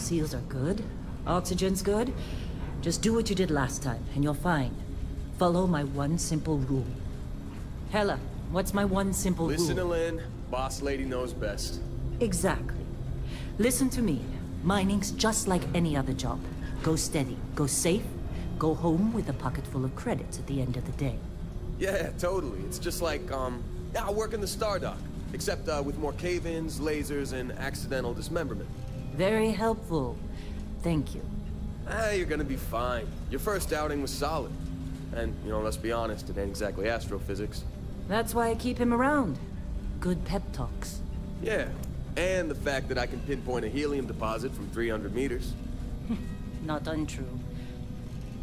Seals are good. Oxygen's good. Just do what you did last time, and you're fine. Follow my one simple rule. Hella, what's my one simple rule? Listen to Lynn. Boss lady knows best. Exactly. Listen to me. Mining's just like any other job. Go steady, go safe, go home with a pocket full of credits at the end of the day. Yeah, totally. It's just like, I work in the Stardock. Except, with more cave-ins, lasers, and accidental dismemberment. Very helpful. Thank you. You're gonna be fine. Your first outing was solid. And, you know, let's be honest, it ain't exactly astrophysics. That's why I keep him around. Good pep talks. Yeah, and the fact that I can pinpoint a helium deposit from 300 meters. Not untrue.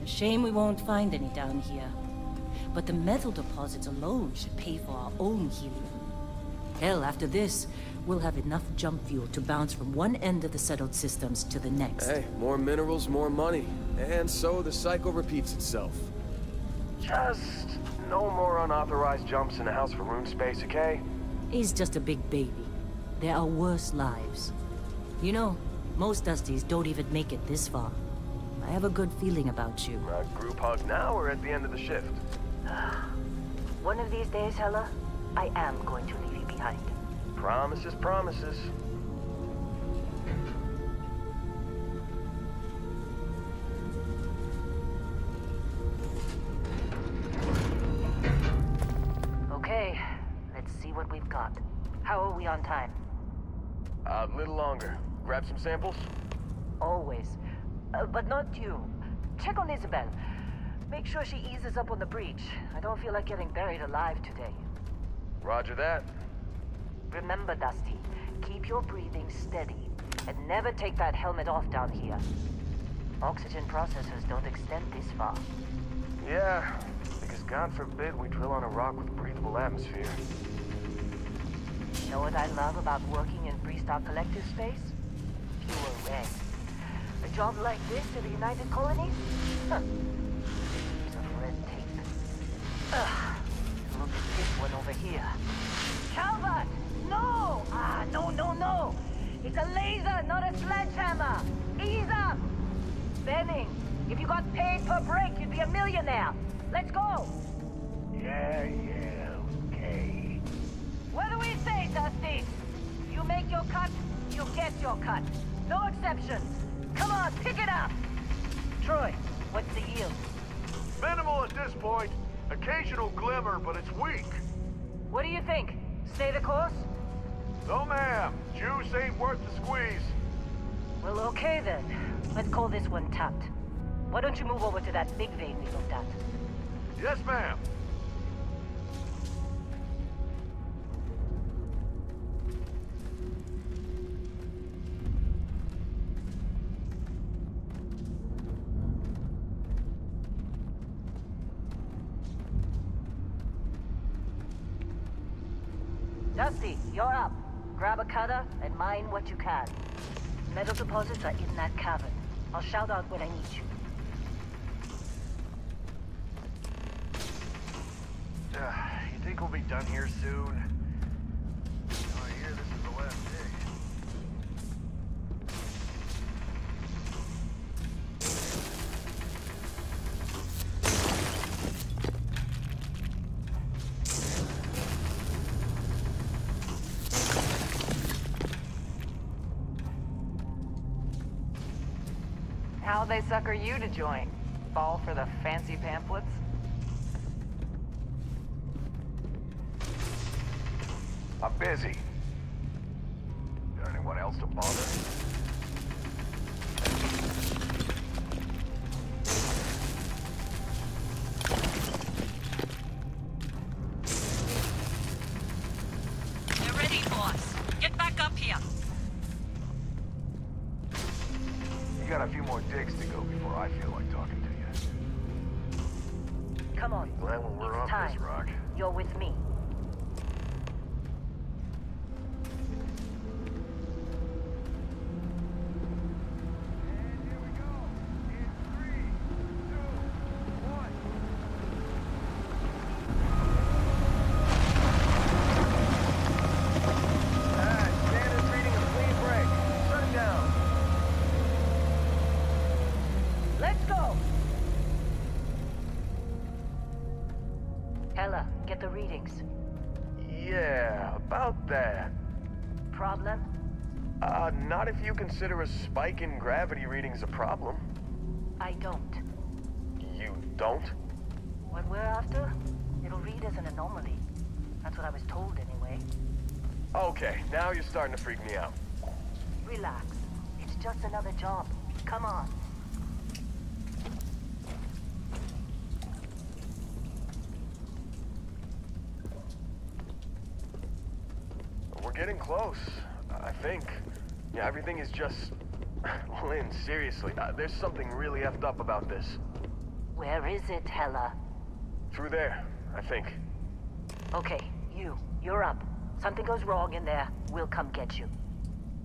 A shame we won't find any down here. But the metal deposits alone should pay for our own helium. Hell, after this, we'll have enough jump fuel to bounce from one end of the settled systems to the next. Hey, more minerals, more money. And so the cycle repeats itself. Just no more unauthorized jumps in the house for room space, okay? He's just a big baby. There are worse lives. You know, most Dusties don't even make it this far. I have a good feeling about you. Group hug now or at the end of the shift? One of these days, Hella, I am going to leave you behind. Promises, promises. Okay, let's see what we've got. How are we on time? A little longer. Grab some samples? Always. But not you. Check on Isabel. Make sure she eases up on the breach. I don't feel like getting buried alive today. Roger that. Remember, Dusty, keep your breathing steady, and never take that helmet off down here. Oxygen processors don't extend this far. Yeah, because God forbid we drill on a rock with breathable atmosphere. You know what I love about working in Freestar Collective space? Fewer red. A job like this in the United Colonies? Huh. Heaps of red tape. Ugh. Look at this one over here. Calvert! No! No! It's a laser, not a sledgehammer! Ease up! Benning, if you got paid per break, you'd be a millionaire. Let's go! Yeah, okay. What do we say, Dusty? You make your cut, you get your cut. No exceptions. Come on, pick it up! Troy, what's the yield? Minimal at this point. Occasional glimmer, but it's weak. What do you think? Stay the course? No, ma'am. Juice ain't worth the squeeze. Well, okay then. Let's call this one tapped. Why don't you move over to that big vein we looked at? Yes, ma'am. Dusty, you're up. Grab a cutter and mine what you can. Metal deposits are in that cavern. I'll shout out when I need you. You think we'll be done here soon? I hear this is the last day. How'd they sucker you to join? Fall for the fancy pamphlets? I'm busy. Is there anyone else to bother? You're ready, boss. Get back up here. You got a few more digs to go before I feel like talking to you. Come on. Glad when we're It's off time. this rock. You're with me. Hella, get the readings. Yeah, about that. Problem? Not if you consider a spike in gravity readings a problem. I don't. You don't? What we're after, it'll read as an anomaly. That's what I was told anyway. Okay, now you're starting to freak me out. Relax. It's just another job. Come on. We're getting close, I think. Yeah, everything is just... Lynn, seriously, there's something really effed up about this. Where is it, Hella? Through there, I think. Okay, you're up. Something goes wrong in there, we'll come get you.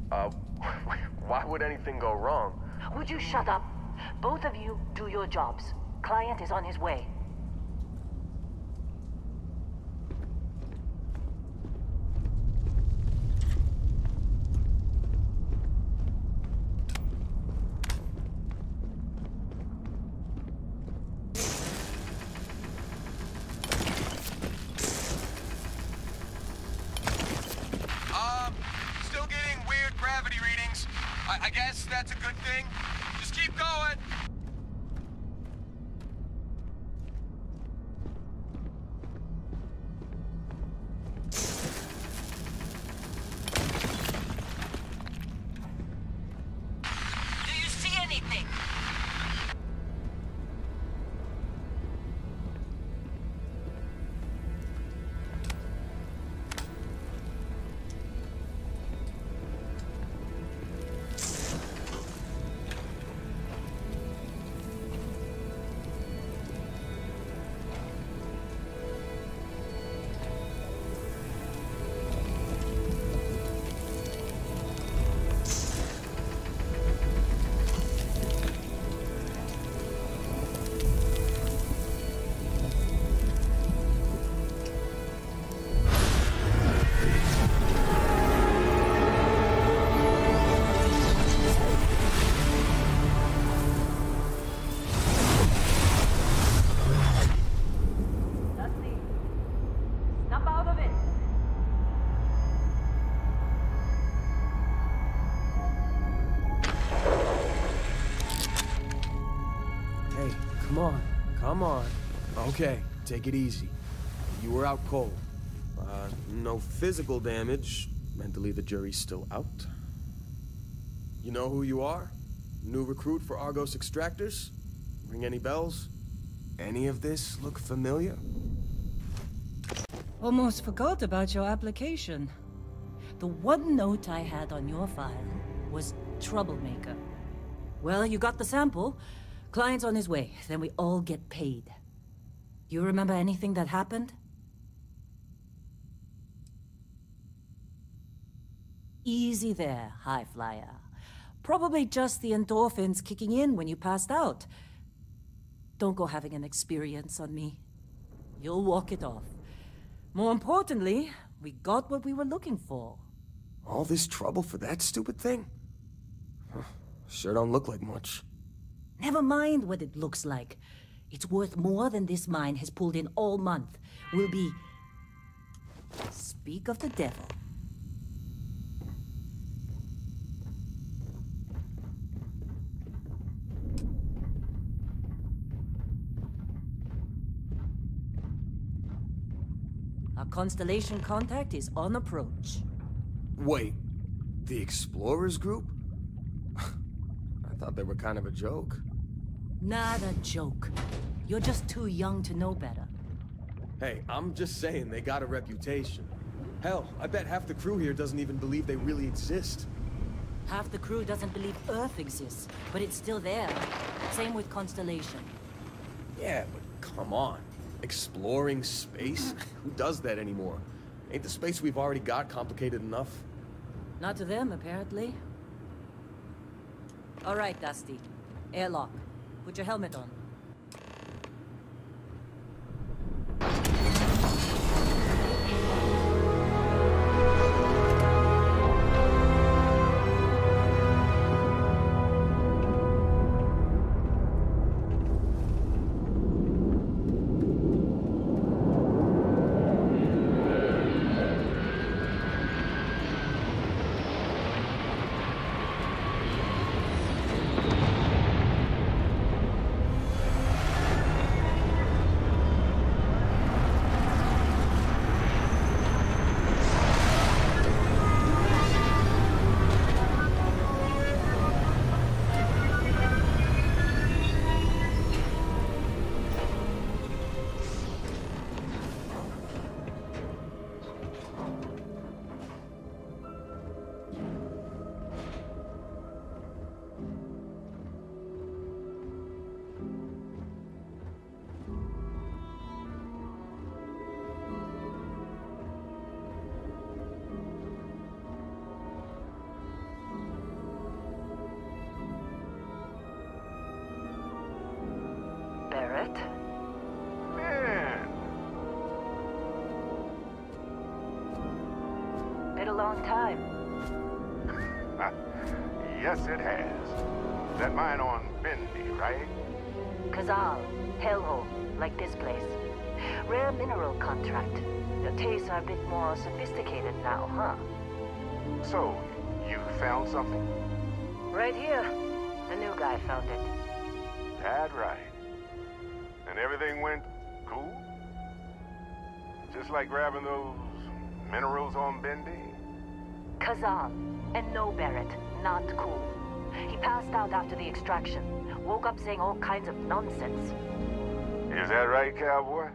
Why would anything go wrong? Would you shut up? Both of you do your jobs. Client is on his way. Still getting weird gravity readings. I guess that's a good thing. Just keep going. Do you see anything? Come on. Okay, take it easy. You were out cold. No physical damage. Mentally, the jury's still out. You know who you are? New recruit for Argos Extractors? Ring any bells? Any of this look familiar? Almost forgot about your application. The one note I had on your file was troublemaker. Well, you got the sample. Client's on his way, then we all get paid. You remember anything that happened? Easy there, high flyer. Probably just the endorphins kicking in when you passed out. Don't go having an experience on me. You'll walk it off. More importantly, we got what we were looking for. All this trouble for that stupid thing? Sure don't look like much. Never mind what it looks like. It's worth more than this mine has pulled in all month. We'll be... Speak of the devil. Our constellation contact is on approach. Wait, the Explorers group? I thought they were kind of a joke. Not a joke. You're just too young to know better. Hey, I'm just saying they got a reputation. Hell, I bet half the crew here doesn't even believe they really exist. Half the crew doesn't believe Earth exists, but it's still there. Same with Constellation. Yeah, but come on. Exploring space? Who does that anymore? Ain't the space we've already got complicated enough? Not to them, apparently. All right, Dusty. Airlock. Put your helmet on. long time. Yes, it has. That mine on Bendy, right? Kazal, hellhole, like this place. Rare mineral contract. The tastes are a bit more sophisticated now, huh? So, you found something? Right here. The new guy found it. That right. And everything went cool? Just like grabbing those minerals on Bendy? Kazal, and no Barrett, not cool. He passed out after the extraction. Woke up saying all kinds of nonsense. Is that right, cowboy?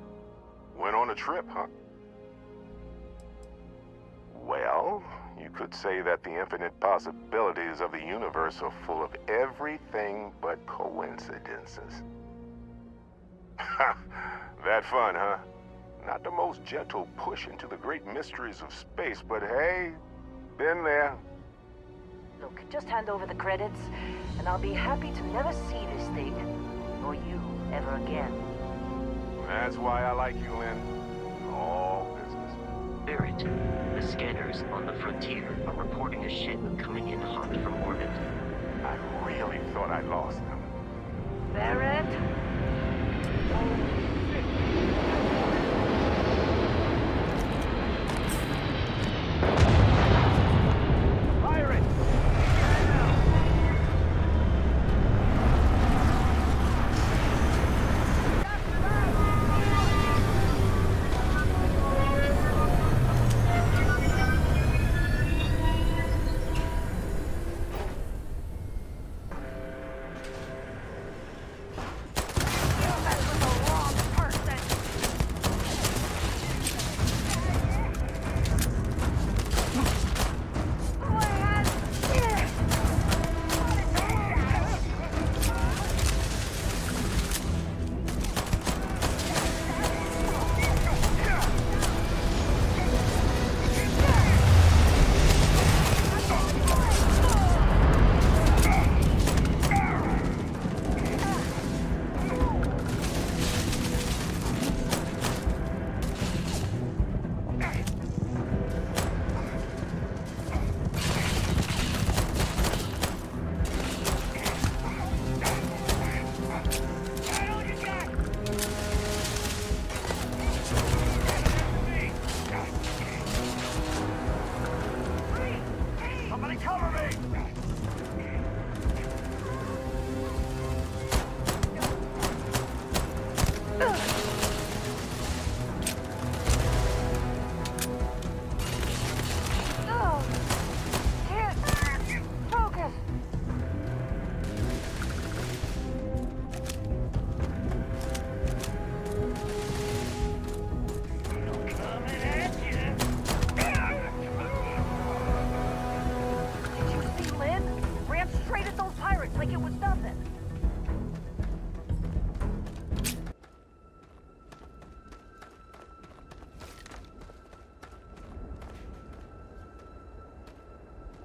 Went on a trip, huh? Well, you could say that the infinite possibilities of the universe are full of everything but coincidences. That fun, huh? Not the most gentle push into the great mysteries of space, but hey, been there. Look, just hand over the credits, and I'll be happy to never see this thing, or you, ever again. That's why I like you, Lynn. All business. Barrett, the scanners on the frontier are reporting a ship coming in hot from orbit. I really thought I lost them. Barrett?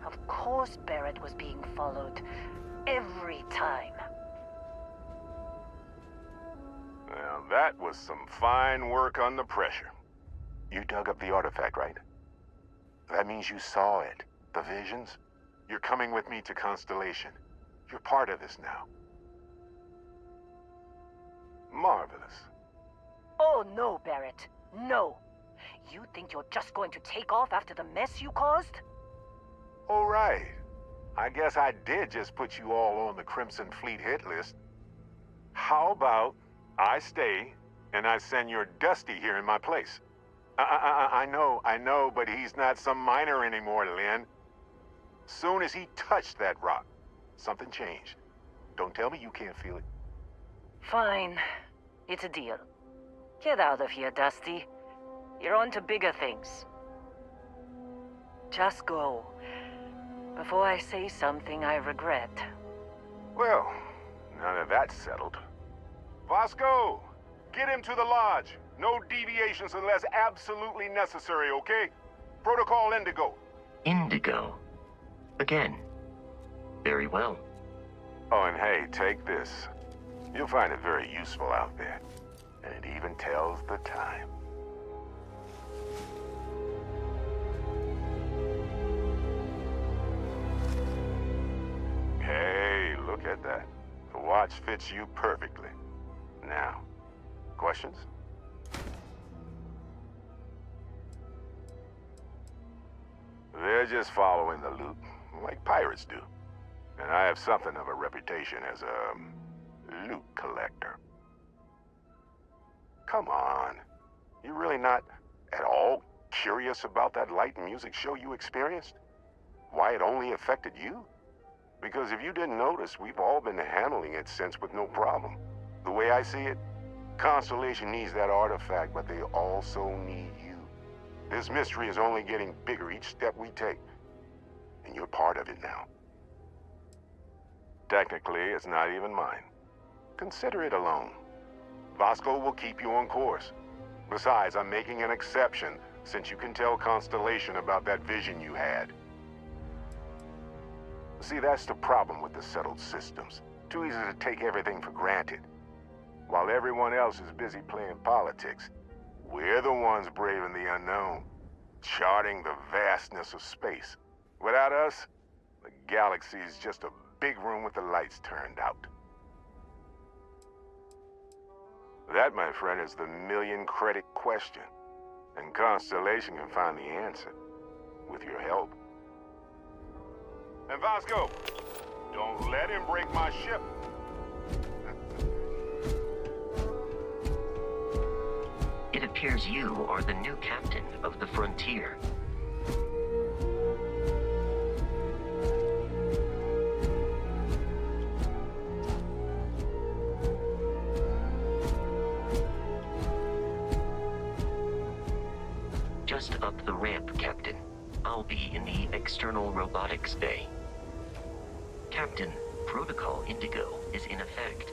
Of course Barrett was being followed. Every time. Well, that was some fine work under pressure. You dug up the artifact, right? That means you saw it. The visions? You're coming with me to Constellation. You're part of this now. Marvelous. Oh no, Barrett. No. You think you're just going to take off after the mess you caused? All right. I guess I did just put you all on the Crimson Fleet hit list. How about I stay and I send your Dusty here in my place? I know, but he's not some miner anymore, Lynn. Soon as he touched that rock, something changed. Don't tell me you can't feel it. Fine. It's a deal. Get out of here, Dusty. You're on to bigger things. Just go. Before I say something I regret. Well, now that that's settled. Vasco, get him to the lodge. No deviations unless absolutely necessary, okay? Protocol Indigo. Indigo? Again. Very well. Oh, and hey, take this. You'll find it very useful out there. And it even tells the time. Hey, look at that. The watch fits you perfectly. Now, questions? They're just following the loot, like pirates do. And I have something of a reputation as a loot collector. Come on. You really not at all curious about that light and music show you experienced? Why it only affected you? Because if you didn't notice, we've all been handling it since with no problem. The way I see it, Constellation needs that artifact, but they also need you. This mystery is only getting bigger each step we take, and you're part of it now. Technically, it's not even mine. Consider it a loan. Vasco will keep you on course. Besides, I'm making an exception since you can tell Constellation about that vision you had. See, that's the problem with the settled systems. Too easy to take everything for granted. While everyone else is busy playing politics, we're the ones braving the unknown, charting the vastness of space. Without us, the galaxy is just a big room with the lights turned out. That, my friend, is the million-credit question. And Constellation can find the answer, with your help. And Vasco, don't let him break my ship. It appears you are the new captain of the Frontier. Just up the ramp, Captain. I'll be in the external robotics bay. Captain, Protocol Indigo is in effect.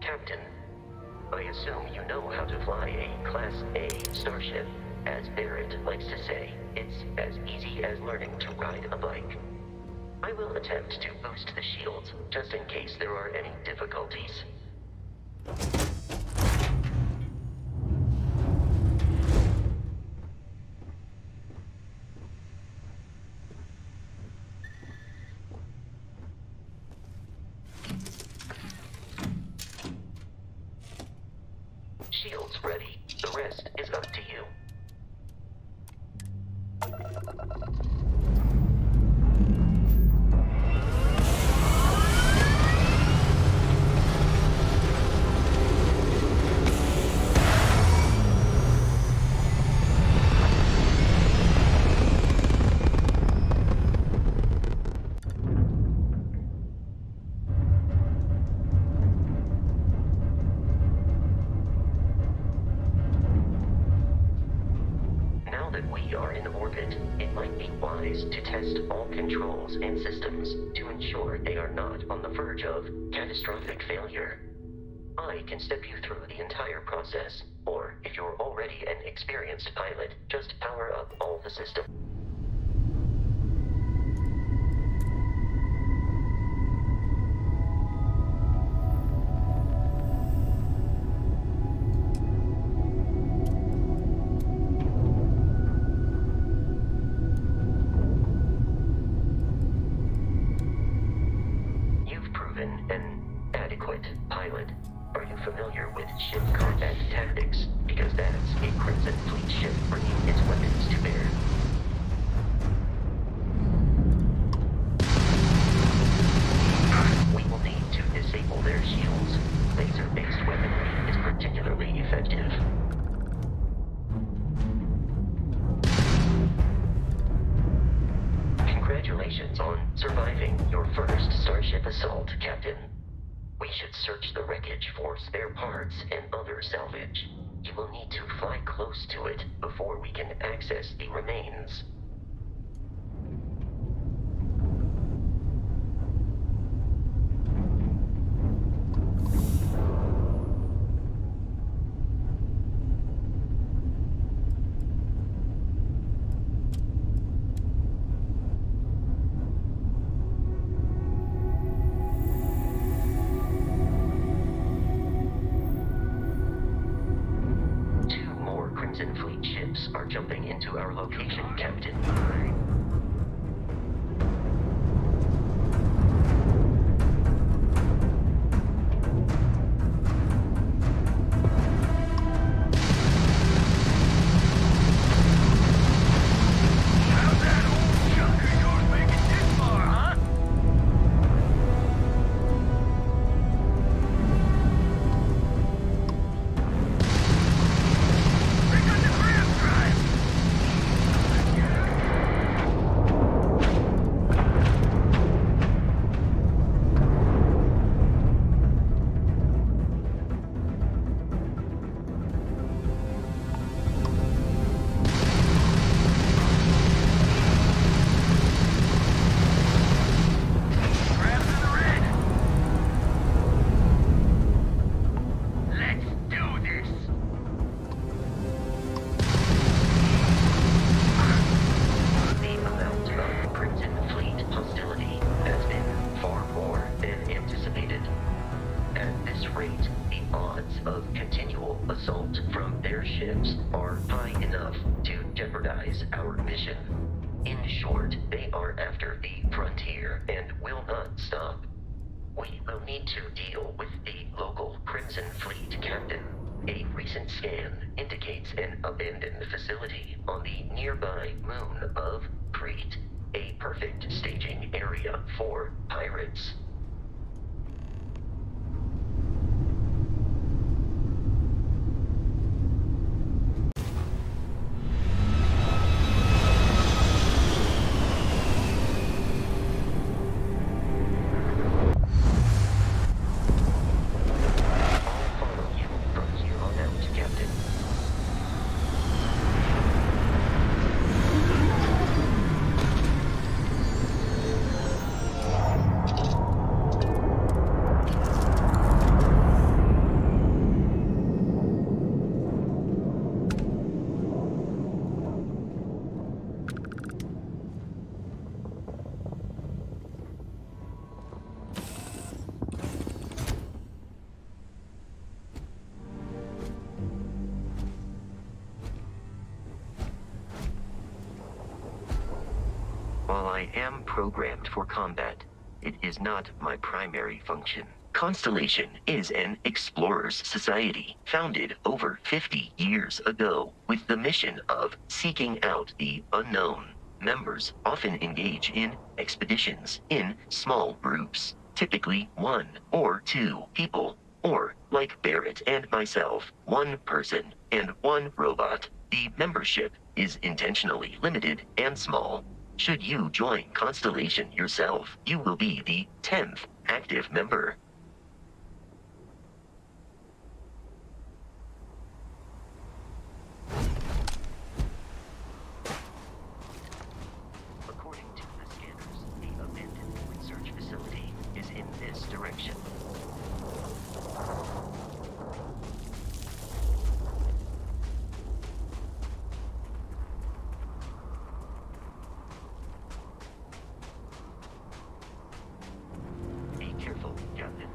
Captain, I assume you know how to fly a Class A starship. As Barrett likes to say, it's as easy as learning to ride a bike. I will attempt to boost the shields, just in case there are any difficulties. Shields ready. The rest is up to you. To test all controls and systems to ensure they are not on the verge of catastrophic failure. I can step you through the entire process, or if you're already an experienced pilot, just power up all the systems. An adequate pilot. Are you familiar with ship combat tactics? Because that's a Crimson Fleet ship bringing its weapons to bear. We will need to disable their shields. Laser-based weaponry is particularly effective. Congratulations on surviving your first Starship assault, Captain. We should search the wreckage for spare parts and other salvage. You will need to fly close to it before we can access the remains. ships are jumping into our location, Captain. Our mission. In short, they are after the frontier and will not stop. We will need to deal with the local Crimson Fleet captain. A recent scan indicates an abandoned facility on the nearby moon of Crete, a perfect staging area for pirates. While I am programmed for combat, it is not my primary function. Constellation is an explorers society founded over 50 years ago with the mission of seeking out the unknown. Members often engage in expeditions in small groups, typically 1 or 2 people, or, like Barrett and myself, 1 person and 1 robot. The membership is intentionally limited and small. Should you join Constellation yourself, you will be the 10th active member. According to the scanners, the abandoned research facility is in this direction. Be careful, Captain.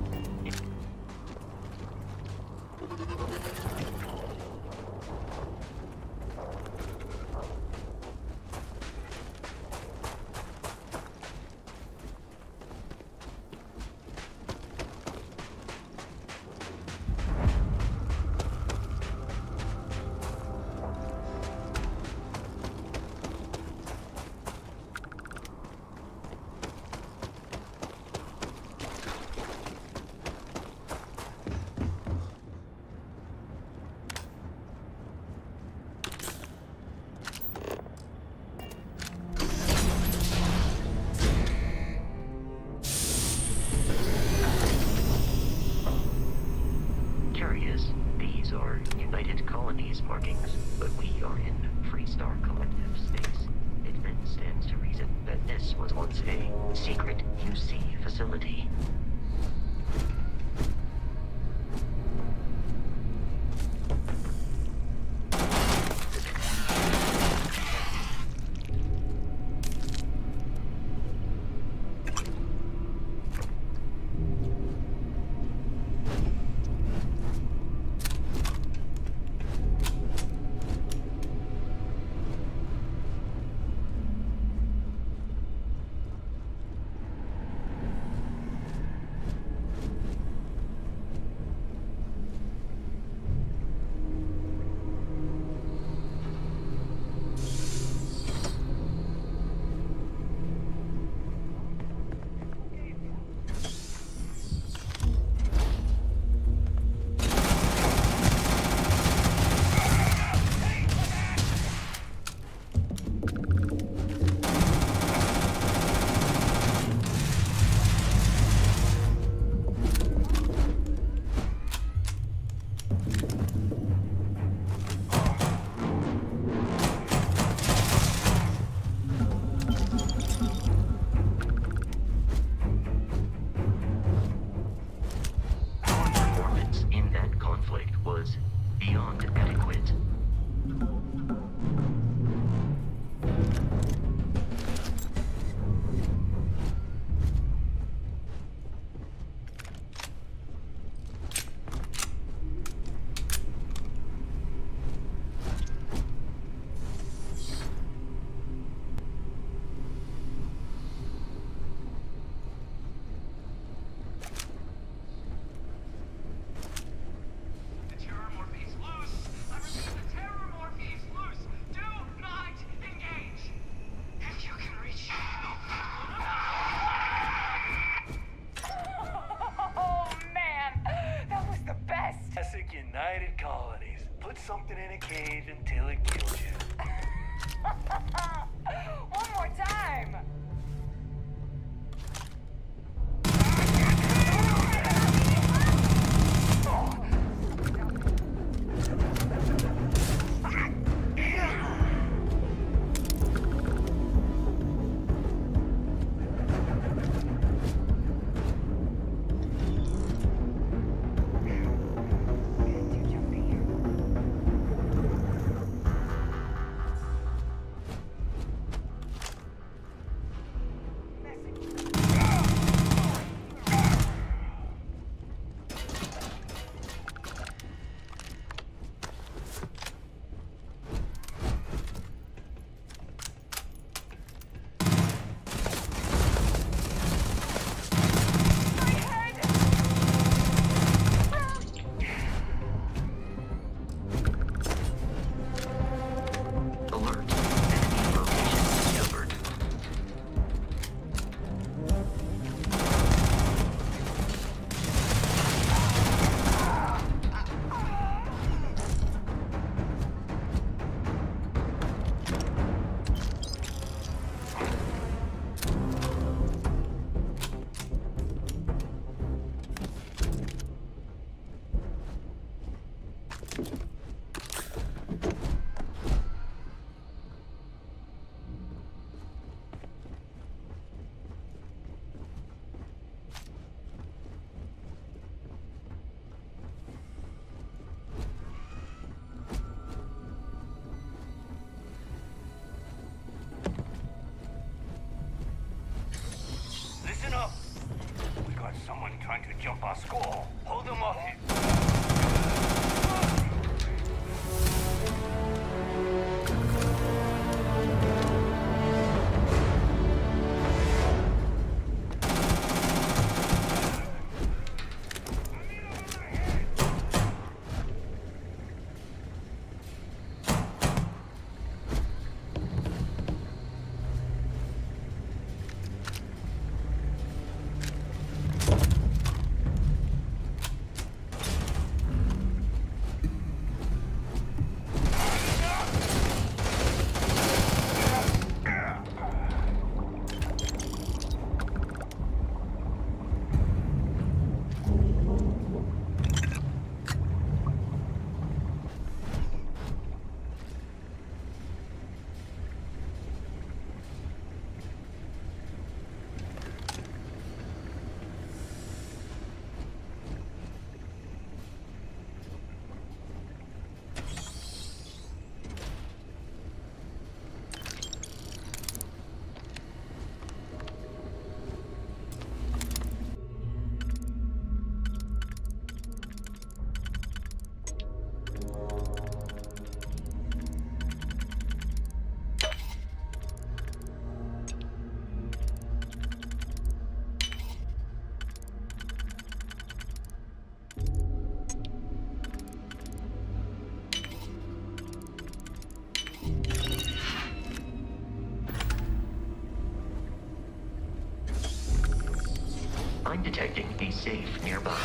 I'm detecting a safe nearby.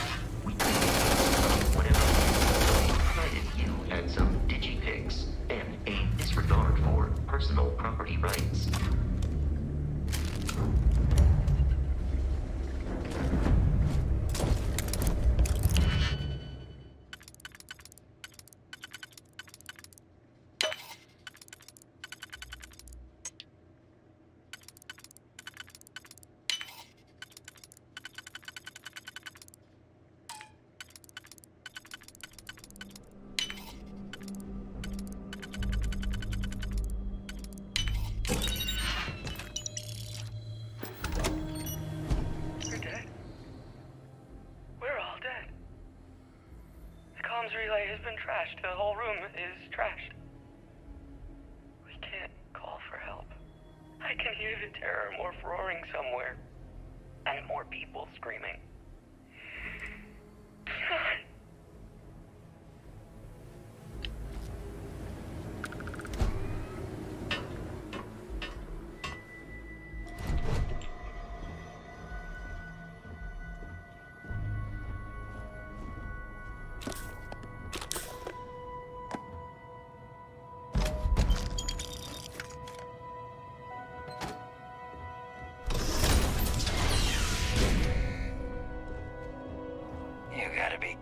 We can whatever. I provided you and some digipics and a disregard for personal property rights. Relay has been trashed. The whole room is trashed. We can't call for help. I can hear the terror morph roaring somewhere. And more people screaming.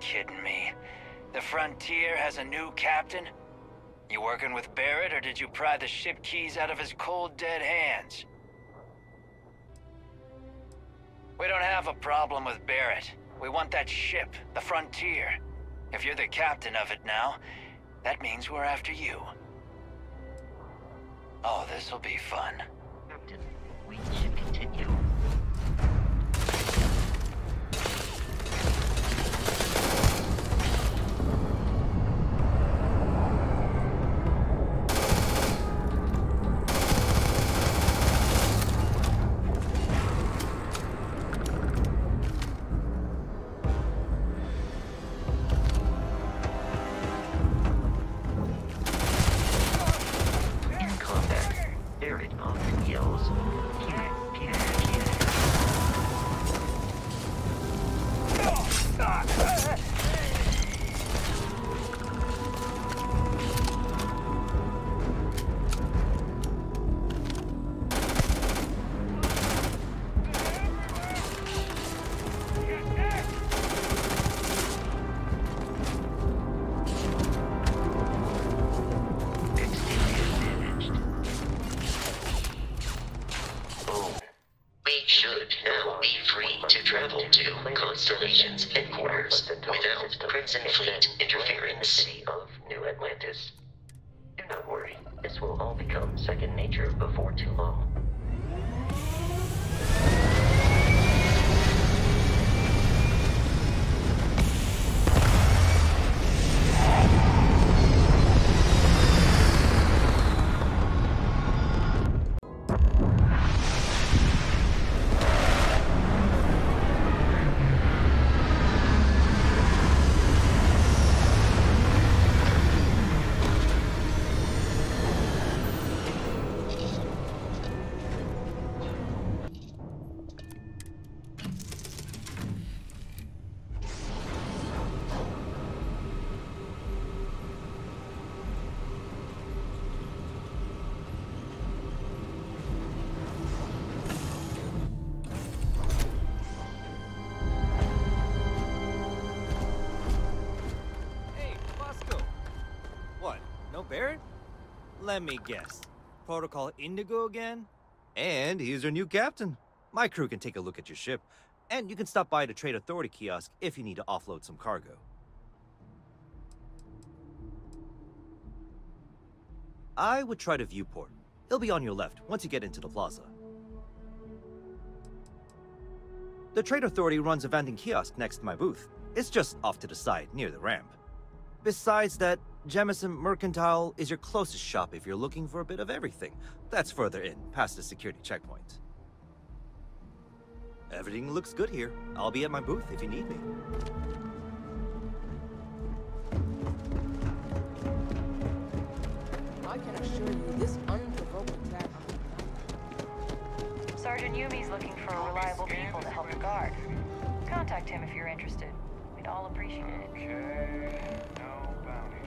Kidding me. The Frontier has a new captain? You working with Barrett, or did you pry the ship keys out of his cold, dead hands? We don't have a problem with Barrett. We want that ship, the Frontier. If you're the captain of it now, that means we're after you. Oh, this'll be fun. Captain, we should continue. Constellation's headquarters without Crimson Fleet interference. City of New Atlantis. Do not worry, this will all become second nature before too long. Barrett? Let me guess. Protocol Indigo again? And he's your new captain. My crew can take a look at your ship, and you can stop by the Trade Authority kiosk if you need to offload some cargo. I would try the viewport. It'll be on your left once you get into the plaza. The Trade Authority runs a vending kiosk next to my booth. It's just off to the side, near the ramp. Besides that, Jemison Mercantile is your closest shop if you're looking for a bit of everything. That's further in, past the security checkpoint. Everything looks good here. I'll be at my booth if you need me. I can assure you this unprovoked attack... Sergeant Yumi's looking for reliable people to help the guard. Contact him if you're interested. We'd all appreciate it. Okay, no bounty.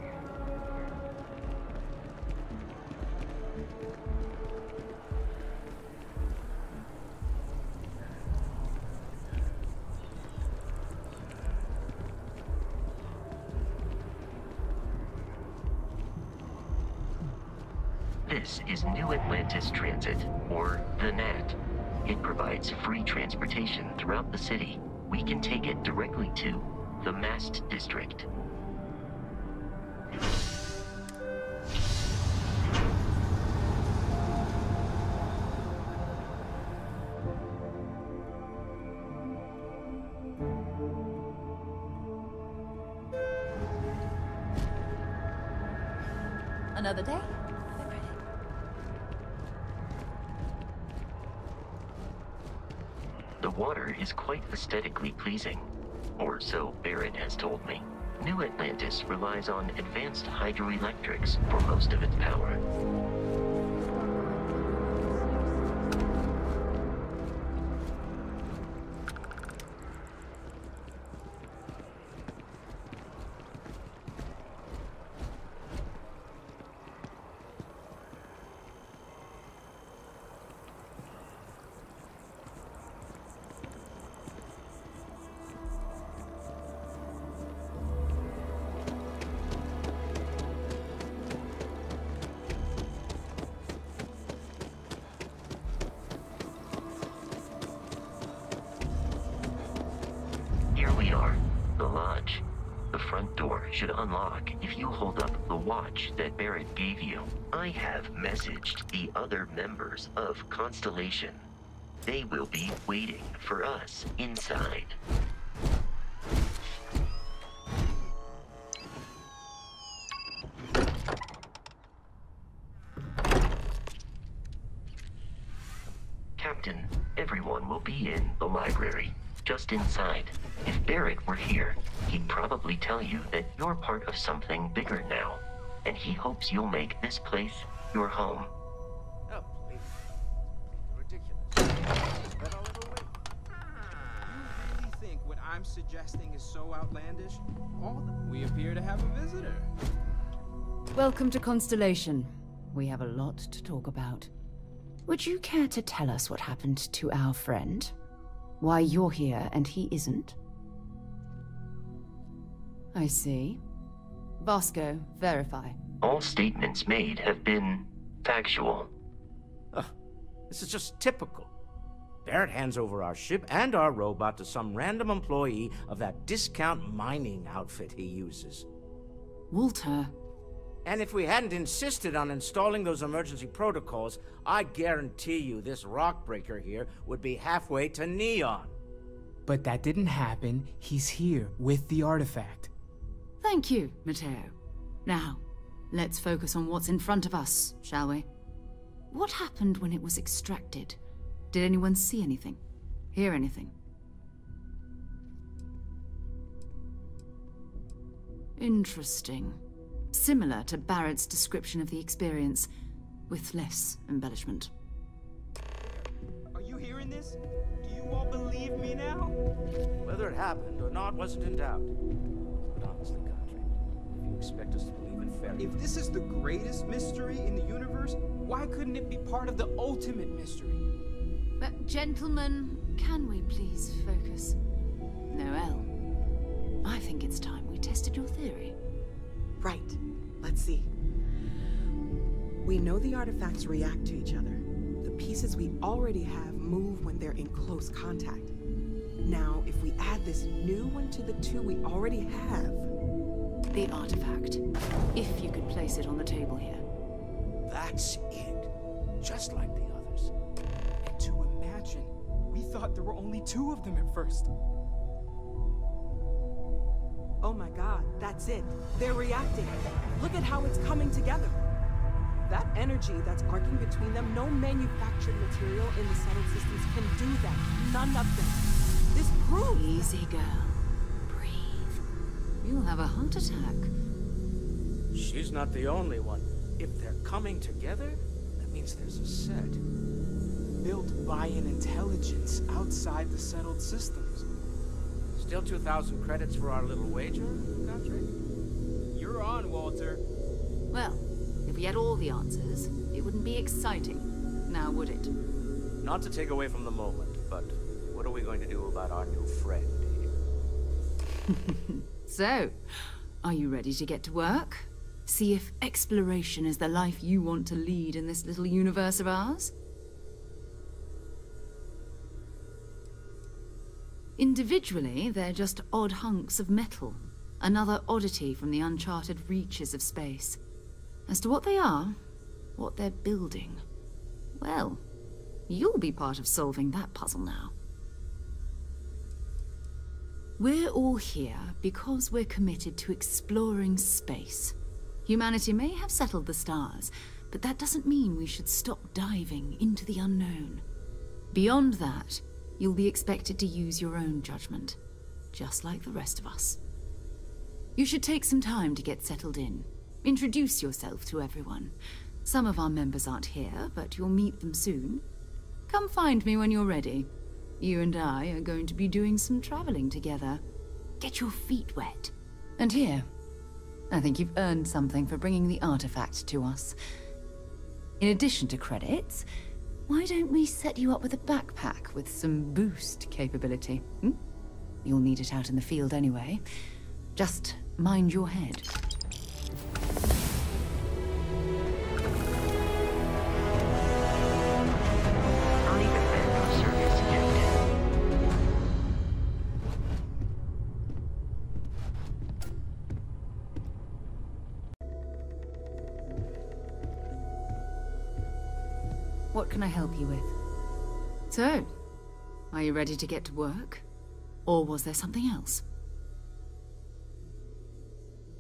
This is New Atlantis Transit, or the NAT. It provides free transportation throughout the city. We can take it directly to the Mast District. Another day? The water is quite aesthetically pleasing, or so Barrett has told me. New Atlantis relies on advanced hydroelectrics for most of its power. Here we are, the lodge. The front door should unlock if you hold up the watch that Barrett gave you. I have messaged the other members of Constellation. They will be waiting for us inside. Captain, everyone will be in the library. Just inside. If Barrett were here, he'd probably tell you that you're part of something bigger now, and he hopes you'll make this place your home. Oh, please. Ridiculous. Let our little win. You really think what I'm suggesting is so outlandish? We appear to have a visitor. Welcome to Constellation. We have a lot to talk about. Would you care to tell us what happened to our friend? Why you're here and he isn't? I see. Vasco, verify. All statements made have been factual. This is just typical. Barrett hands over our ship and our robot to some random employee of that discount mining outfit he uses. Walter. And if we hadn't insisted on installing those emergency protocols, I guarantee you this rock breaker here would be halfway to Neon. But that didn't happen. He's here with the artifact. Thank you, Matteo. Now, let's focus on what's in front of us, shall we? What happened when it was extracted? Did anyone see anything? Hear anything? Interesting. Similar to Barrett's description of the experience, with less embellishment. Are you hearing this? Do you all believe me now? Whether it happened or not wasn't in doubt. But honestly, Country, if you expect us to believe in fairy... If this is the greatest mystery in the universe, why couldn't it be part of the ultimate mystery? But gentlemen, can we please focus? Noelle, I think it's time we tested your theory. Right. Let's see. We know the artifacts react to each other. The pieces we already have move when they're in close contact. Now, if we add this new one to the two we already have... The artifact. If you could place it on the table here. That's it. Just like the others. And to imagine, we thought there were only two of them at first. Oh my god, that's it. They're reacting. Look at how it's coming together. That energy that's arcing between them, no manufactured material in the settled systems can do that. None of them. This proves... Easy, girl. Breathe. You'll have a heart attack. She's not the only one. If they're coming together, that means there's a set. Built by an intelligence outside the settled systems. Still 2,000 credits for our little wager, Country? You're on, Walter. Well, if we had all the answers, it wouldn't be exciting, now would it? Not to take away from the moment, but what are we going to do about our new friend here? So, are you ready to get to work? See if exploration is the life you want to lead in this little universe of ours? Individually, they're just odd hunks of metal, another oddity from the uncharted reaches of space. As to what they are, what they're building, well, you'll be part of solving that puzzle now. We're all here because we're committed to exploring space. Humanity may have settled the stars, but that doesn't mean we should stop diving into the unknown. Beyond that, you'll be expected to use your own judgment, just like the rest of us. You should take some time to get settled in. Introduce yourself to everyone. Some of our members aren't here, but you'll meet them soon. Come find me when you're ready. You and I are going to be doing some traveling together. Get your feet wet. And here, I think you've earned something for bringing the artifact to us. In addition to credits, why don't we set you up with a backpack with some boost capability? You'll need it out in the field anyway. Just mind your head. What can I help you with? So, are you ready to get to work? Or was there something else?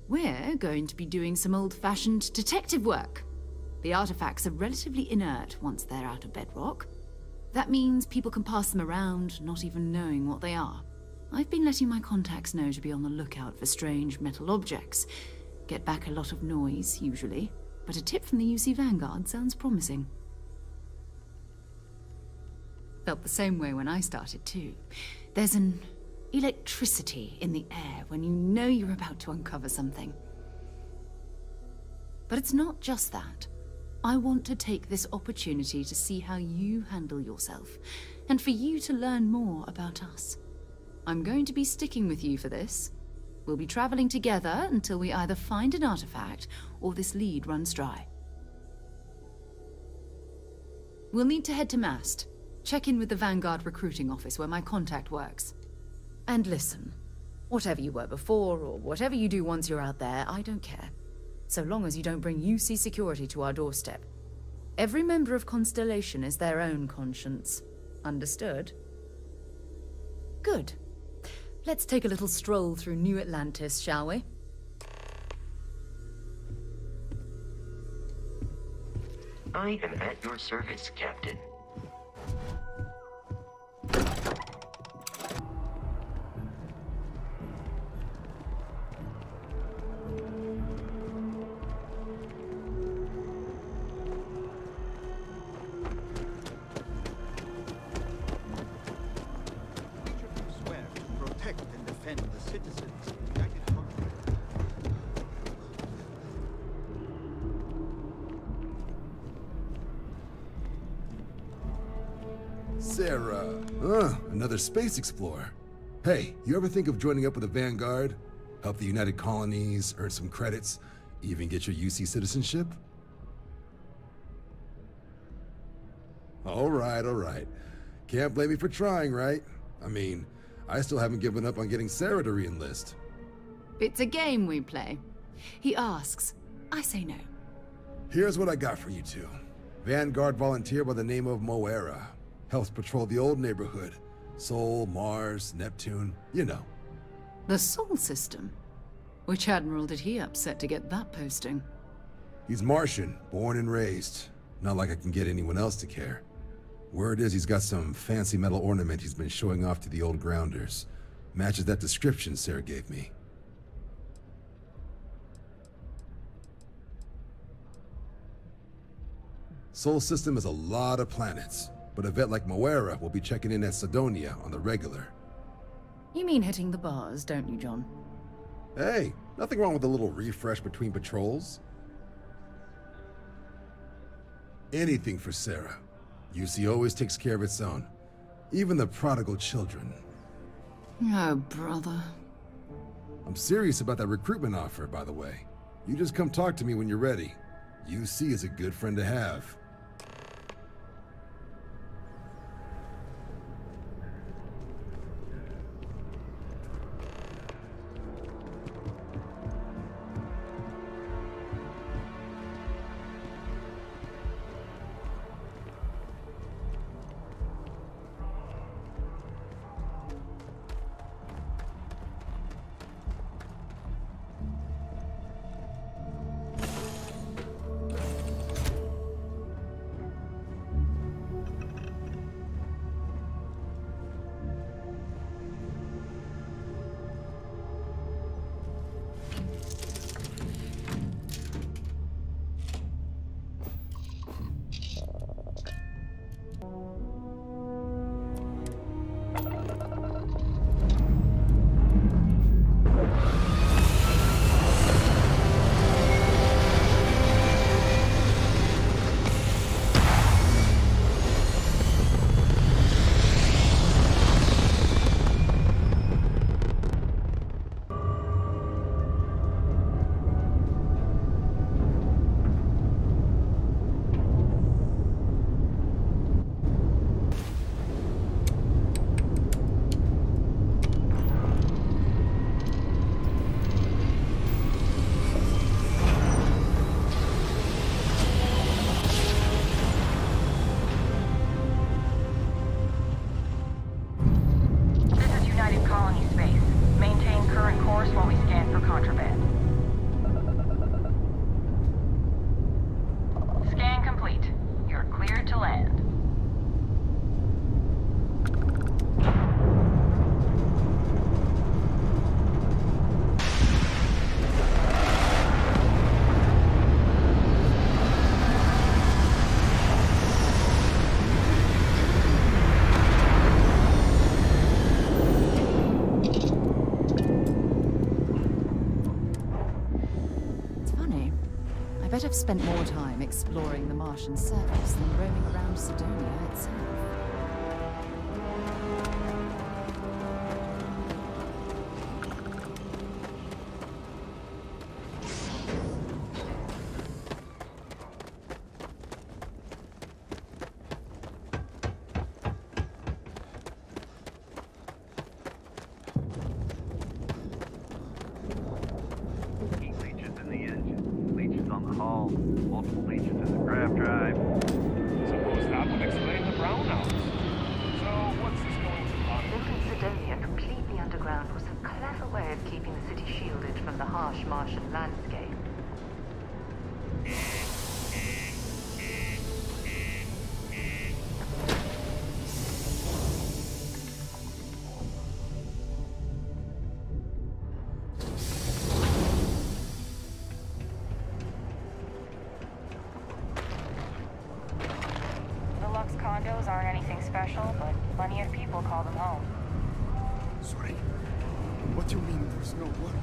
We're going to be doing some old-fashioned detective work. The artifacts are relatively inert once they're out of bedrock. That means people can pass them around, not even knowing what they are. I've been letting my contacts know to be on the lookout for strange metal objects. Get back a lot of noise, usually, but a tip from the UC Vanguard sounds promising. Felt the same way when I started, too. There's an electricity in the air when you know you're about to uncover something. But it's not just that. I want to take this opportunity to see how you handle yourself, and for you to learn more about us. I'm going to be sticking with you for this. We'll be traveling together until we either find an artifact or this lead runs dry. We'll need to head to Mast. Check in with the Vanguard recruiting office where my contact works. And listen, whatever you were before, or whatever you do once you're out there, I don't care. So long as you don't bring UC security to our doorstep. Every member of Constellation is their own conscience. Understood? Good. Let's take a little stroll through New Atlantis, shall we? I am at your service, Captain. Sarah. Another space explorer. Hey, you ever think of joining up with the Vanguard? Help the United Colonies, earn some credits, even get your UC citizenship? All right. Can't blame me for trying, right? I mean, I still haven't given up on getting Sarah to re-enlist. It's a game we play. He asks, I say no. Here's what I got for you two. Vanguard volunteer by the name of Moera. Helps patrol the old neighborhood. Sol, Mars, Neptune, you know. The Sol system? Which admiral did he upset to get that posting? He's Martian, born and raised. Not like I can get anyone else to care. Word is he's got some fancy metal ornament he's been showing off to the old grounders. Matches that description Sarah gave me. Sol system has a lot of planets, but a vet like Moera will be checking in at Sidonia on the regular. You mean hitting the bars, don't you, John? Hey, nothing wrong with a little refresh between patrols. Anything for Sarah. UC always takes care of its own. Even the prodigal children. Oh, brother. I'm serious about that recruitment offer, by the way. You just come talk to me when you're ready. UC is a good friend to have. I've spent more time exploring the Martian surface than roaming around Sidonia itself. Martian landscape. Deluxe condos aren't anything special, but plenty of people call them home. Sorry. What do you mean there's no work?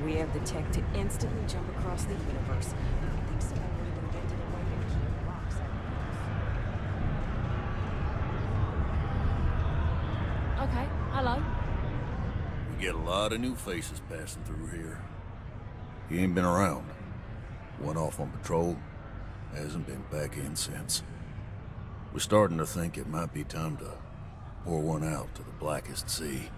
We have the tech to instantly jump across the universe. I don't think someone would have invented a way to keep rocks out of the Okay, hello. We get a lot of new faces passing through here. He ain't been around. Went off on patrol. Hasn't been back in since. We're starting to think it might be time to pour one out to the blackest sea.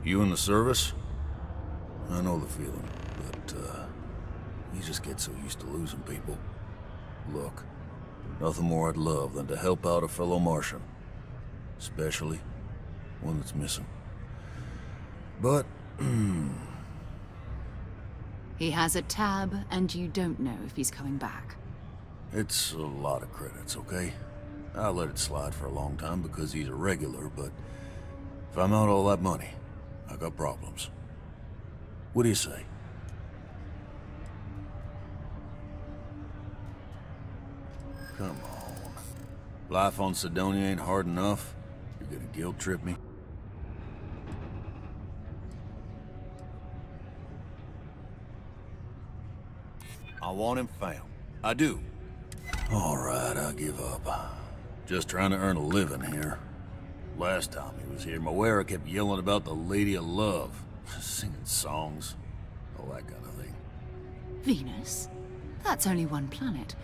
You in the service? I know the feeling, but, you just get so used to losing people. Look, nothing more I'd love than to help out a fellow Martian. Especially one that's missing. But, He has a tab, and you don't know if he's coming back. it's a lot of credits, okay? I let it slide for a long time because he's a regular, but if I'm out all that money, I got problems. What do you say? Come on. Life on Sidonia ain't hard enough. You're gonna guilt trip me? I want him found. I do. All right, I give up. Just trying to earn a living here. Last time he was here, Moira kept yelling about the Lady of Love, singing songs, all that kind of thing. Venus? That's only one planet.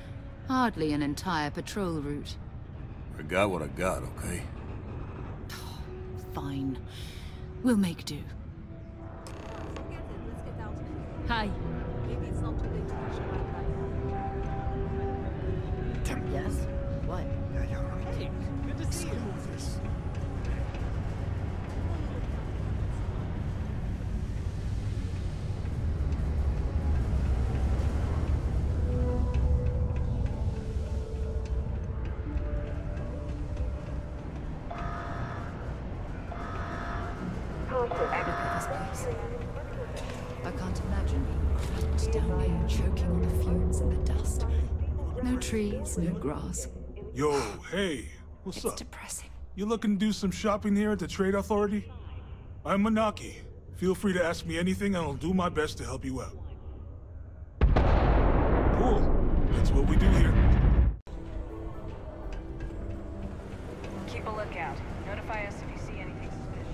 Hardly an entire patrol route. I got what I got, okay? Fine. We'll make do. Hi. Yes? What? Hey, good to see you. I can't imagine being cramped down here, choking on the fumes and the dust. No trees, no grass. Yo, hey, what's up? It's depressing. You looking to do some shopping here at the Trade Authority? I'm Manaki. Feel free to ask me anything and I'll do my best to help you out. Cool. That's what we do here. Keep a lookout. Notify us if you see anything suspicious.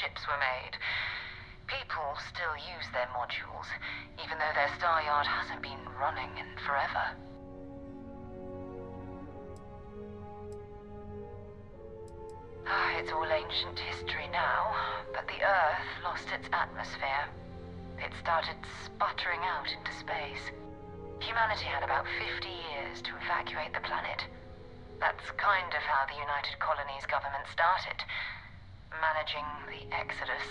Ships were made. People still use their modules, even though their star yard hasn't been running in forever. It's all ancient history now, but the Earth lost its atmosphere. it started sputtering out into space. Humanity had about 50 years to evacuate the planet. That's kind of how the United Colonies government started, managing the exodus.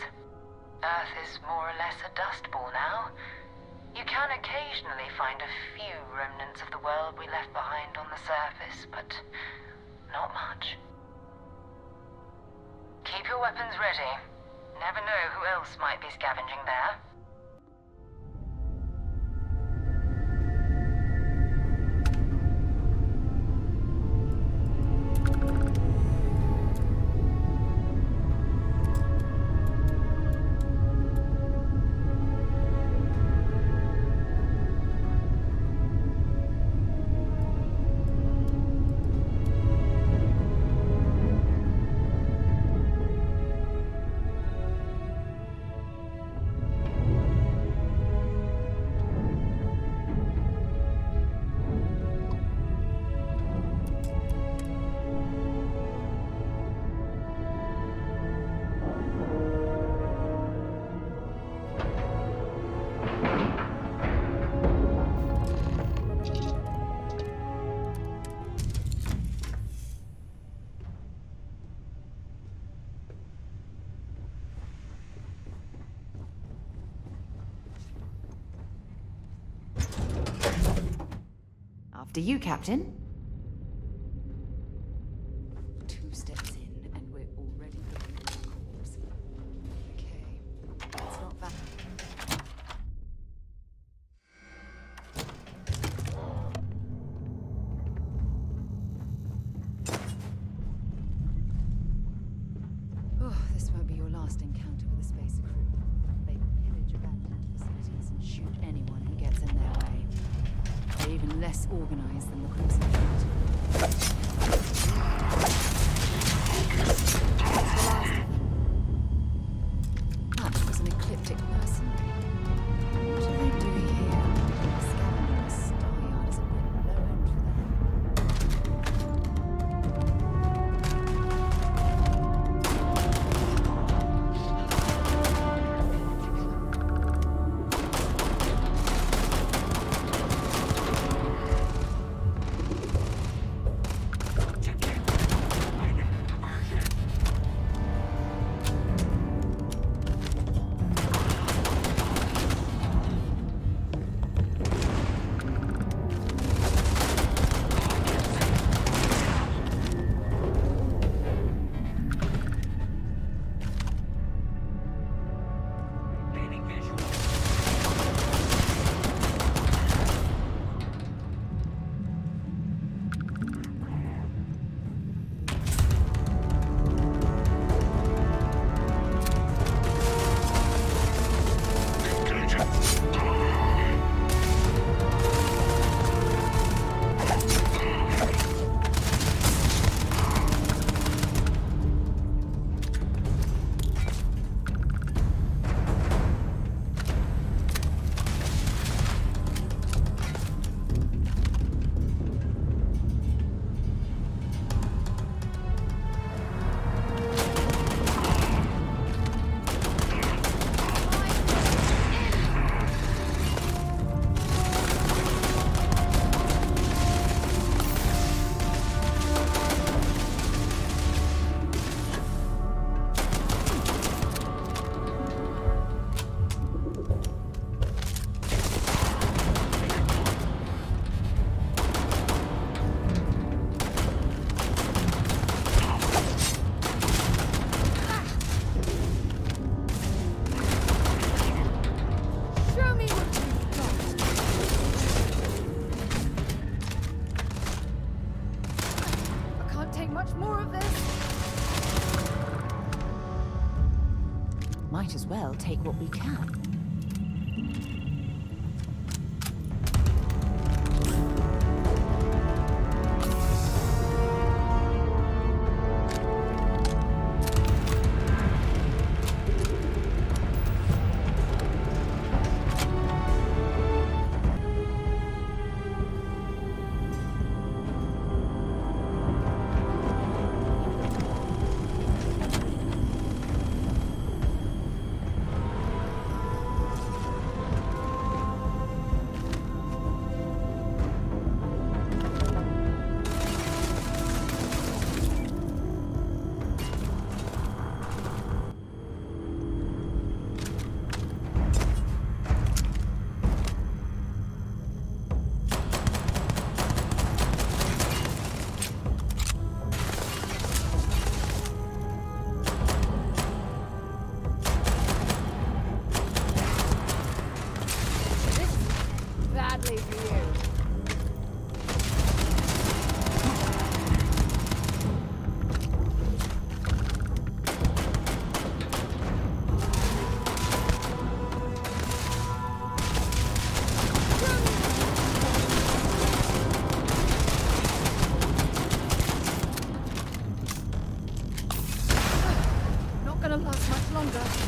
Earth is more or less a dust ball now. You can occasionally find a few remnants of the world we left behind on the surface, but not much. Keep your weapons ready. Never know who else might be scavenging there. After you, Captain. 2 steps in, and we're already looking at the corpse. Okay, it's not bad. Oh, this won't be your last encounter with a space crew. They pillage abandoned facilities and shoot anyone who gets in their way. They're even less organized than the Crimson Fleet. That was an ecliptic mercenary. What are they doing here? Scavenging a star yard is a bit low end for them. Might as well take what we can. longer.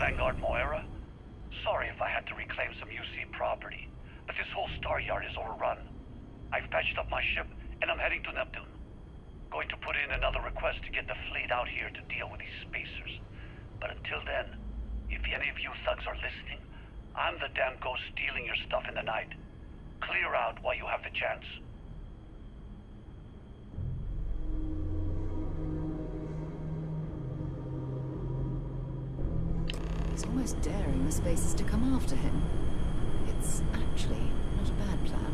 Vanguard Moira? Sorry if I had to reclaim some UC property, but this whole star yard is overrun. I've patched up my ship, and I'm heading to Neptune. Going to put in another request to get the fleet out here to deal with these spacers. But until then, if any of you thugs are listening, I'm the damn ghost stealing your stuff in the night. Clear out while you have the chance. He's almost daring the spacers to come after him. It's actually not a bad plan.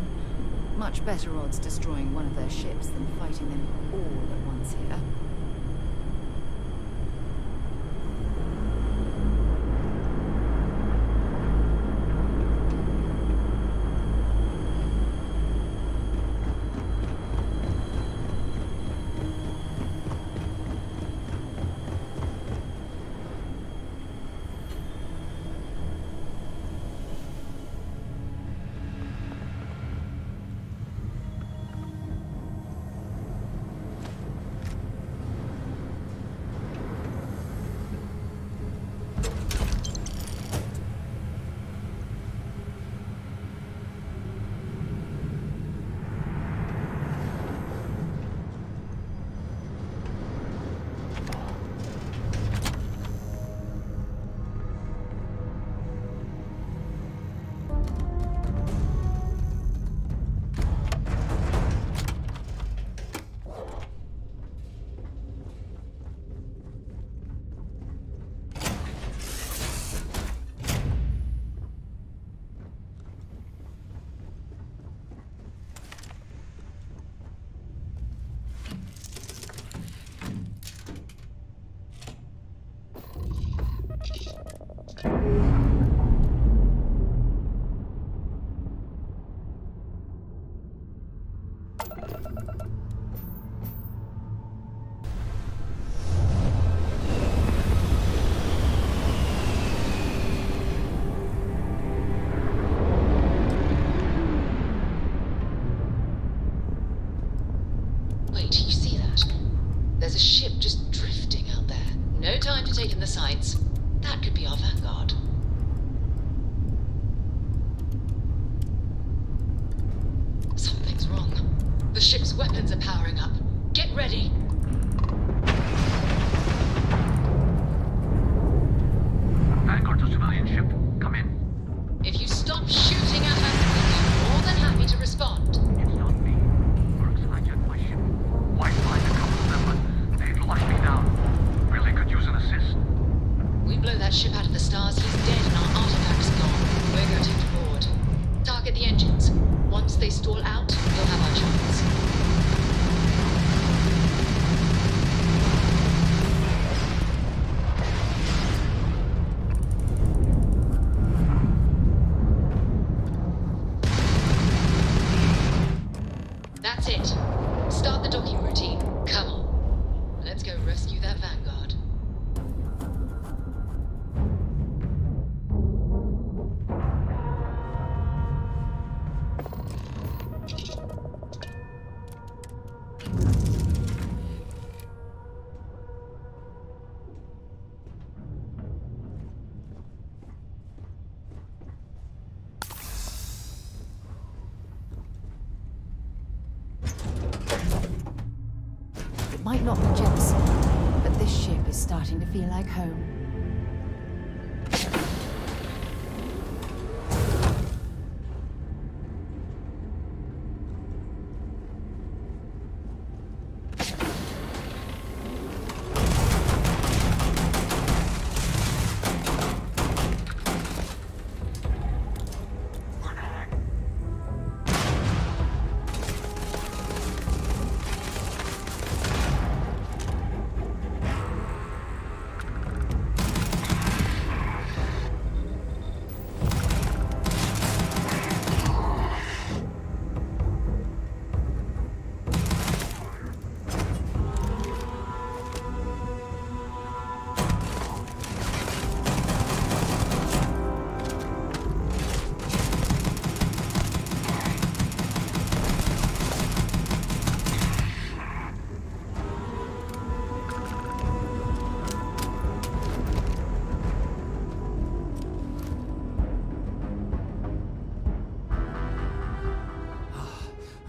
Much better odds destroying one of their ships than fighting them all at once here. There's a ship just drifting out there. No time to take in the sights. That could be our Vanguard. might not be Jefferson, but this ship is starting to feel like home.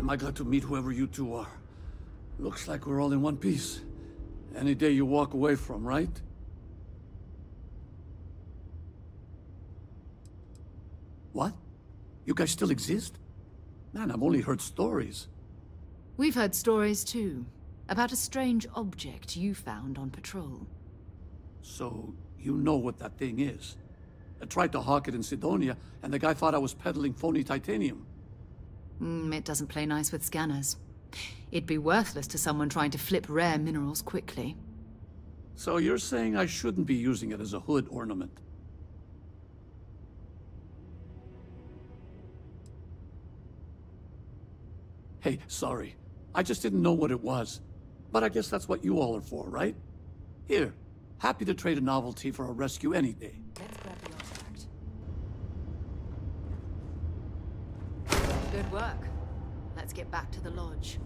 I got to meet whoever you two are. Looks like we're all in one piece. Any day you walk away from, right? What? You guys still exist? Man, I've only heard stories. We've heard stories too, about a strange object you found on patrol. So, you know what that thing is? I tried to hawk it in Sidonia, and the guy thought I was peddling phony titanium. It doesn't play nice with scanners. It'd be worthless to someone trying to flip rare minerals quickly. So you're saying I shouldn't be using it as a hood ornament? Hey, sorry. I just didn't know what it was. But I guess that's what you all are for, right? Here, happy to trade a novelty for a rescue any day. Let's grab the artifact. Good work. Let's get back to the lodge.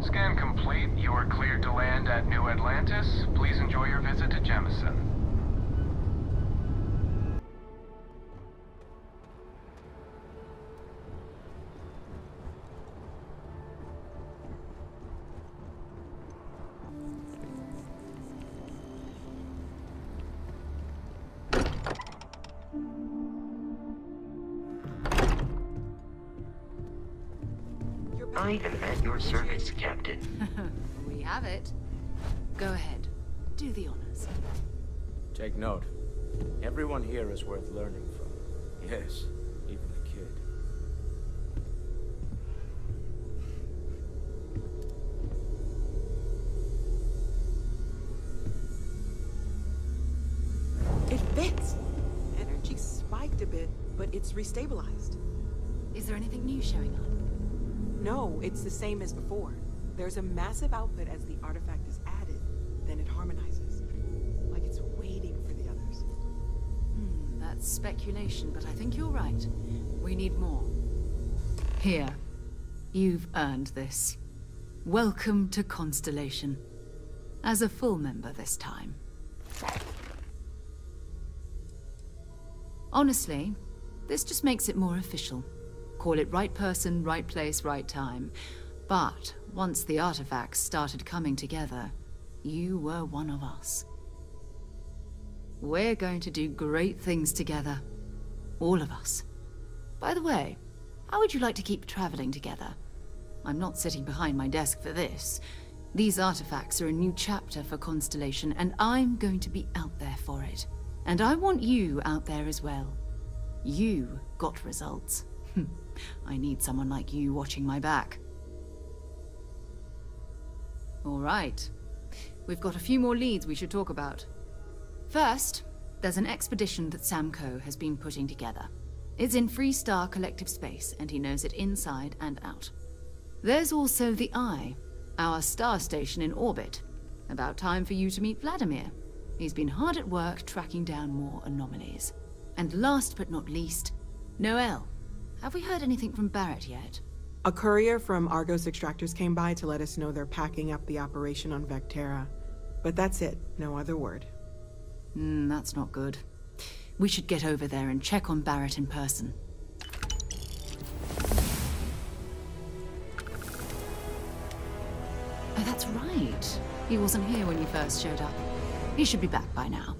Scan complete. You are cleared to land at New Atlantis. Please enjoy your visit to Jemison. I am at your service, Captain. We have it. Go ahead. Do the honors. Take note. Everyone here is worth learning from. Yes, even the kid. It fits. Energy spiked a bit, but it's restabilized. Is there anything new showing up? No, it's the same as before. There's a massive output as the artifact is added, then it harmonizes. Like it's waiting for the others. That's speculation, but I think you're right. We need more. Here. You've earned this. Welcome to Constellation. As a full member this time. Honestly, this just makes it more official. Call it right person, right place, right time. But once the artifacts started coming together, you were one of us. We're going to do great things together. All of us. By the way, how would you like to keep traveling together? I'm not sitting behind my desk for this. These artifacts are a new chapter for Constellation, and I'm going to be out there for it. And I want you out there as well. You got results. I need someone like you watching my back. All right. We've got a few more leads we should talk about. First, there's an expedition that Samco has been putting together. It's in Freestar Collective Space, and he knows it inside and out. There's also the Eye, our star station in orbit. About time for you to meet Vladimir. He's been hard at work tracking down more anomalies. And last but not least, Noel. Have we heard anything from Barrett yet? A courier from Argos Extractors came by to let us know they're packing up the operation on Vectera. But that's it, no other word. That's not good. We should get over there and check on Barrett in person. Oh, that's right. He wasn't here when you first showed up. He should be back by now.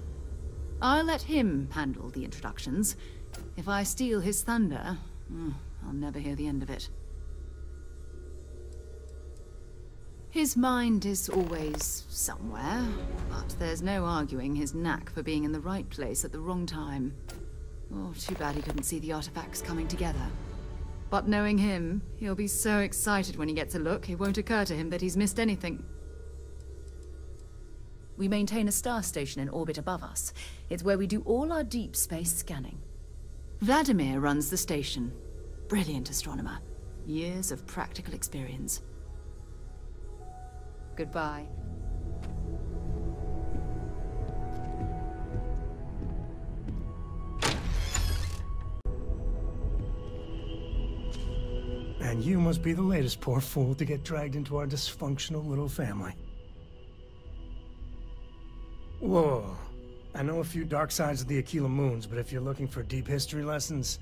I'll let him handle the introductions. If I steal his thunder, I'll never hear the end of it. His mind is always somewhere, but there's no arguing his knack for being in the right place at the wrong time. Oh, too bad he couldn't see the artifacts coming together. But knowing him, he'll be so excited when he gets a look, it won't occur to him that he's missed anything. We maintain a star station in orbit above us. It's where we do all our deep space scanning. Vladimir runs the station. Brilliant astronomer. Years of practical experience. Goodbye. And you must be the latest poor fool to get dragged into our dysfunctional little family. Whoa. I know a few dark sides of the Aquila Moons, but if you're looking for deep history lessons,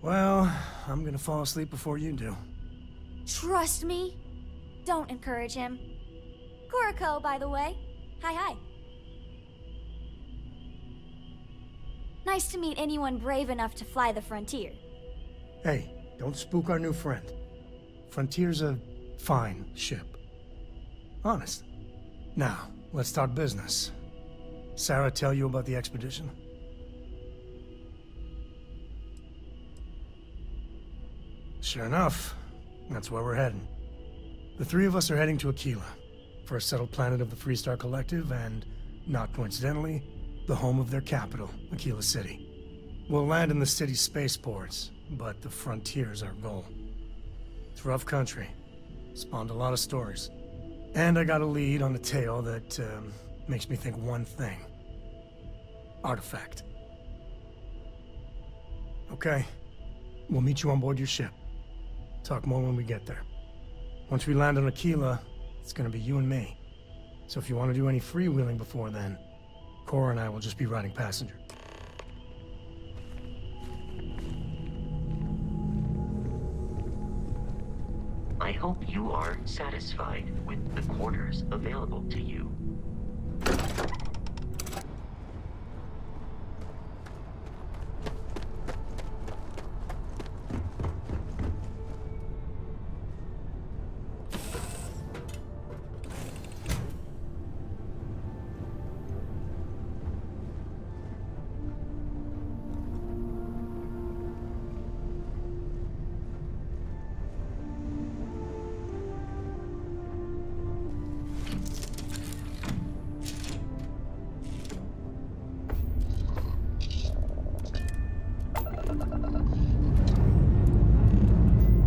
well, I'm gonna fall asleep before you do. Trust me. Don't encourage him. Kuriko, by the way. Hi. Nice to meet anyone brave enough to fly the frontier. Hey, don't spook our new friend. Frontier's a fine ship. Honest. Now, let's talk business. Sarah tell you about the expedition? Sure enough, that's where we're heading. The three of us are heading to Aquila, first settled planet of the Freestar Collective, and, not coincidentally, the home of their capital, Aquila City. We'll land in the city's spaceports, but the frontier's our goal. It's rough country. Spawned a lot of stories. And I got a lead on a tale that makes me think one thing. Artifact. Okay. We'll meet you on board your ship. Talk more when we get there. Once we land on Aquila, it's gonna be you and me. So if you want to do any freewheeling before then, Cora and I will just be riding passenger. I hope you are satisfied with the quarters available to you.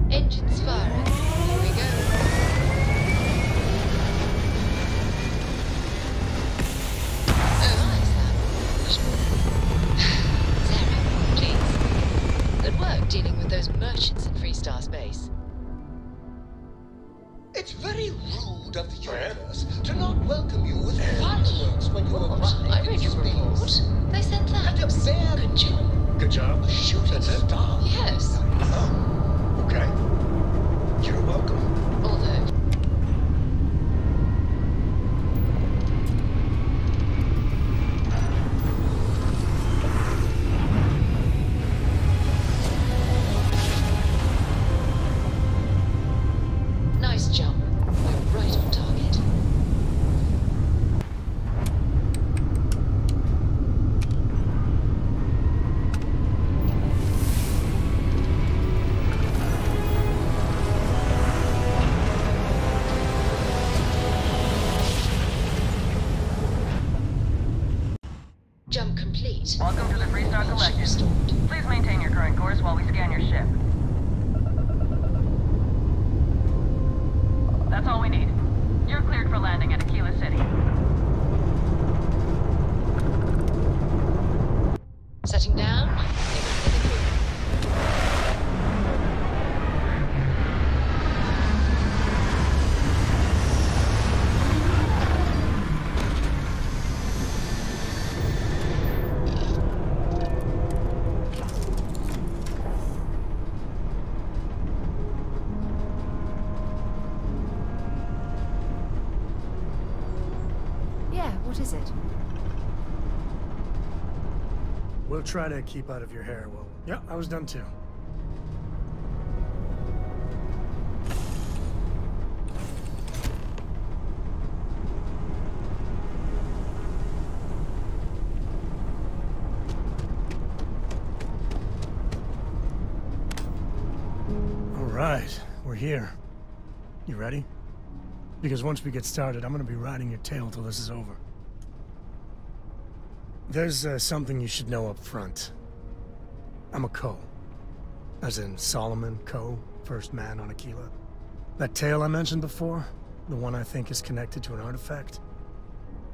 Engines firing. Here we go. Oh, hi, Sam. Sarah, please. Good work dealing with those merchants in Freestar Space. It's very rude of the universe to not welcome you with fireworks when you arrive. I read your report. They said that. And a very good job. Good job. Shooting star. Yes. Oh, okay. You're welcome. Although... Nice jump. We're right on target. complete. Welcome to the Freestar Collective. Restored. Please maintain your current course while we scan your ship. That's all we need. You're cleared for landing at Aquila City. Setting down. What is it? We'll try to keep out of your hair, Will. Yeah, I was done too. All right, we're here. You ready? Because once we get started, I'm gonna be riding your tail till this is over. There's something you should know up front. I'm a Co. As in Solomon Co., first man on Aquila. That tale I mentioned before, the one I think is connected to an artifact,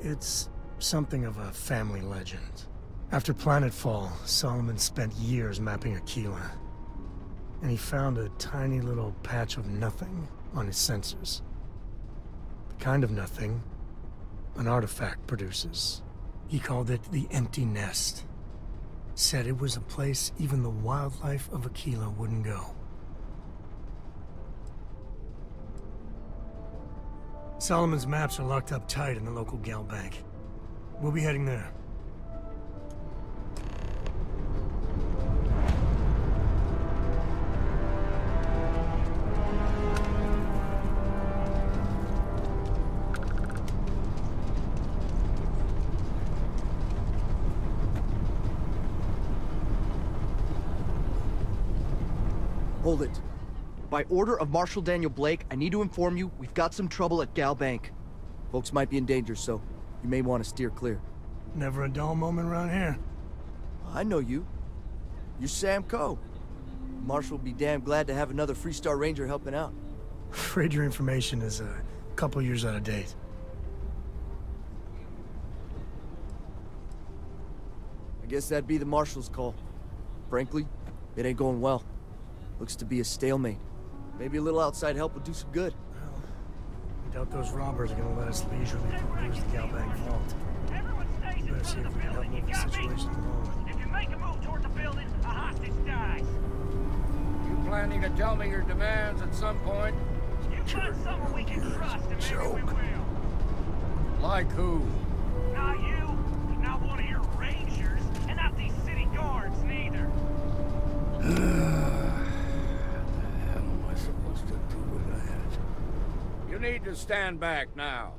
it's something of a family legend. After Planetfall, Solomon spent years mapping Aquila, and he found a tiny little patch of nothing on his sensors. The kind of nothing an artifact produces. He called it the Empty Nest. Said it was a place even the wildlife of Aquila wouldn't go. Solomon's maps are locked up tight in the local gal bank. We'll be heading there. Hold it. By order of Marshal Daniel Blake, I need to inform you we've got some trouble at Gal Bank. Folks might be in danger, so you may want to steer clear. Never a dull moment around here. I know you. You're Sam Coe. Marshal will be damn glad to have another Freestar Ranger helping out. Afraid your information is a couple years out of date. I guess that'd be the Marshal's call. Frankly, it ain't going well. Looks to be a stalemate. Maybe a little outside help would do some good. Well, I doubt those robbers are gonna let us leisurely peruse the Gal Bank vault. Better see if we can help move the situation along. If you make a move toward the building, a hostage dies. You planning to tell me your demands at some point? You find someone we can trust, and maybe we will. Like who? Not you, not one of your rangers, and not these city guards neither. You need to stand back now.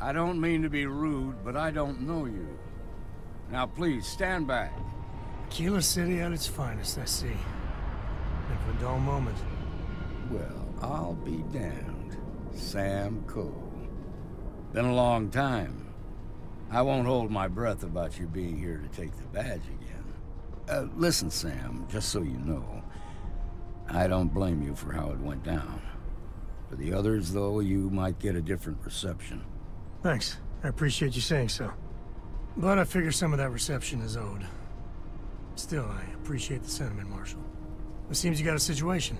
I don't mean to be rude, but I don't know you. Now please, stand back. Aquila City at its finest, I see. Never a dull moment. Well, I'll be damned. Sam Coe. Been a long time. I won't hold my breath about you being here to take the badge again. Listen, Sam, just so you know, I don't blame you for how it went down. For the others, though, you might get a different reception. Thanks. I appreciate you saying so. But I figure some of that reception is owed. Still, I appreciate the sentiment, Marshal. It seems you got a situation.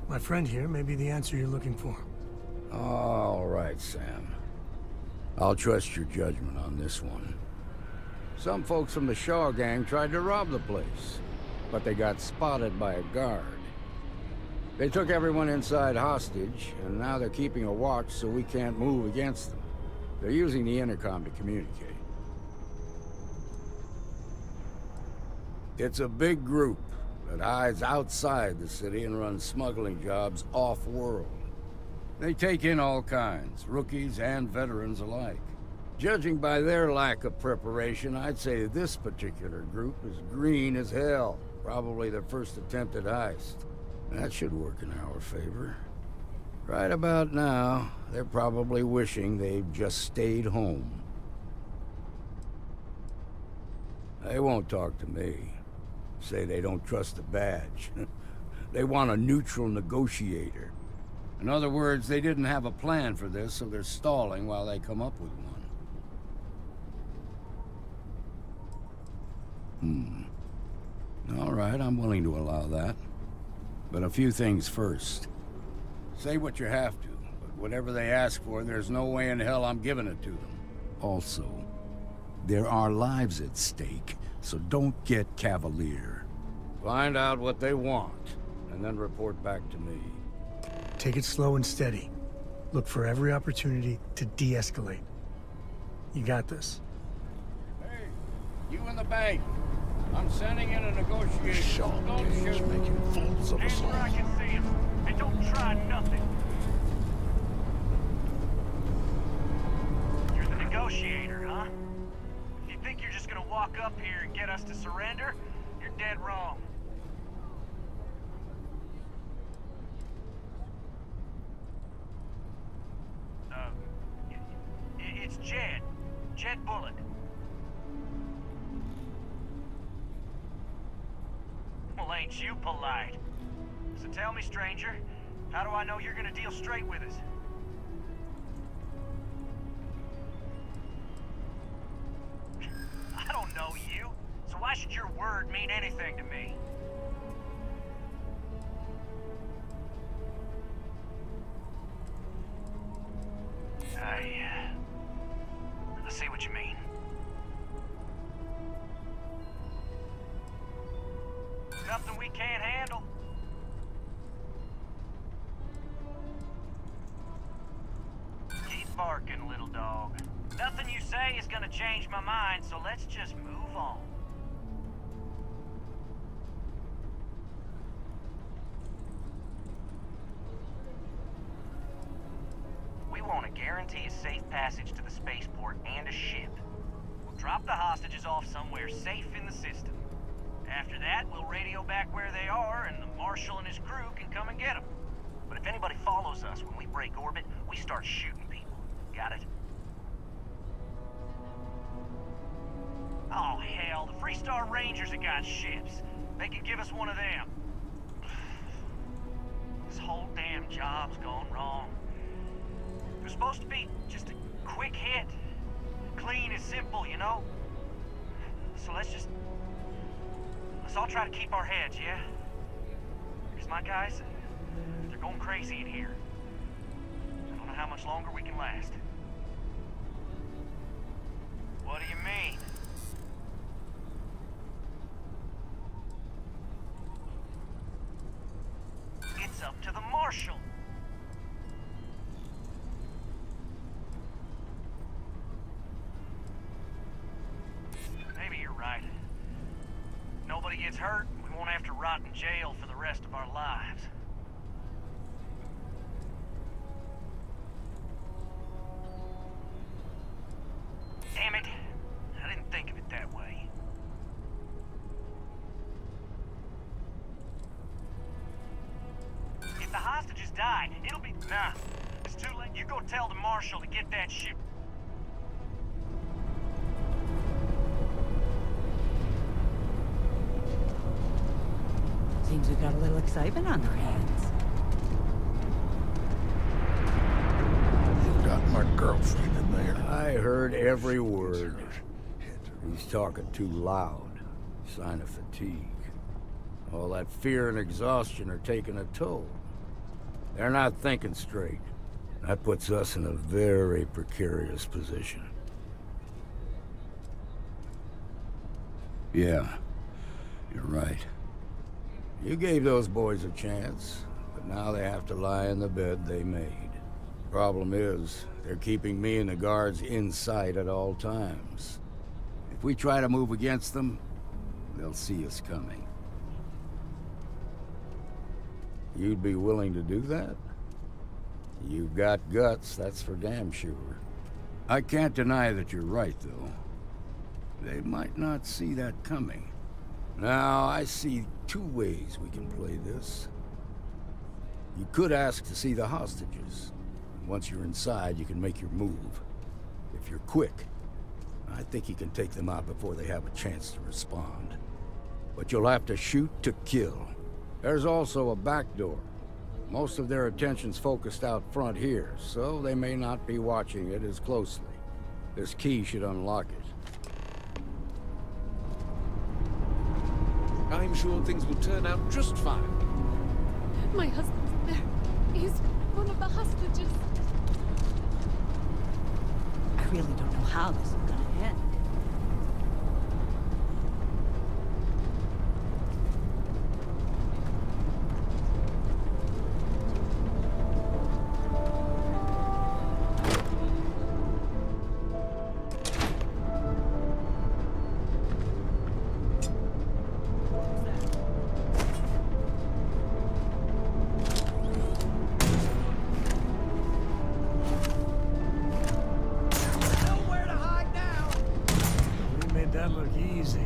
My friend here may be the answer you're looking for. All right, Sam. I'll trust your judgment on this one. Some folks from the Shaw gang tried to rob the place, but they got spotted by a guard. They took everyone inside hostage, and now they're keeping a watch so we can't move against them. They're using the intercom to communicate. It's a big group that hides outside the city and runs smuggling jobs off-world. They take in all kinds, rookies and veterans alike. Judging by their lack of preparation, I'd say this particular group is green as hell. Probably their first attempt at heist. That should work in our favor. Right about now, they're probably wishing they'd just stayed home. They won't talk to me. Say they don't trust the badge. They want a neutral negotiator. In other words, they didn't have a plan for this, so they're stalling while they come up with one. All right, I'm willing to allow that. But a few things first. Say what you have to, but whatever they ask for, there's no way in hell I'm giving it to them. Also, there are lives at stake, so don't get cavalier. Find out what they want, and then report back to me. Take it slow and steady. Look for every opportunity to de-escalate. You got this. Hey, you in the bank. I'm sending in a negotiator. Sharp Don't games shoot. making fools of us Stand where I all. can see him, and don't try nothing. You're the negotiator, huh? If you think you're just gonna walk up here and get us to surrender, you're dead wrong. It's Jed. Jed Bullock. Well, ain't you polite? So tell me, stranger, how do I know you're gonna deal straight with us? I don't know you, so why should your word mean anything to me? I see what you mean. Nothing we can't handle. Keep barking, little dog. Nothing you say is gonna change my mind, so let's just move on. We want to guarantee a safe passage to the spaceport and a ship. We'll drop the hostages off somewhere safe in the system. After that, we'll radio back where they are, and the Marshal and his crew can come and get them. But if anybody follows us when we break orbit, we start shooting people. Got it? Oh, hell, the Freestar Rangers have got ships. They could give us one of them. This whole damn job's gone wrong. It was supposed to be just a quick hit. Clean and simple, you know? So let's all try to keep our heads, yeah? Because my guys, they're going crazy in here. I don't know how much longer we can last. What do you mean? It's up to the Marshal. Maybe you're right. Nobody gets hurt, we won't have to rot in jail for the rest of our lives. Damn it. I didn't think of it that way. If the hostages die, it'll be... Nah, it's too late. You go tell the Marshal to get that ship. Seems we've got a little excitement on our hands. You've got my girlfriend in there. I heard every word. He's talking too loud. Sign of fatigue. All that fear and exhaustion are taking a toll. They're not thinking straight. That puts us in a very precarious position. Yeah, you're right. You gave those boys a chance, but now they have to lie in the bed they made. Problem is, they're keeping me and the guards in sight at all times. If we try to move against them, they'll see us coming. You'd be willing to do that? You've got guts, that's for damn sure. I can't deny that you're right, though. They might not see that coming. Now, I see two ways we can play this. You could ask to see the hostages. Once you're inside, you can make your move. If you're quick, I think he can take them out before they have a chance to respond. But you'll have to shoot to kill. There's also a back door. Most of their attention's focused out front here, so they may not be watching it as closely. This key should unlock it. I'm sure things will turn out just fine. My husband's there. He's one of the hostages. I really don't know how this is gonna end. That look easy.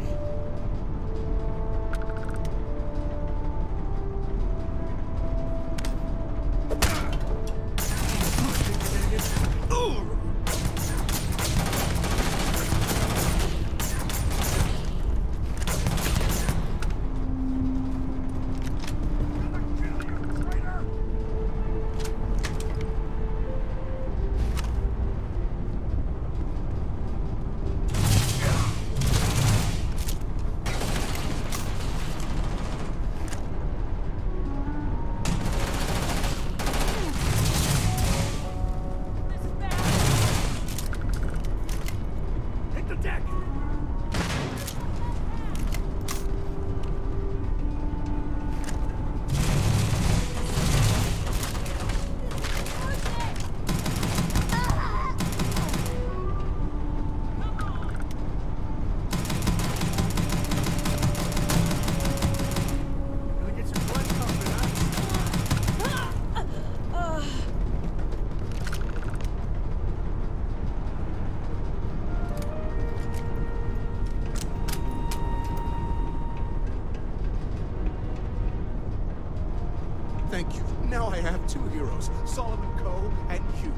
Thank you. Now I have two heroes, Solomon Coe and Hugh.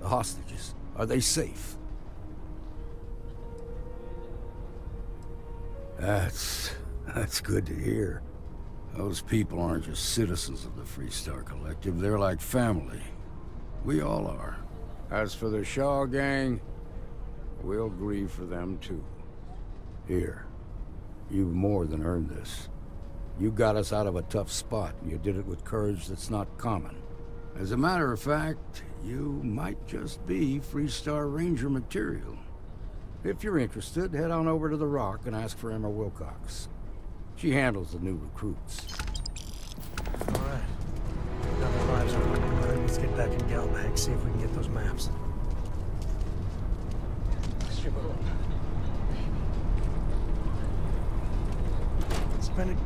The hostages, are they safe? That's good to hear. Those people aren't just citizens of the Freestar Collective, they're like family. We all are. As for the Shaw gang, we'll grieve for them too. Here, you've more than earned this. You got us out of a tough spot, and you did it with courage that's not common. As a matter of fact, you might just be Freestar Ranger material. If you're interested, head on over to the Rock and ask for Emma Wilcox. She handles the new recruits. All right. Now the lives are looking good. Let's get back in Galbank, see if we can get those maps. Spend it.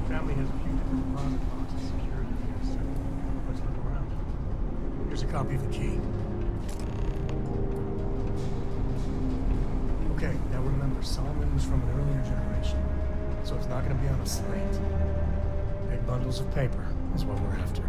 Family has a few different deposit boxes secured here, so let's look around. Here's a copy of the key. Okay, now remember, Solomon was from an earlier generation, so it's not going to be on a slate. Big bundles of paper is what we're after.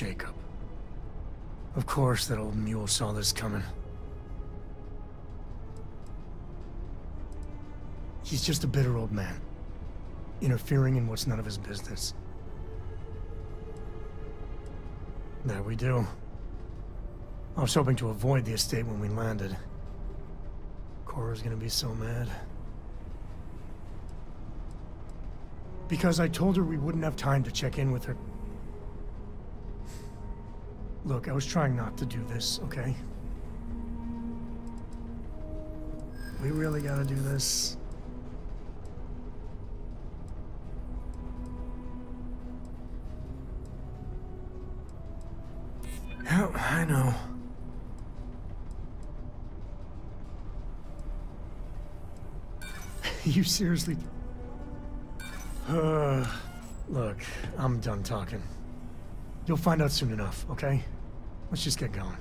Jacob. Of course that old mule saw this coming. He's just a bitter old man, interfering in what's none of his business. There we do. I was hoping to avoid the estate when we landed. Cora's gonna be so mad. Because I told her we wouldn't have time to check in with her. Look, I was trying not to do this, okay? We really gotta do this. Yeah, I know. You seriously... Look, I'm done talking. You'll find out soon enough, okay? Let's just get going.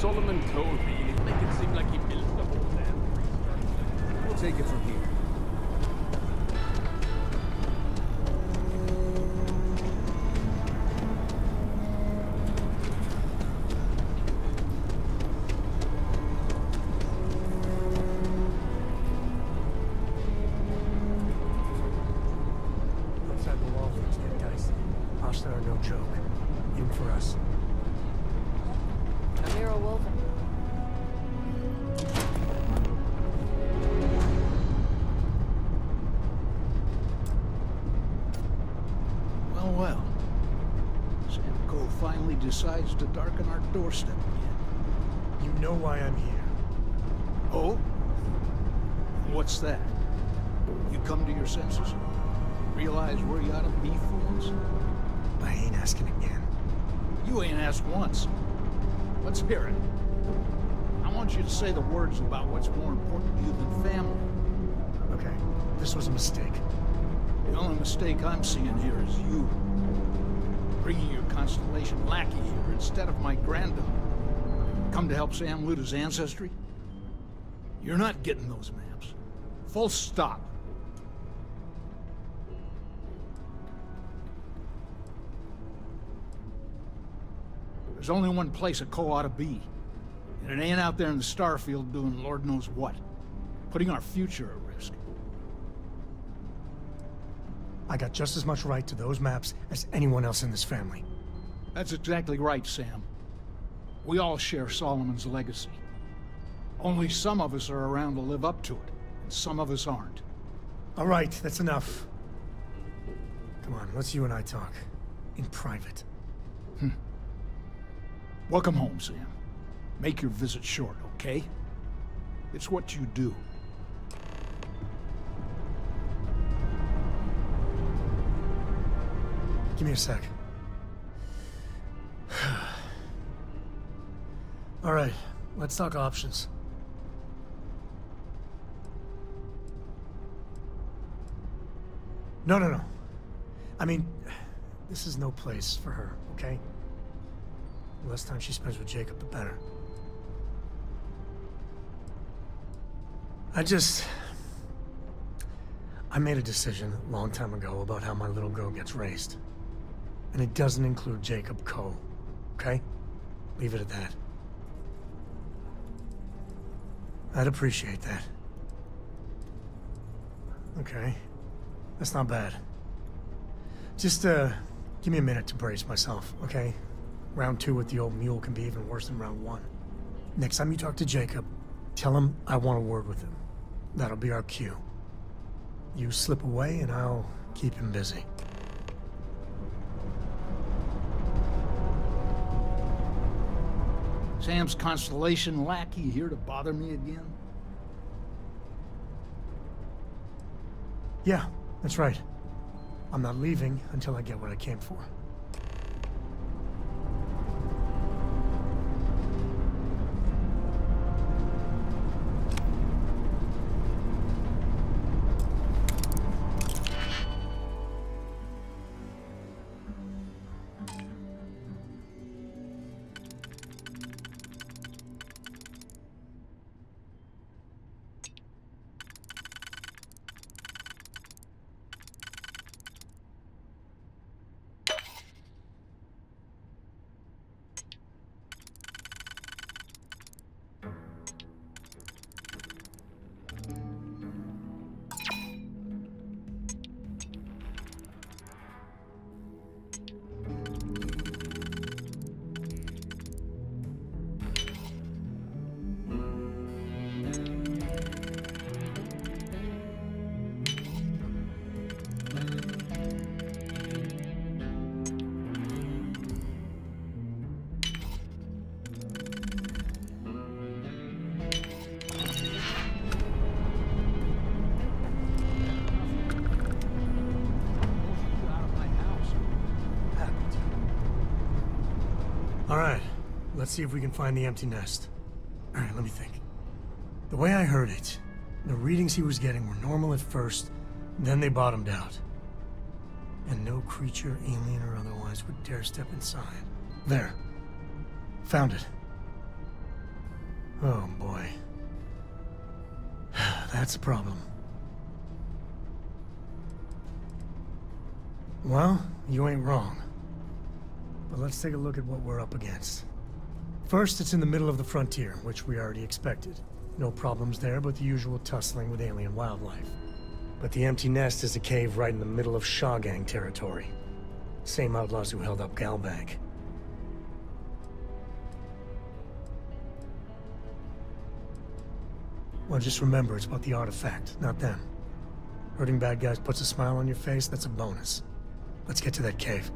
Solomon told me he'd make it seem like he built the whole damn. We'll take it from here. Outside the walls, let's get dicey. Hostile are no joke. Even for us. Amira Wolven. Well, well. Sam Cole finally decides to darken our doorstep again. You know why I'm here. Oh? What's that? You come to your senses? Realize where you ought to be, fools? I ain't asking again. You ain't asked once. Let's hear it. I want you to say the words about what's more important to you than family. Okay, this was a mistake. The only mistake I'm seeing here is you. Bringing your Constellation lackey here instead of my granddaughter. Come to help Sam loot his ancestry? You're not getting those maps. Full stop. There's only one place a Co ought to be. And it ain't out there in the Starfield doing Lord knows what. Putting our future at risk. I got just as much right to those maps as anyone else in this family. That's exactly right, Sam. We all share Solomon's legacy. Only some of us are around to live up to it, and some of us aren't. All right, that's enough. Come on, let's you and I talk. In private. Welcome home, Sam. Make your visit short, okay? It's what you do. Give me a sec. All right, let's talk options. No. I mean, this is no place for her, okay? The less time she spends with Jacob, the better. I made a decision a long time ago about how my little girl gets raised. And it doesn't include Jacob Coe, okay? Leave it at that. I'd appreciate that. Okay. That's not bad. Just, give me a minute to brace myself, okay? Round 2 with the old mule can be even worse than round 1. Next time you talk to Jacob, tell him I want a word with him. That'll be our cue. You slip away and I'll keep him busy. Sam's Constellation lackey here to bother me again? Yeah, that's right. I'm not leaving until I get what I came for. Alright, let's see if we can find the empty nest. Alright, let me think. The way I heard it, the readings he was getting were normal at first, then they bottomed out. And no creature, alien or otherwise, would dare step inside. There. Found it. Oh boy. That's a problem. Well, you ain't wrong. But let's take a look at what we're up against. First, it's in the middle of the frontier, which we already expected. No problems there, but the usual tussling with alien wildlife. But the empty nest is a cave right in the middle of Shaw Gang territory. Same outlaws who held up Galbank. Well, just remember, it's about the artifact, not them. Hurting bad guys puts a smile on your face, that's a bonus. Let's get to that cave.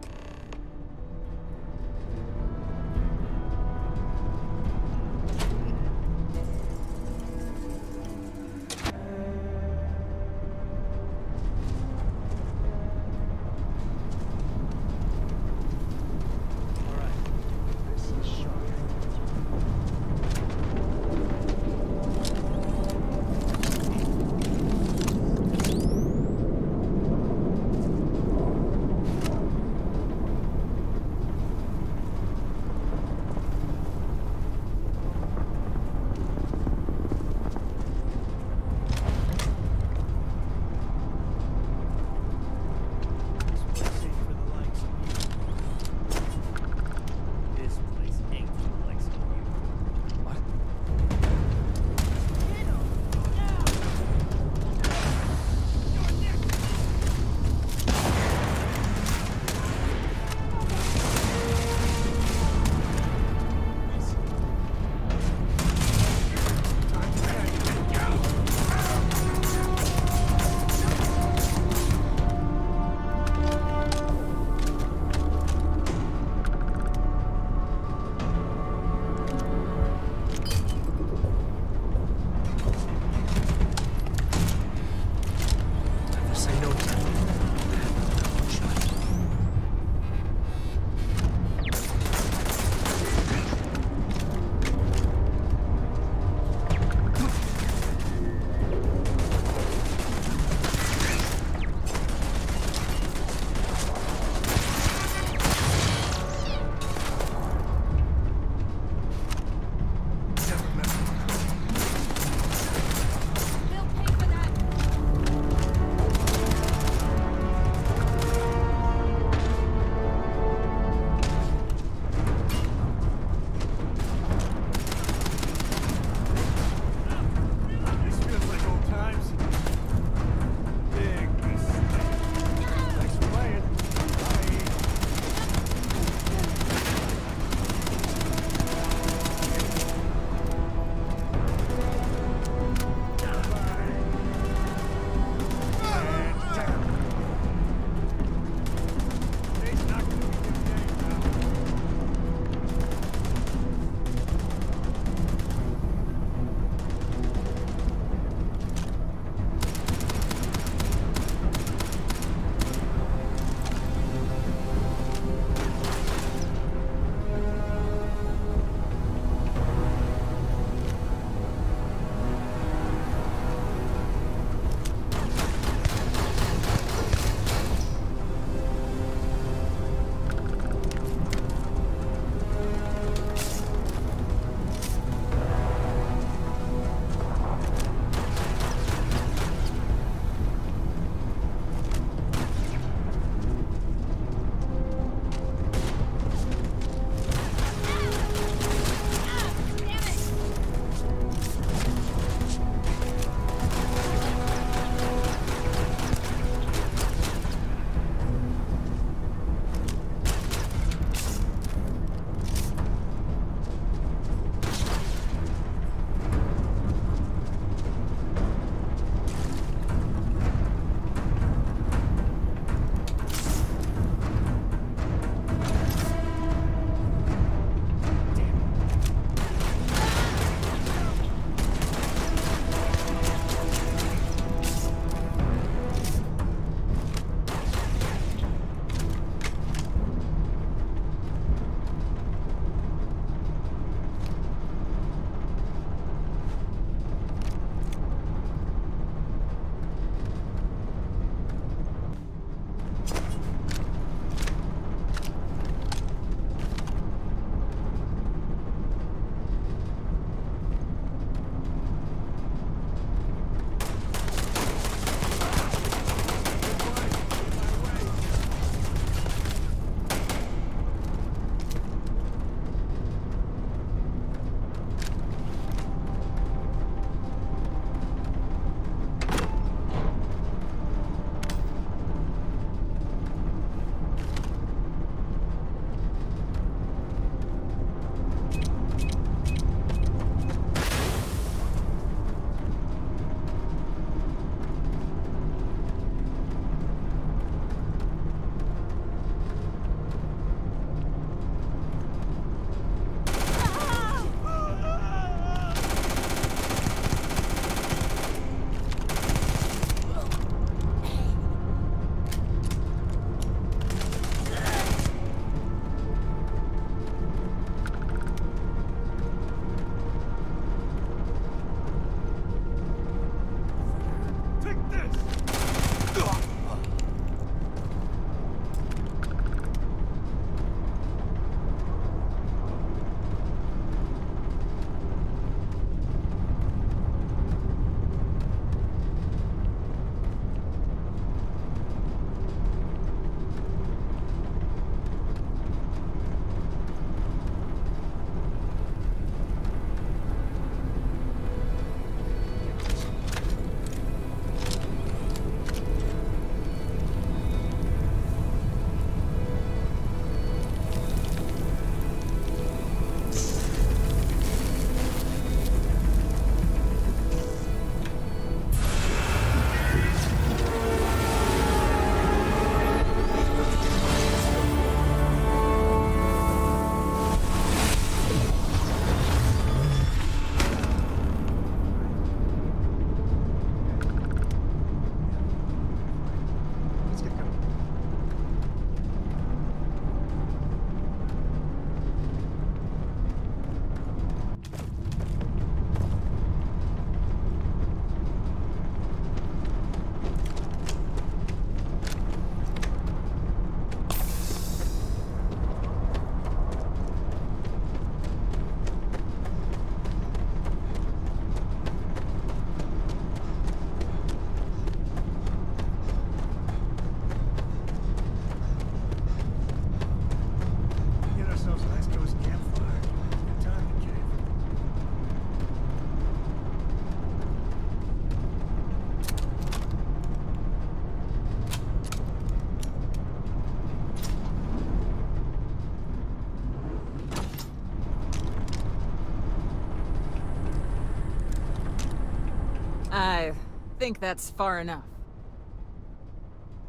I think that's far enough.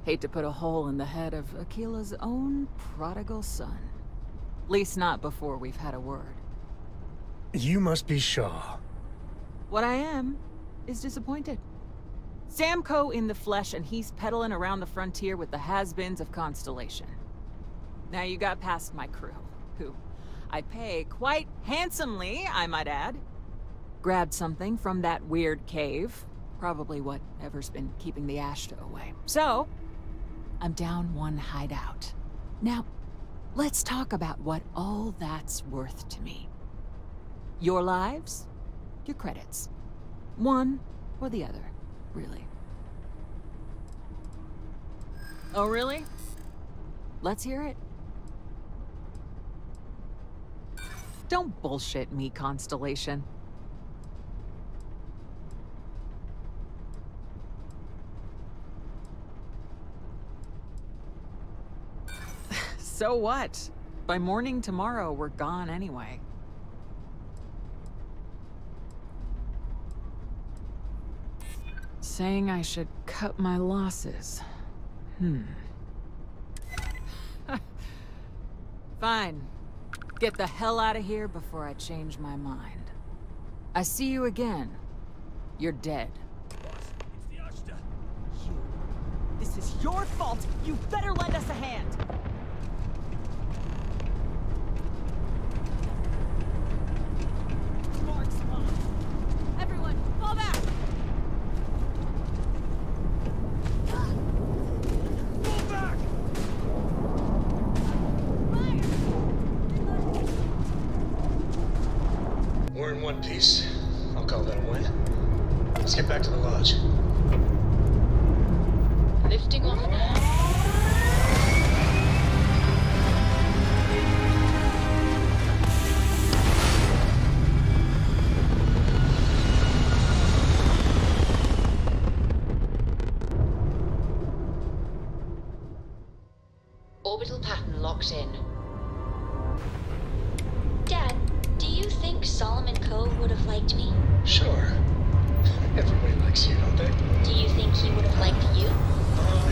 Hate to put a hole in the head of Aquila's own prodigal son. At least not before we've had a word. You must be Shaw. What I am is disappointed. Samco in the flesh, and he's peddling around the frontier with the has-beens of Constellation. Now you got past my crew, who I pay quite handsomely, I might add. Grabbed something from that weird cave. Probably whatever's been keeping the Ashta away. So, I'm down one hideout. Now, let's talk about what all that's worth to me. Your lives, your credits. One or the other, really. Oh, really? Let's hear it. Don't bullshit me, Constellation. So what? By morning tomorrow, we're gone anyway. Saying I should cut my losses. Fine. Get the hell out of here before I change my mind. I see you again. You're dead. This is your fault! You better lend us a hand! Everyone, fall back! Fall back! We're in one piece. I'll call that a win. Let's get back to the lodge. Lifting off now. Orbital pattern locked in. Dad, do you think Solomon Coe would have liked me? Sure. Everybody likes you, don't they? Do you think he would have liked you?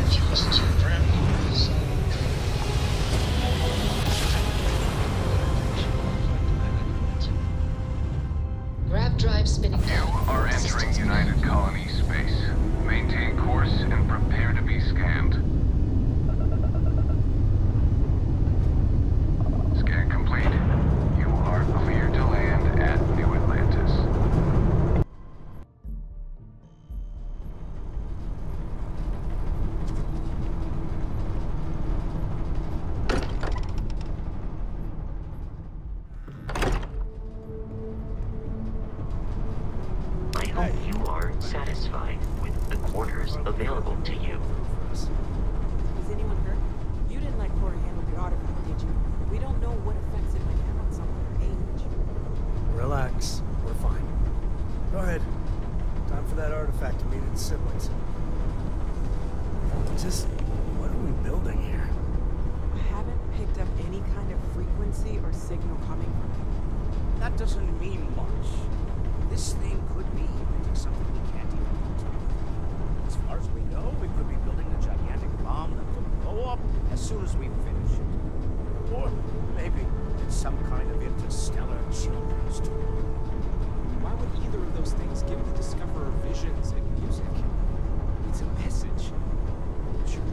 If you listen to your grandpa, so... Grav drive spinning. You are entering United Colony space. Maintain course and prepare to be scanned. Scan complete. You are clear to land at New Atlantis. orders available to you. Is anyone hurt? You didn't let Cora handle the artifact, did you? We don't know what effects it might have on someone her age. Relax. We're fine. Go ahead. Time for that artifact to meet its siblings. Just, what are we building here? I haven't picked up any kind of frequency or signal coming from it. That doesn't mean much. This thing could be emitting something we can't even control. As far as we know, we could be building a gigantic bomb that will blow up as soon as we finish it. Or maybe it's some kind of interstellar children's toy. Why would either of those things give the Discoverer visions and music? It's a message. Sure.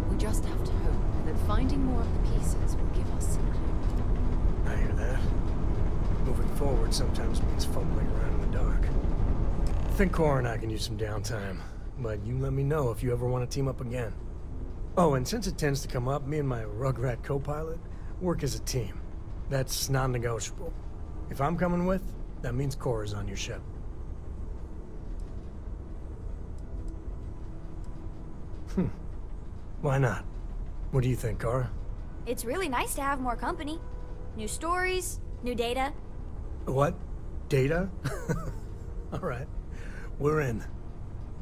We just have to hope that finding more of the pieces will give us some clue. I hear that. Moving forward sometimes means fumbling around in the dark. I think Cora and I can use some downtime, but you let me know if you ever want to team up again. Oh, and since it tends to come up, me and my Rugrat co-pilot work as a team. That's non-negotiable. If I'm coming with, that means Cora's on your ship. Why not? What do you think, Cora? It's really nice to have more company. New stories, new data. What? Data? Alright. We're in.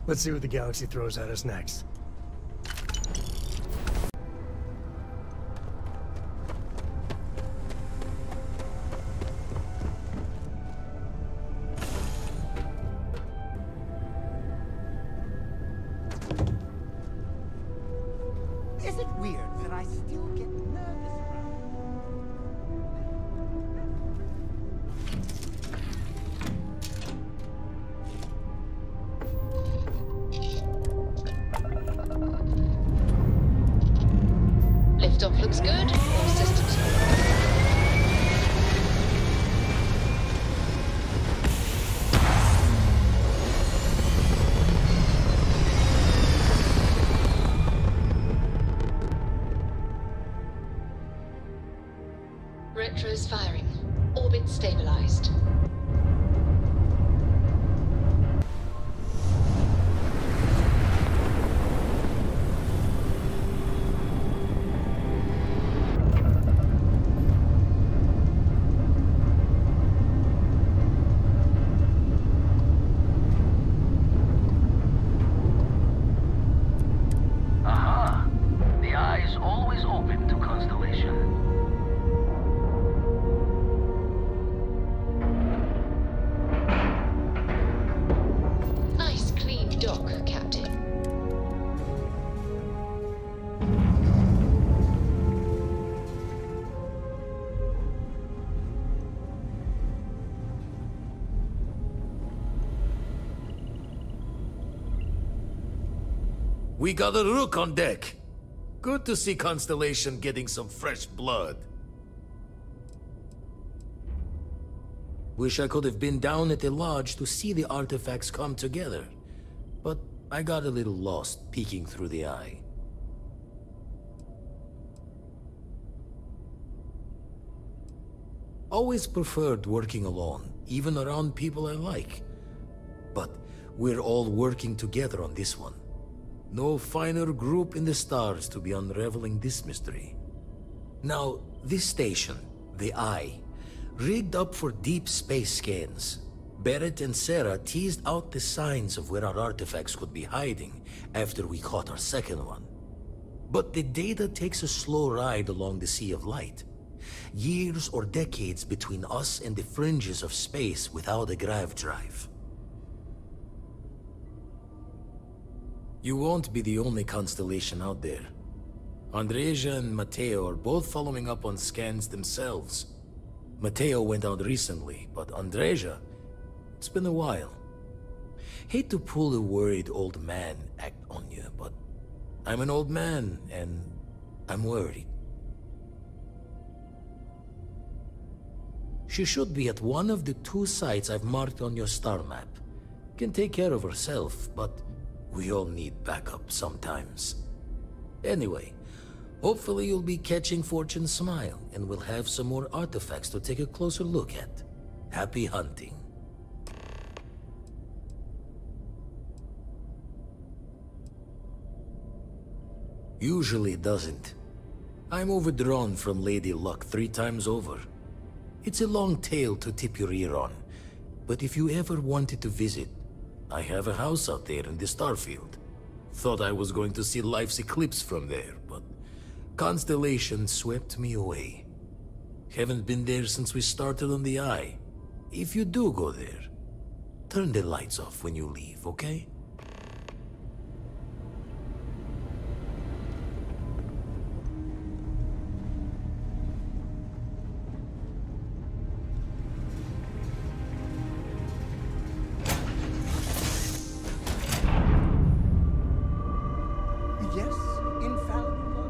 Let's see what the galaxy throws at us next. Is it weird that I still get nervous around? Liftoff looks good. All systems go. Retros firing. Orbit stabilized. Aha! The eye is always open to Constellation. Nice clean dock, Captain. We got a rook on deck. Good to see Constellation getting some fresh blood. Wish I could have been down at the lodge to see the artifacts come together. But I got a little lost peeking through the eye. Always preferred working alone, even around people I like. But we're all working together on this one. No finer group in the stars to be unraveling this mystery. Now, this station, the Eye, rigged up for deep space scans. Barrett and Sarah teased out the signs of where our artifacts could be hiding after we caught our second one. But the data takes a slow ride along the Sea of Light. Years or decades between us and the fringes of space without a grav drive. You won't be the only constellation out there. Andreja and Mateo are both following up on scans themselves. Mateo went out recently, but Andreja, it's been a while. Hate to pull a worried old man act on you, but I'm an old man, and I'm worried. She should be at one of the 2 sites I've marked on your star map. Can take care of herself, but we all need backup sometimes. Anyway, hopefully you'll be catching Fortune's smile, and we'll have some more artifacts to take a closer look at. Happy hunting. Usually it doesn't. I'm overdrawn from Lady Luck 3 times over. It's a long tale to tip your ear on, but if you ever wanted to visit, I have a house out there in the Starfield. Thought I was going to see life's eclipse from there, but Constellation swept me away. Haven't been there since we started on the Eye. If you do go there, turn the lights off when you leave, okay? Yes, infallible.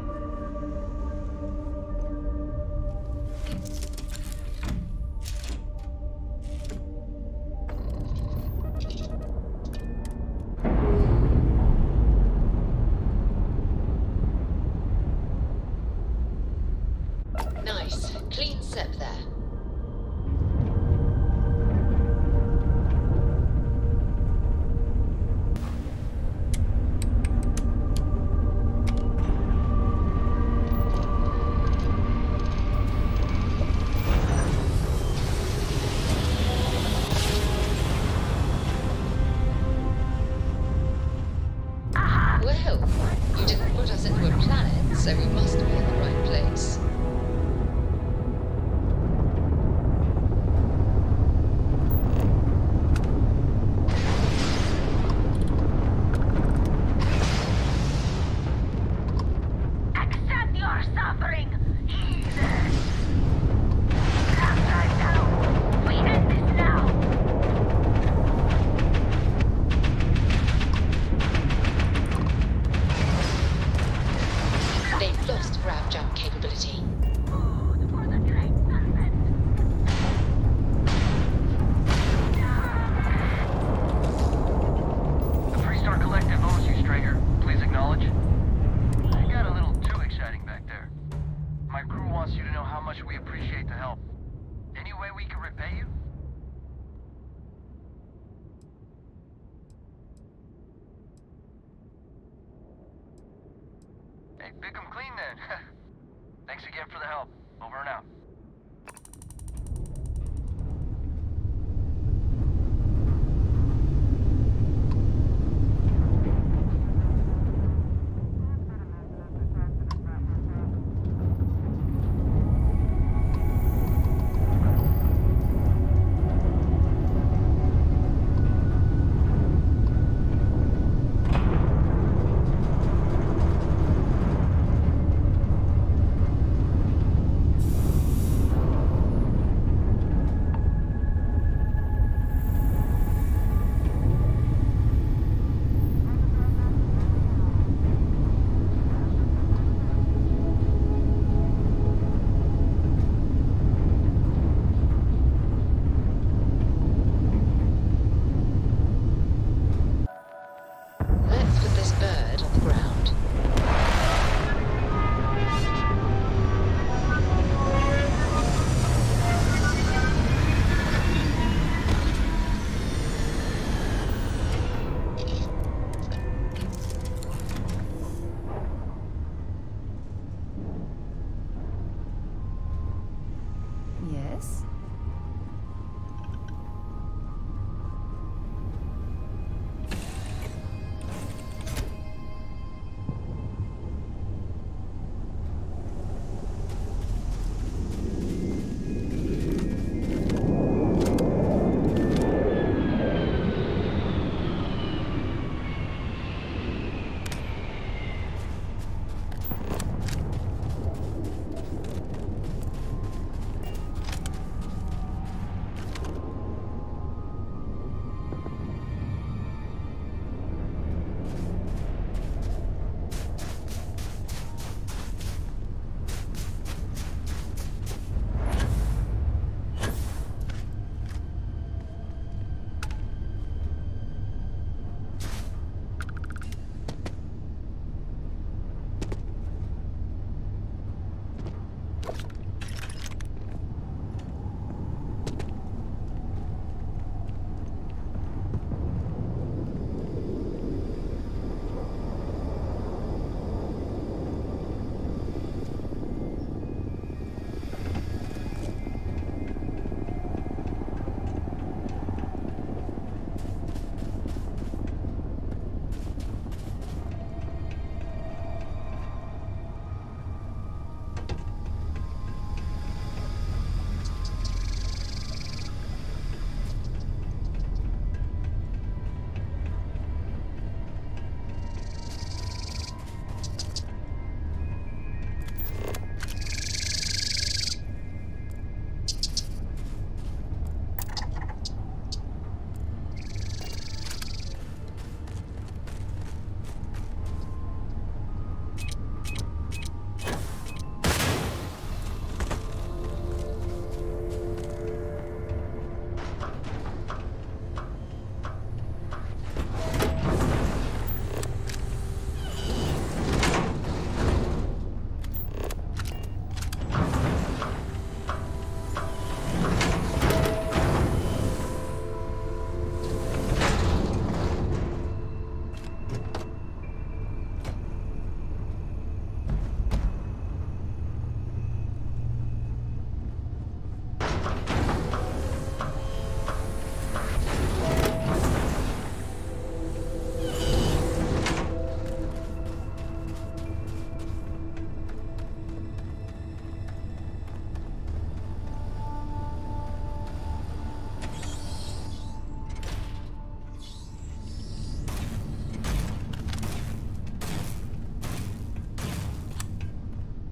Nice. Clean set there. Well, you didn't put us into a planet, so we must be in the right place. Accept your suffering, heathen! Stop right now! We end this now! They've lost grav jump capability. The Freestar Collective owes you, Strager. Please acknowledge. I got a little too exciting back there. My crew wants you to know how much we appreciate the help. Any way we can repay you? Hey, pick 'em clean then. Thanks again for the help. Over and out.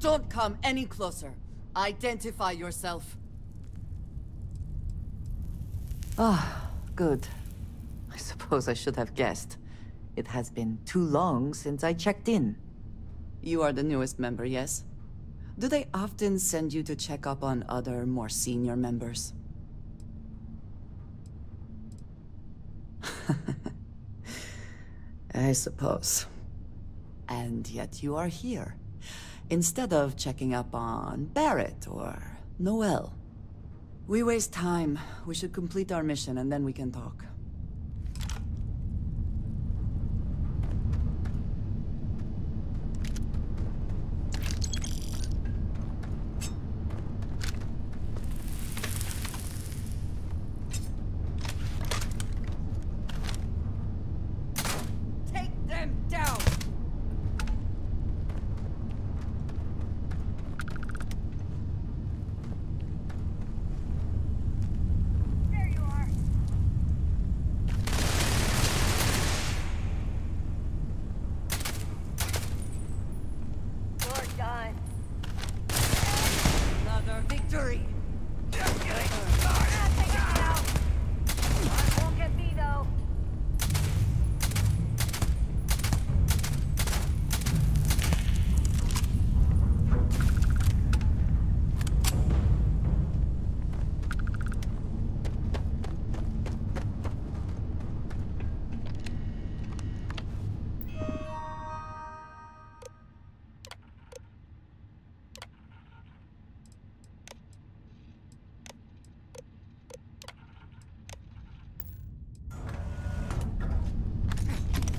Don't come any closer. Identify yourself. Ah, good. I suppose I should have guessed. It has been too long since I checked in. You are the newest member, yes? Do they often send you to check up on other, more senior members? I suppose. And yet you are here, instead of checking up on Barrett or Noel. We waste time. We should complete our mission and then we can talk.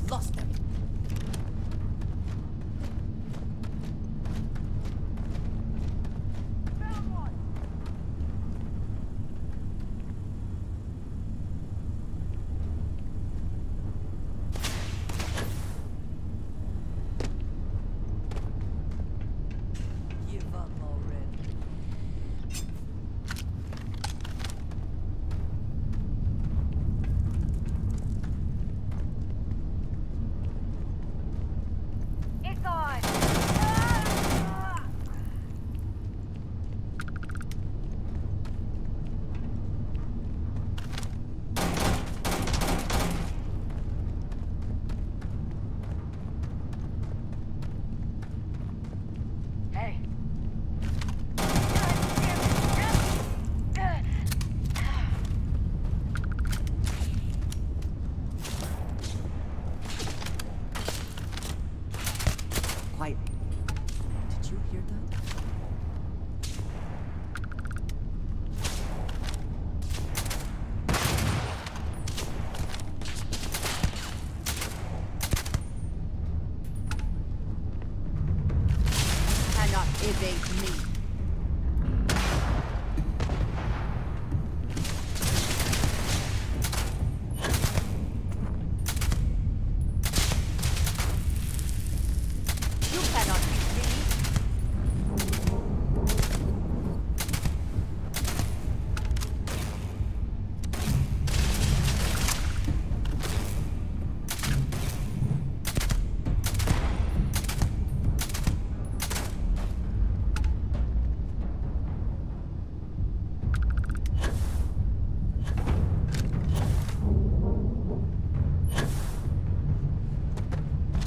Lost them. Give up already. It's on! Hey. Quiet. Did you hear that? Cannot evade me. You cannot beat me.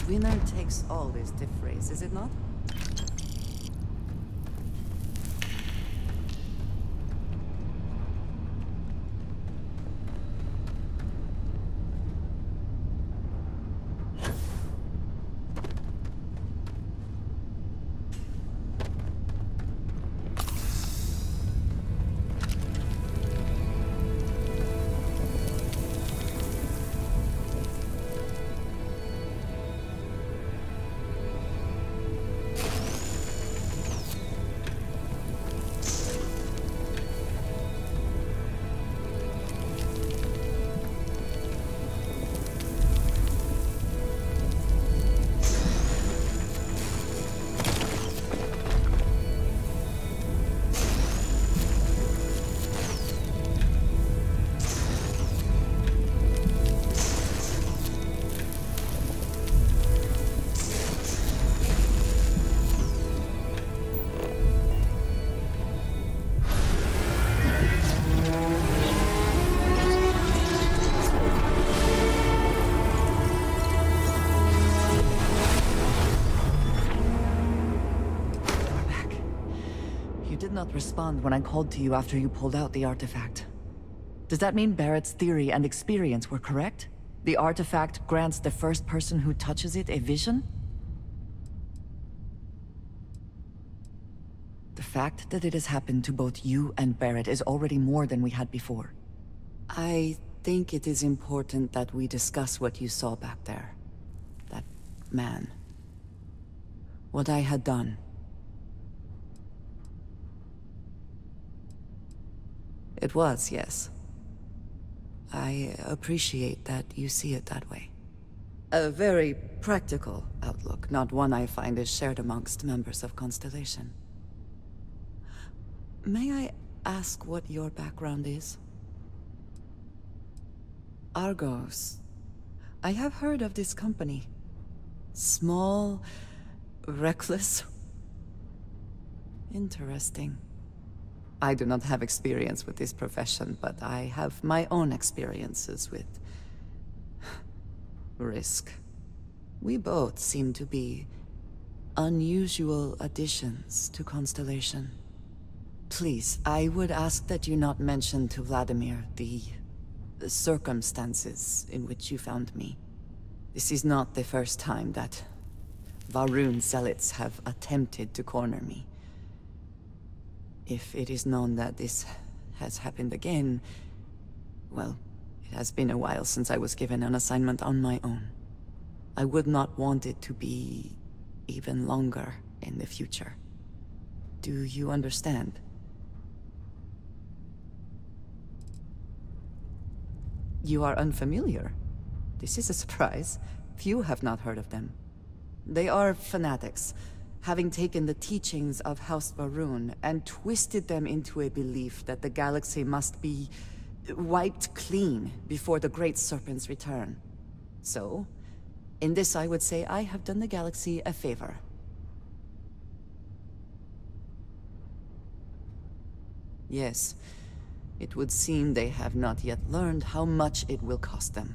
Winner takes all is the phrase, is it not? did not respond when I called to you after you pulled out the artifact. Does that mean Barrett's theory and experience were correct? The artifact grants the first person who touches it a vision? The fact that it has happened to both you and Barrett is already more than we had before. I think it is important that we discuss what you saw back there. That man. What I had done. It was, yes. I appreciate that you see it that way. A very practical outlook, not one I find is shared amongst members of Constellation. May I ask what your background is? Argos. I have heard of this company. Small, reckless. Interesting. I do not have experience with this profession, but I have my own experiences with risk. We both seem to be unusual additions to Constellation. Please, I would ask that you not mention to Vladimir the circumstances in which you found me. This is not the first time that Va'ruun zealots have attempted to corner me. If it is known that this has happened again, well, it has been a while since I was given an assignment on my own. I would not want it to be even longer in the future. Do you understand? You are unfamiliar. This is a surprise. Few have not heard of them. They are fanatics, having taken the teachings of House Va'ruun and twisted them into a belief that the galaxy must be wiped clean before the Great Serpent's return. So, in this I would say I have done the galaxy a favor. Yes. It would seem they have not yet learned how much it will cost them.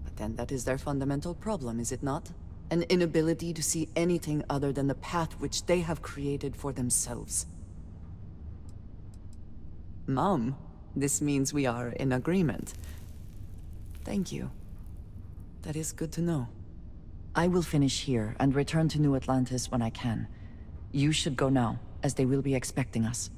But then that is their fundamental problem, is it not? An inability to see anything other than the path which they have created for themselves. Mom, this means we are in agreement. Thank you. That is good to know. I will finish here and return to New Atlantis when I can. You should go now, as they will be expecting us.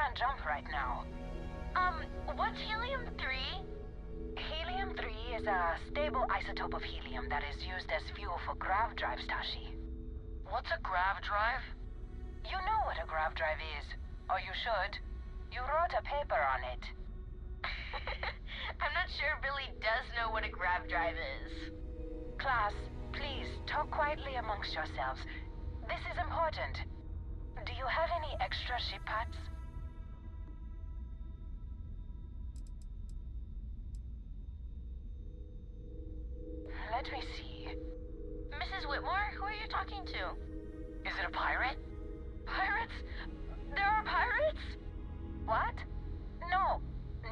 can't jump right now. What's helium-3? Helium-3 is a stable isotope of helium that is used as fuel for grav drives, Tashi. What's a grav drive? You know what a grav drive is, or you should. You wrote a paper on it. I'm not sure Billy does know what a grav drive is. Class, please talk quietly amongst yourselves. This is important. Do you have any extra ship parts? Let me see. Mrs. Whitmore, who are you talking to? Is it a pirate? Pirates? There are pirates? What? No.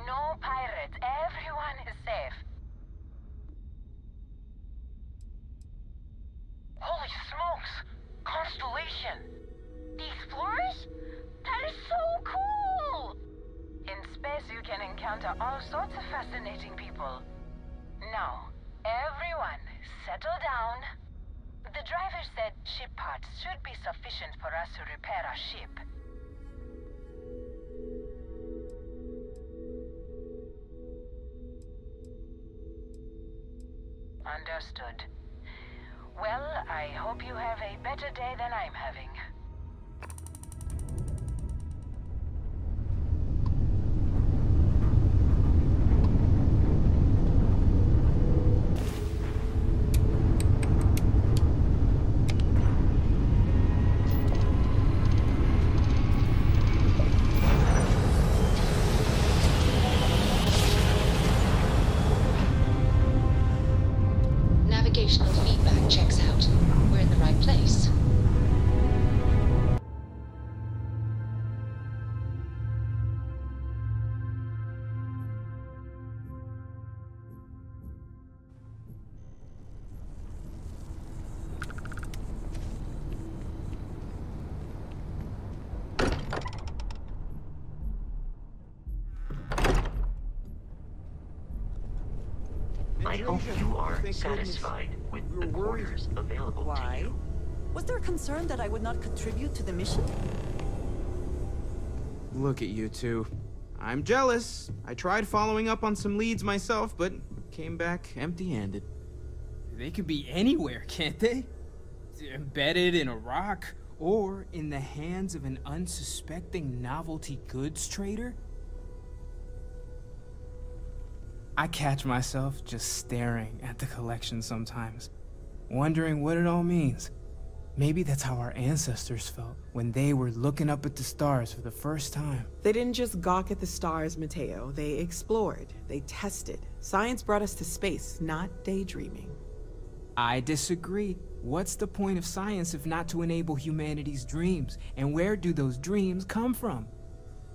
No pirates. Everyone is safe. Holy smokes! Constellation! The Explorers? That is so cool! In space, you can encounter all sorts of fascinating people. Now, everyone, settle down. The driver said ship parts should be sufficient for us to repair our ship. Understood. Well, I hope you have a better day than I'm having. Navigational feedback checks out. We're in the right place. I hope you are satisfied with the quarters available to you. Was there a concern that I would not contribute to the mission? Look at you two. I'm jealous. I tried following up on some leads myself, but came back empty-handed. They could be anywhere, can't they? Embedded in a rock, or in the hands of an unsuspecting novelty goods trader? I catch myself just staring at the collection sometimes, wondering what it all means. Maybe that's how our ancestors felt when they were looking up at the stars for the first time. They didn't just gawk at the stars, Mateo. They explored. They tested. Science brought us to space, not daydreaming. I disagree. What's the point of science if not to enable humanity's dreams? And where do those dreams come from?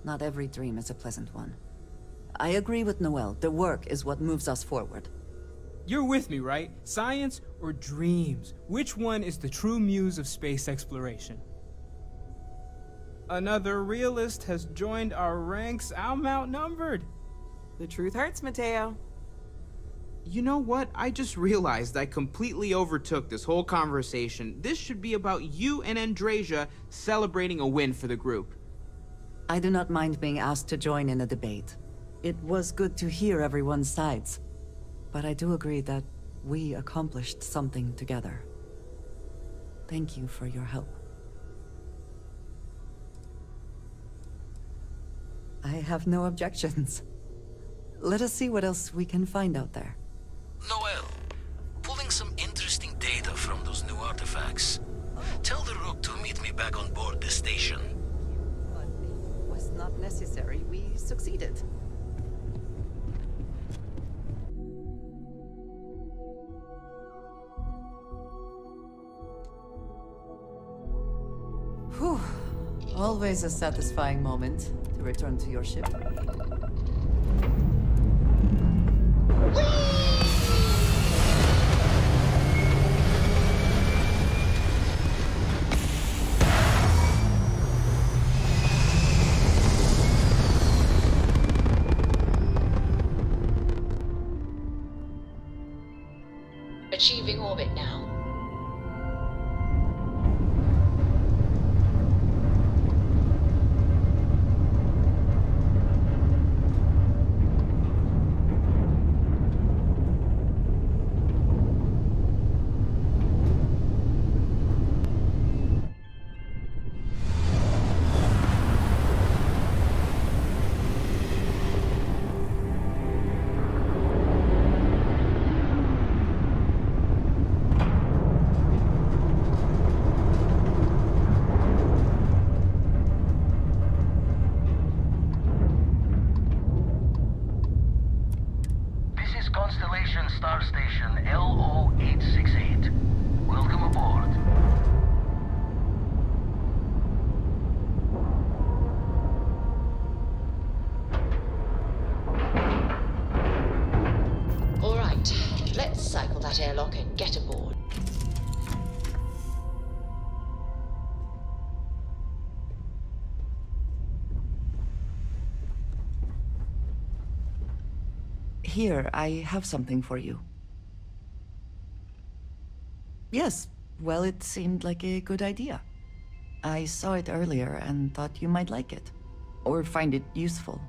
Not every dream is a pleasant one. I agree with Noel. The work is what moves us forward. You're with me, right? Science or dreams? Which one is the true muse of space exploration? Another realist has joined our ranks. I'm outnumbered. The truth hurts, Mateo. You know what? I just realized I completely overtook this whole conversation. This should be about you and Andrasia celebrating a win for the group. I do not mind being asked to join in a debate. It was good to hear everyone's sides. But I do agree that we accomplished something together. Thank you for your help. I have no objections. Let us see what else we can find out there. Noel, pulling some interesting data from those new artifacts. Tell the Rook to meet me back on board the station. But it was not necessary. We succeeded. Whew. Always a satisfying moment to return to your ship. Achieving orbit now. Star Station LO868. Welcome aboard. All right, let's cycle that airlock and get aboard. Here, I have something for you. Yes, well, it seemed like a good idea. I saw it earlier and thought you might like it. Or find it useful.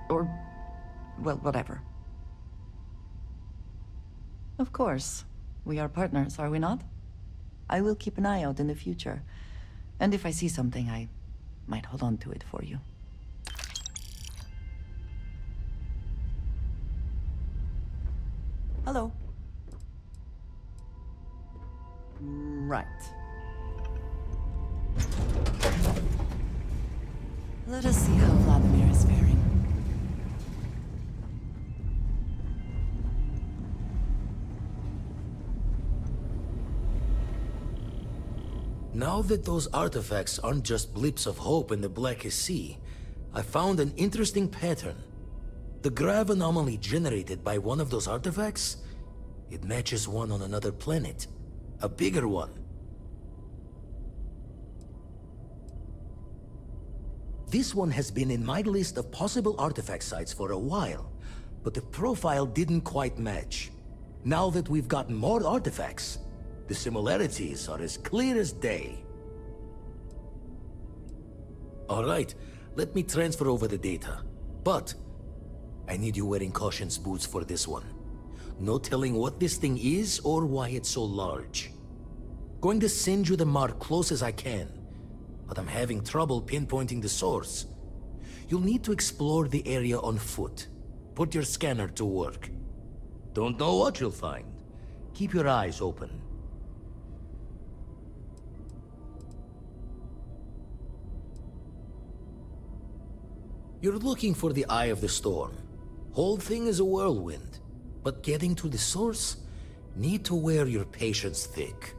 Or, well, whatever. Of course. We are partners, are we not? I will keep an eye out in the future. And if I see something, I might hold on to it for you. Hello. Right. Let us see how Vladimir is faring. Now that those artifacts aren't just blips of hope in the blackest sea, I found an interesting pattern. The grav anomaly generated by one of those artifacts, it matches one on another planet. A bigger one. This one has been in my list of possible artifact sites for a while, but the profile didn't quite match. Now that we've gotten more artifacts, the similarities are as clear as day. Alright, let me transfer over the data. But I need you wearing caution's boots for this one. No telling what this thing is or why it's so large. Going to send you the mark close as I can, but I'm having trouble pinpointing the source. You'll need to explore the area on foot. Put your scanner to work. Don't know what you'll find. Keep your eyes open. You're looking for the eye of the storm. Whole thing is a whirlwind, but getting to the source, need to wear your patience thick.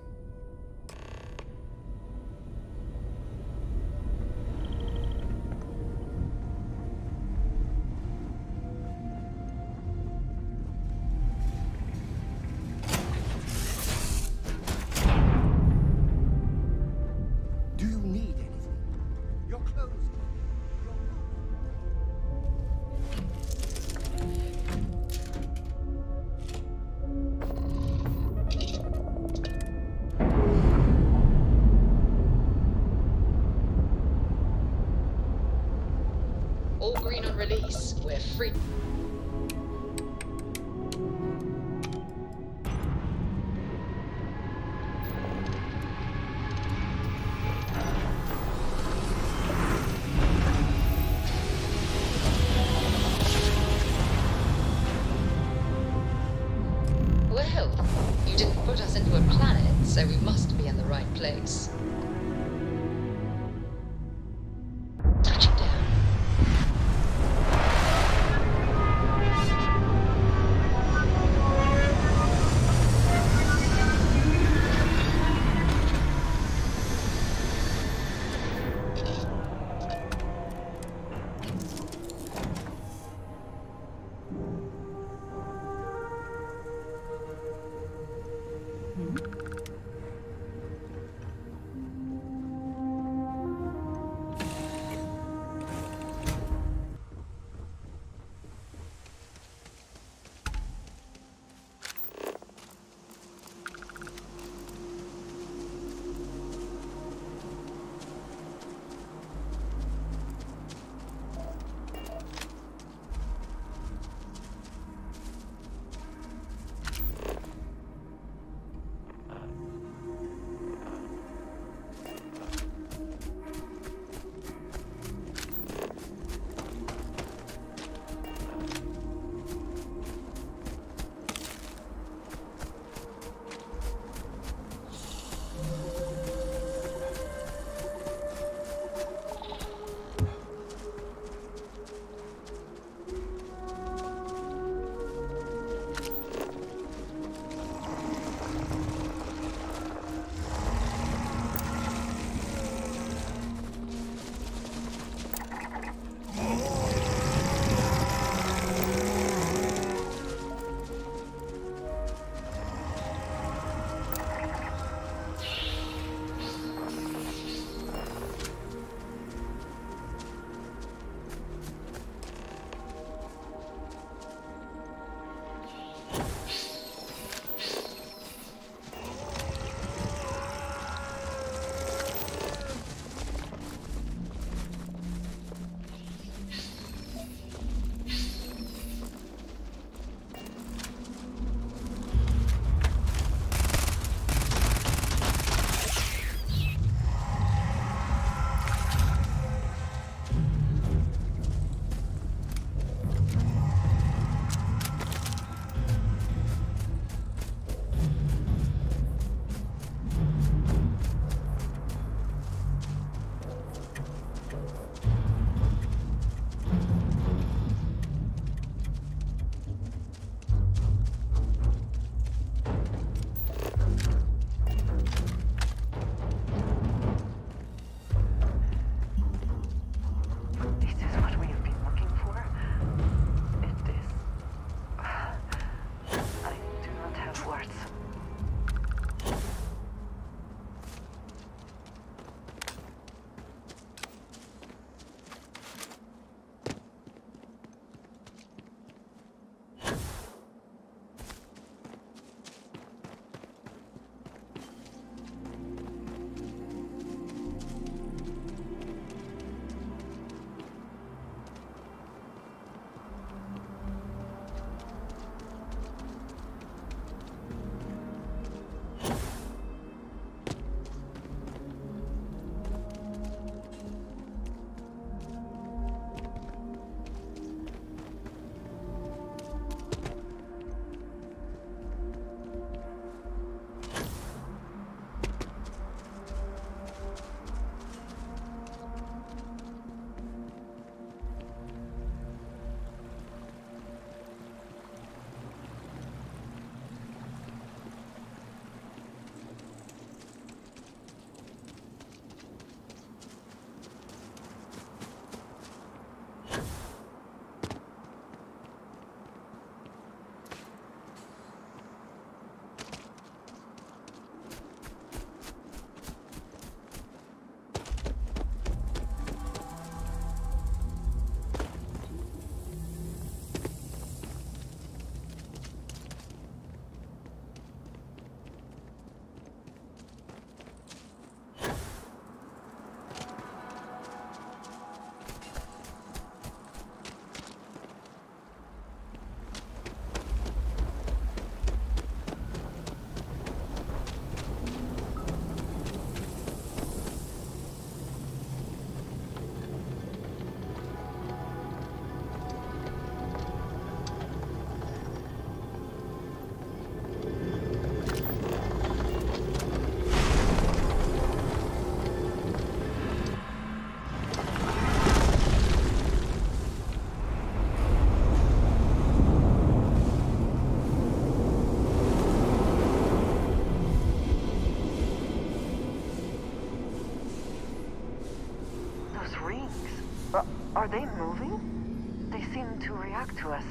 Do you need anything? Your clothes. All green on release. We're free. Well, you didn't put us into a planet, so we must be in the right place. Touching down. they moving? They seem to react to us.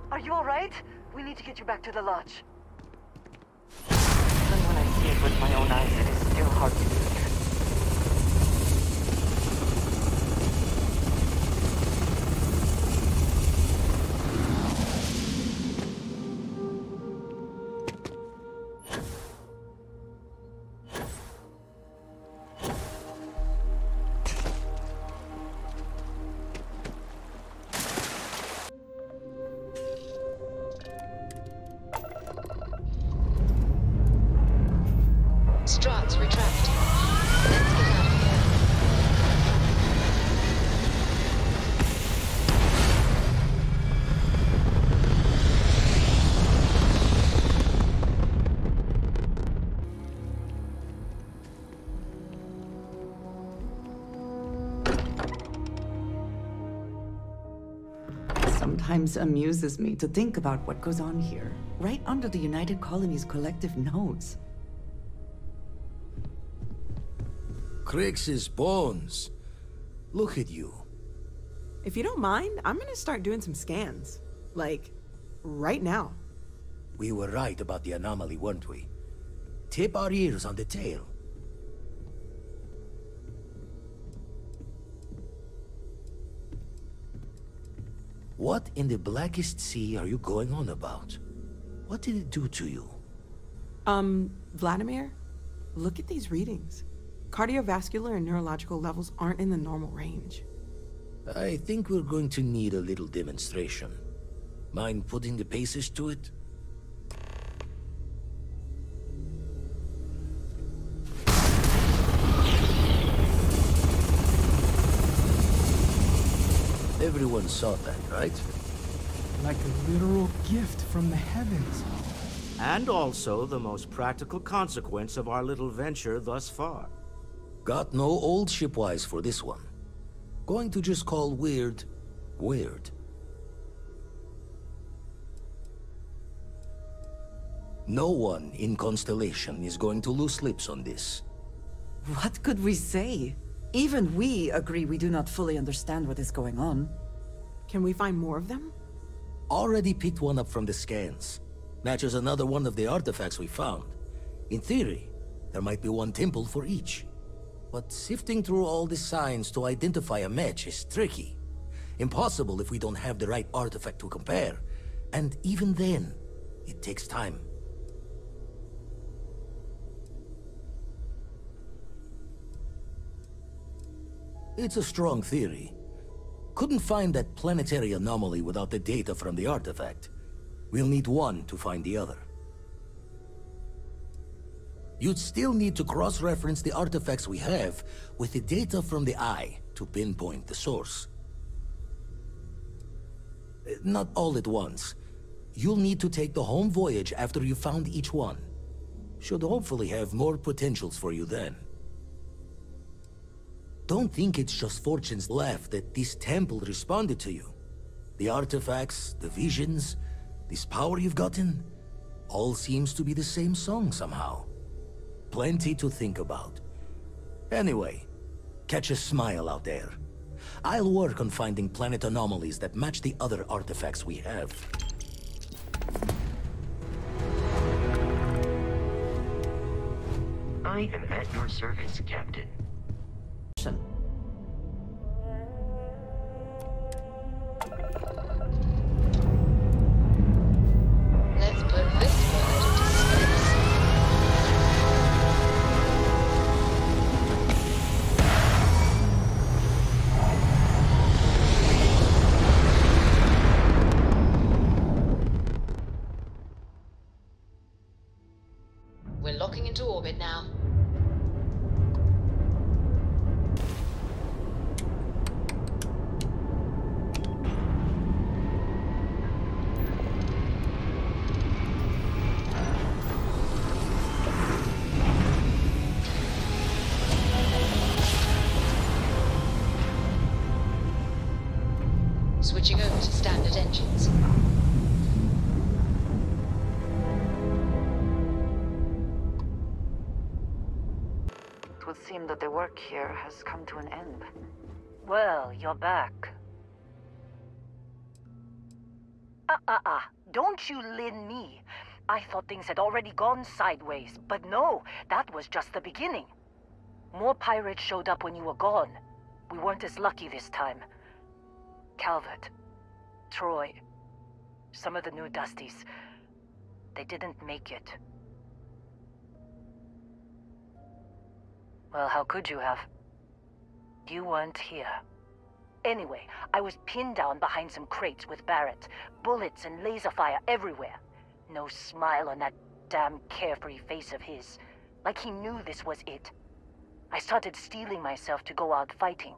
Are you alright? We need to get you back to the lodge. Even when I see it with my own eyes, it is still hard to believe. Struts retract. Let's get out of here. Sometimes amuses me to think about what goes on here, right under the United Colony's collective nose. Crix's bones. Look at you. If you don't mind, I'm gonna start doing some scans. Like, right now. We were right about the anomaly, weren't we? Tip our ears on the tail. What in the blackest sea are you going on about? What did it do to you? Vladimir, look at these readings. Cardiovascular and neurological levels aren't in the normal range. I think we're going to need a little demonstration. Mind putting the paces to it? Everyone saw that, right? Like a literal gift from the heavens. And also the most practical consequence of our little venture thus far. Got no old shipwise for this one. Going to just call weird, weird. No one in Constellation is going to lose lips on this. What could we say? Even we agree we do not fully understand what is going on. Can we find more of them? Already picked one up from the scans. Matches another one of the artifacts we found. In theory, there might be one temple for each. But sifting through all the signs to identify a match is tricky. Impossible if we don't have the right artifact to compare. And even then, it takes time. It's a strong theory. Couldn't find that planetary anomaly without the data from the artifact. We'll need one to find the other. You'd still need to cross-reference the artifacts we have with the data from the Eye to pinpoint the source. Not all at once. you'll need to take the home voyage after you found each one. Should hopefully have more potentials for you then. Don't think it's just Fortune's laugh that this temple responded to you. The artifacts, the visions, this power you've gotten, all seems to be the same song somehow. Plenty to think about. Anyway, catch a smile out there. I'll work on finding planet anomalies that match the other artifacts we have. I am at your service, Captain. Let's put this world into space. We're locking into orbit now. Switching over to standard engines. It would seem that the work here has come to an end. Well, you're back. Don't you lin me. I thought things had already gone sideways, but no, that was just the beginning. More pirates showed up when you were gone. We weren't as lucky this time. Calvert, Troy, some of the new Dusties, they didn't make it. Well, how could you have? You weren't here. Anyway, I was pinned down behind some crates with Barrett. Bullets and laser fire everywhere. No smile on that damn carefree face of his. Like he knew this was it. I started steeling myself to go out fighting.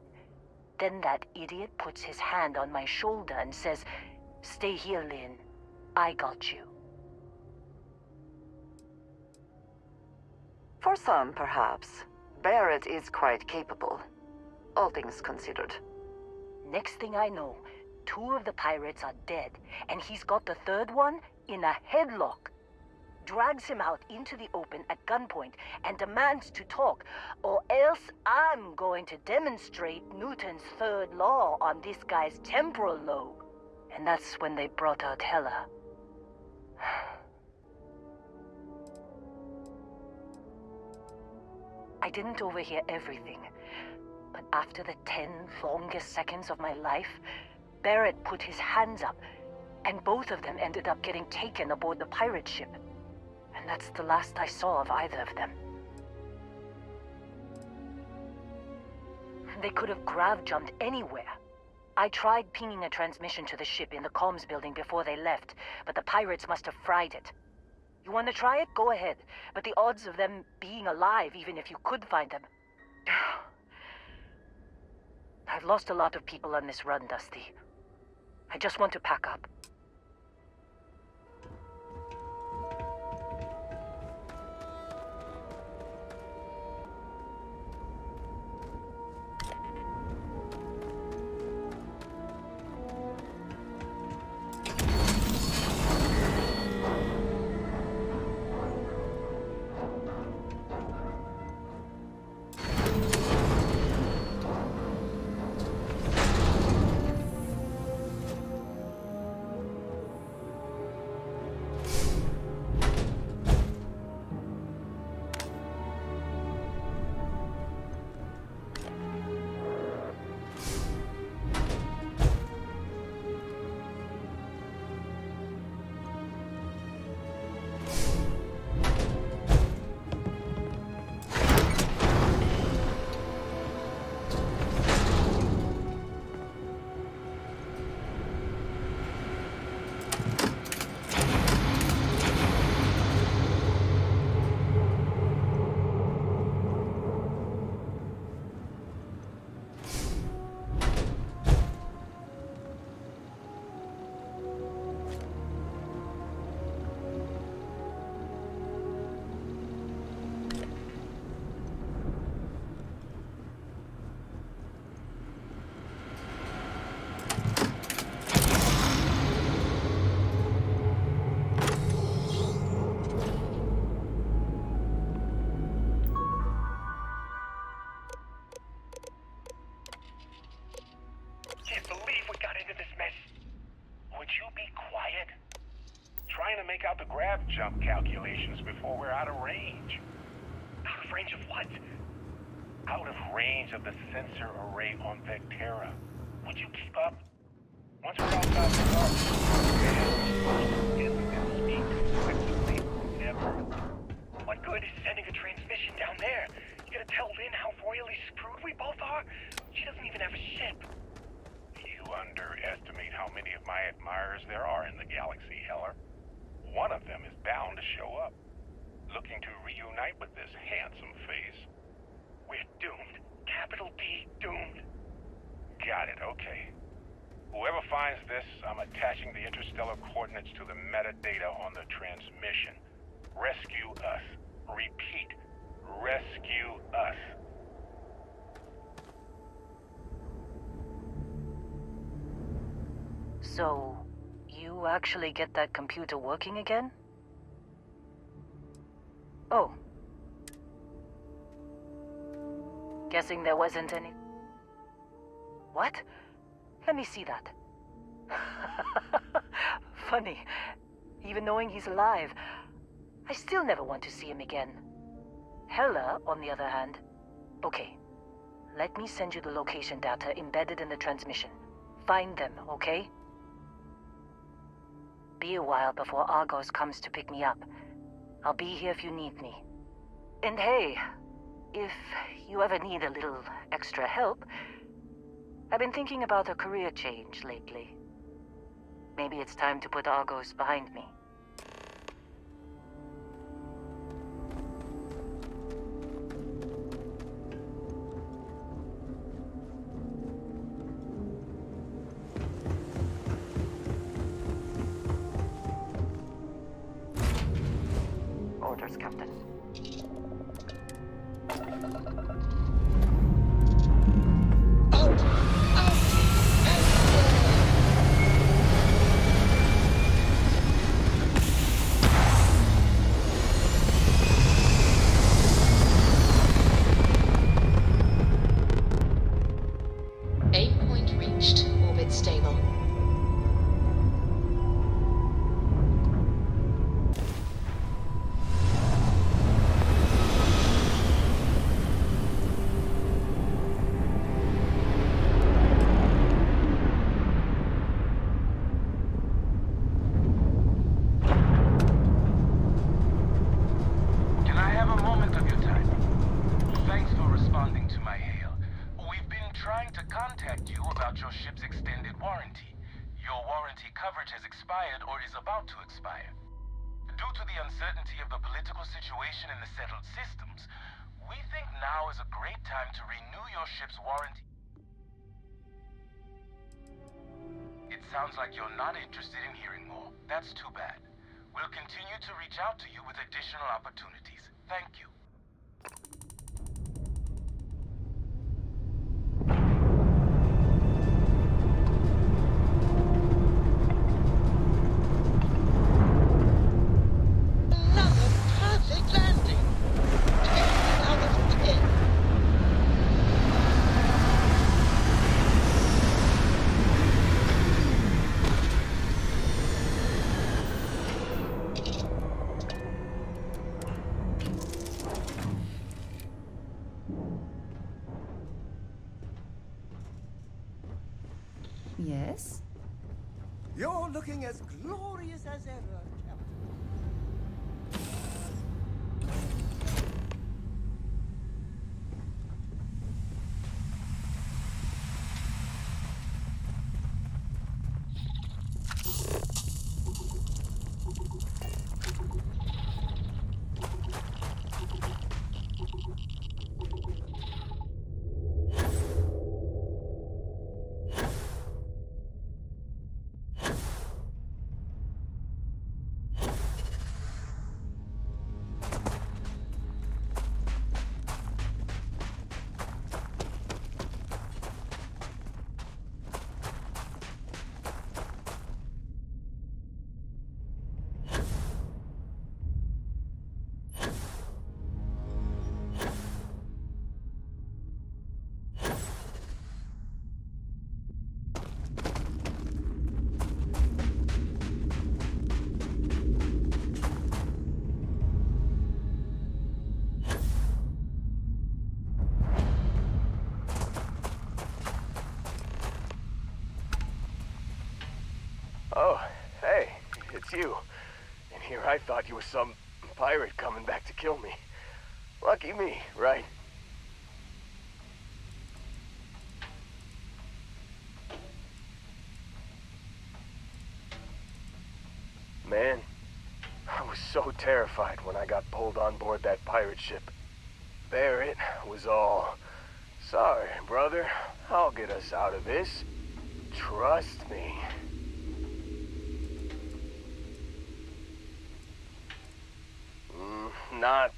Then that idiot puts his hand on my shoulder and says, "Stay here, Lynn. I got you." For some, perhaps. Barrett is quite capable, all things considered. Next thing I know, 2 of the pirates are dead, and he's got the 3rd one in a headlock. Drags him out into the open at gunpoint and demands to talk, or else I'm going to demonstrate Newton's 3rd law on this guy's temporal lobe. And that's when they brought out Hela. I didn't overhear everything, but after the 10 longest seconds of my life, Barrett put his hands up, and both of them ended up getting taken aboard the pirate ship. And that's the last I saw of either of them. They could have grav-jumped anywhere. I tried pinging a transmission to the ship in the comms building before they left, but the pirates must have fried it. You want to try it? Go ahead. But the odds of them being alive, even if you could find them... I've lost a lot of people on this run, Dusty. I just want to pack up. have jump calculations before we're out of range. Out of range of what? Out of range of the sensor array on Vectera. Would you keep up? Once we're outside the dark, speak flexibly. Never. What good is sending a transmission down there? You gonna tell Lynn how royally screwed we both are? She doesn't even have a ship. You underestimate how many of my admirers there are in the galaxy, Heller. One of them is bound to show up, looking to reunite with this handsome face. We're doomed. Capital D, doomed. Got it, okay. Whoever finds this, I'm attaching the interstellar coordinates to the metadata on the transmission. Rescue us. Repeat. Rescue us. So, you actually get that computer working again? Oh. Guessing there wasn't any... What? Let me see that. Funny. Even knowing he's alive, I still never want to see him again. Hella, on the other hand... Okay. Let me send you the location data embedded in the transmission. Find them, okay? Be a while before Argos comes to pick me up. I'll be here if you need me. And hey, if you ever need a little extra help, I've been thinking about a career change lately. Maybe it's time to put Argos behind me. Orders, Captain. Aim point reached. Orbit stable. Can I have a moment of your time? Thanks for responding to my hail. We've been trying to contact you about your ship's extended warranty. Your warranty coverage has expired or is about to expire. Due to the uncertainty of the political situation in the settled systems, we think now is a great time to renew your ship's warranty. It sounds like you're not interested in hearing more. That's too bad. We'll continue to reach out to you with additional opportunities. Thank you. Another perfect landing. 10 out of 10. Yes? You're looking as glorious as ever, Captain. Oh, hey, it's you. And here I thought you were some pirate coming back to kill me. Lucky me, right? Man, I was so terrified when I got pulled on board that pirate ship. Barrett was all, "Sorry, brother, I'll get us out of this. Trust me." Not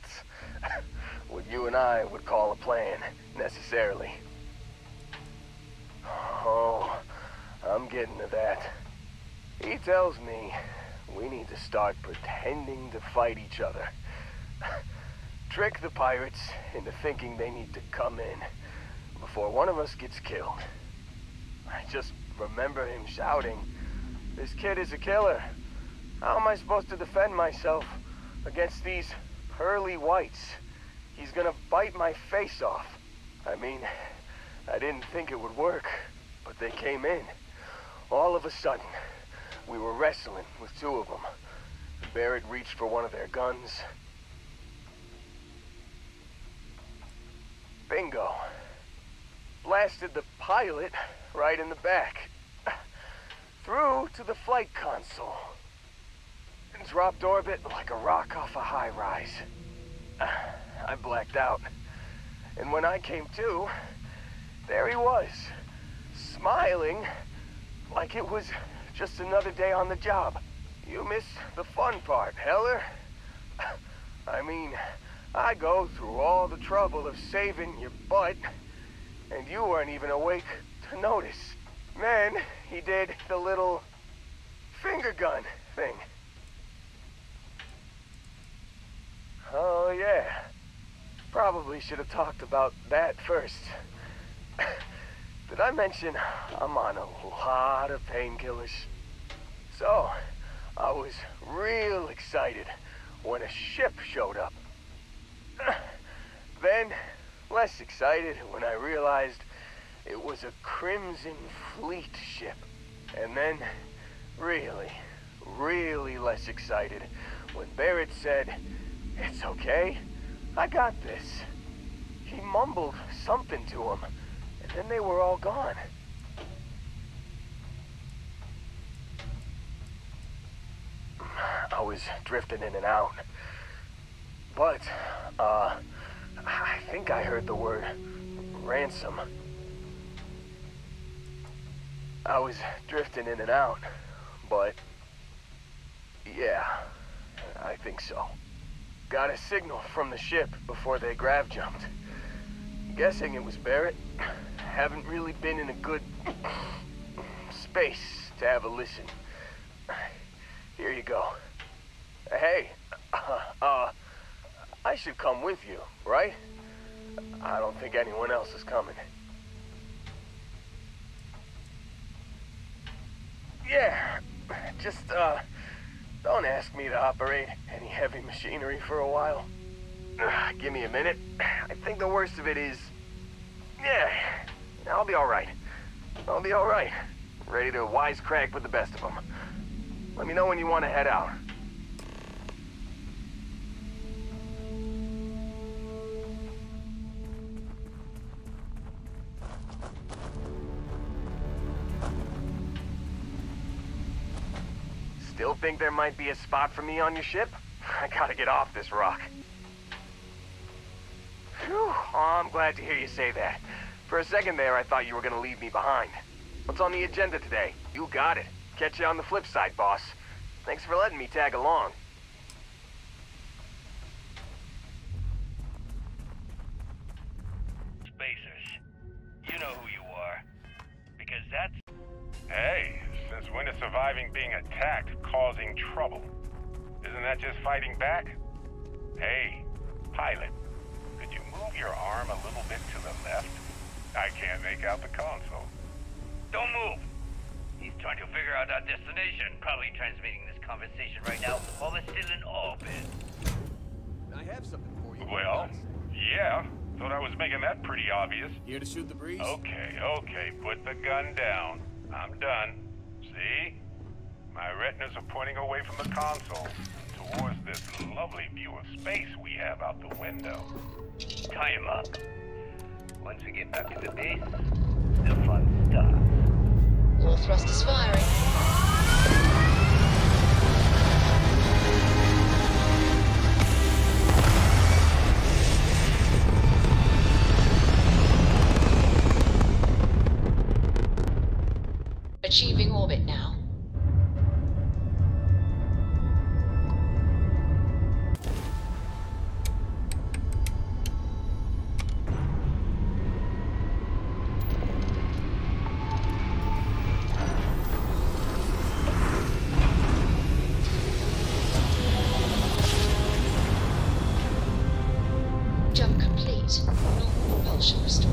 what you and I would call a plan, necessarily. Oh, I'm getting to that. He tells me we need to start pretending to fight each other. Trick the pirates into thinking they need to come in before one of us gets killed. I just remember him shouting, "This kid is a killer. How am I supposed to defend myself against these pearly whites? He's gonna bite my face off." I mean, I didn't think it would work, but they came in. All of a sudden, we were wrestling with two of them. Barrett reached for one of their guns. Bingo. Blasted the pilot right in the back. Through to the flight console. And dropped orbit like a rock off a high rise. I blacked out. And when I came to, there he was, smiling like it was just another day on the job. You missed the fun part, Heller. I mean, I go through all the trouble of saving your butt, and you weren't even awake to notice. Then he did the little finger gun thing. Oh yeah, probably should have talked about that first. Did I mention I'm on a lot of painkillers? So, I was real excited when a ship showed up. Then, less excited when I realized it was a Crimson Fleet ship. And then, really, really less excited when Barrett said, "It's okay, I got this." He mumbled something to him, and then they were all gone. I was drifting in and out. But, I think I heard the word ransom. I was drifting in and out, but yeah, I think so. Got a signal from the ship before they grav jumped. Guessing it was Barrett. Haven't really been in a good space to have a listen. Here you go. Hey, I should come with you, right? I don't think anyone else is coming. Yeah, just, don't ask me to operate any heavy machinery for a while. Give me a minute. I think the worst of it is... Yeah, I'll be alright. I'll be alright. Ready to wisecrack with the best of them. Let me know when you want to head out. Still think there might be a spot for me on your ship? I gotta get off this rock. Phew, oh, I'm glad to hear you say that. For a second there, I thought you were gonna leave me behind. What's on the agenda today? You got it. Catch you on the flip side, boss. Thanks for letting me tag along. Spacers, you know who you are. Because that's... Hey, since when is surviving being attacked causing trouble? Isn't that just fighting back? Hey, pilot, could you move your arm a little bit to the left? I can't make out the console. Don't move! He's trying to figure out our destination. Probably transmitting this conversation right now while it's still in orbit. I have something for you. Well, yeah. Thought I was making that pretty obvious. Here to shoot the breeze? Okay, put the gun down. I'm done. See? My retinas are pointing away from the console, towards this lovely view of space we have out the window. Tie him up. Once we get back to the base, the fun starts. All thrusters firing. Achieving orbit now. Jump complete. Normal propulsion restored.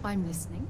I'm listening.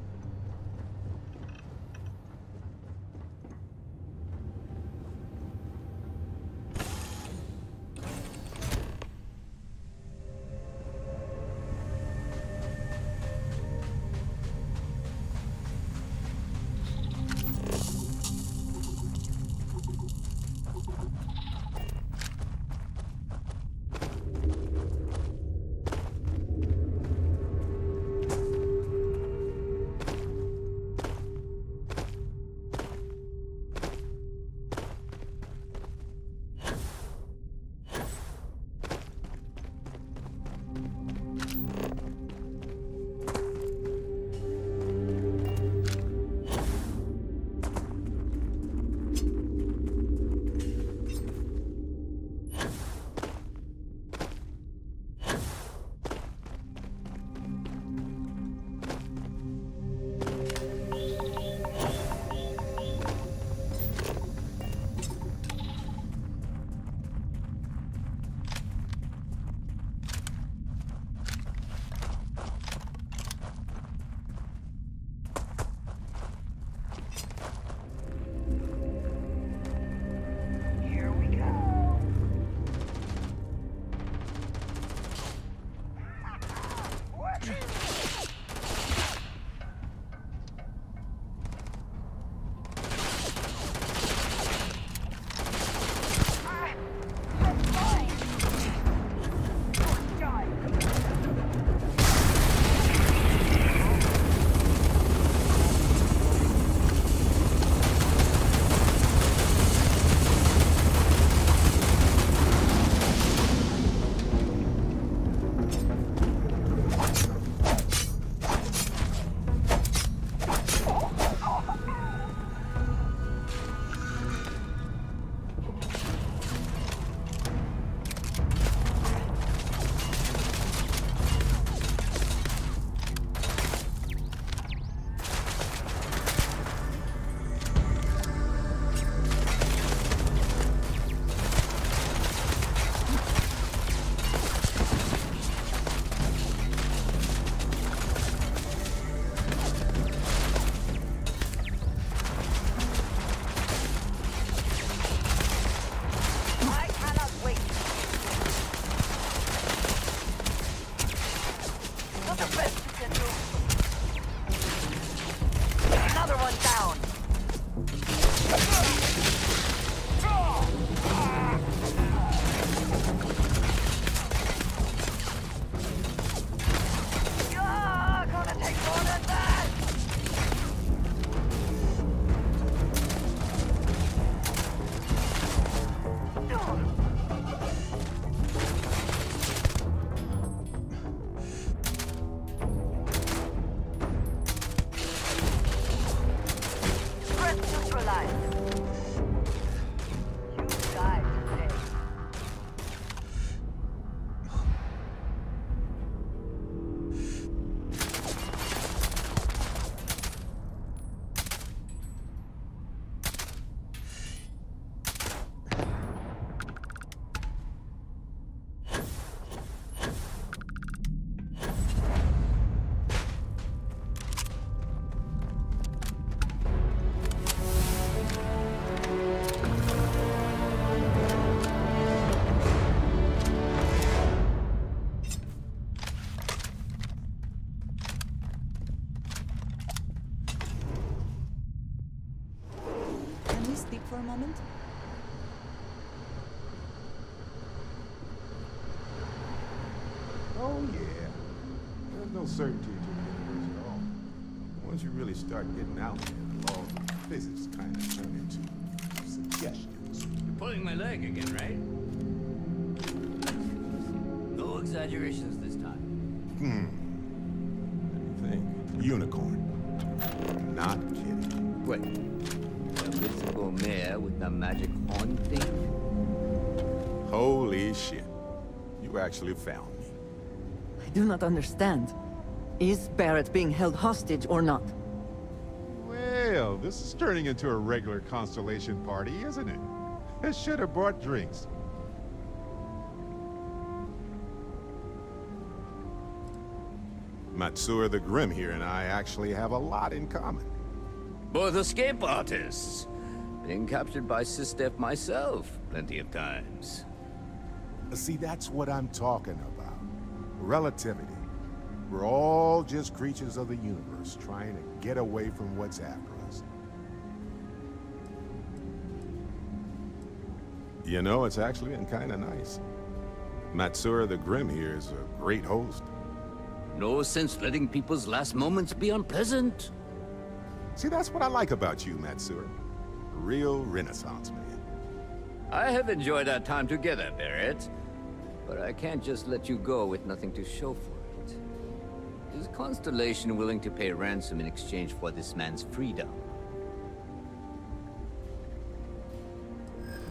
for a moment? Oh, yeah. There's no certainty to the universe at all. Once you really start getting out there, the laws of physics kind of turn into suggestions. You're pulling my leg again, right? No exaggerations this time. Let me think. Unicorn. Not kidding. Wait. The mythical mare with the magic horn thing? Holy shit. You actually found me. I do not understand. Is Barrett being held hostage or not? Well, this is turning into a regular Constellation party, isn't it? I should have brought drinks. Matsura the Grim here and I actually have a lot in common. Both escape artists. Being captured by Sistef myself plenty of times. See, that's what I'm talking about. Relativity. We're all just creatures of the universe, trying to get away from what's after us. You know, it's actually been kind of nice. Matsura the Grim here is a great host. No sense letting people's last moments be unpleasant. See, that's what I like about you, Matsura. A real Renaissance man. I have enjoyed our time together, Barrett. But I can't just let you go with nothing to show for it. Is Constellation willing to pay ransom in exchange for this man's freedom?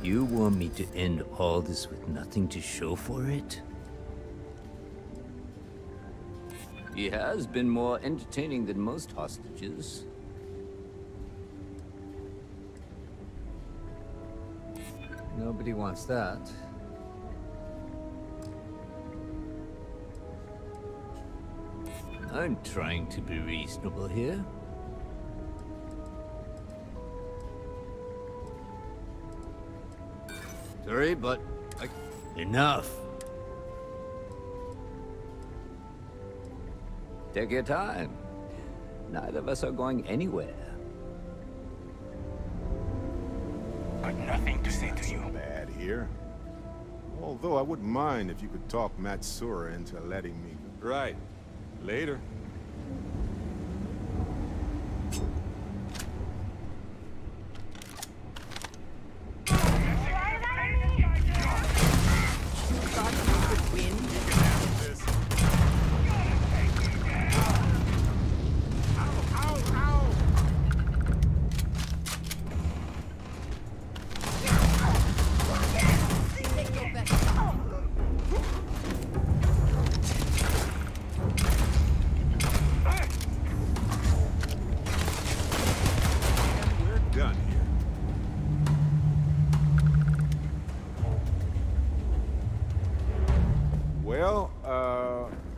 You want me to end all this with nothing to show for it? He has been more entertaining than most hostages. Nobody wants that. I'm trying to be reasonable here. Sorry, but enough. Take your time. Neither of us are going anywhere. I've nothing to say to you. Bad here. Although I wouldn't mind if you could talk Matsura into letting me. Right. Later.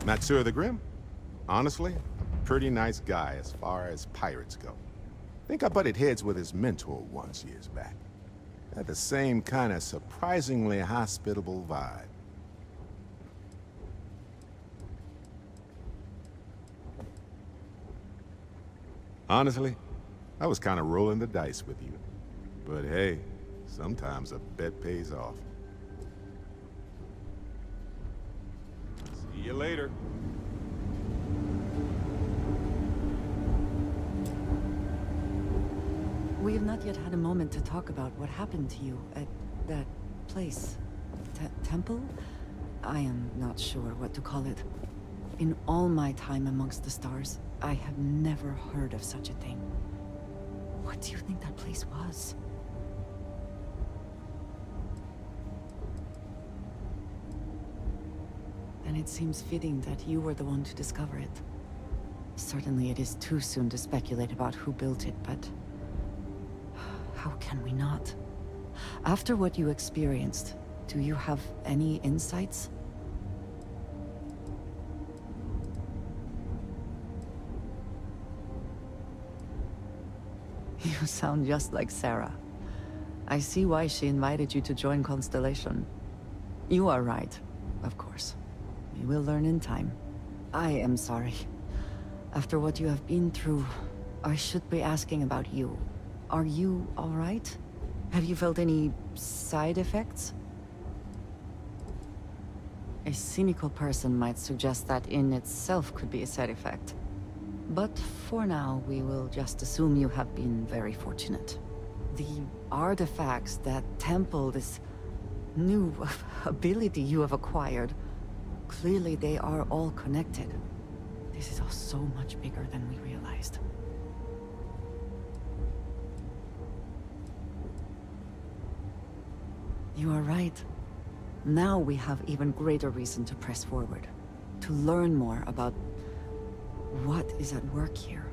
Matsura the Grim? Honestly, pretty nice guy as far as pirates go. Think I butted heads with his mentor once years back. Had the same kind of surprisingly hospitable vibe. Honestly, I was kind of rolling the dice with you. But hey, sometimes a bet pays off. See you later. We have not yet had a moment to talk about what happened to you at that place. Temple? I am not sure what to call it. In all my time amongst the stars, I have never heard of such a thing. What do you think that place was? And it seems fitting that you were the one to discover it. Certainly it is too soon to speculate about who built it, but how can we not? After what you experienced, do you have any insights? You sound just like Sarah. I see why she invited you to join Constellation. You are right, of course. We will learn in time. I am sorry. After what you have been through, I should be asking about you. Are you all right? Have you felt any side effects? A cynical person might suggest that in itself could be a side effect. But for now, we will just assume you have been very fortunate. The artifacts that temple this new ability you have acquired, clearly they are all connected. This is all so much bigger than we realized. You are right. Now we have even greater reason to press forward, to learn more about what is at work here.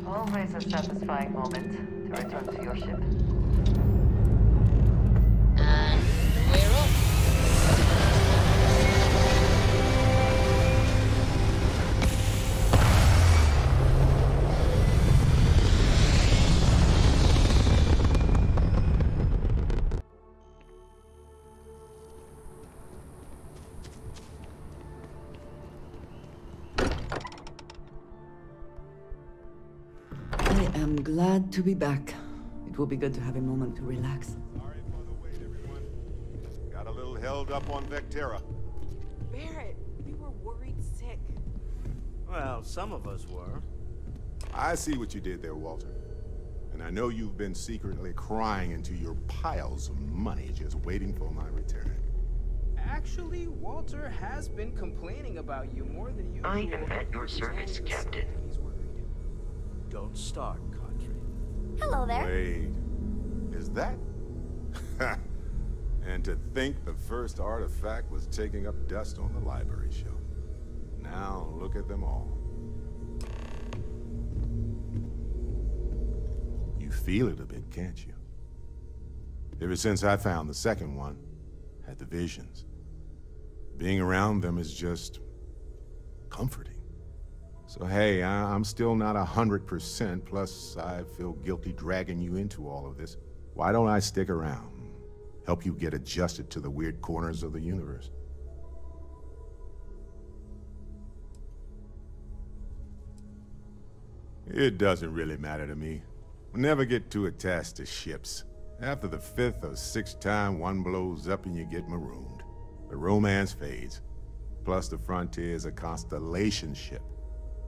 Always a satisfying moment to return to your ship. And we're off. I am glad to be back. It will be good to have a moment to relax. Sorry for the wait, everyone. Got a little held up on Vectera. Barrett, we were worried sick. Well, some of us were. I see what you did there, Walter. And I know you've been secretly crying into your piles of money just waiting for my return. Actually, Walter has been complaining about you more than usual. I am at your service, Captain. Don't start, Country. Hello there. Wait, is that? And to think the first artifact was taking up dust on the library shelf. Now look at them all. You feel it a bit, can't you? Ever since I found the second one, had the visions. Being around them is just comforting. So hey, I'm still not 100%, plus I feel guilty dragging you into all of this. Why don't I stick around? Help you get adjusted to the weird corners of the universe. It doesn't really matter to me. We'll never get too attached to ships. After the 5th or 6th time one blows up and you get marooned. The romance fades. Plus the Frontier is a constellation ship.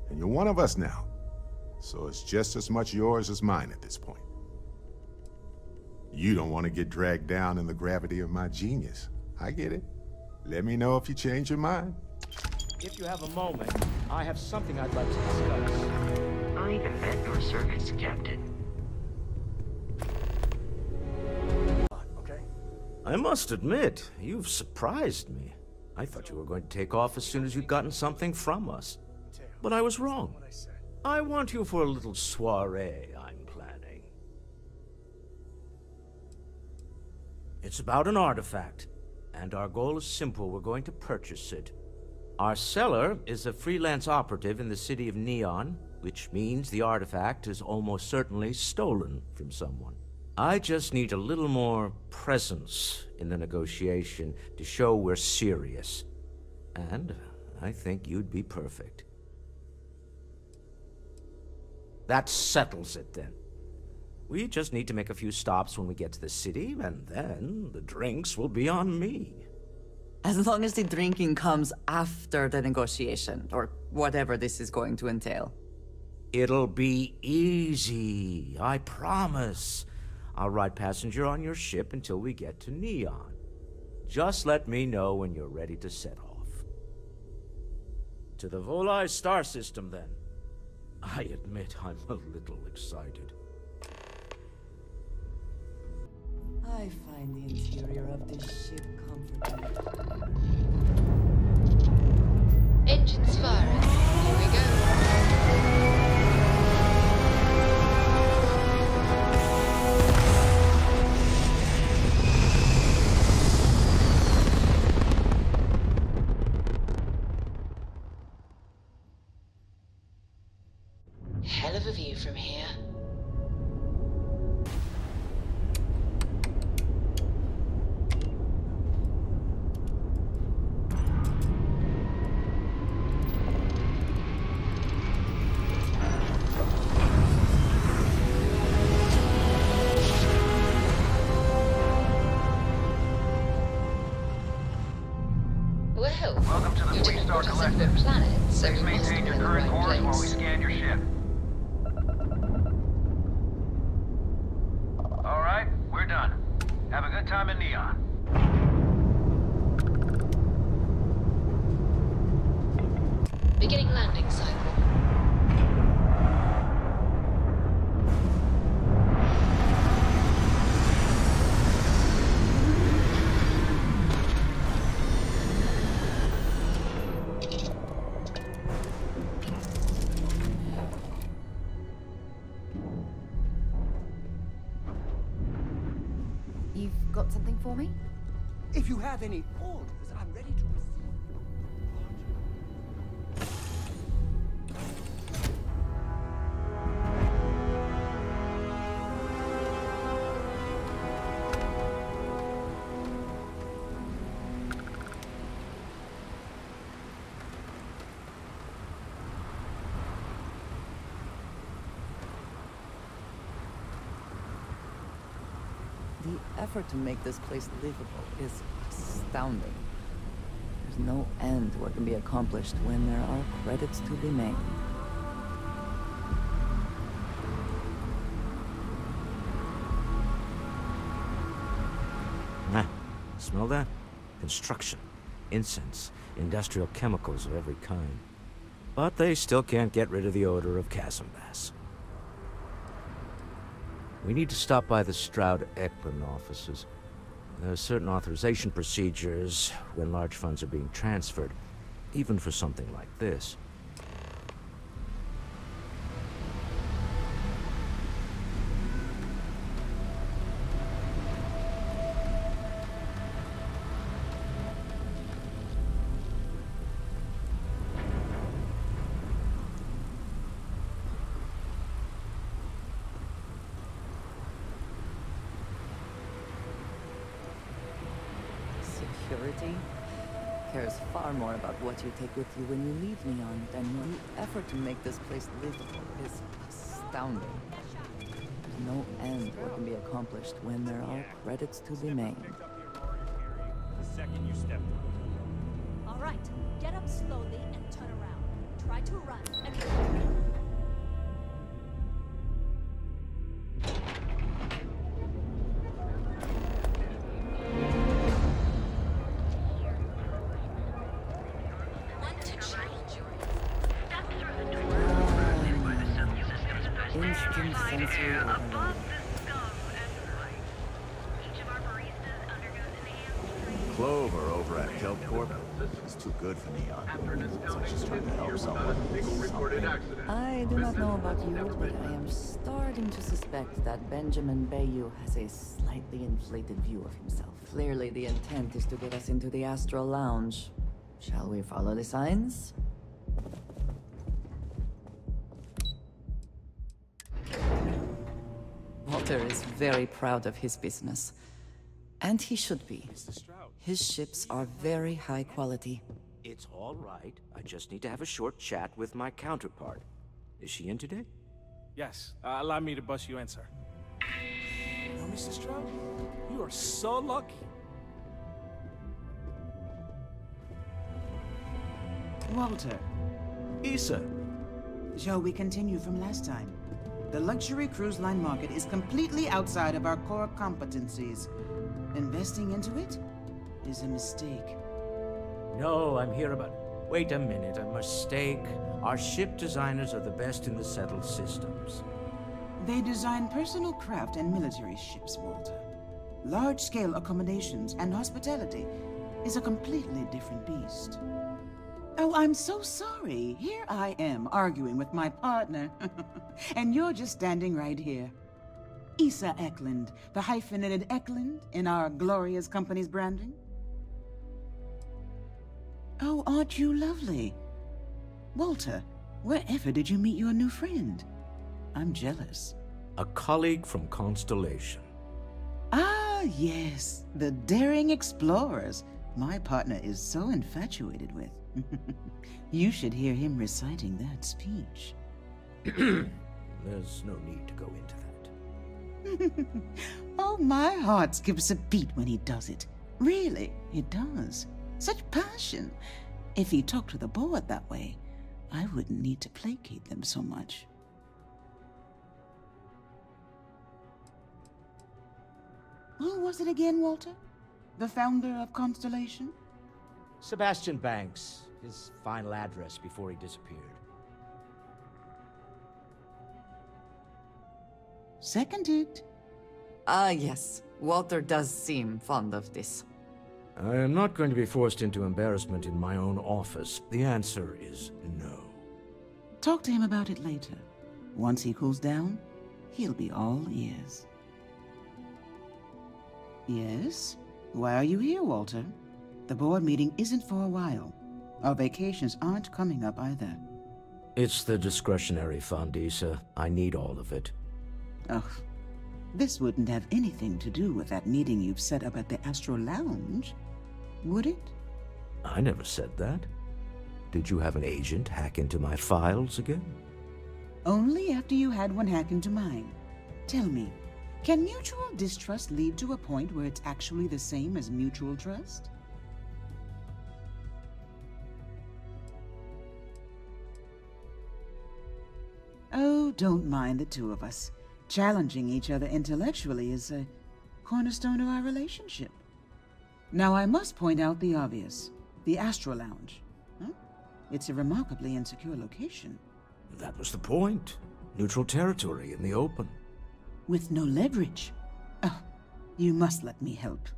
And you're one of us now. So it's just as much yours as mine at this point. You don't want to get dragged down in the gravity of my genius. I get it. Let me know if you change your mind. If you have a moment, I have something I'd like to discuss. I am at your service, Captain. Okay. I must admit, you've surprised me. I thought you were going to take off as soon as you'd gotten something from us. But I was wrong. I want you for a little soiree I'm planning. It's about an artifact, and our goal is simple. We're going to purchase it. Our seller is a freelance operative in the city of Neon, which means the artifact is almost certainly stolen from someone. I just need a little more presence in the negotiation to show we're serious. And I think you'd be perfect. That settles it, then. We just need to make a few stops when we get to the city, and then the drinks will be on me. As long as the drinking comes after the negotiation, or whatever this is going to entail. It'll be easy, I promise. I'll ride passenger on your ship until we get to Neon. Just let me know when you're ready to set off. To the Volai star system, then. I admit I'm a little excited. I find the interior of this ship comforting. Engines firing. Here we go. Hell of a view So, Welcome to the you didn't Star put us in Collective. the planet, so Please we must maintain be your in the current right course while we place. scan your ship. All right, we're done. Have a good time in Neon. Beginning landing cycle. You've got something for me? If you have any orders, I'm ready to receive. The effort to make this place livable is astounding. There's no end to what can be accomplished when there are credits to be made. Ah, smell that? Construction, incense, industrial chemicals of every kind. But they still can't get rid of the odor of chasm bass. We need to stop by the Stroud-Eklund offices. There are certain authorization procedures when large funds are being transferred, even for something like this. Security cares far more about what you take with you when you leave Neon than the effort to make this place livable is astounding. There's no end to what can be accomplished when there are credits to be made. The second you step All right, get up slowly and turn around. Try to run and Instant sensory overload. Clover over at Kelp Corp is too good for Neon. It's like she's trying to help someone. I do not know about you, but I am starting to suspect that Benjamin Bayou has a slightly inflated view of himself. Clearly, the intent is to get us into the Astral Lounge. Shall we follow the signs? Walter is very proud of his business. And he should be. His ships are very high quality. It's all right. I just need to have a short chat with my counterpart. Is she in today? Yes. Allow me to bust you in, sir. No, Mr. Stroud, you are so lucky. Walter. Issa. Shall we continue from last time? The luxury cruise line market is completely outside of our core competencies. Investing into it is a mistake. No, I'm here about... Wait a minute, a mistake. Our ship designers are the best in the settled systems. They design personal craft and military ships, Walter. Large-scale accommodations and hospitality is a completely different beast. Oh, I'm so sorry. Here I am arguing with my partner. And you're just standing right here. Issa Eklund, the hyphenated Eklund in our glorious company's branding. Oh, aren't you lovely? Walter, wherever did you meet your new friend? I'm jealous. A colleague from Constellation. Ah, yes, the daring explorers my partner is so infatuated with. You should hear him reciting that speech. There's no need to go into that. Oh, my heart skips a beat when he does it. Really, it does. Such passion. If he talked to the board that way, I wouldn't need to placate them so much. Who was it again, Walter? The founder of Constellation? Sebastian Banks. His final address before he disappeared. Seconded. Yes. Walter does seem fond of this. I am not going to be forced into embarrassment in my own office. The answer is no. Talk to him about it later. Once he cools down, he'll be all ears. Yes? Why are you here, Walter? The board meeting isn't for a while. Our vacations aren't coming up either. It's the discretionary fund, Issa. I need all of it. Ugh. This wouldn't have anything to do with that meeting you've set up at the Astro Lounge, would it? I never said that. Did you have an agent hack into my files again? Only after you had one hack into mine. Tell me, can mutual distrust lead to a point where it's actually the same as mutual trust? Oh, don't mind the two of us. Challenging each other intellectually is a cornerstone of our relationship. Now, I must point out the obvious. The Astro Lounge. Huh? It's a remarkably insecure location. That was the point. Neutral territory in the open. With no leverage. Oh, you must let me help.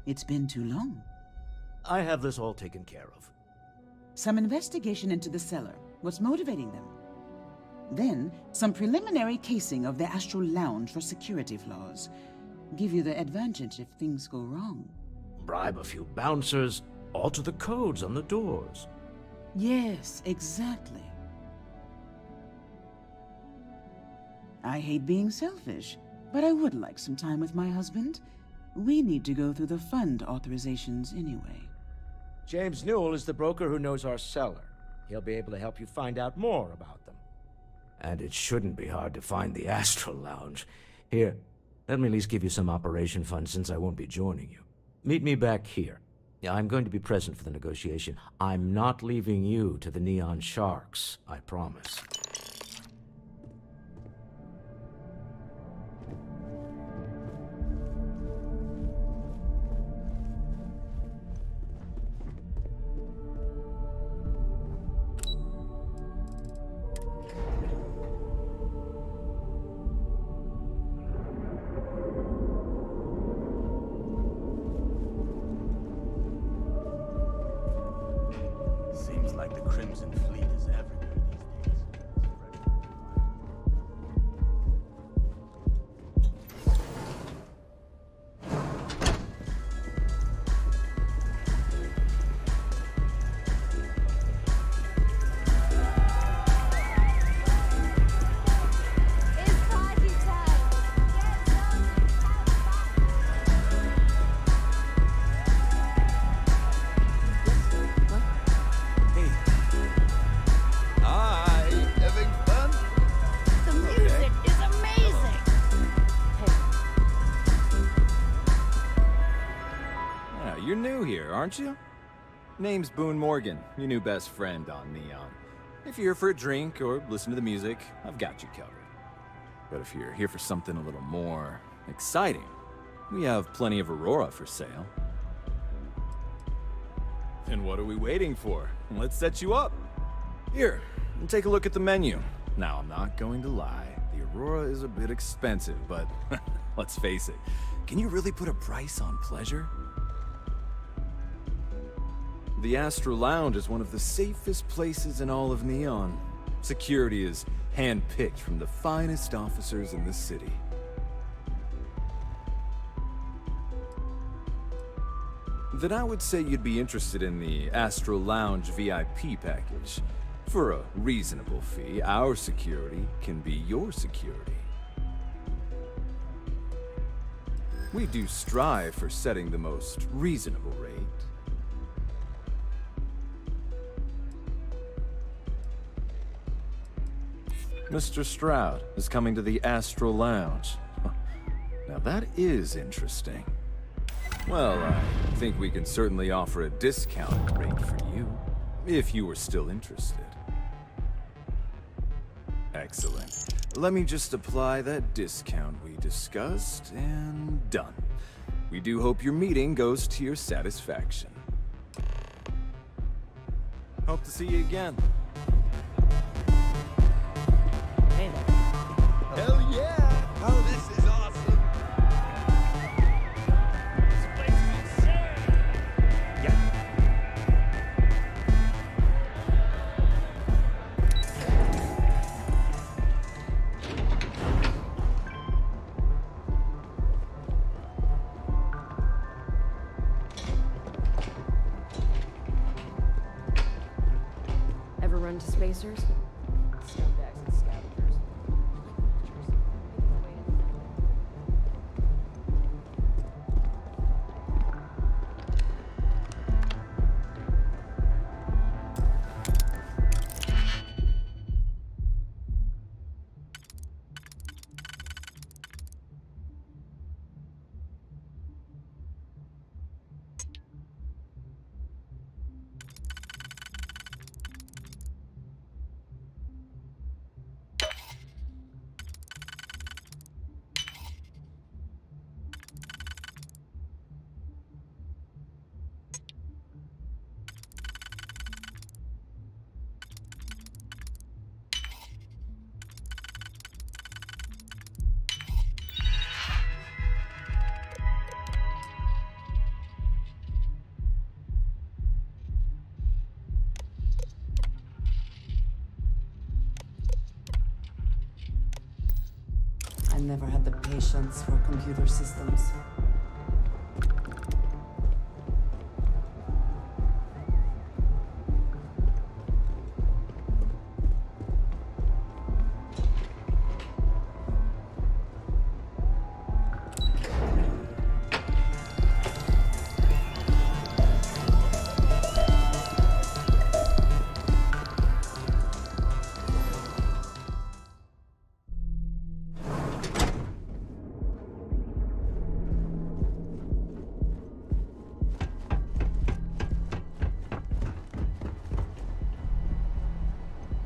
It's been too long. I have this all taken care of. Some investigation into the cellar. What's motivating them? Then, some preliminary casing of the Astral Lounge for security flaws. Give you the advantage if things go wrong. Bribe a few bouncers, alter the codes on the doors. Yes, exactly. I hate being selfish, but I would like some time with my husband. We need to go through the fund authorizations anyway. James Newell is the broker who knows our cellar. He'll be able to help you find out more about them. And it shouldn't be hard to find the Astral Lounge. Here, let me at least give you some operation funds since I won't be joining you. Meet me back here. Yeah, I'm going to be present for the negotiation. I'm not leaving you to the Neon Sharks, I promise. Seems like the Crimson Fleet is everywhere these days. You're new here, aren't you? Name's Boone Morgan, your new best friend on Neon. If you're here for a drink or listen to the music, I've got you covered. But if you're here for something a little more exciting, we have plenty of Aurora for sale. Then what are we waiting for? Let's set you up. Here, take a look at the menu. Now, I'm not going to lie. The Aurora is a bit expensive, but let's face it. Can you really put a price on pleasure? The Astro Lounge is one of the safest places in all of Neon. Security is hand-picked from the finest officers in the city. Then I would say you'd be interested in the Astro Lounge VIP package. For a reasonable fee, our security can be your security. We do strive for setting the most reasonable rate. Mr. Stroud is coming to the Astral Lounge. Now that is interesting. Well, I think we can certainly offer a discounted rate for you, if you were still interested. Excellent. Let me just apply that discount we discussed, and done. We do hope your meeting goes to your satisfaction. Hope to see you again. Hey there. Hell yeah! Oh, this is awesome! This place is insane! Yeah. Ever run to spacers? Scumbags and scavengers. I never had the patience for computer systems.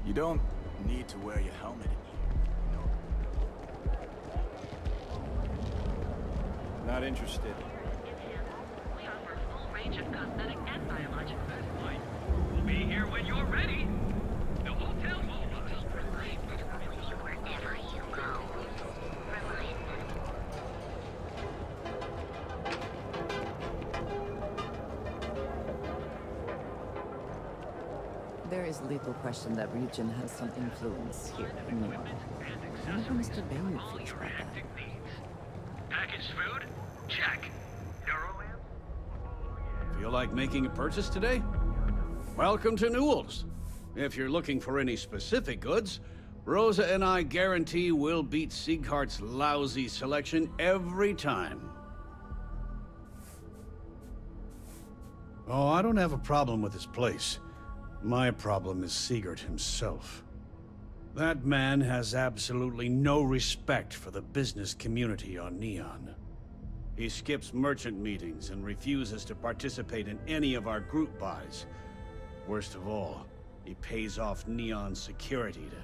You don't need to wear your helmet in here. Not interested. We offer a full range of cosmetic and biologic food. We'll be here when you're ready. The hotel will Wherever you go, There is little question that region has some influence here in New York. I wonder how Mr. Bailey feels about that. Packaged food? Check. Feel like making a purchase today? Welcome to Newell's. If you're looking for any specific goods, Rosa and I guarantee we'll beat Sieghart's lousy selection every time. Oh, I don't have a problem with this place. My problem is Siegert himself. That man has absolutely no respect for the business community on Neon. He skips merchant meetings and refuses to participate in any of our group buys. Worst of all, he pays off Neon's security to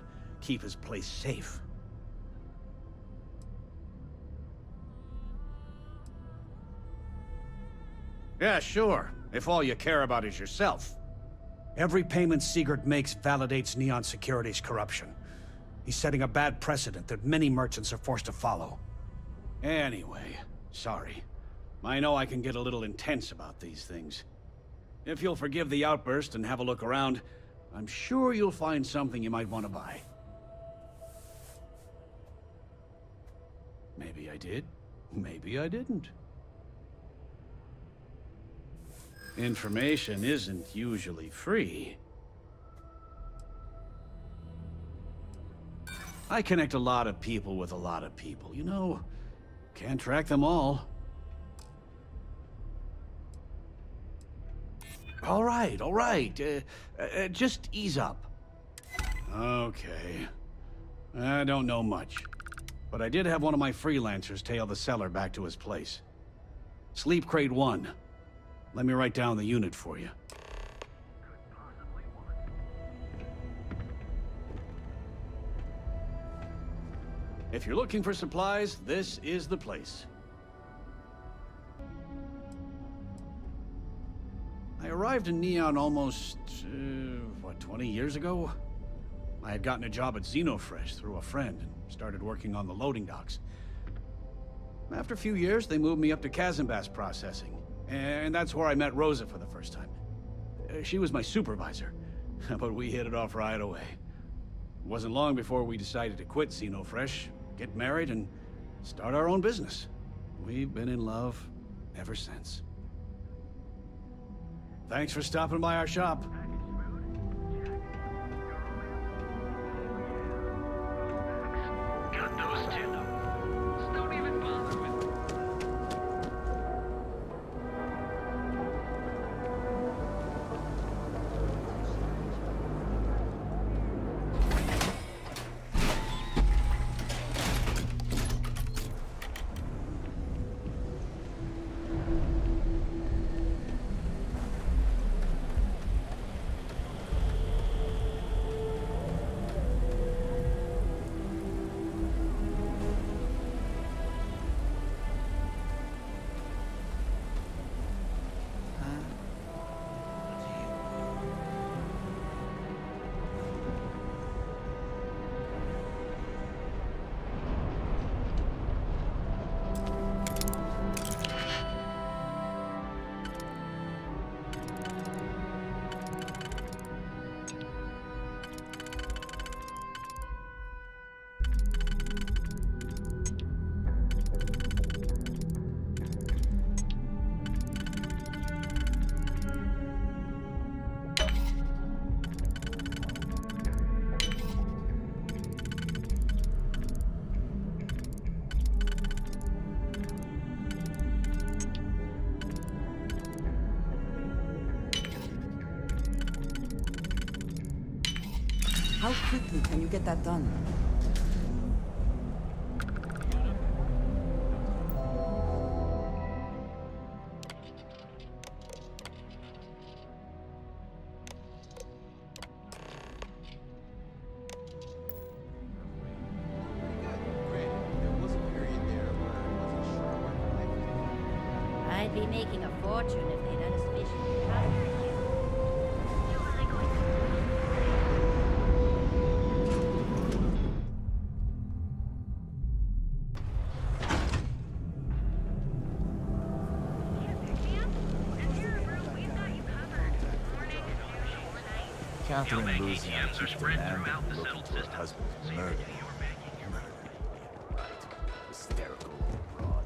keep his place safe. Yeah, sure, if all you care about is yourself. Every payment Siegert makes validates Neon Security's corruption. He's setting a bad precedent that many merchants are forced to follow. Anyway, sorry. I know I can get a little intense about these things. If you'll forgive the outburst and have a look around, I'm sure you'll find something you might want to buy. Maybe I did, maybe I didn't. Information isn't usually free. I connect a lot of people with a lot of people, you know. Can't track them all. All right, just ease up. Okay. I don't know much, but I did have one of my freelancers tail the seller back to his place. Sleep Crate 1. Let me write down the unit for you. If you're looking for supplies, this is the place. I arrived in Neon almost, 20 years ago? I had gotten a job at Xenofresh through a friend and started working on the loading docks. After a few years, they moved me up to Kazanbass processing, and that's where I met Rosa for the first time. She was my supervisor, but we hit it off right away. It wasn't long before we decided to quit Xenofresh, get married, and start our own business. We've been in love ever since. Thanks for stopping by our shop. Got those two. Just don't even bother with them. How quickly can you get that done? I'd be making a fortune if they'd done a sufficient trust. Catherine losing out to demand and looking for her husband's murder. Right. Hysterical broad.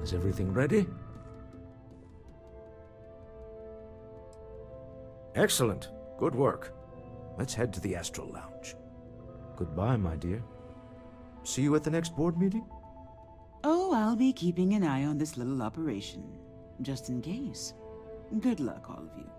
Is everything ready? Excellent. Good work. Let's head to the Astral Lounge. Goodbye, my dear. See you at the next board meeting? Oh, I'll be keeping an eye on this little operation, just in case. Good luck, all of you.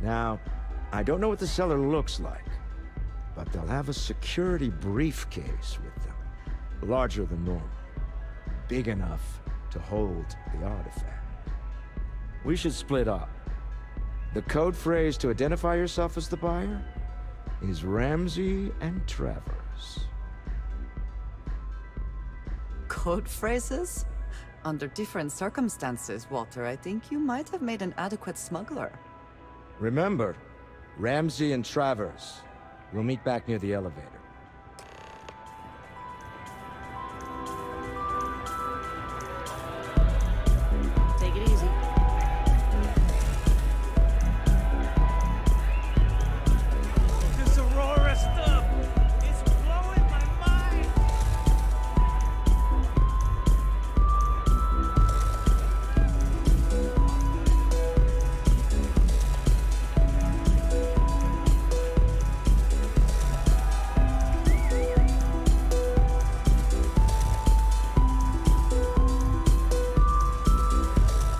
Now, I don't know what the cellar looks like, but they'll have a security briefcase with them. Larger than normal. Big enough to hold the artifact. We should split up. The code phrase to identify yourself as the buyer is Ramsey and Travers. Code phrases? Under different circumstances, Walter, I think you might have made an adequate smuggler. Remember, Ramsey and Travers. We'll meet back near the elevator. Take it easy. This Aurora stuff is blowing my mind.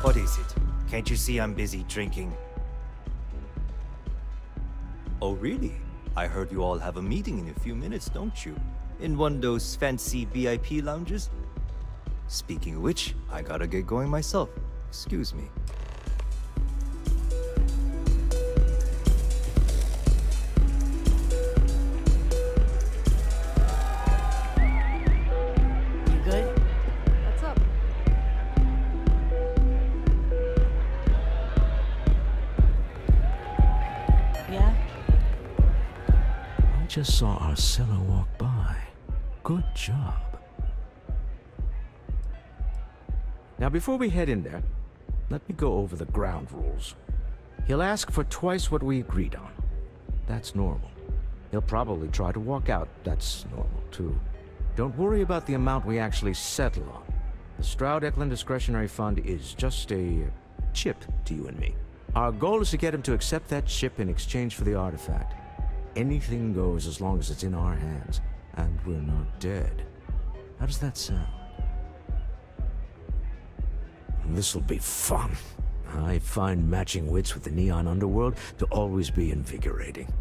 What is it? Can't you see I'm busy drinking? Oh, really? I heard you all have a meeting in a few minutes, don't you? In one of those fancy VIP lounges? Speaking of which, I gotta get going myself. Excuse me. You good? What's up? Yeah? I just saw Arcella walk by. Good job. Now, before we head in there, let me go over the ground rules. He'll ask for twice what we agreed on. That's normal. He'll probably try to walk out. That's normal, too. Don't worry about the amount we actually settle on. The Stroud-Eklund Discretionary Fund is just a chip to you and me. Our goal is to get him to accept that chip in exchange for the artifact. Anything goes as long as it's in our hands, and we're not dead. How does that sound? This'll be fun. I find matching wits with the neon underworld to always be invigorating.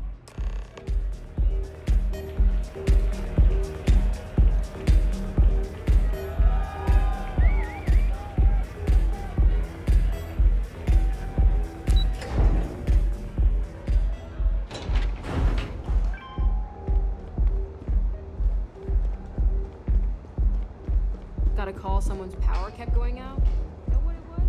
Got a call someone's power kept going out? Know what it was?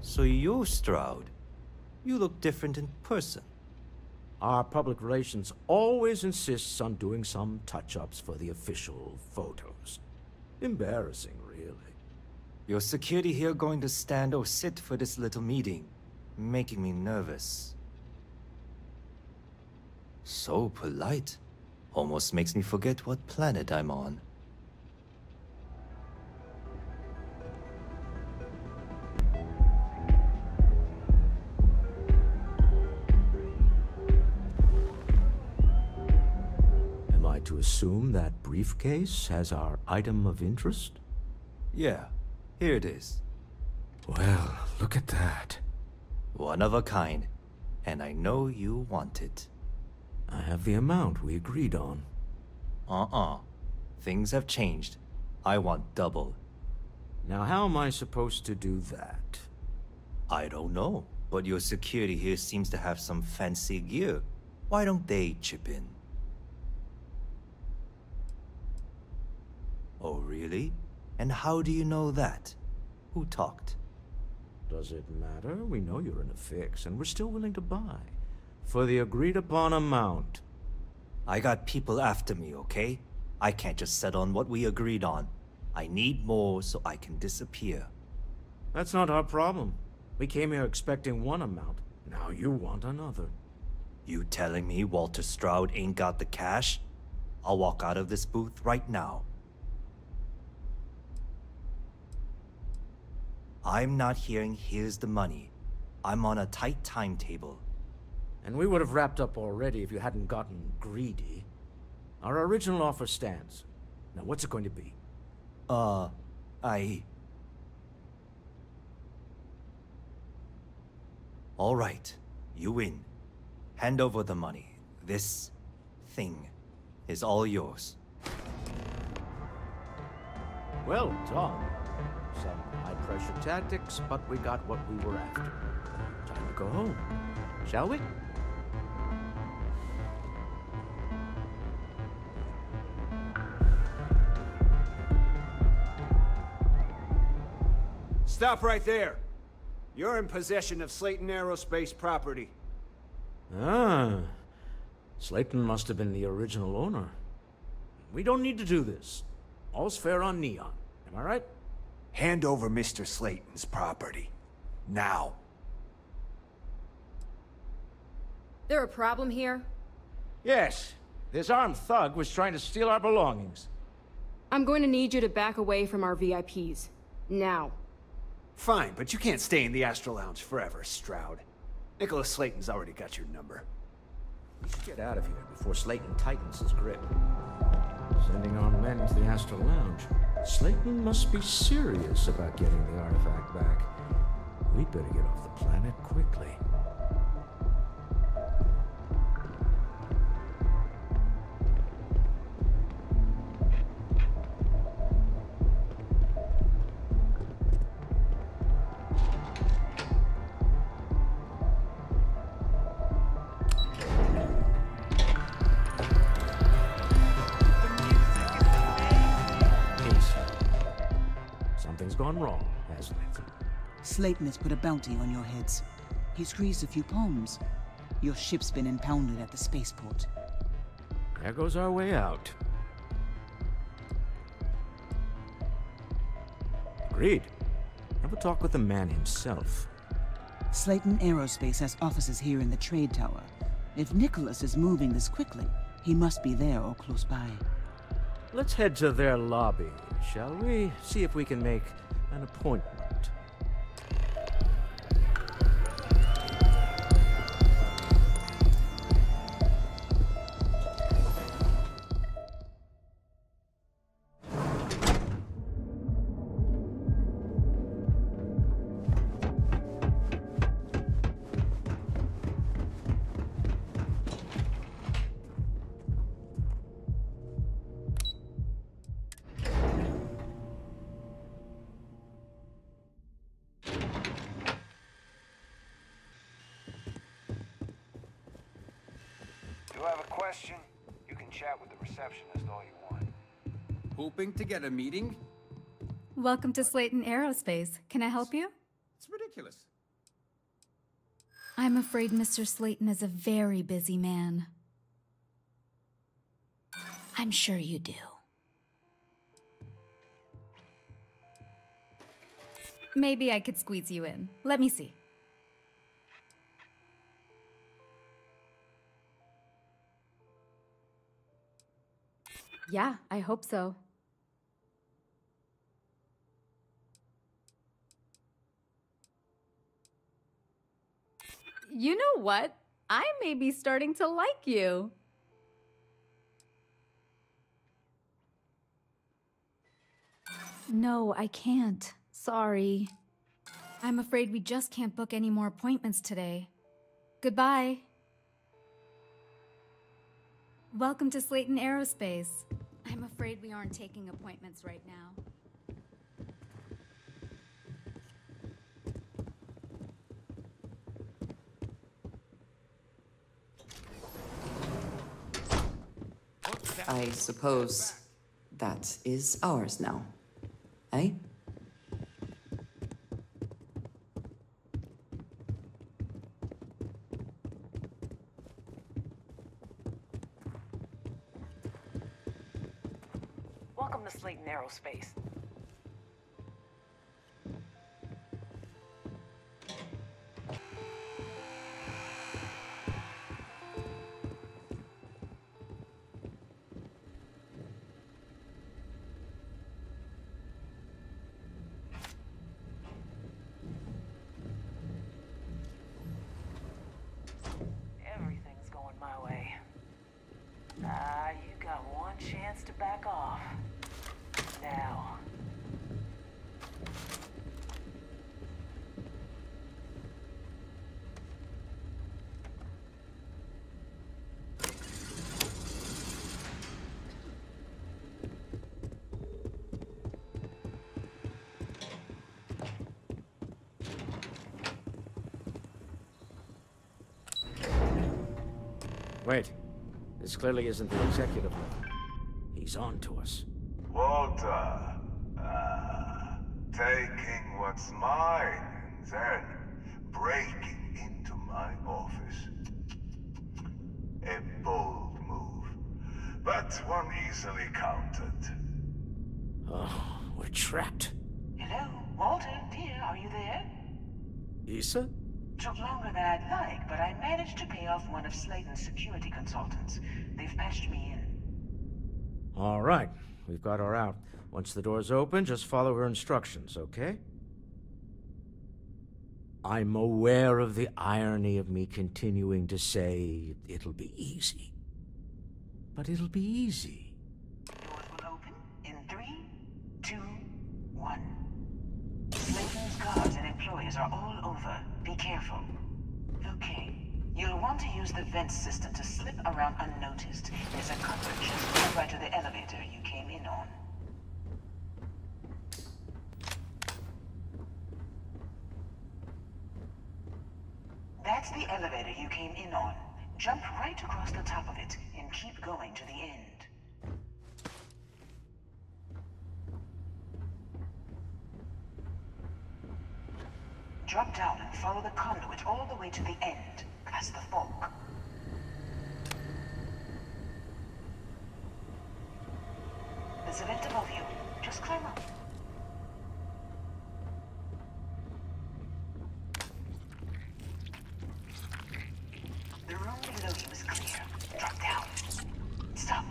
So you're Stroud. You look different in person. Our public relations always insists on doing some touch-ups for the official photos. Embarrassing, really. Your security here going to stand or sit for this little meeting, making me nervous. So polite. Almost makes me forget what planet I'm on. Am I to assume that briefcase has our item of interest? Yeah, here it is. Well, look at that. One of a kind, and I know you want it. I have the amount we agreed on. Things have changed. I want double. Now, how am I supposed to do that? I don't know, but your security here seems to have some fancy gear. Why don't they chip in? Oh, really? And how do you know that? Who talked? Does it matter? We know you're in a fix, and we're still willing to buy. For the agreed-upon amount. I got people after me, okay? I can't just settle on what we agreed on. I need more so I can disappear. That's not our problem. We came here expecting one amount. Now you want another. You telling me Walter Stroud ain't got the cash? I'll walk out of this booth right now. I'm not hearing here's the money. I'm on a tight timetable. And we would have wrapped up already if you hadn't gotten greedy. Our original offer stands. Now what's it going to be? All right, you win. Hand over the money. This thing. is all yours. Well done. Some high-pressure tactics, but we got what we were after. Time to go home, shall we? Stop right there. You're in possession of Slayton Aerospace property. Ah. Slayton must have been the original owner. We don't need to do this. All's fair on Neon. Am I right? Hand over Mr. Slayton's property. Now. There a problem here? Yes. This armed thug was trying to steal our belongings. I'm going to need you to back away from our VIPs. Now. Fine, but you can't stay in the Astro Lounge forever, Stroud. Nicholas Slayton's already got your number. We should get out of here before Slayton tightens his grip. Sending our men to the Astro Lounge. Slayton must be serious about getting the artifact back. We'd better get off the planet quickly. Something's gone wrong, hasn't it? Slayton has put a bounty on your heads. He squeezed a few palms. Your ship's been impounded at the spaceport. There goes our way out. Agreed. Have a talk with the man himself. Slayton Aerospace has offices here in the trade tower. If Nicholas is moving this quickly, he must be there or close by. Let's head to their lobby, shall we? See if we can make an appointment. You have a question? You can chat with the receptionist all you want. Hoping to get a meeting? Welcome to Slayton Aerospace. Can I help you? It's ridiculous. I'm afraid Mr. Slayton is a very busy man. I'm sure you do. Maybe I could squeeze you in. Let me see. Yeah, I hope so. You know what? I may be starting to like you. No, I can't. Sorry. I'm afraid we just can't book any more appointments today. Goodbye. Welcome to Slayton Aerospace. I'm afraid we aren't taking appointments right now. I suppose that is ours now. Eh? Welcome to Slayton Aerospace. Everything's going my way. You got one chance to back off. Now. Wait. This clearly isn't the executive level. He's on to us. Walter. Taking what's mine and then breaking into my office. A bold move, but one easily countered. Oh, we're trapped. Hello, Walter, dear, are you there? Issa? Took longer than I'd like, but I managed to pay off one of Slayton's security consultants. They've patched me in. All right, we've got her out. Once the door's open, just follow her instructions, okay? I'm aware of the irony of me continuing to say it'll be easy. But it'll be easy. Doors will open in 3, 2, 1. Slayton's guards and employees are all over. Be careful. Okay. You'll want to use the vent system to slip around unnoticed. There's a cutlet just right to the elevator you came in on. That's the elevator you came in on. Jump right across the top of it and keep going to the end. Drop down and follow the conduit all the way to the end, past the fork. There's a vent above you. Just climb up. The room below you is clear. Drop down. Stop.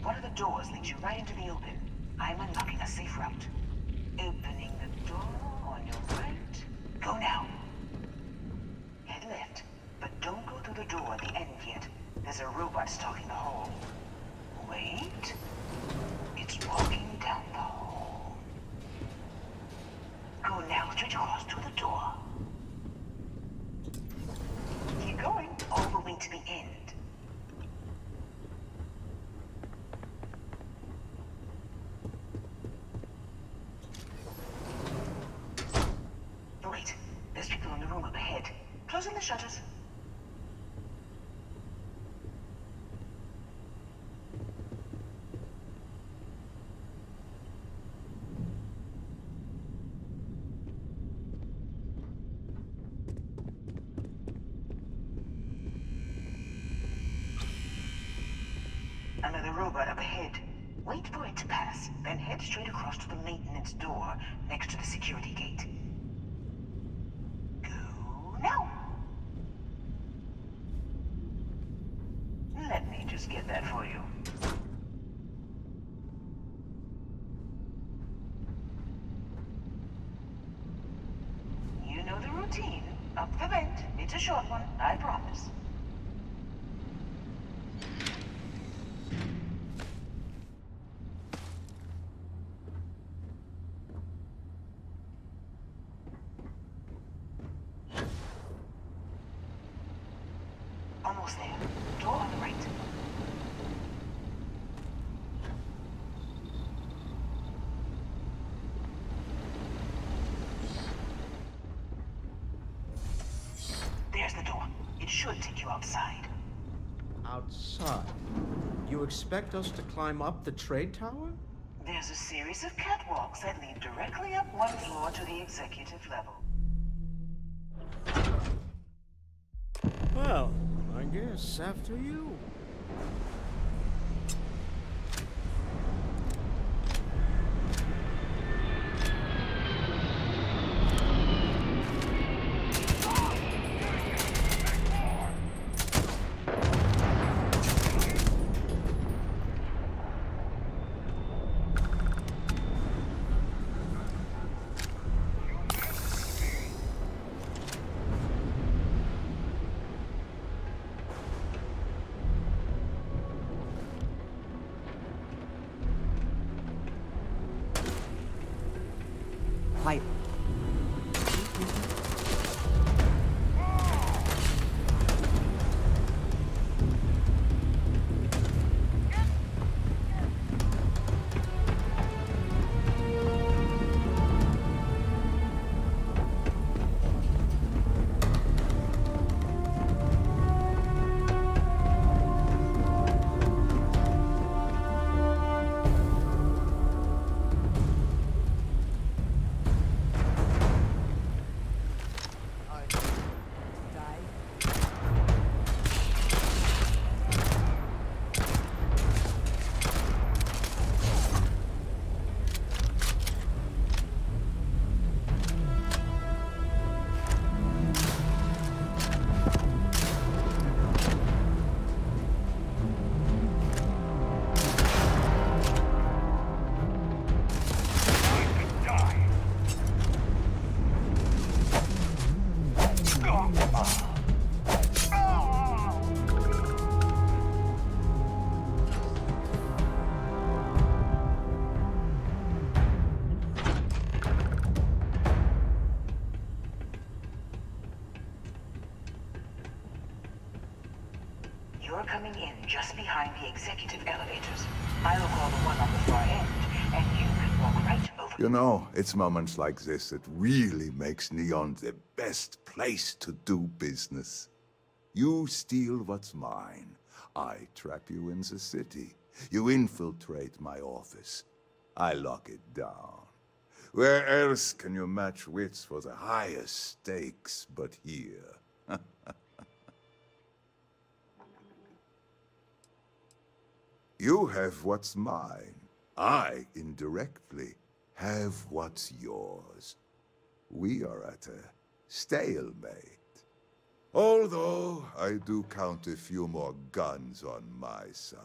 One of the doors leads you right into the open. I'm unlocking a safe route. Opening the door on your right. Go now. Head left, but don't go through the door at the end yet. There's a robot stalking the hall. Wait. It's walking down the hall. Go now, straight across to the door. Keep going, all the way to the end. Wait, there's people in the room up ahead. Closing the shutters. Another robot up ahead. Wait for it to pass, then head straight across to the maintenance door next to the security gate. Go now. Let me just get that for you. You know the routine. Up the vent. It's a short one, I promise. Almost there. Door on the right. There's the door. It should take you outside. Outside? You expect us to climb up the trade tower? There's a series of catwalks that lead directly up one floor to the executive level. Well, I guess after you. Quiet. just behind the executive elevators. I'll call the one on the far end, and you can walk right over. You know, it's moments like this that really makes Neon the best place to do business. You steal what's mine. I trap you in the city. You infiltrate my office. I lock it down. Where else can you match wits for the highest stakes but here? You have what's mine. I, indirectly, have what's yours. We are at a stalemate. Although, I do count a few more guns on my side.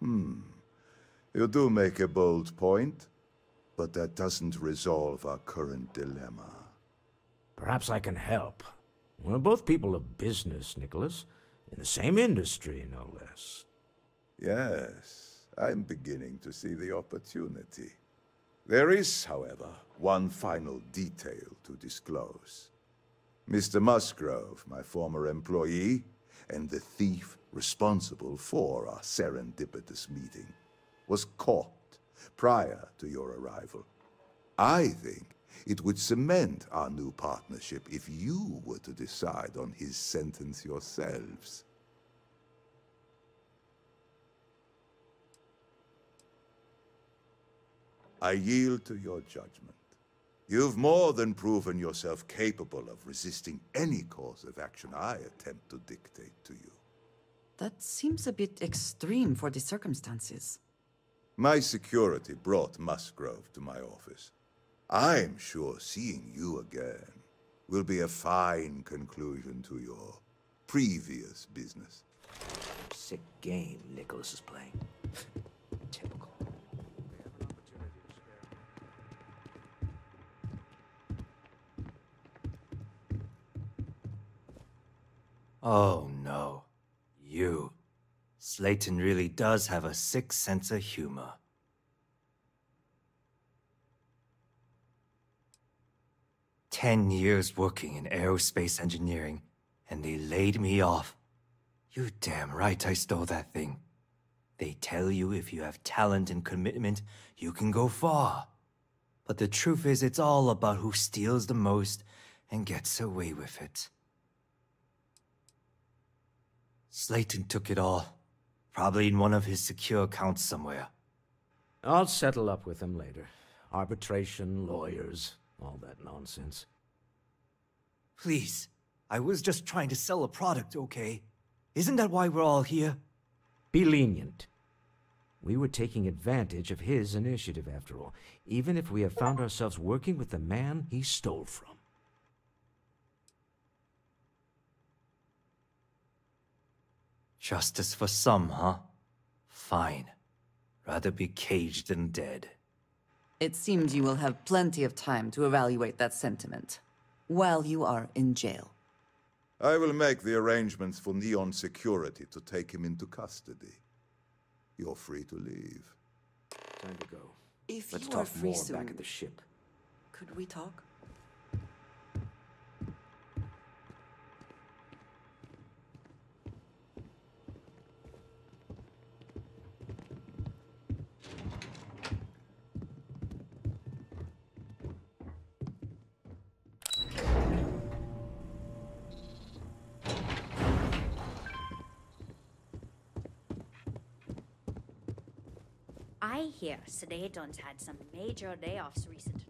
You do make a bold point, but that doesn't resolve our current dilemma. Perhaps I can help. We're both people of business, Nicholas. In the same industry, no less. Yes, I'm beginning to see the opportunity. There is, however, one final detail to disclose. Mr. Musgrove, my former employee, and the thief responsible for our serendipitous meeting, was caught prior to your arrival. I think it would cement our new partnership if you were to decide on his sentence yourselves. I yield to your judgment. You've more than proven yourself capable of resisting any course of action I attempt to dictate to you. That seems a bit extreme for the circumstances. My security brought Musgrove to my office. I'm sure seeing you again will be a fine conclusion to your previous business. Sick game Nicholas is playing. Typical. Oh no. You. Slayton really does have a sick sense of humor. "10 years working in aerospace engineering, and they laid me off. You damn right I stole that thing. They tell you if you have talent and commitment, you can go far. But the truth is, it's all about who steals the most and gets away with it. Slayton took it all. Probably in one of his secure accounts somewhere. I'll settle up with him later. Arbitration, lawyers, all that nonsense. Please, I was just trying to sell a product, okay? Isn't that why we're all here? Be lenient. We were taking advantage of his initiative, after all, even if we have found ourselves working with the man he stole from. Justice for some, huh? Fine. Rather be caged than dead. It seems you will have plenty of time to evaluate that sentiment, while you are in jail. I will make the arrangements for Neon Security to take him into custody. You're free to leave. Time to go. If Let's you are talk free more soon, back at the ship. could we talk? I hear Sedaton's had some major layoffs recently.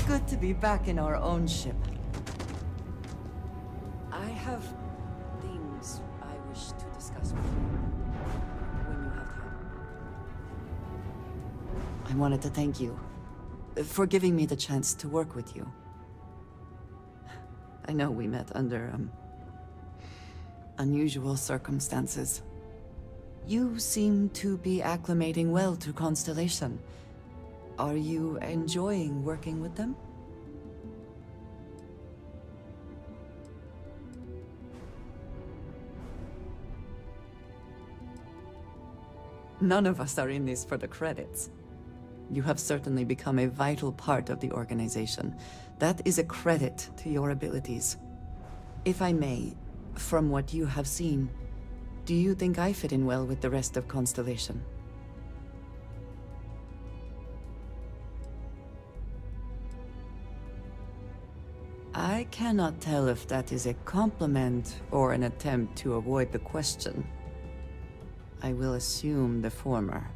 good to be back in our own ship. I have things I wish to discuss with you when you have time. I wanted to thank you for giving me the chance to work with you. I know we met under, unusual circumstances. You seem to be acclimating well to Constellation. Are you enjoying working with them? None of us are in this for the credits. You have certainly become a vital part of the organization. That is a credit to your abilities. If I may, from what you have seen, do you think I fit in well with the rest of Constellation? I cannot tell if that is a compliment or an attempt to avoid the question. I will assume the former.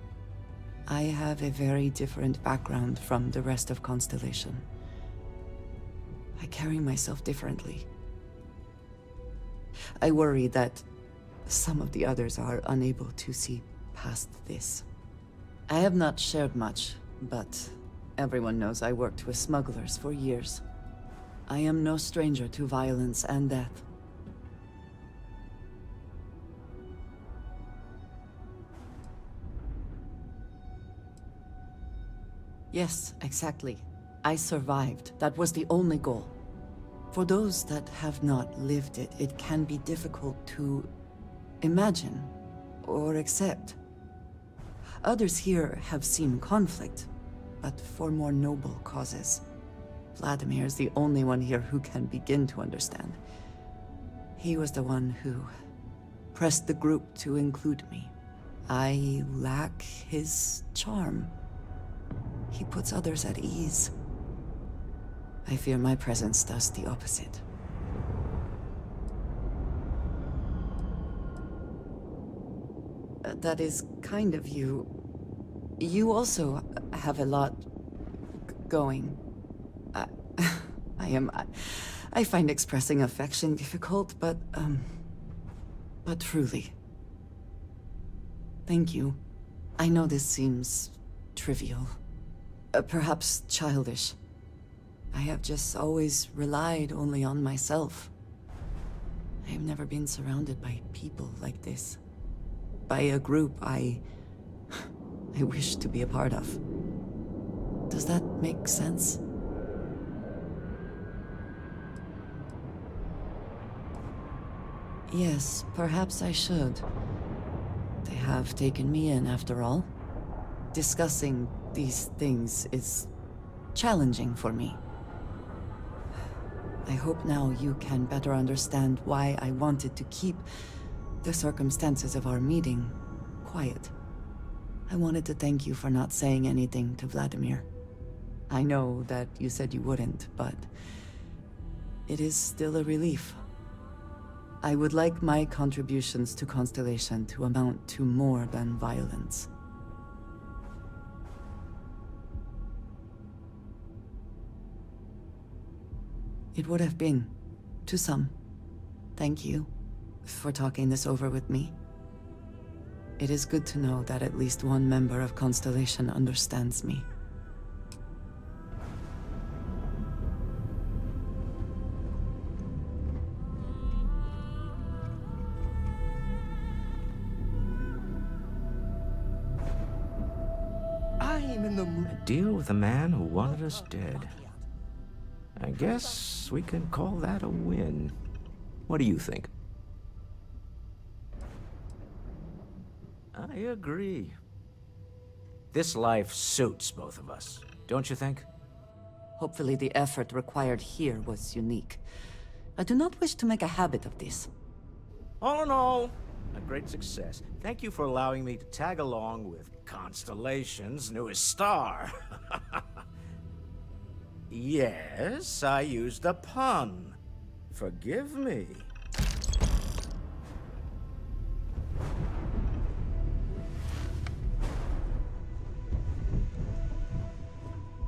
I have a very different background from the rest of Constellation. I carry myself differently. I worry that some of the others are unable to see past this. I have not shared much, but everyone knows I worked with smugglers for years. I am no stranger to violence and death. Yes, exactly. I survived. That was the only goal. For those that have not lived it, it can be difficult to imagine or accept. Others here have seen conflict, but for more noble causes. Vladimir is the only one here who can begin to understand. He was the one who pressed the group to include me. I lack his charm. He puts others at ease. I fear my presence does the opposite. That is kind of you. You also have a lot going. I find expressing affection difficult, but truly. Thank you. I know this seems trivial. Perhaps childish. I have just always relied only on myself. I have never been surrounded by people like this. By a group I wish to be a part of. Does that make sense? Yes, perhaps I should. They have taken me in after all. Discussing these things is challenging for me. I hope now you can better understand why I wanted to keep the circumstances of our meeting quiet. I wanted to thank you for not saying anything to Vladimir. I know that you said you wouldn't, but it is still a relief. I would like my contributions to Constellation to amount to more than violence. It would have been, to some. Thank you for talking this over with me. It is good to know that at least one member of Constellation understands me. I'm in the mood. A deal with a man who wanted us dead. I guess we can call that a win. What do you think? I agree. This life suits both of us, don't you think? Hopefully the effort required here was unique. I do not wish to make a habit of this. All in all, a great success. Thank you for allowing me to tag along with Constellation's newest star. Yes, I used a pun. Forgive me.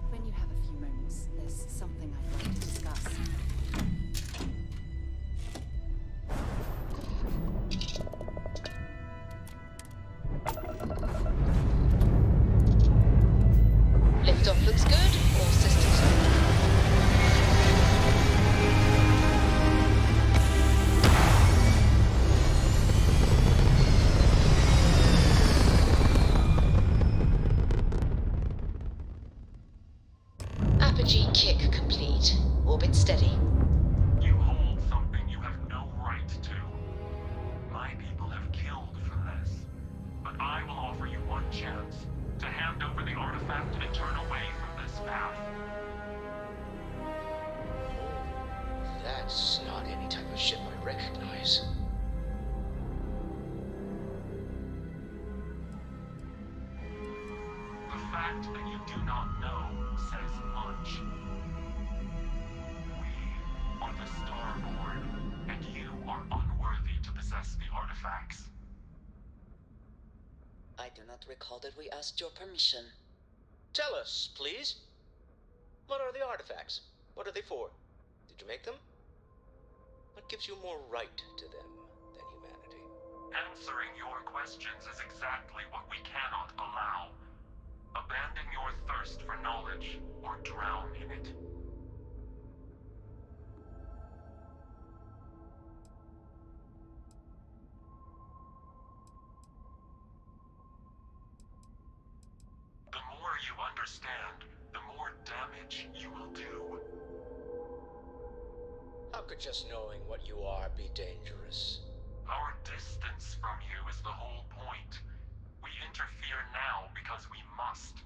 When you have a few moments, there's Energy kick complete. Orbit steady. You hold something you have no right to. My people have killed for this. But I will offer you one chance to hand over the artifact and turn away from this path. That's not any type of ship I recognize. The fact that you do not know says much. We are the Starborn, and you are unworthy to possess the artifacts. I do not recall that we asked your permission. Tell us, please. What are the artifacts? What are they for? Did you make them? What gives you more right to them than humanity? Answering your questions is exactly what we cannot allow. Abandon your thirst for knowledge, or drown in it. The more you understand, the more damage you will do. How could just knowing what you are be dangerous? Our distance from you is the whole point. We interfere now because we must.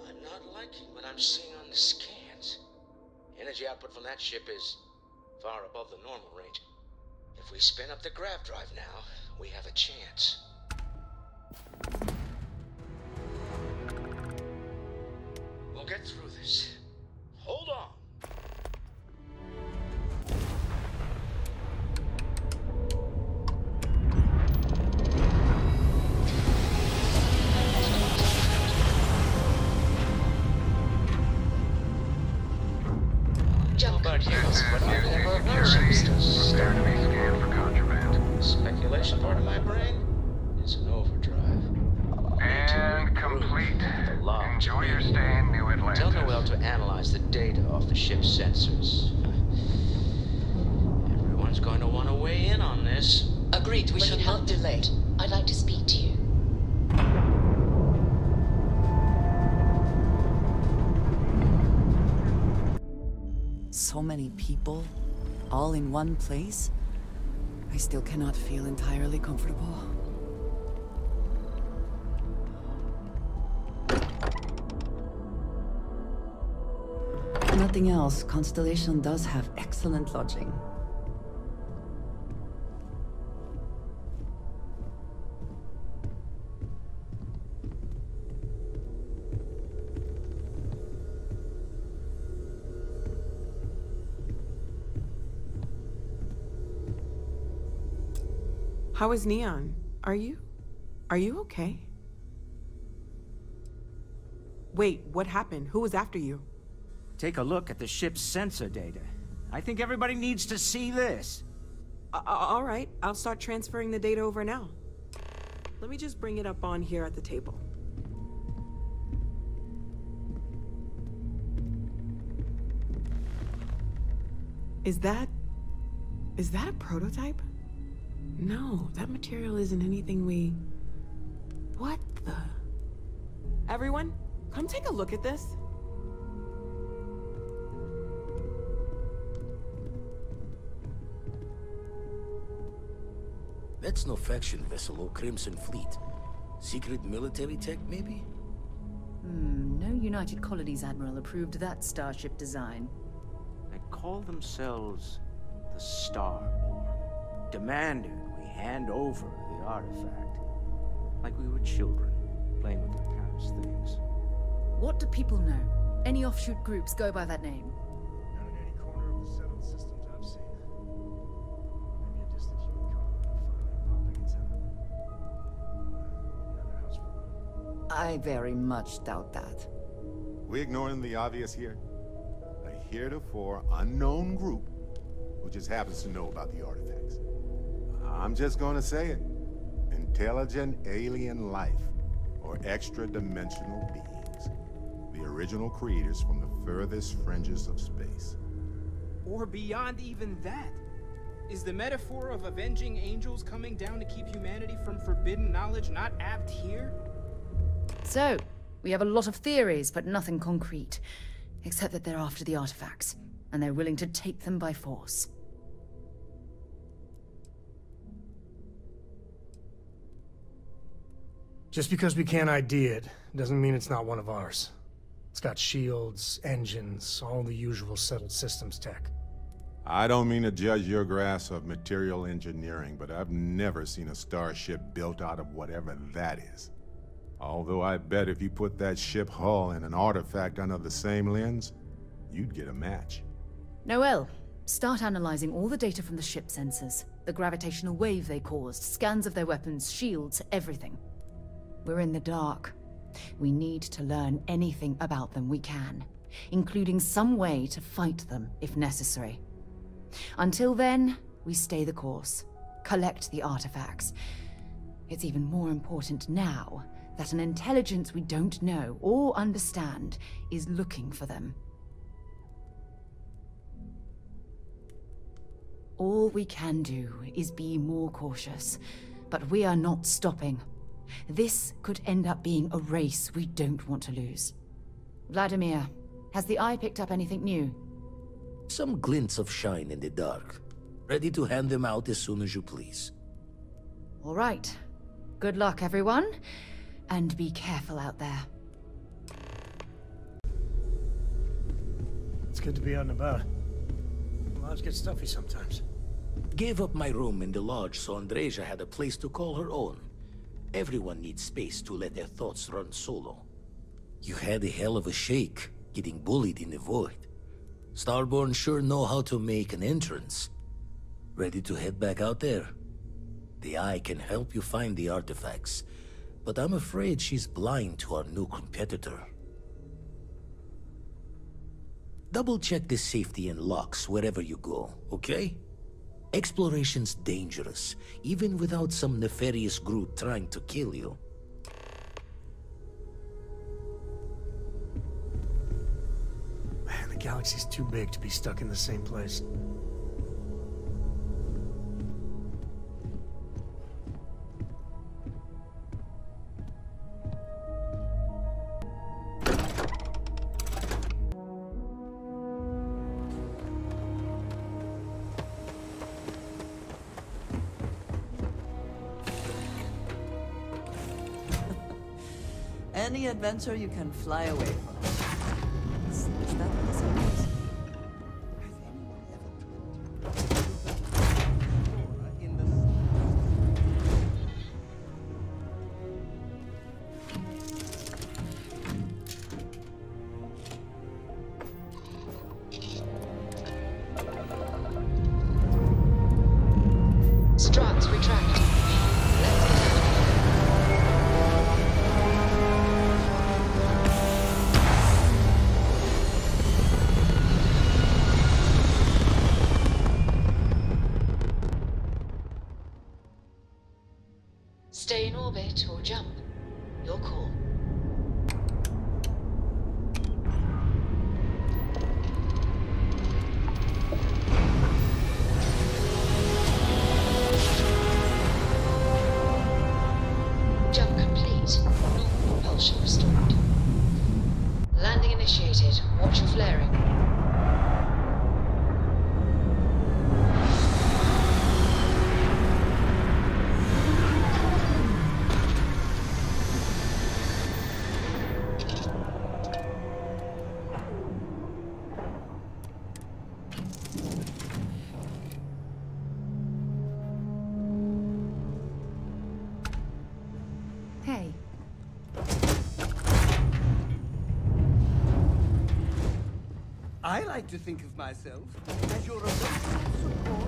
I'm not liking what I'm seeing on the scans. Energy output from that ship is far above the normal range. If we spin up the grav drive now, we have a chance. We'll get through this. Hold on. Speculation part of my brain is an overdrive. And complete. Enjoy your stay in New Atlantis. Tell Noel to analyze the data off the ship's sensors. Everyone's going to want to weigh in on this. Agreed, we should not delay. I'd like to speak to you. So many people, all in one place. I still cannot feel entirely comfortable. If nothing else, Constellation does have excellent lodging. How is Neon? Are you okay? Wait, what happened? Who was after you? Take a look at the ship's sensor data. I think everybody needs to see this. All right, I'll start transferring the data over now. Let me just bring it up on here at the table. Is that a prototype? No, that material isn't anything we... What the... Everyone, come take a look at this. That's no faction vessel or Crimson Fleet. Secret military tech, maybe? No United Colonies Admiral approved that starship design. They call themselves the Starborn. Demanded we hand over the artifact. Like we were children, playing with their parents' things. What do people know? Any offshoot groups go by that name? Not in any corner of the settled systems I've seen. Maybe a distant human colony finally popping its head up. Another house full. I very much doubt that. We ignoring the obvious here? A heretofore unknown group who just happens to know about the artifacts. I'm just gonna say it. Intelligent alien life, or extra-dimensional beings. The original creators from the furthest fringes of space. Or beyond even that. Is the metaphor of avenging angels coming down to keep humanity from forbidden knowledge not apt here? So, We have a lot of theories, but nothing concrete. Except that they're after the artifacts, and they're willing to take them by force. Just because we can't ID it, doesn't mean it's not one of ours. It's got shields, engines, all the usual settled systems tech. I don't mean to judge your grasp of material engineering, but I've never seen a starship built out of whatever that is. Although I bet if you put that ship hull and an artifact under the same lens, you'd get a match. Noel, start analyzing all the data from the ship sensors. The gravitational wave they caused, scans of their weapons, shields, everything. We're in the dark. We need to learn anything about them we can, including some way to fight them if necessary. Until then, we stay the course, collect the artifacts. It's even more important now that an intelligence we don't know or understand is looking for them. All we can do is be more cautious, but we are not stopping. This could end up being a race we don't want to lose. Vladimir, has the Eye picked up anything new? Some glints of shine in the dark. Ready to hand them out as soon as you please. All right. Good luck, everyone. And be careful out there. It's good to be out and about. Lives get stuffy sometimes. Gave up my room in the lodge so Andreja had a place to call her own. Everyone needs space to let their thoughts run solo. You had a hell of a shake, getting bullied in the void. Starborn sure know how to make an entrance. Ready to head back out there? The Eye can help you find the artifacts, but I'm afraid she's blind to our new competitor. Double-check the safety and locks wherever you go, okay? Exploration's dangerous, even without some nefarious group trying to kill you. Man, the galaxy's too big to be stuck in the same place. Any adventure you can fly away from. Is that what this is? Struts retract. Stay in orbit or jump. Your call. Jump complete. Normal propulsion restored. Landing initiated. Watch your flaring. Hey. I like to think of myself as your emotional support.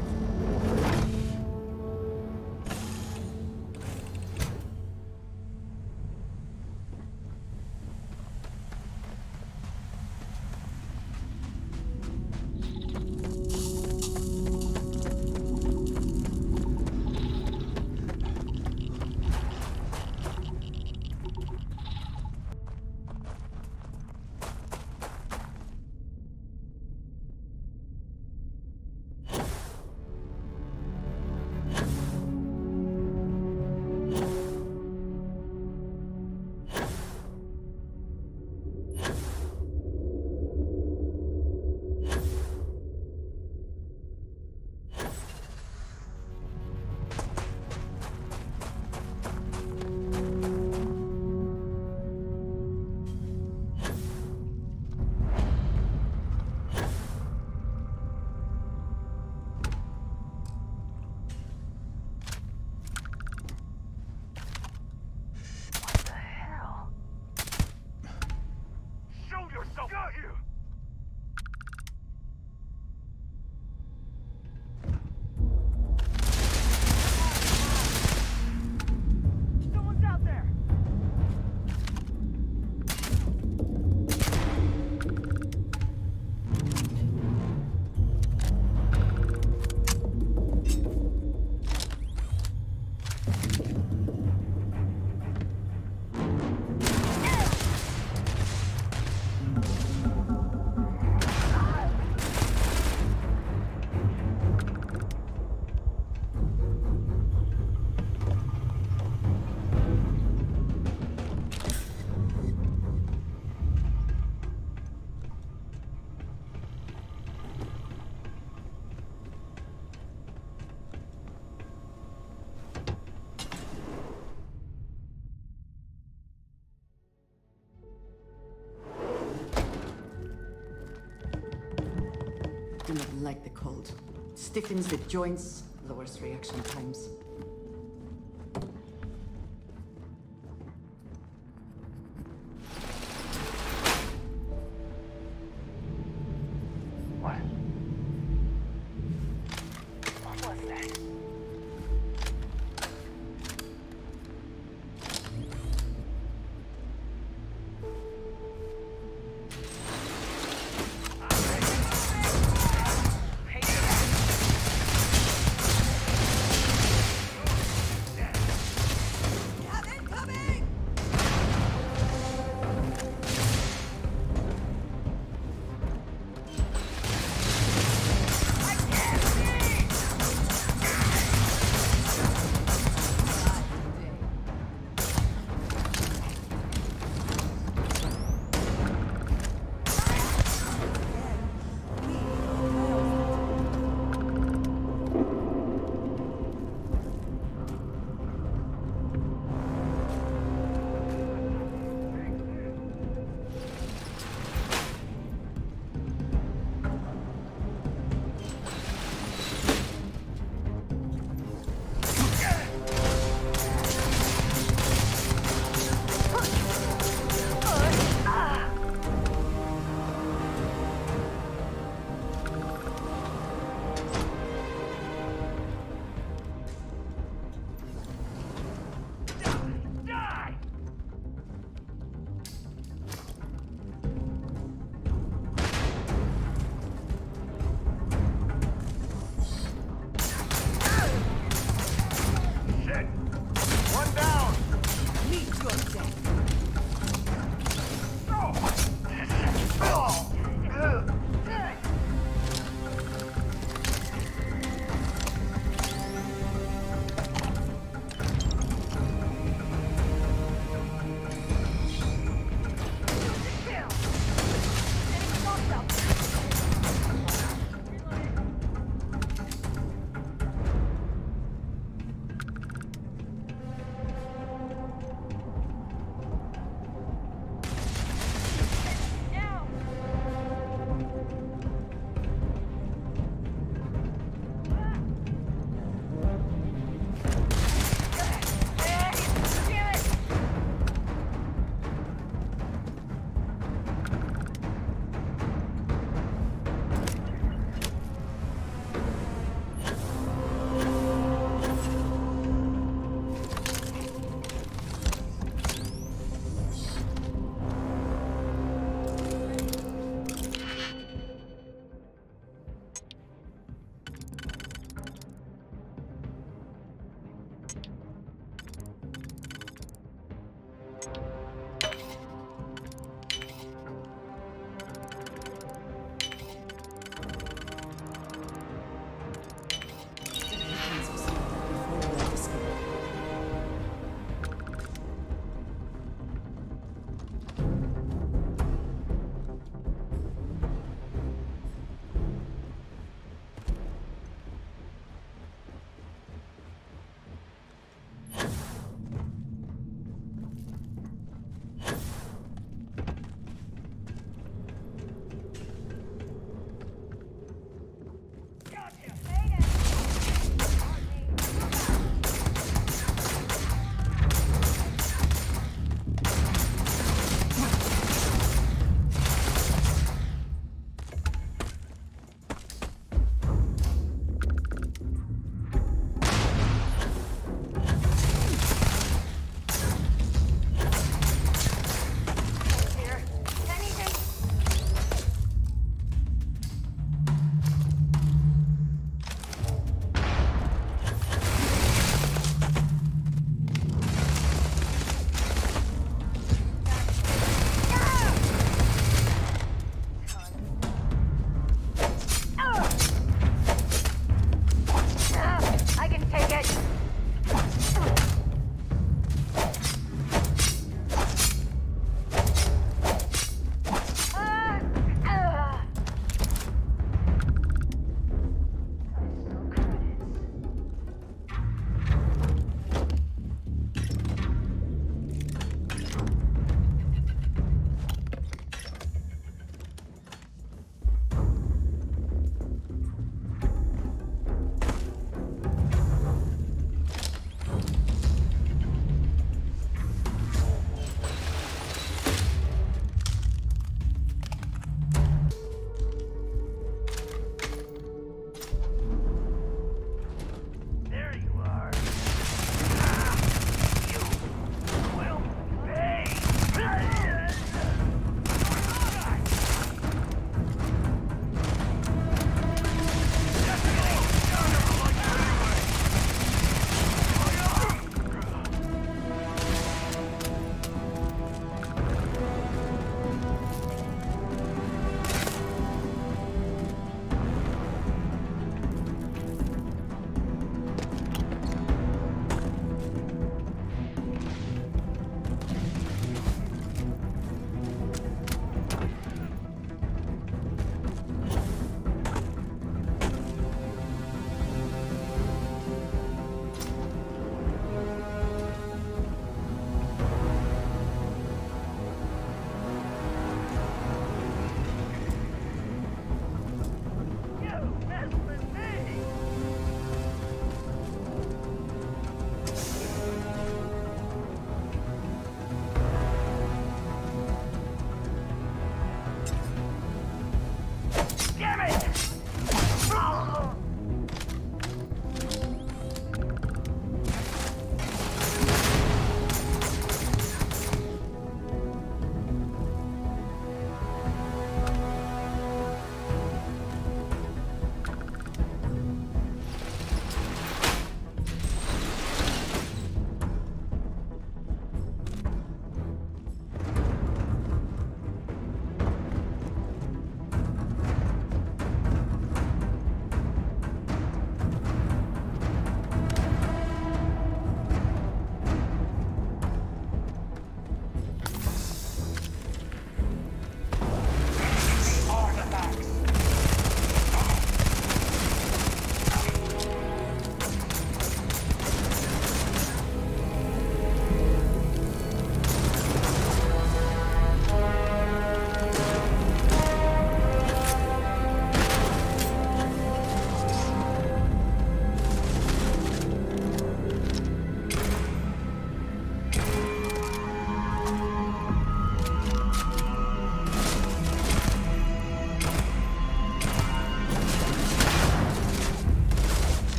like the cold. It stiffens the joints, lowers reaction times. What? What was that?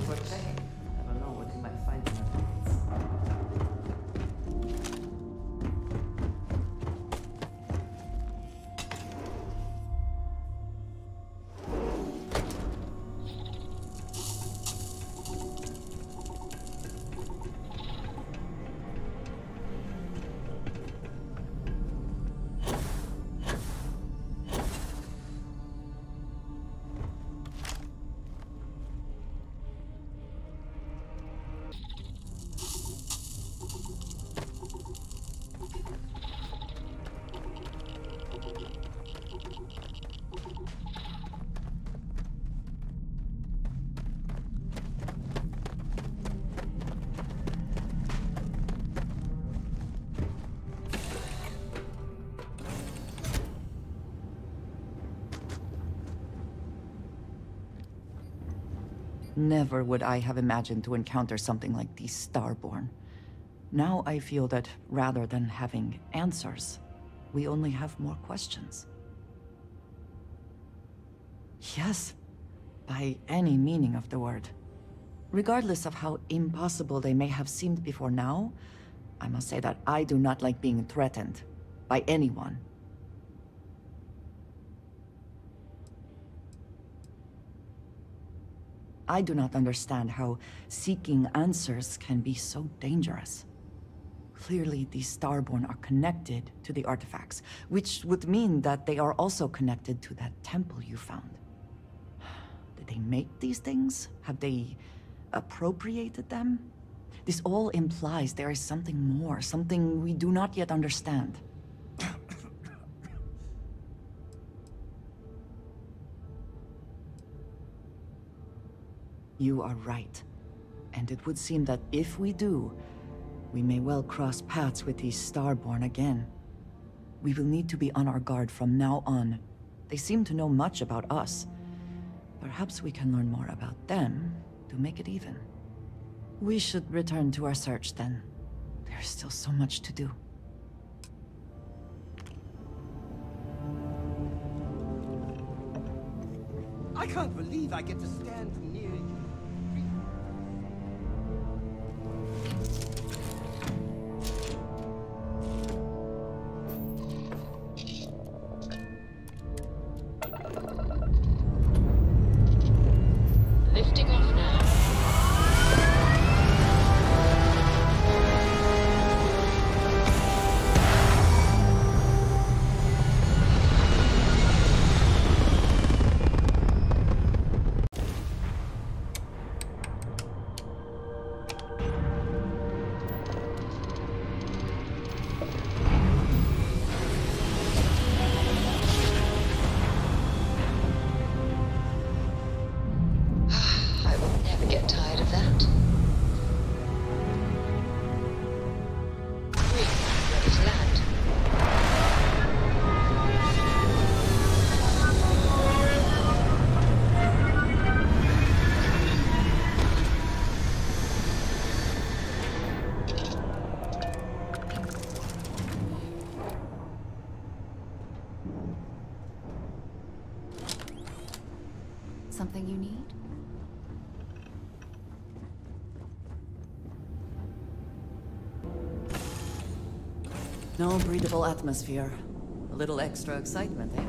always worth checking. Never know what you might find in the pockets. Never would I have imagined to encounter something like these Starborn. Now I feel that rather than having answers, we only have more questions. Yes, by any meaning of the word. Regardless of how impossible they may have seemed before now, I must say that I do not like being threatened by anyone. I do not understand how seeking answers can be so dangerous. Clearly, these Starborn are connected to the artifacts, which would mean that they are also connected to that temple you found. Did they make these things? Have they appropriated them? This all implies there is something more, something we do not yet understand. You are right. And it would seem that if we do, we may well cross paths with these Starborn again. We will need to be on our guard from now on. They seem to know much about us. Perhaps we can learn more about them to make it even. We should return to our search then. There's still so much to do. I can't believe I get to stand near you. Lifting off now. I will never get tired of that. Green, ready to land. Something you need? No breathable atmosphere. A little extra excitement, eh?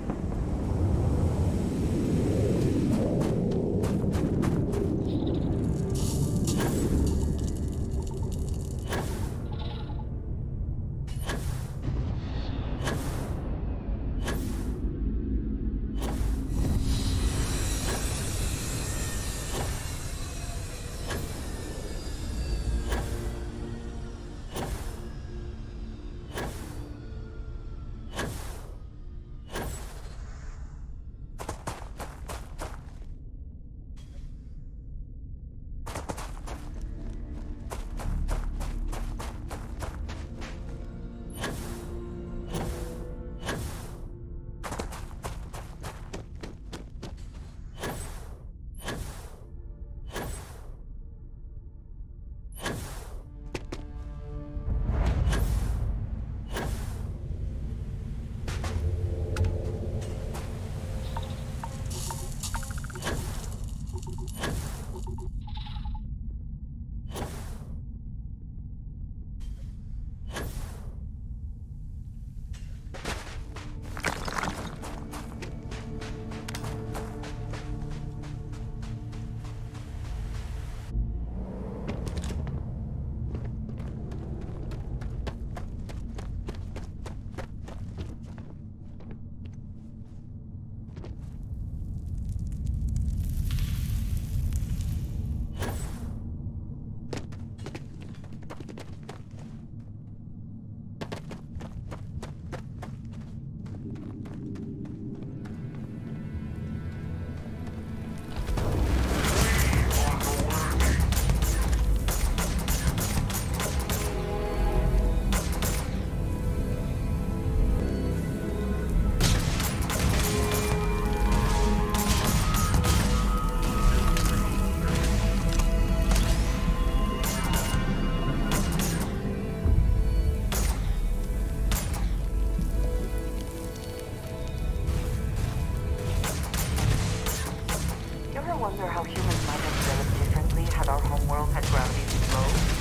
humans might have developed differently had our homeworld had gravity slow?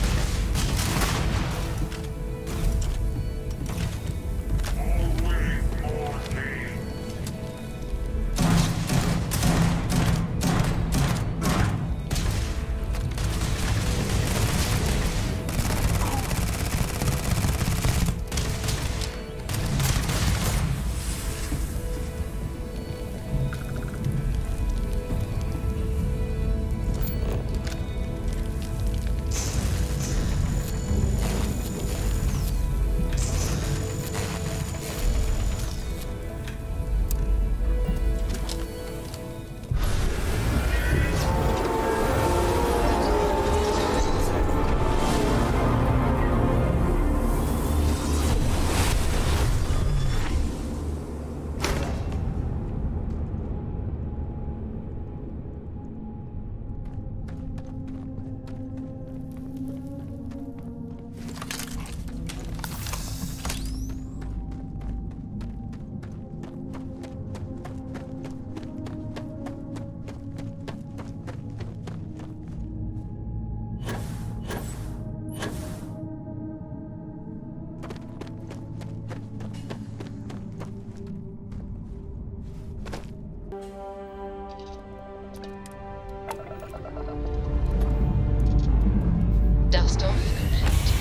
Dust off complete.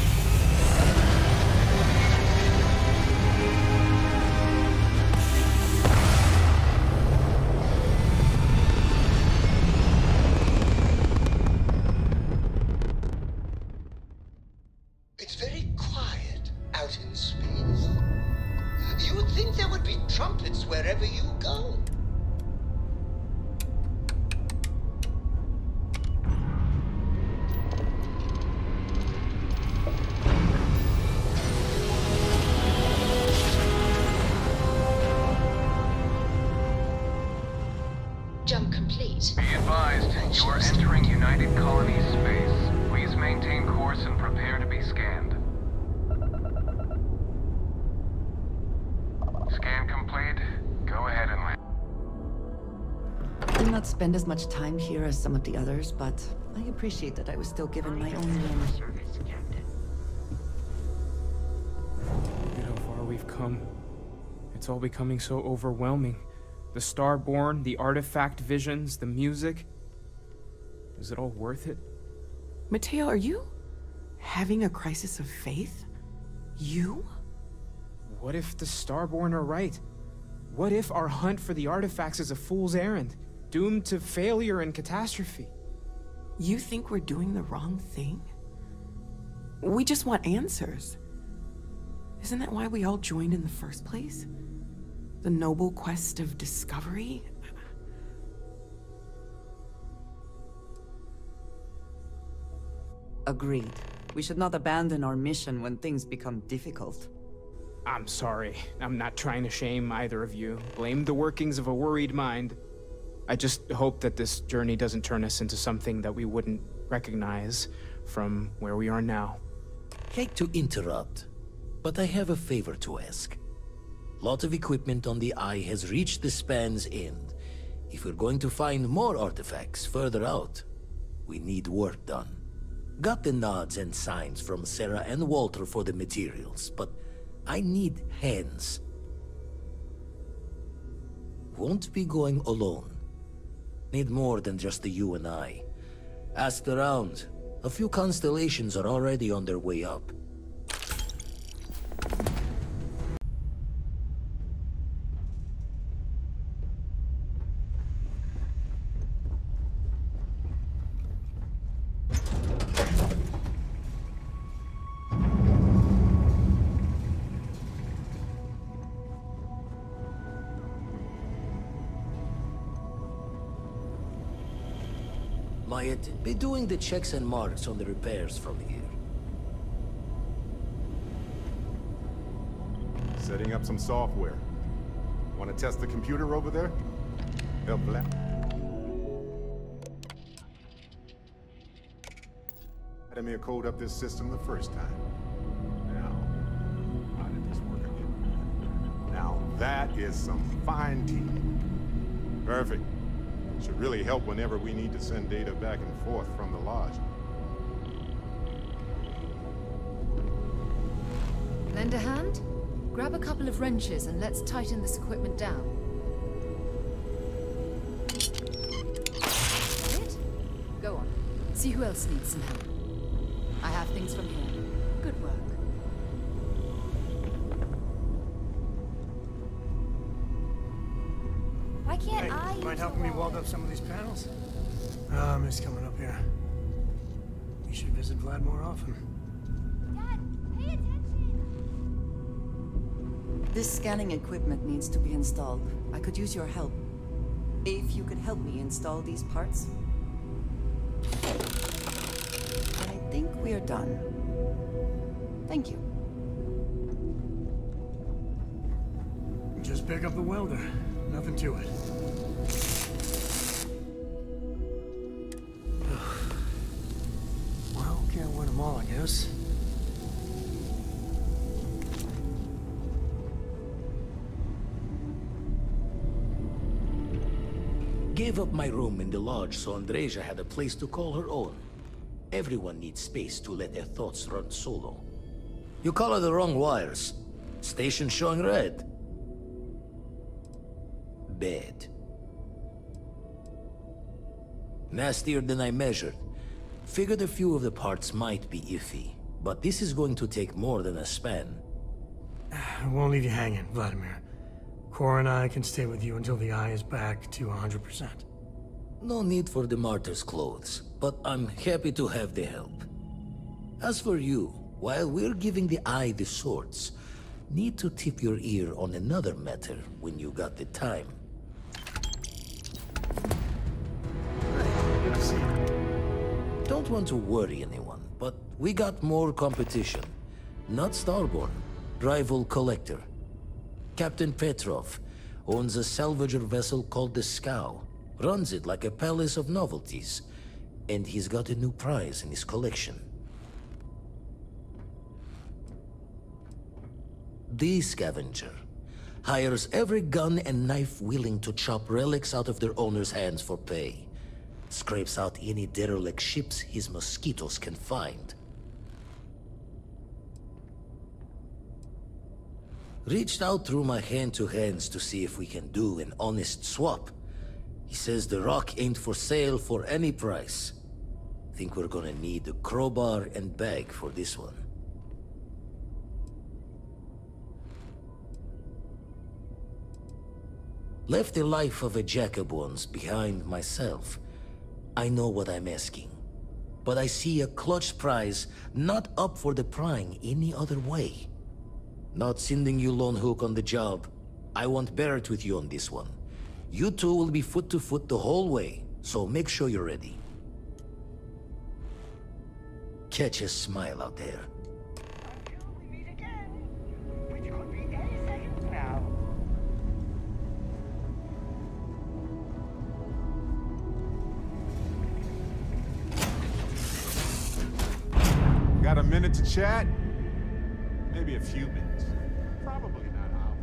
It's very quiet out in space. You would think there would be trumpets wherever you go. Jump complete. Be advised, you are entering United Colonies space. Please maintain course and prepare to be scanned. Scan complete. Go ahead and land. I did not spend as much time here as some of the others, but I appreciate that I was still given my own room. Look at how far we've come. It's all becoming so overwhelming. The Starborn, the artifact visions, the music. Is it all worth it? Mateo, are you having a crisis of faith? You? What if the Starborn are right? What if our hunt for the artifacts is a fool's errand, doomed to failure and catastrophe? You think we're doing the wrong thing? We just want answers. Isn't that why we all joined in the first place? The noble quest of discovery? Agreed. We should not abandon our mission when things become difficult. I'm sorry. I'm not trying to shame either of you. Blame the workings of a worried mind. I just hope that this journey doesn't turn us into something that we wouldn't recognize from where we are now. Hate to interrupt, but I have a favor to ask. Lot of equipment on the Eye has reached the span's end. If we're going to find more artifacts further out, we need work done. Got the nods and signs from Sarah and Walter for the materials, but I need hands. Won't be going alone. Need more than just the you and I. Asked around. A few constellations are already on their way up. Might be doing the checks and marks on the repairs from here. Setting up some software. Want to test the computer over there? Help left. Had me code up this system the first time. Now, how did this work again? Now that is some fine team. Perfect. Should really help whenever we need to send data back and forth from the Lodge. Lend a hand? Grab a couple of wrenches and let's tighten this equipment down. It? Go on. See who else needs some help. I have things from here. Good work. Why can't Hey, I mind use helping the me weld up some of these panels? Miss coming up here. You should visit Vlad more often. This scanning equipment needs to be installed. I could use your help. If you could help me install these parts. I think we are done. Thank you. Just pick up the welder. Nothing to it. Well, can't win them all, I guess. Gave up my room in the lodge so Andreja had a place to call her own. Everyone needs space to let their thoughts run solo. You color the wrong wires. Station showing red. Bad. Nastier than I measured. Figured a few of the parts might be iffy, but this is going to take more than a span. I won't leave you hanging, Vladimir. Cora and I can stay with you until the eye is back to 100%. No need for the martyr's clothes, but I'm happy to have the help. As for you, while we're giving the eye the swords, need to tip your ear on another matter when you got the time. Good to see you. Don't want to worry anyone, but we got more competition. Not Starborn, rival collector. Captain Petrov owns a salvager vessel called the Scow. Runs it like a palace of novelties. And he's got a new prize in his collection. The Scavenger hires every gun and knife willing to chop relics out of their owner's hands for pay. Scrapes out any derelict ships his mosquitoes can find. Reached out through my hand-to-hands to see if we can do an honest swap. He says the rock ain't for sale for any price. Think we're gonna need a crowbar and bag for this one. Left the life of a Jacobons behind myself. I know what I'm asking. But I see a clutch prize not up for the prying any other way. Not sending you lone hook on the job. I want Barrett with you on this one. You two will be foot to foot the whole way, so make sure you're ready. Catch a smile out there. Until we meet again, which could be any second now. Got a minute to chat? Maybe a few minutes. Probably not hours.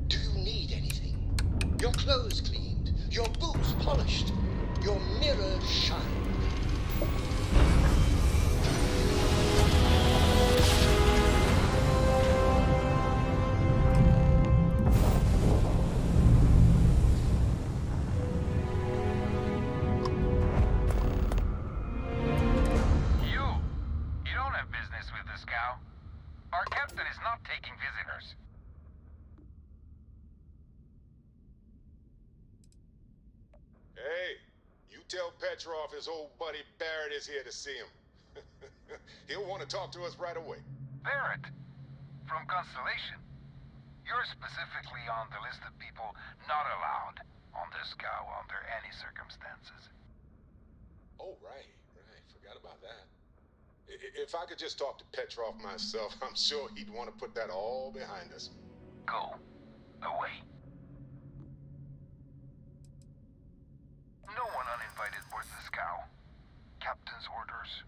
Do you need anything? Your clothes cleaned, your boots polished, your mirror shined. You don't have business with the Scow. Our captain is not taking visitors. Hey, you tell Petrov his old buddy Barrett is here to see him. He'll want to talk to us right away. Barrett, from Constellation. You're specifically on the list of people not allowed on the Scow under any circumstances. Oh, right. Forgot about that. If I could just talk to Petrov myself, I'm sure he'd want to put that all behind us. Go. Away. No one uninvited boards the scow. Captain's orders.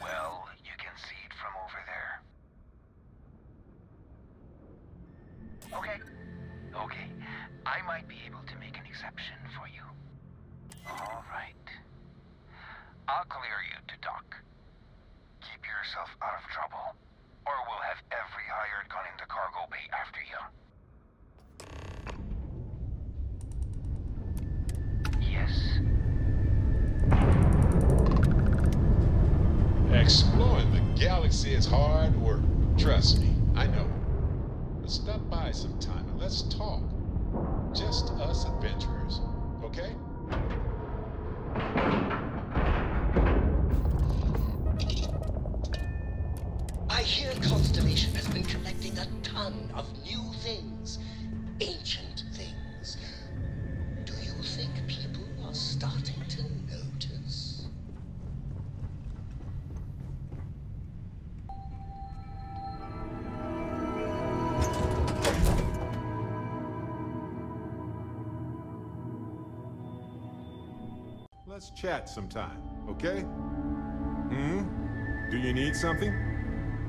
Well, you can see it from over there. Okay. I might be able to make an exception for you. All right. I'll clear you to dock. Keep yourself out of trouble, or we'll have every hired gun in the cargo bay after you. Yes. Exploring the galaxy is hard work. Trust me, I know. But stop by sometime and let's talk. Just us adventurers, okay? I hear Constellation has been collecting a ton of new things. Ancient things. Do you think people are starting to notice? Let's chat sometime, okay? Do you need something?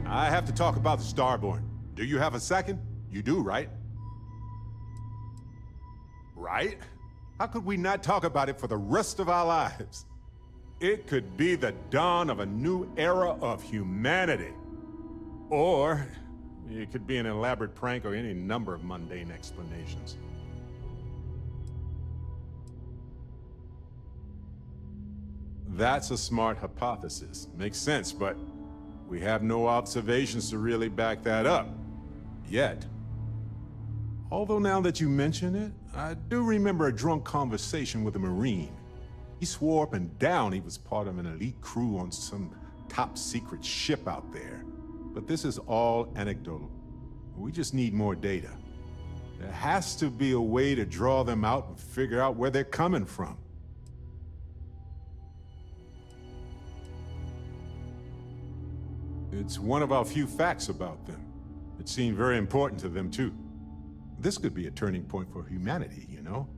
I have to talk about the Starborn. Do you have a second? You do, right? Right? How could we not talk about it for the rest of our lives? It could be the dawn of a new era of humanity. Or it could be an elaborate prank or any number of mundane explanations. That's a smart hypothesis. Makes sense, but we have no observations to really back that up. Yet. Although now that you mention it, I do remember a drunk conversation with a Marine. He swore up and down he was part of an elite crew on some top-secret ship out there. But this is all anecdotal. We just need more data. There has to be a way to draw them out and figure out where they're coming from. It's one of our few facts about them. It seemed very important to them, too. This could be a turning point for humanity, you know?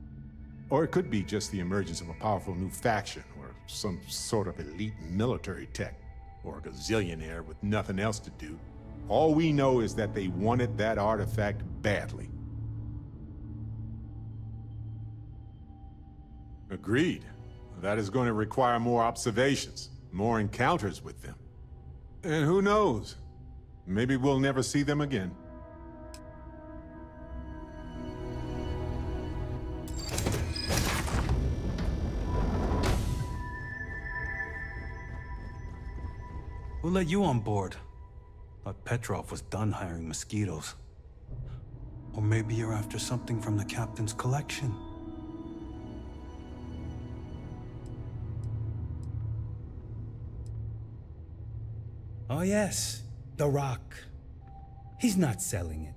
Or it could be just the emergence of a powerful new faction, or some sort of elite military tech, or a gazillionaire with nothing else to do. All we know is that they wanted that artifact badly. Agreed. That is going to require more observations, more encounters with them. And who knows? Maybe we'll never see them again. Who let you on board? Thought Petrov was done hiring mosquitoes. Or maybe you're after something from the captain's collection. Oh yes, The Rock. He's not selling it.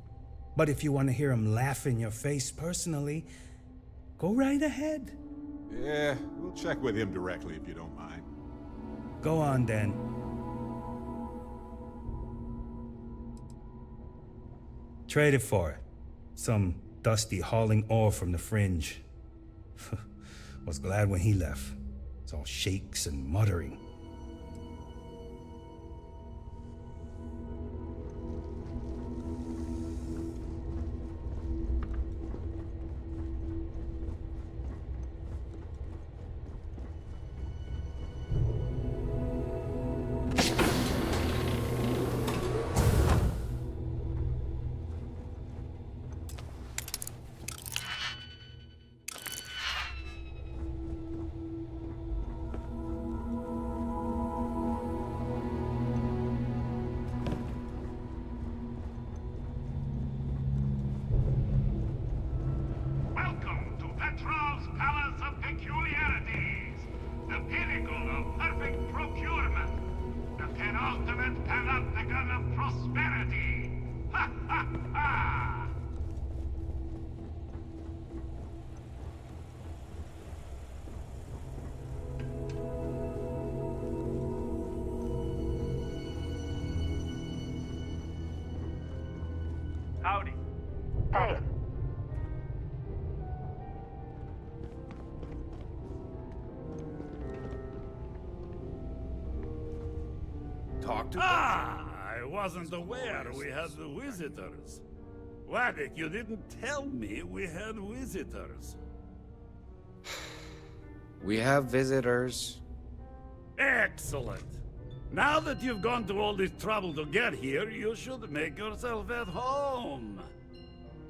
But if you want to hear him laugh in your face personally, go right ahead. Yeah, we'll check with him directly if you don't mind. Go on then. Trade it for it. Some dusty hauling ore from the fringe. Was glad when he left. It's all shakes and muttering. Howdy. Hey. Talk to I wasn't aware we had visitors. Waddick, you didn't tell me we had visitors. We have visitors. Excellent. Now that you've gone to all this trouble to get here, you should make yourself at home.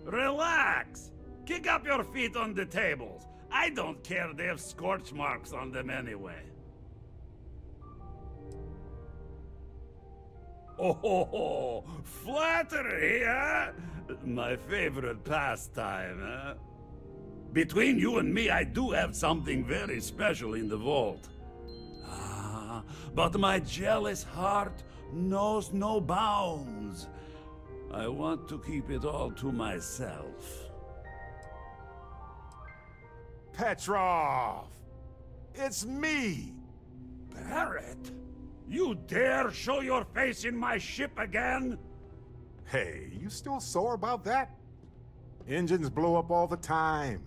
Relax. Kick up your feet on the tables. I don't care, they have scorch marks on them anyway. Oh, flattery, huh? My favorite pastime, huh? Between you and me, I do have something very special in the vault. Ah, but my jealous heart knows no bounds. I want to keep it all to myself. Petrov! It's me! Barrett? You dare show your face in my ship again? Hey, you still sore about that? Engines blow up all the time.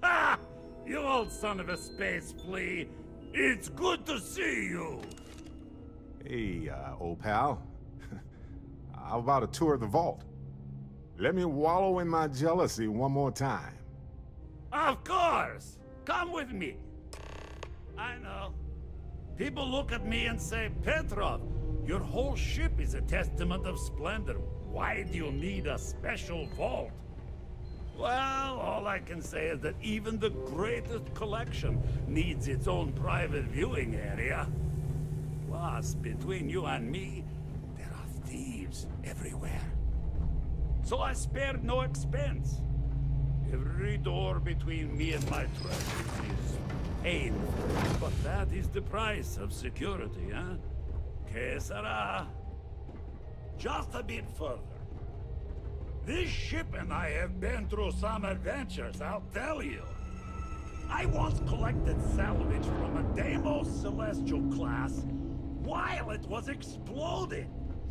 Ha! You old son of a space flea. It's good to see you. Hey, old pal. How about a tour of the vault? Let me wallow in my jealousy one more time. Of course! Come with me. I know. People look at me and say, Petrov, your whole ship is a testament of splendor. Why do you need a special vault? Well, all I can say is that even the greatest collection needs its own private viewing area. Plus, between you and me, there are thieves everywhere. So I spared no expense. Every door between me and my treasures is painful, but that is the price of security, huh? Que sera? Just a bit further. This ship and I have been through some adventures, I'll tell you. I once collected salvage from a Deimos Celestial class while it was exploding.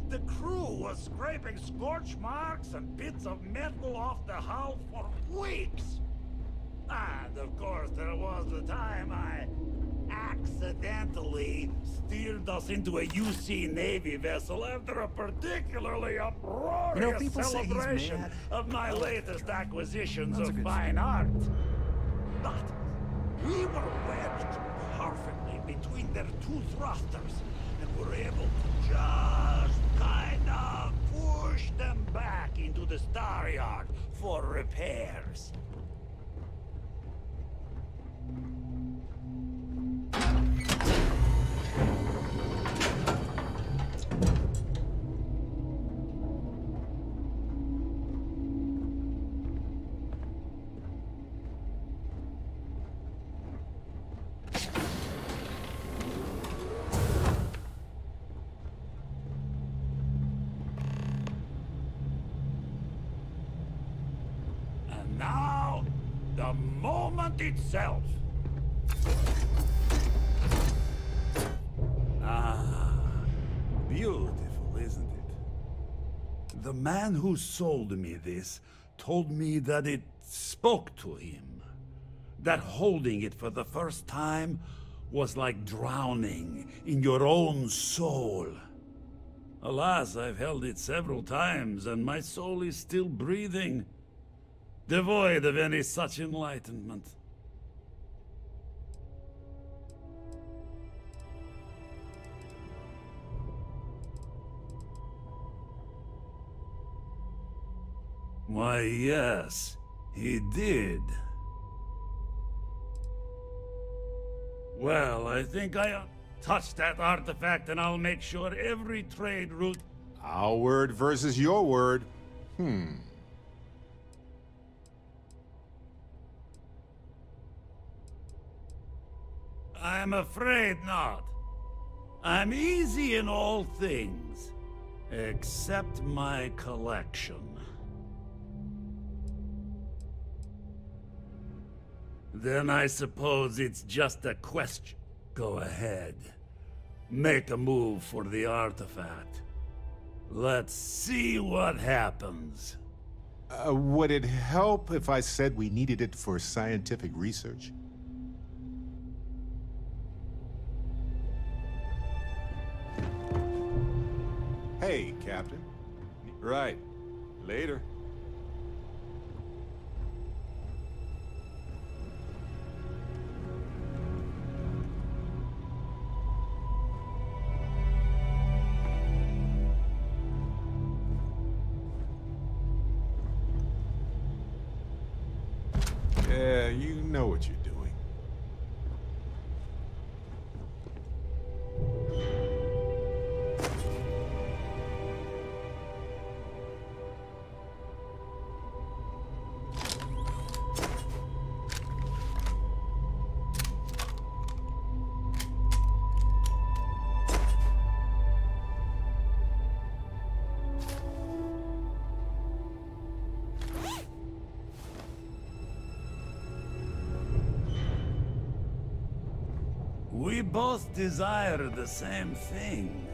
The crew was scraping scorch marks and bits of metal off the hull for weeks. And of course, there was the time I accidentally steered us into a UC Navy vessel after a particularly uproarious celebration of my latest acquisitions of fine art. But we were wedged perfectly between their two thrusters and were able to just kind of push them back into the star yard for repairs. Now, the moment itself. Ah, beautiful, isn't it? The man who sold me this told me that it spoke to him. That holding it for the first time was like drowning in your own soul. Alas, I've held it several times, and my soul is still breathing, devoid of any such enlightenment. Why, yes, he did. Well, I think I touched that artifact, and I'll make sure every trade route... Our word versus your word. I'm afraid not. I'm easy in all things, except my collection. Then I suppose it's just a question. Go ahead. Make a move for the artifact. Let's see what happens. Would it help if I said we needed it for scientific research? Hey, Captain. Right. Later. Yeah, you know what you're doing. We both desire the same thing.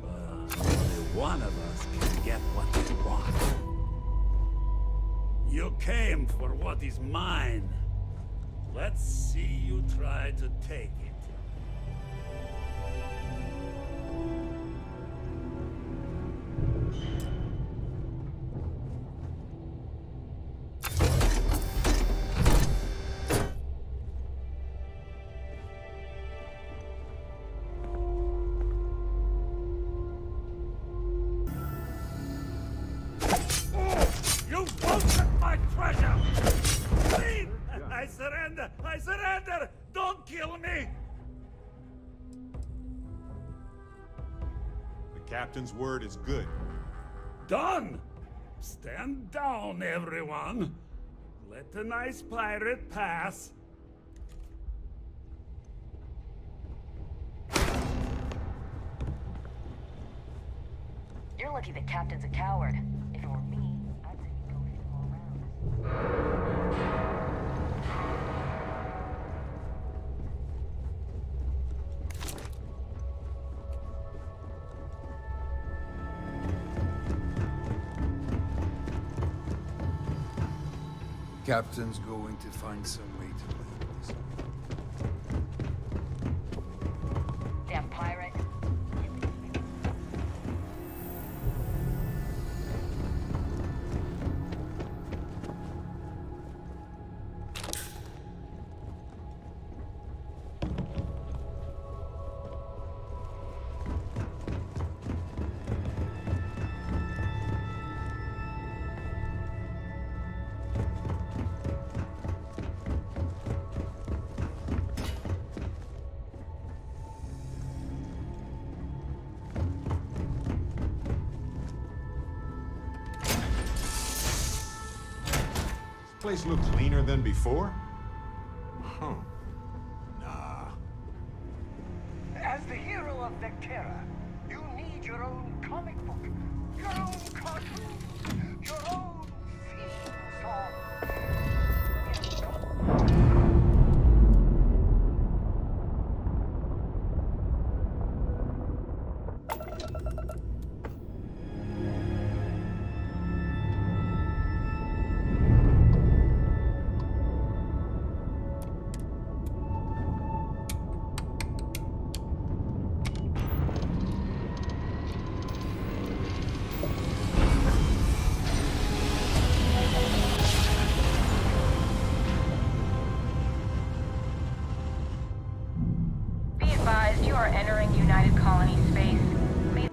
But only one of us can get what we want. You came for what is mine. Let's see you try to take it. You won't get my treasure! Please! I surrender! I surrender! Don't kill me! The captain's word is good. Done! Stand down, everyone! Let the nice pirate pass. You're lucky the captain's a coward. If it were me, I'd say we go a few more rounds. Captain's going to find some way to live this. Damn pirate. This place look cleaner than before? Huh. Nah. As the hero of Vectera, you need your own comic book, your own cartoon, your own theme song. You are entering United Colony space. Please.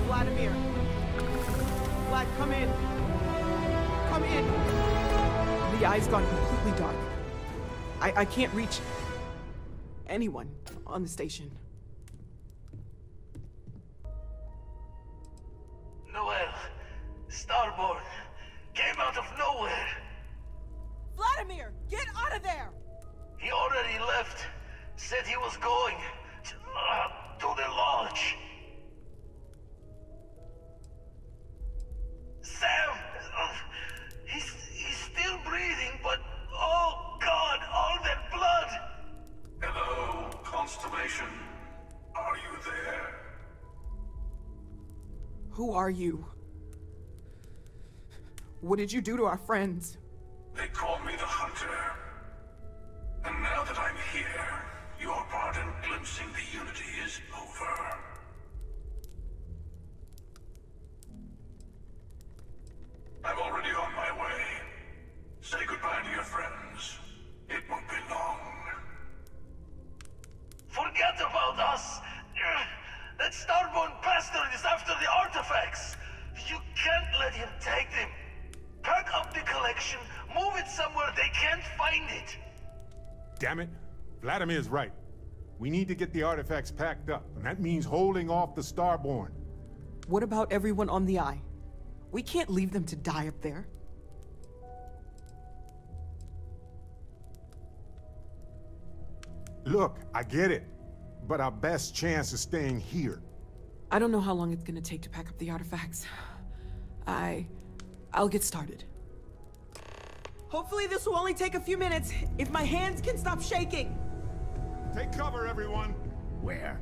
Vladimir. Vlad, come in. Come in. The eye's gone completely dark. I can't reach anyone on the station. Noel, Starborn, came out of nowhere. Vladimir, get out of there! He already left. Said he was going to the lodge. Sam! He's still breathing, but oh God, all that blood! Hello, Constellation. Are you there? Who are you? What did you do to our friends? They call me the Hunter. And now that I'm here, your part in glimpsing the Unity is over. I'm already on my way. Say goodbye to your friends. It won't be long. Forget about us! That Starborn bastard is after the artifacts! You can't let him take them! Pack up the collection, move it somewhere they can't find it! Damn it. Vladimir's right. We need to get the artifacts packed up, and that means holding off the Starborn. What about everyone on the Eye? We can't leave them to die up there. Look, I get it, but our best chance is staying here. I don't know how long it's gonna take to pack up the artifacts. I'll get started. Hopefully this will only take a few minutes, if my hands can stop shaking. Take cover, everyone. Where?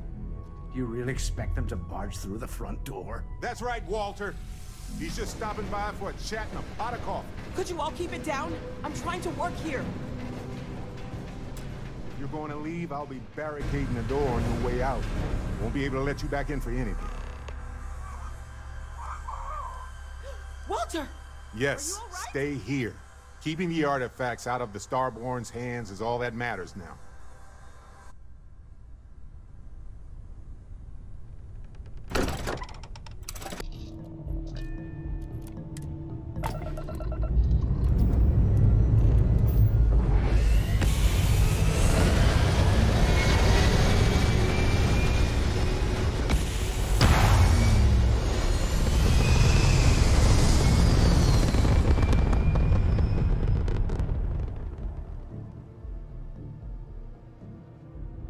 Do you really expect them to barge through the front door? That's right, Walter. He's just stopping by for a chat and a pot of coffee. Could you all keep it down? I'm trying to work here. If you're going to leave, I'll be barricading the door on your way out. Won't be able to let you back in for anything. Walter! Yes, stay here. Keeping the artifacts out of the Starborn's hands is all that matters now.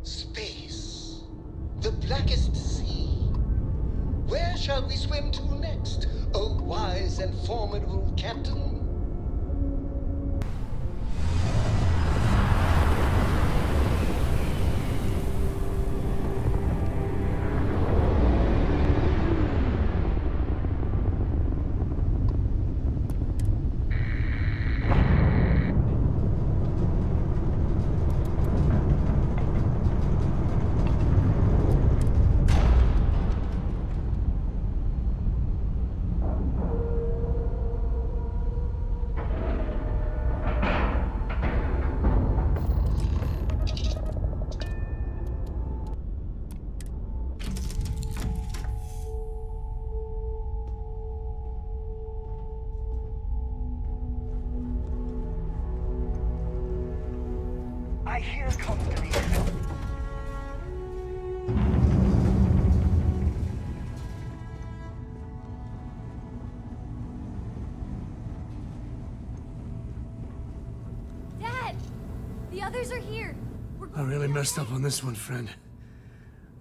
Space. The blackest sea. Where shall we swim to next, O wise and formidable captain? I hear constellation. Dad! The others are here. I really messed up on this one, friend.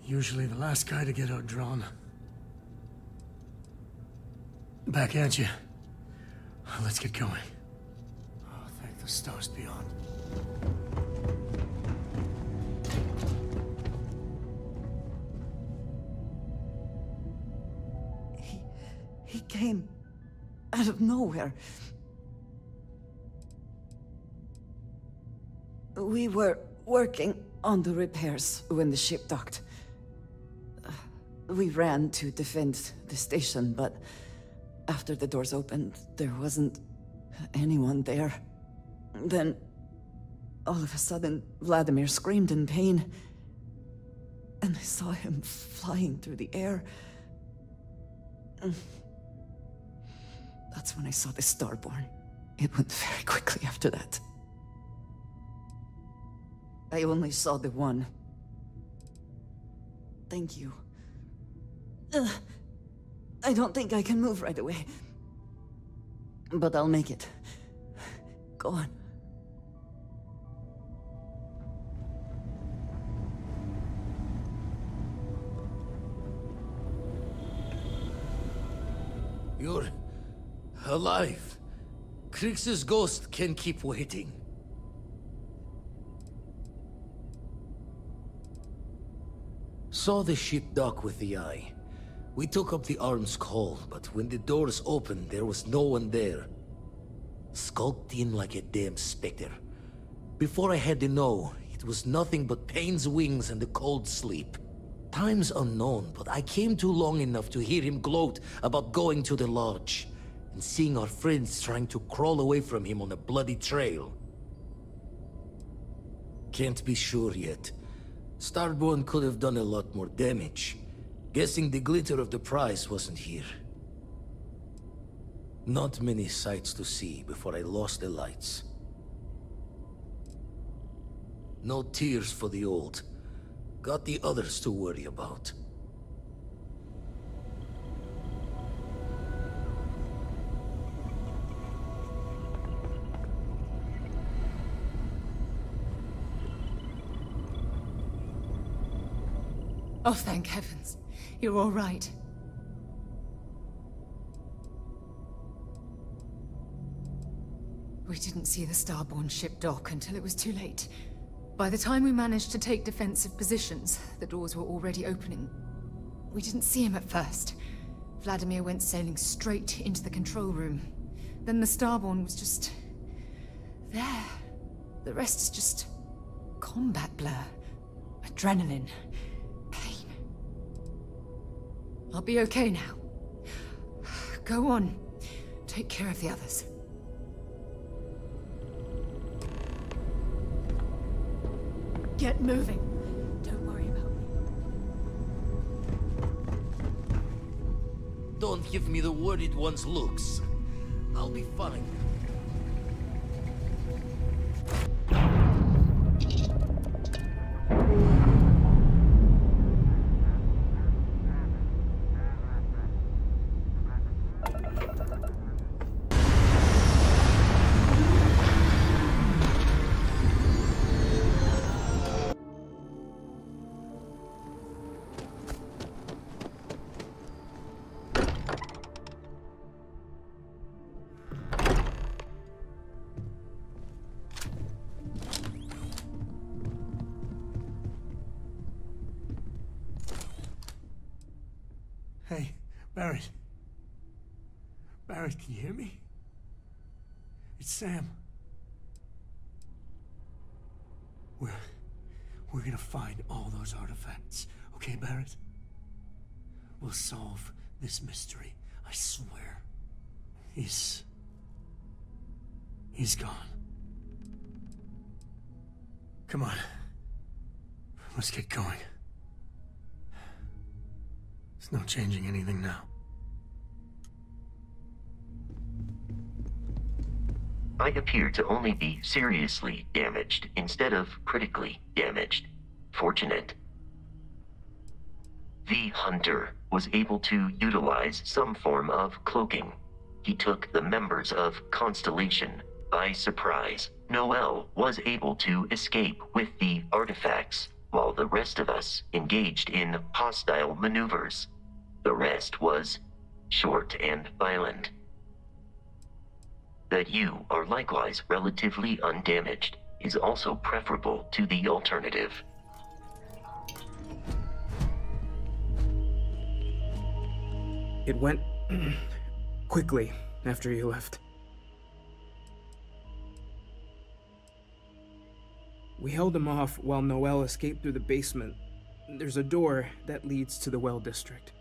Usually the last guy to get outdrawn. Back at you. Let's get going. Oh, thank the stars beyond. He came out of nowhere. We were working on the repairs when the ship docked. We ran to defend the station, but after the doors opened, there wasn't anyone there. Then, all of a sudden, Vladimir screamed in pain, and I saw him flying through the air. That's when I saw the Starborn. It went very quickly after that. I only saw the one. Thank you. I don't think I can move right away. But I'll make it. Go on. Alive. Krix's ghost can keep waiting. Saw the ship dock with the eye. We took up the arm's call, but when the doors opened, there was no one there. Skulked in like a damn specter. Before I had to know, it was nothing but pain's wings and a cold sleep. Time's unknown, but I came too long enough to hear him gloat about going to the lodge, and seeing our friends trying to crawl away from him on a bloody trail. Can't be sure yet. Starborn could have done a lot more damage. Guessing the glitter of the prize wasn't here. Not many sights to see before I lost the lights. No tears for the old. Got the others to worry about. Oh, thank heavens. You're all right. We didn't see the Starborn ship dock until it was too late. By the time we managed to take defensive positions, the doors were already opening. We didn't see him at first. Vladimir went sailing straight into the control room. Then the Starborn was just... there. The rest is just... combat blur. Adrenaline. Pain. I'll be okay now. Go on. Take care of the others. Get moving. Don't worry about me. Don't give me the worried one's looks. I'll be fine. Hey, Barrett. Barrett, can you hear me? It's Sam. We're gonna find all those artifacts, okay, Barrett? We'll solve this mystery, I swear. He's gone. Come on. Let's get going. There's no changing anything now. I appear to only be seriously damaged instead of critically damaged. Fortunate. The Hunter was able to utilize some form of cloaking. He took the members of Constellation by surprise. Noel was able to escape with the artifacts, while the rest of us engaged in hostile maneuvers. The rest was short and violent. That you are likewise relatively undamaged is also preferable to the alternative. It went quickly after you left. We held him off while Noel escaped through the basement. There's a door that leads to the well district.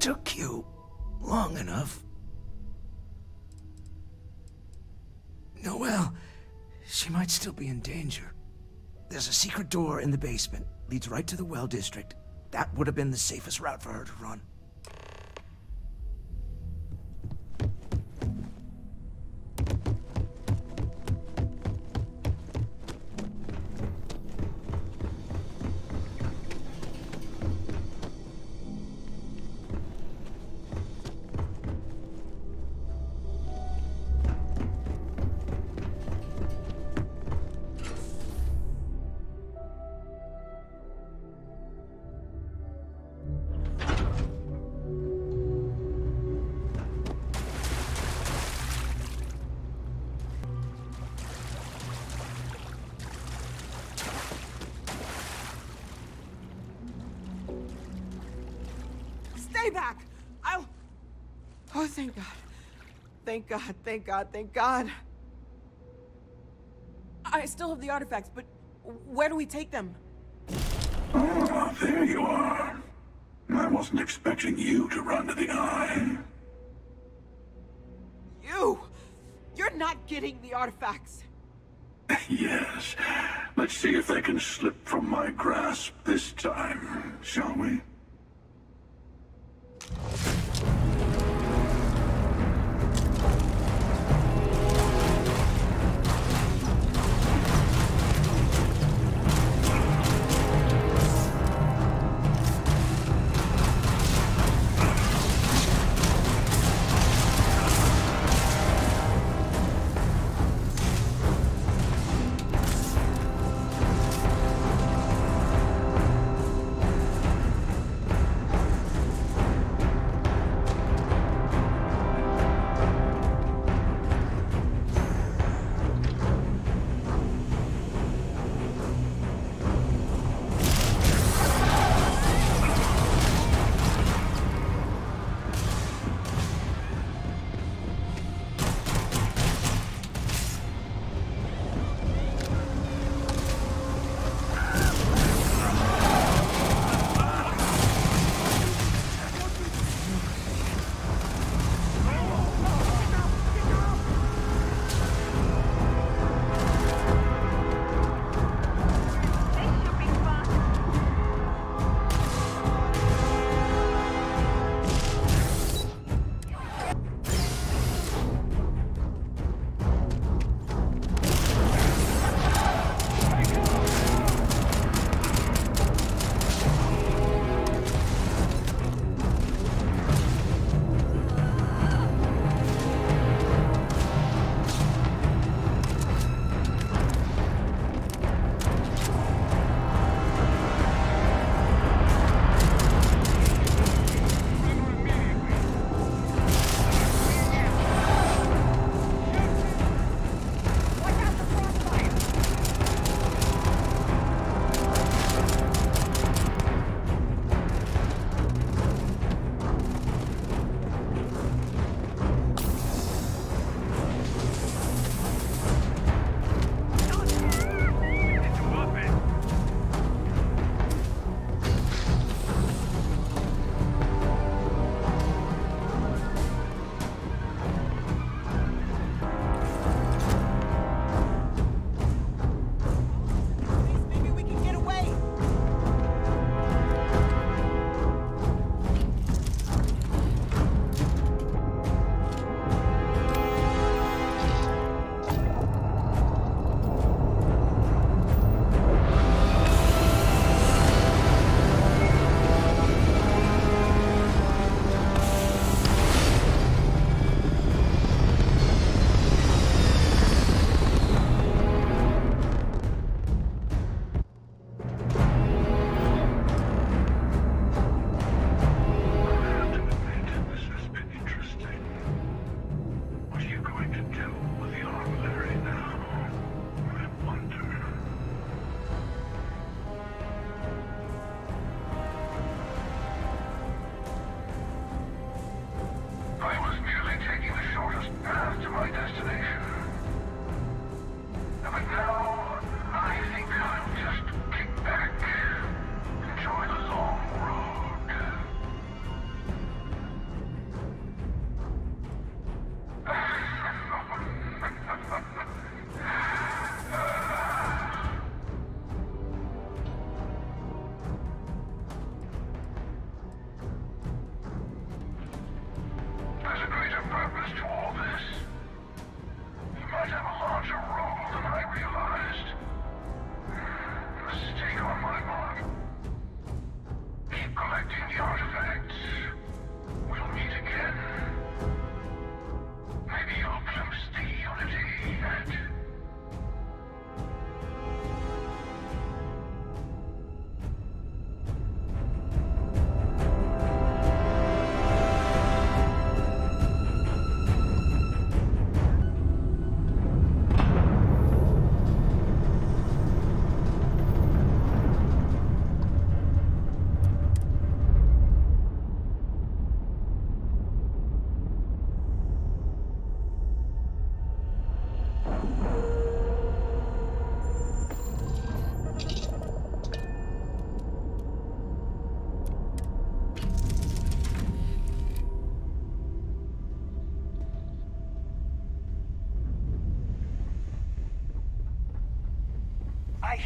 Took you long enough. Noelle, she might still be in danger. There's a secret door in the basement, leads right to the well district. That would have been the safest route for her to run. me back. I'll... Oh, thank God. Thank God, thank God, thank God. I still have the artifacts, but where do we take them? Ah, there you are. I wasn't expecting you to run to the eye. You! You're not getting the artifacts. Yes. Let's see if they can slip from my grasp this time, shall we?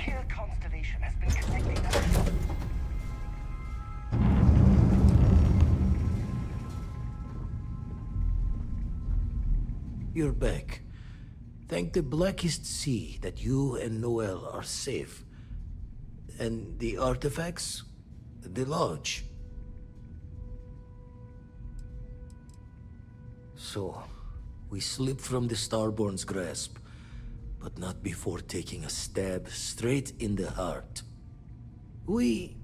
hear Constellation has been connecting us. You're back. Thank the blackest sea that you and Noel are safe. And the artifacts? The lodge. So, we slipped from the Starborn's grasp, but not before taking a stab straight in the heart. We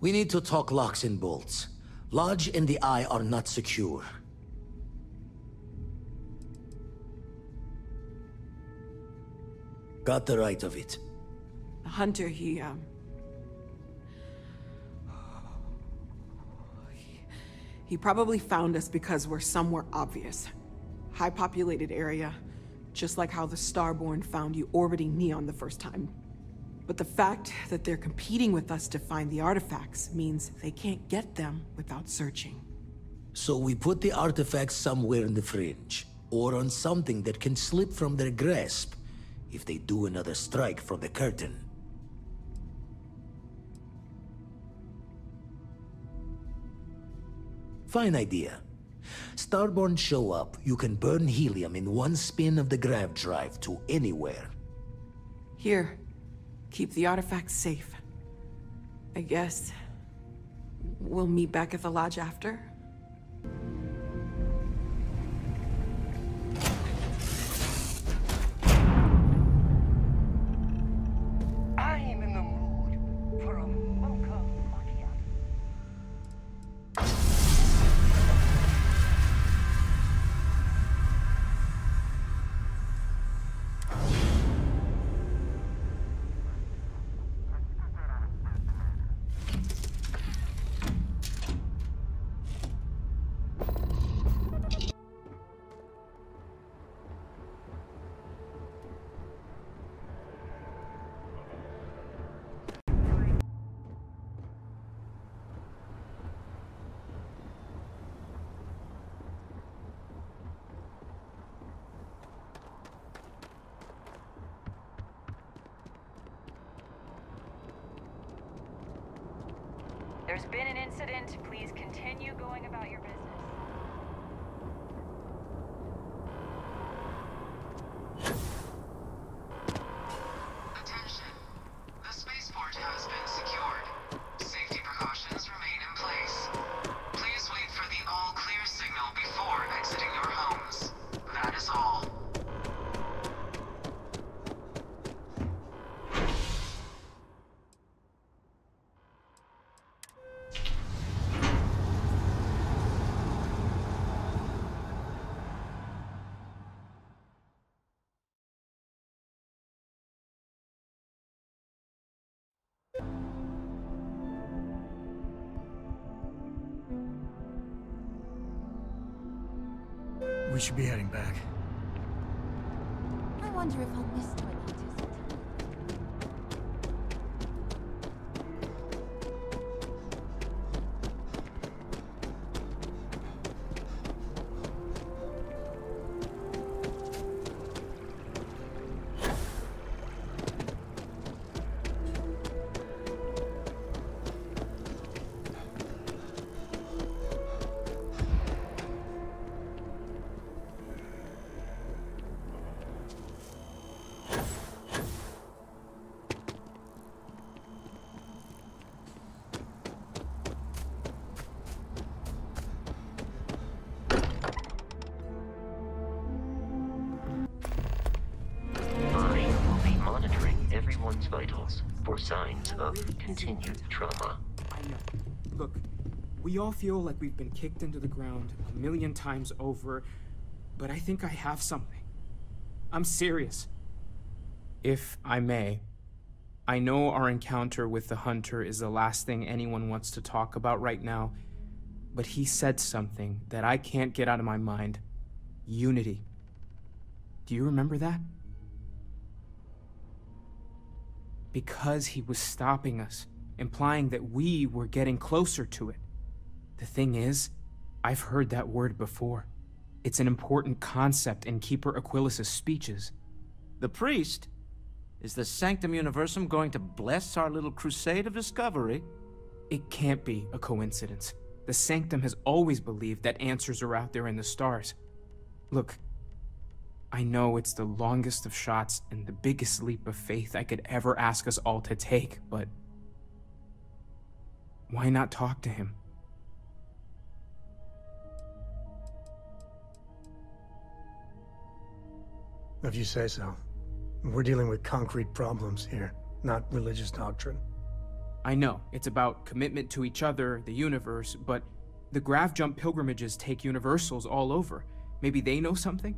need to talk locks and bolts. Lodge and the Eye are not secure. Got the right of it. The Hunter, he probably found us because we're somewhere obvious. High-populated area, just like how the Starborn found you orbiting Neon the first time. But the fact that they're competing with us to find the artifacts means they can't get them without searching. So we put the artifacts somewhere in the fringe, or on something that can slip from their grasp if they do another strike from the curtain. Fine idea. Starborn show up, you can burn helium in one spin of the grav drive to anywhere. Here, keep the artifacts safe. I guess we'll meet back at the lodge after. I'm in the mood for a mocha macchiato. There's been an incident. Please continue going about your business. Attention. The spaceport has been secured. Safety precautions remain in place. Please wait for the all-clear signal before exiting your homes. That is all. We should be heading back. I wonder if I'll miss Twin Otis. Everyone's vitals for signs of continued trauma. I know. Look, we all feel like we've been kicked into the ground 1,000,000 times over, but I think I have something. I'm serious. If I may, I know our encounter with the Hunter is the last thing anyone wants to talk about right now, but he said something that I can't get out of my mind. Unity. Do you remember that? Because he was stopping us, implying that we were getting closer to it. The thing is, I've heard that word before. It's an important concept in Keeper Aquilas's speeches. The priest? Is the Sanctum Universum going to bless our little crusade of discovery? It can't be a coincidence. The Sanctum has always believed that answers are out there in the stars. Look, I know it's the longest of shots and the biggest leap of faith I could ever ask us all to take, but why not talk to him? If you say so. We're dealing with concrete problems here, not religious doctrine. I know, it's about commitment to each other, the universe, but the Grav Jump pilgrimages take universals all over. Maybe they know something?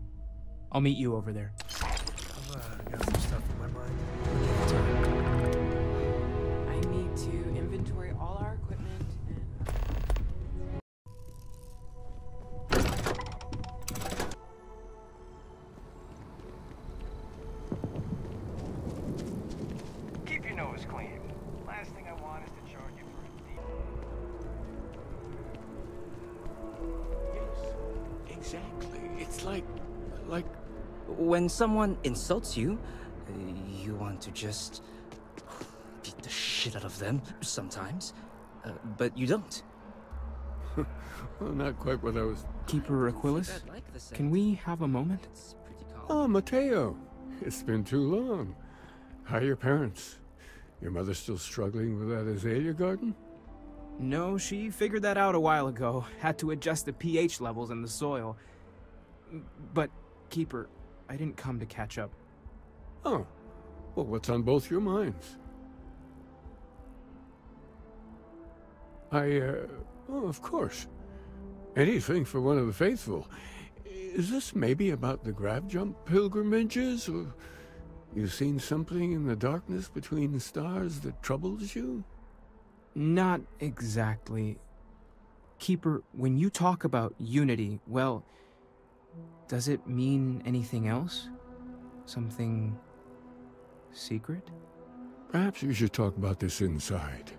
I'll meet you over there. I've got some stuff in my mind. I need to inventory all our equipment and... Keep your nose clean. Last thing I want is to charge you for a deep... Yes, exactly. It's like... When someone insults you, you want to just beat the shit out of them sometimes, but you don't. Well, not quite what I was... Keeper Aquilus, can we have a moment? Oh, Mateo. It's been too long. How are your parents? Your mother still struggling with that azalea garden? No, she figured that out a while ago. Had to adjust the pH levels in the soil. But, Keeper, I didn't come to catch up. Oh. Well, what's on both your minds? Oh, of course. Anything for one of the faithful. Is this maybe about the Grav Jump pilgrimages, or you've seen something in the darkness between the stars that troubles you? Not exactly. Keeper, when you talk about unity, well, does it mean anything else? Something secret? Perhaps we should talk about this inside.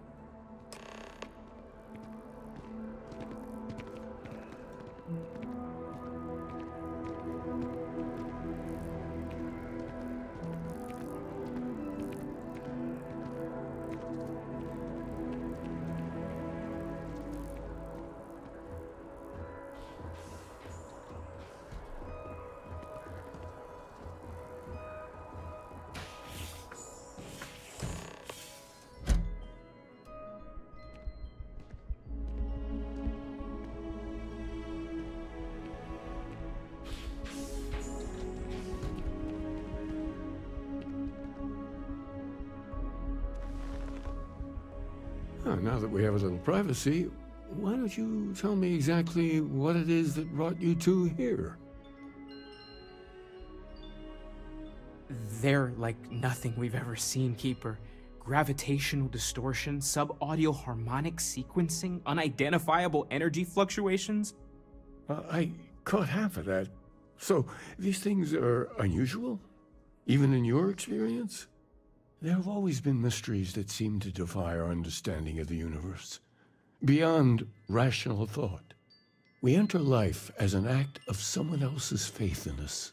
Now that we have a little privacy, why don't you tell me exactly what it is that brought you two here? They're like nothing we've ever seen, Keeper. Gravitational distortion, sub-audio harmonic sequencing, unidentifiable energy fluctuations. I caught half of that. So, these things are unusual? Even in your experience? There have always been mysteries that seem to defy our understanding of the universe, beyond rational thought. We enter life as an act of someone else's faith in us.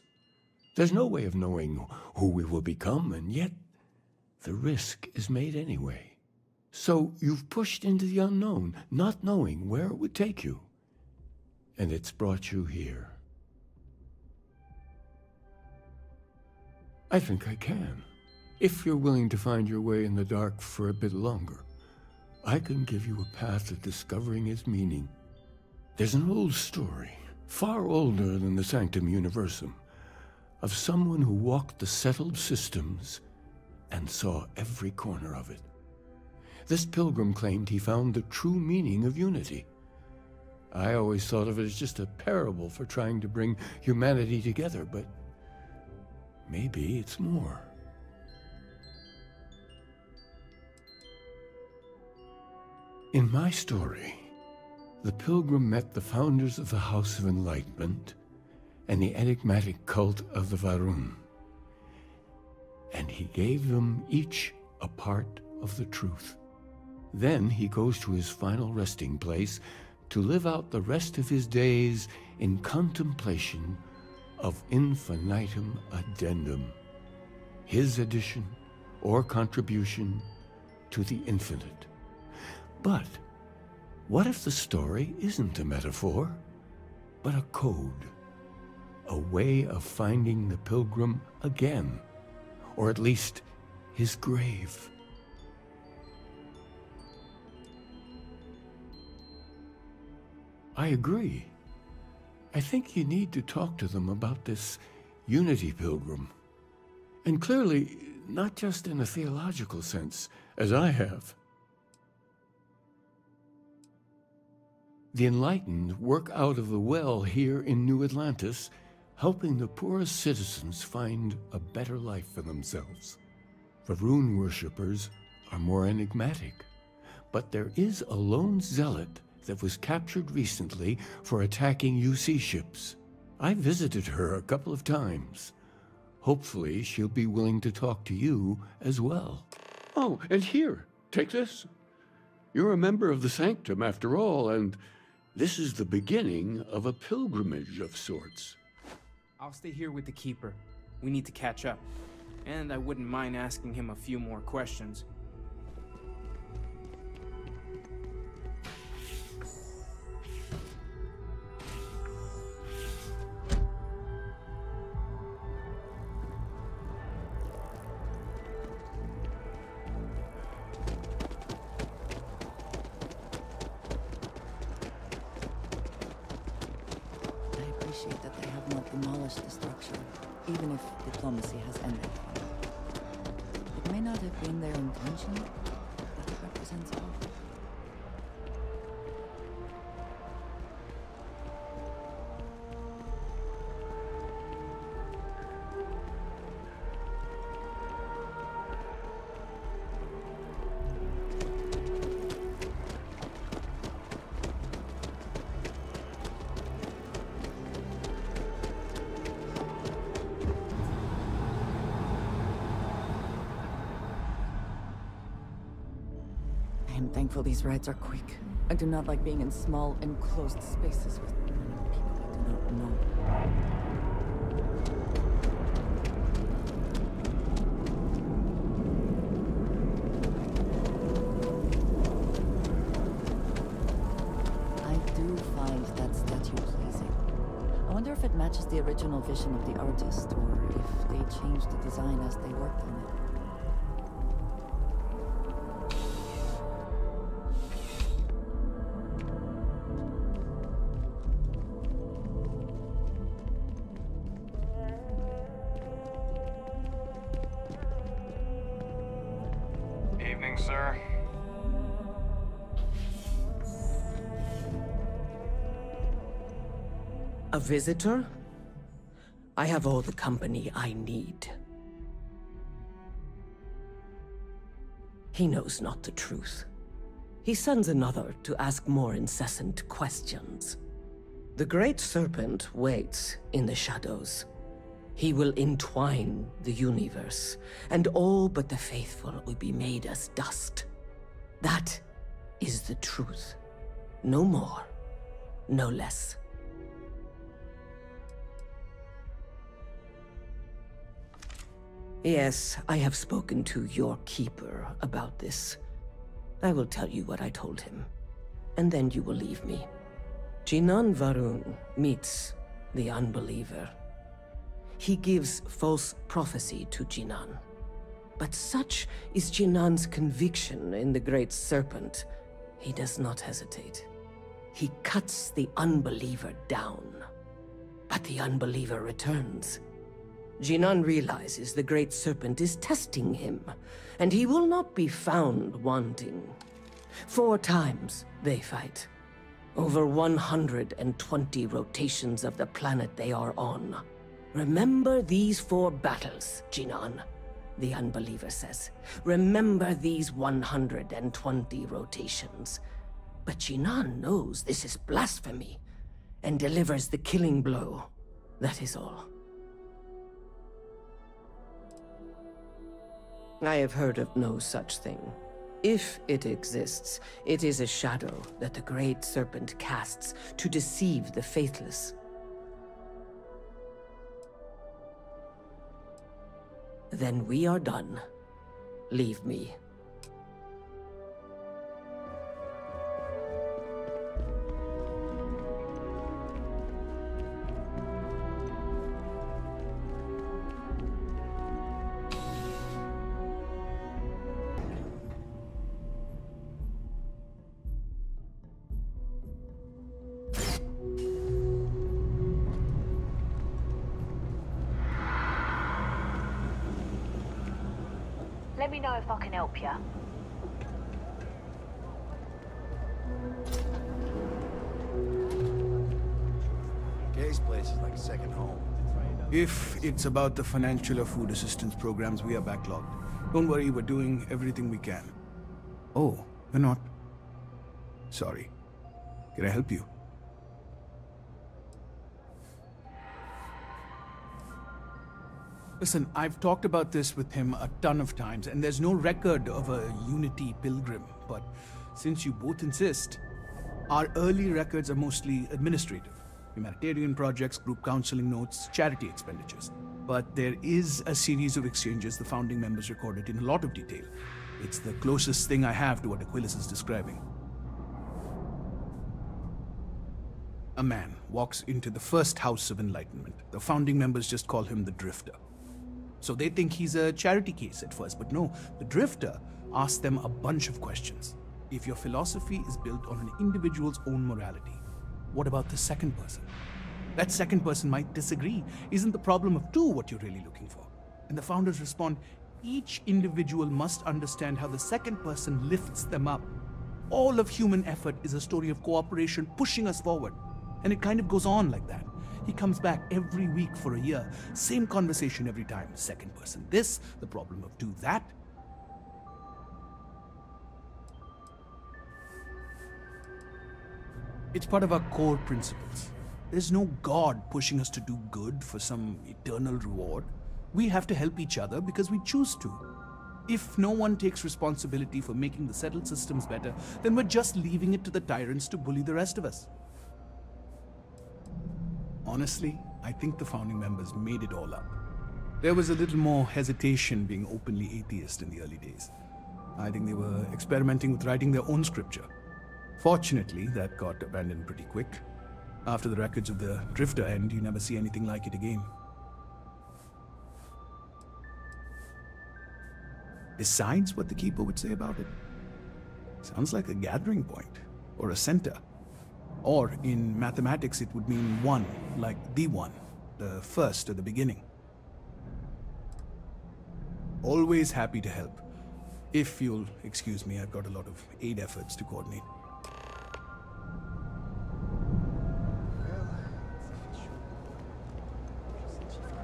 There's no way of knowing who we will become, and yet the risk is made anyway. So you've pushed into the unknown, not knowing where it would take you. And it's brought you here. I think I can. If you're willing to find your way in the dark for a bit longer, I can give you a path to discovering its meaning. There's an old story, far older than the Sanctum Universum, of someone who walked the settled systems and saw every corner of it. This pilgrim claimed he found the true meaning of unity. I always thought of it as just a parable for trying to bring humanity together, but maybe it's more. In my story, the pilgrim met the founders of the House of Enlightenment and the enigmatic cult of the Varun, and he gave them each a part of the truth. Then he goes to his final resting place to live out the rest of his days in contemplation of infinitum addendum, his addition or contribution to the infinite. But what if the story isn't a metaphor, but a code? A way of finding the pilgrim again, or at least his grave. I agree. I think you need to talk to them about this Unity Pilgrim. And clearly, not just in a theological sense, as I have. The enlightened work out of the well here in New Atlantis, helping the poorest citizens find a better life for themselves. The rune worshippers are more enigmatic, but there is a lone zealot that was captured recently for attacking UC ships. I visited her a couple of times. Hopefully, she'll be willing to talk to you as well. Oh, and here, take this. You're a member of the Sanctum after all, and this is the beginning of a pilgrimage of sorts. I'll stay here with the Keeper. We need to catch up. And I wouldn't mind asking him a few more questions. That they have not demolished the structure, even if diplomacy has ended. It may not have been their intention, but it represents hope. I'm thankful these rides are quick. I do not like being in small, enclosed spaces with people I do not know. I do find that statue pleasing. I wonder if it matches the original vision of the artist, or if they changed the design as they worked on it. Sir. A visitor? I have all the company I need. He knows not the truth. He sends another to ask more incessant questions. The Great Serpent waits in the shadows. He will entwine the universe, and all but the faithful will be made as dust. That is the truth. No more, no less. Yes, I have spoken to your Keeper about this. I will tell you what I told him, and then you will leave me. Jinan Varun meets the Unbeliever. He gives false prophecy to Jinan. But such is Jinan's conviction in the Great Serpent, he does not hesitate. He cuts the Unbeliever down. But the Unbeliever returns. Jinan realizes the Great Serpent is testing him, and he will not be found wanting. 4 times they fight. Over 120 rotations of the planet they are on. Remember these 4 battles, Jinan, the Unbeliever says. Remember these 120 rotations. But Jinan knows this is blasphemy, and delivers the killing blow. That is all. I have heard of no such thing. If it exists, it is a shadow that the Great Serpent casts to deceive the faithless. Then we are done. Leave me. Let me know if I can help you. Gay's place is like a second home. If it's about the financial or food assistance programs, we are backlogged. Don't worry, we're doing everything we can. Oh, we're not. Sorry. Can I help you? Listen, I've talked about this with him a ton of times, and there's no record of a Unity pilgrim. But since you both insist, our early records are mostly administrative. Humanitarian projects, group counseling notes, charity expenditures. But there is a series of exchanges the founding members recorded in a lot of detail. It's the closest thing I have to what Aquilus is describing. A man walks into the first house of enlightenment. The founding members just call him the Drifter. So they think he's a charity case at first, but no, the Drifter asks them a bunch of questions. If your philosophy is built on an individual's own morality, what about the second person? That second person might disagree. Isn't the problem of two what you're really looking for? And the founders respond, each individual must understand how the second person lifts them up. All of human effort is a story of cooperation pushing us forward. And it kind of goes on like that. He comes back every week for a year. Same conversation every time. Second person this, the problem of two that. It's part of our core principles. There's no God pushing us to do good for some eternal reward. We have to help each other because we choose to. If no one takes responsibility for making the settled systems better, then we're just leaving it to the tyrants to bully the rest of us. Honestly, I think the founding members made it all up. There was a little more hesitation being openly atheist in the early days. I think they were experimenting with writing their own scripture. Fortunately, that got abandoned pretty quick. After the records of the Drifter end, you never see anything like it again. Besides what the Keeper would say about it, sounds like a gathering point, or a center. Or, in mathematics, it would mean one, like the one, the first or the beginning. Always happy to help. If you'll excuse me, I've got a lot of aid efforts to coordinate.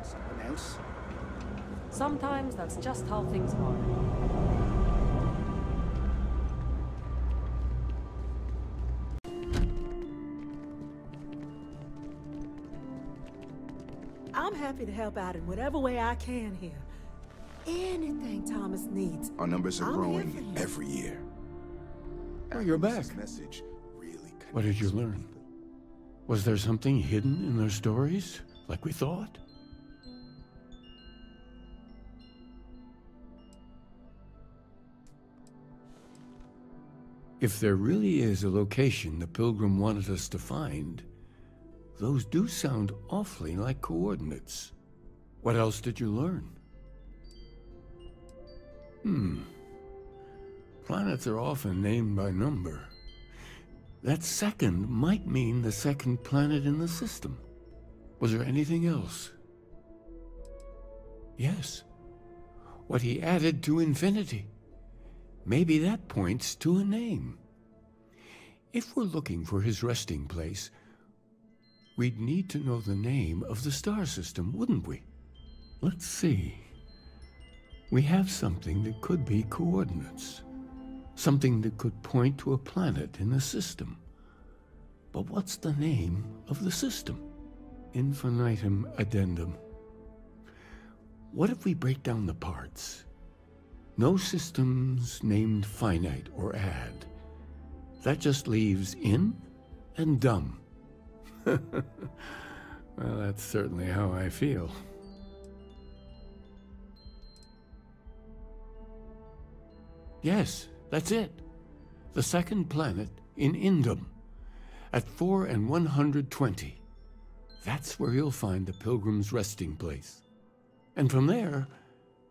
Someone else? Sometimes that's just how things are. I'm happy to help out in whatever way I can here. Anything Thomas needs. Our numbers are I'm growing here for you. every year. Oh, you're back. What did you learn? Was there something hidden in their stories, like we thought? If there really is a location the Pilgrim wanted us to find, those do sound awfully like coordinates. What else did you learn? Planets are often named by number. That second might mean the second planet in the system. Was there anything else? Yes. What he added to infinity. Maybe that points to a name. If we're looking for his resting place, we'd need to know the name of the star system, wouldn't we? Let's see. We have something that could be coordinates. Something that could point to a planet in the system. But what's the name of the system? Infinitum addendum. What if we break down the parts? No systems named finite or add. That just leaves in and dumb. Well, that's certainly how I feel. Yes, that's it. The second planet in Indum, at 4 and 120. That's where you'll find the Pilgrim's resting place. And from there,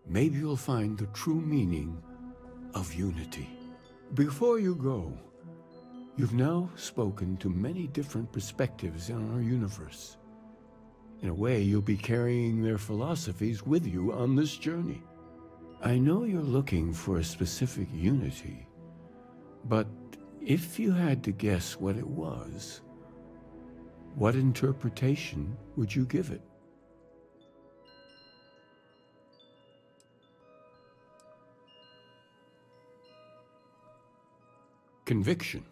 maybe you'll find the true meaning of unity. Before you go, you've now spoken to many different perspectives in our universe. In a way, you'll be carrying their philosophies with you on this journey. I know you're looking for a specific unity, but if you had to guess what it was, what interpretation would you give it? Conviction.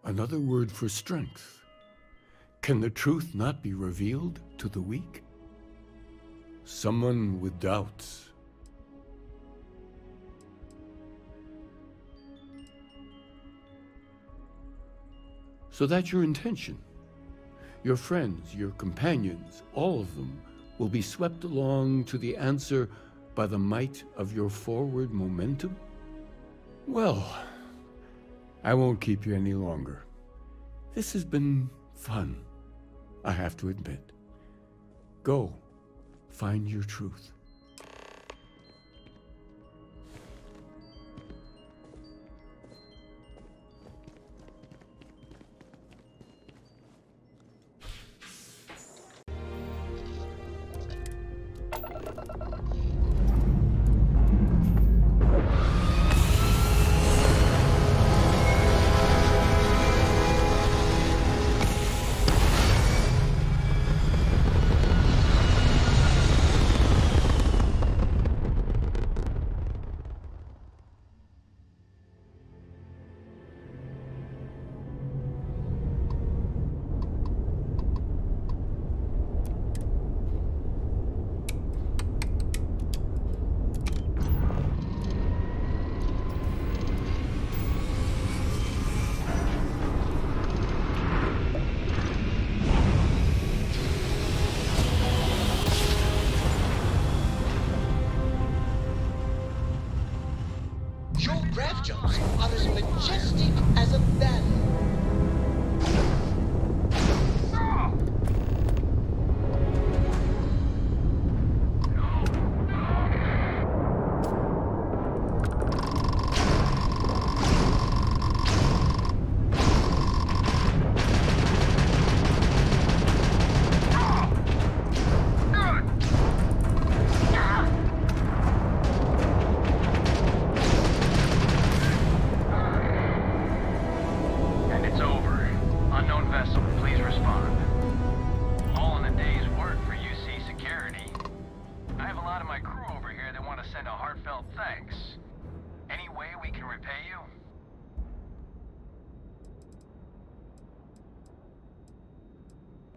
Another word for strength. Can the truth not be revealed to the weak? Someone with doubts. So that's your intention. Your friends, your companions, all of them will be swept along to the answer by the might of your forward momentum? Well, I won't keep you any longer. This has been fun, I have to admit. Go, find your truth. Your grav jumps are as majestic as a ballet.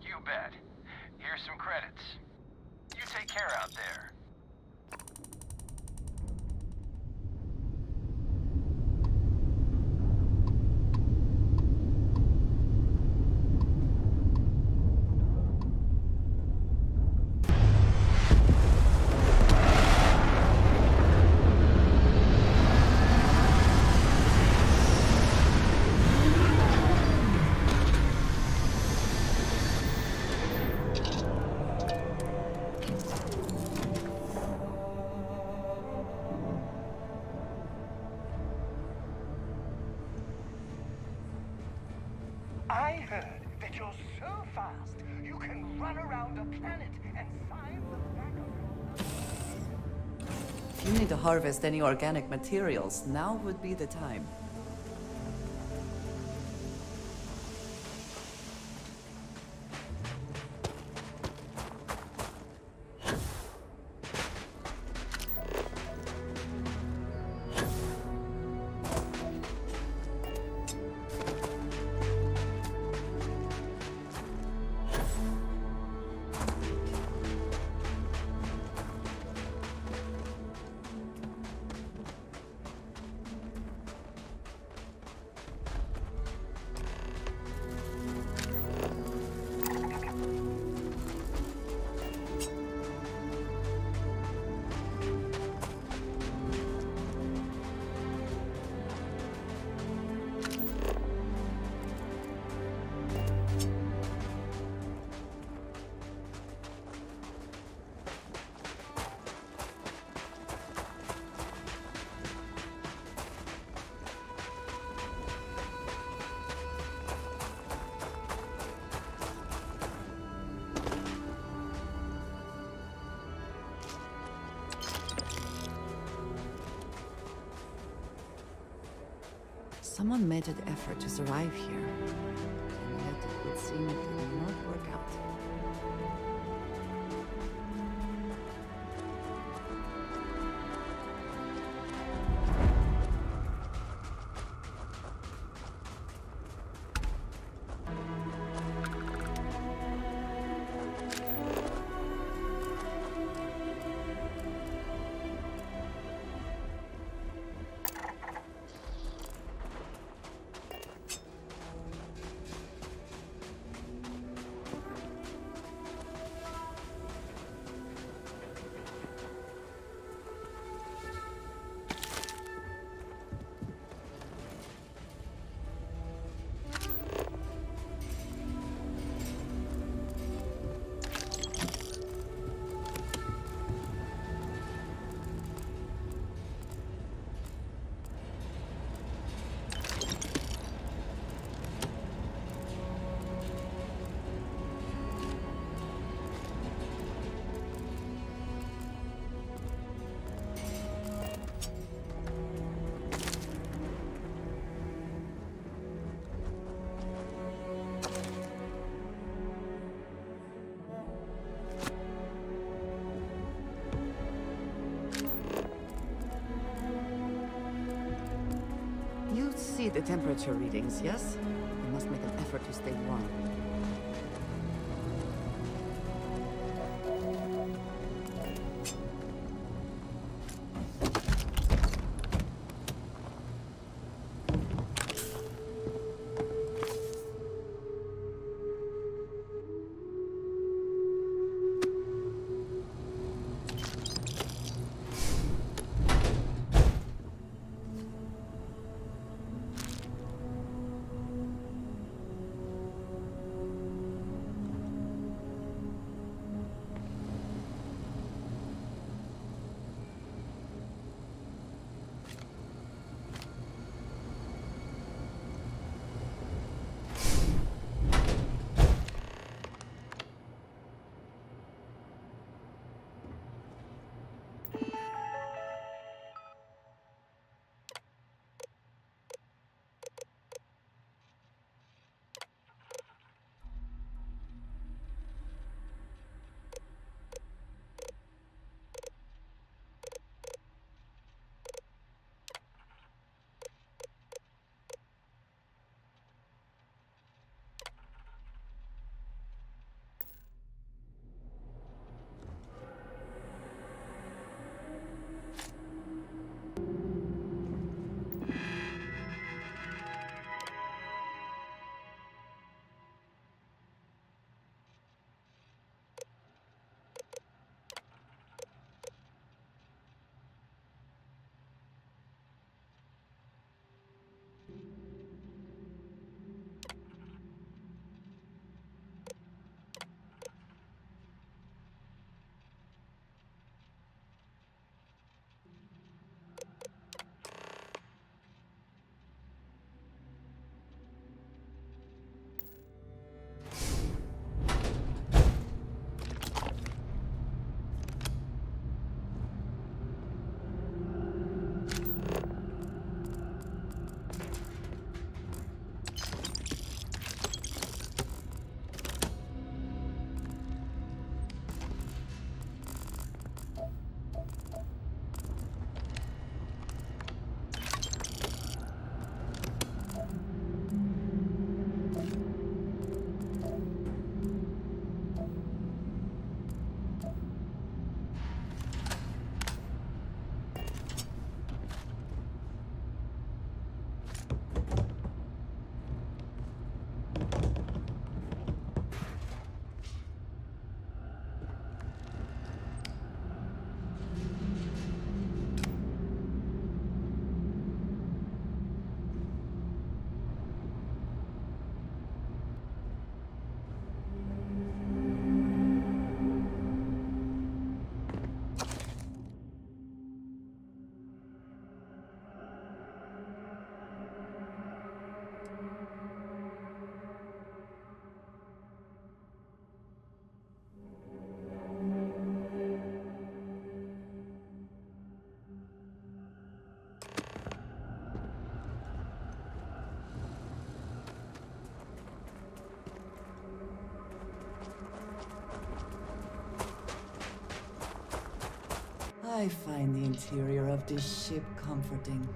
You bet. Here's some credits. You take care out there. I heard that you're so fast, you can run around a planet and find the back of If you need to harvest any organic materials, now would be the time. Someone made an effort to survive here, and yet it would seem it did not work out. You see the temperature readings, yes? You must make an effort to stay warm. I find the interior of this ship comforting.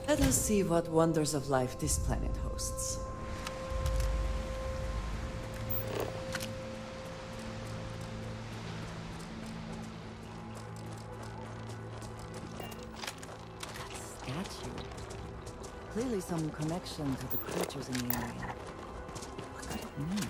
Let us see what wonders of life this planet hosts. That statue. Clearly some connection to the creatures in the area. What could it mean?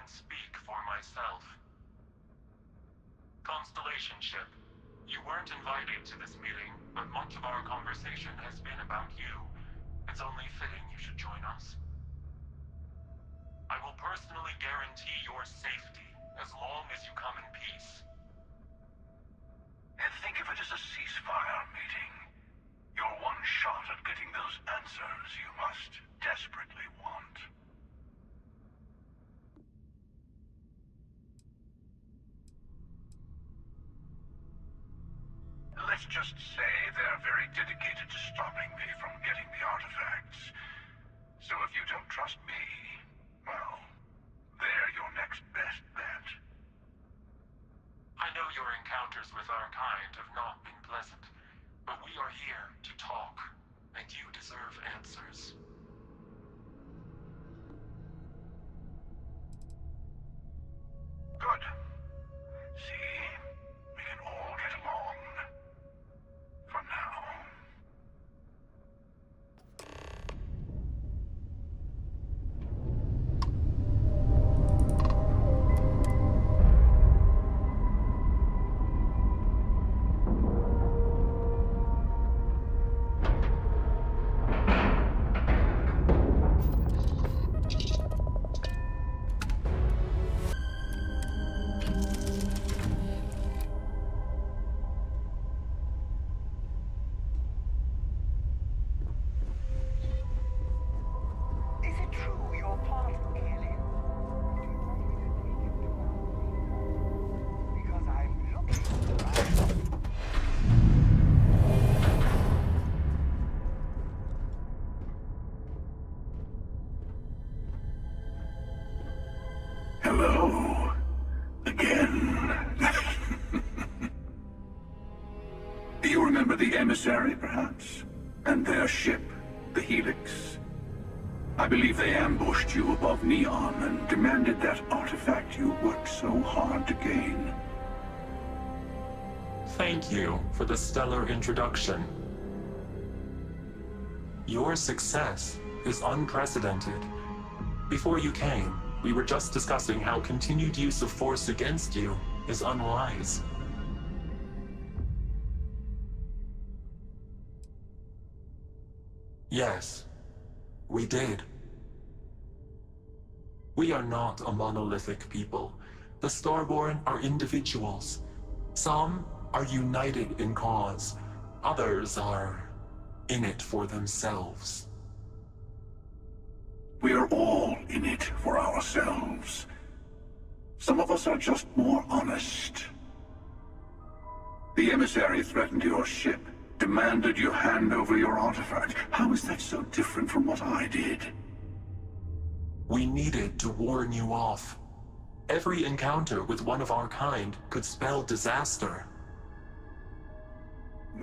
can speak for myself. Constellation ship, you weren't invited to this meeting, but much of our conversation has been about you. It's only fitting you should join us. I will personally guarantee your safety as long as you come in peace. And think of it as a ceasefire meeting. Your one shot at getting those answers you must desperately want. Let's just say they're very dedicated to stopping me from getting the artifacts. So if you don't trust me, well, they're your next best bet. I know your encounters with our kind have not been pleasant, but we are here to talk, and you deserve answers. Good. See, we can all get along. For now. Hello. Again. Do you remember the emissary, perhaps? And their ship, the Helix? I believe they ambushed you above Neon and demanded that artifact you worked so hard to gain. Thank you for the stellar introduction. Your success is unprecedented. Before you came, we were just discussing how continued use of force against you is unwise. Yes, we did. We are not a monolithic people. The Starborn are individuals. Some are united in cause. Others are in it for themselves. We are all in it for ourselves. Some of us are just more honest. The emissary threatened your ship, demanded you hand over your artifact. How is that so different from what I did? We needed to warn you off. Every encounter with one of our kind could spell disaster.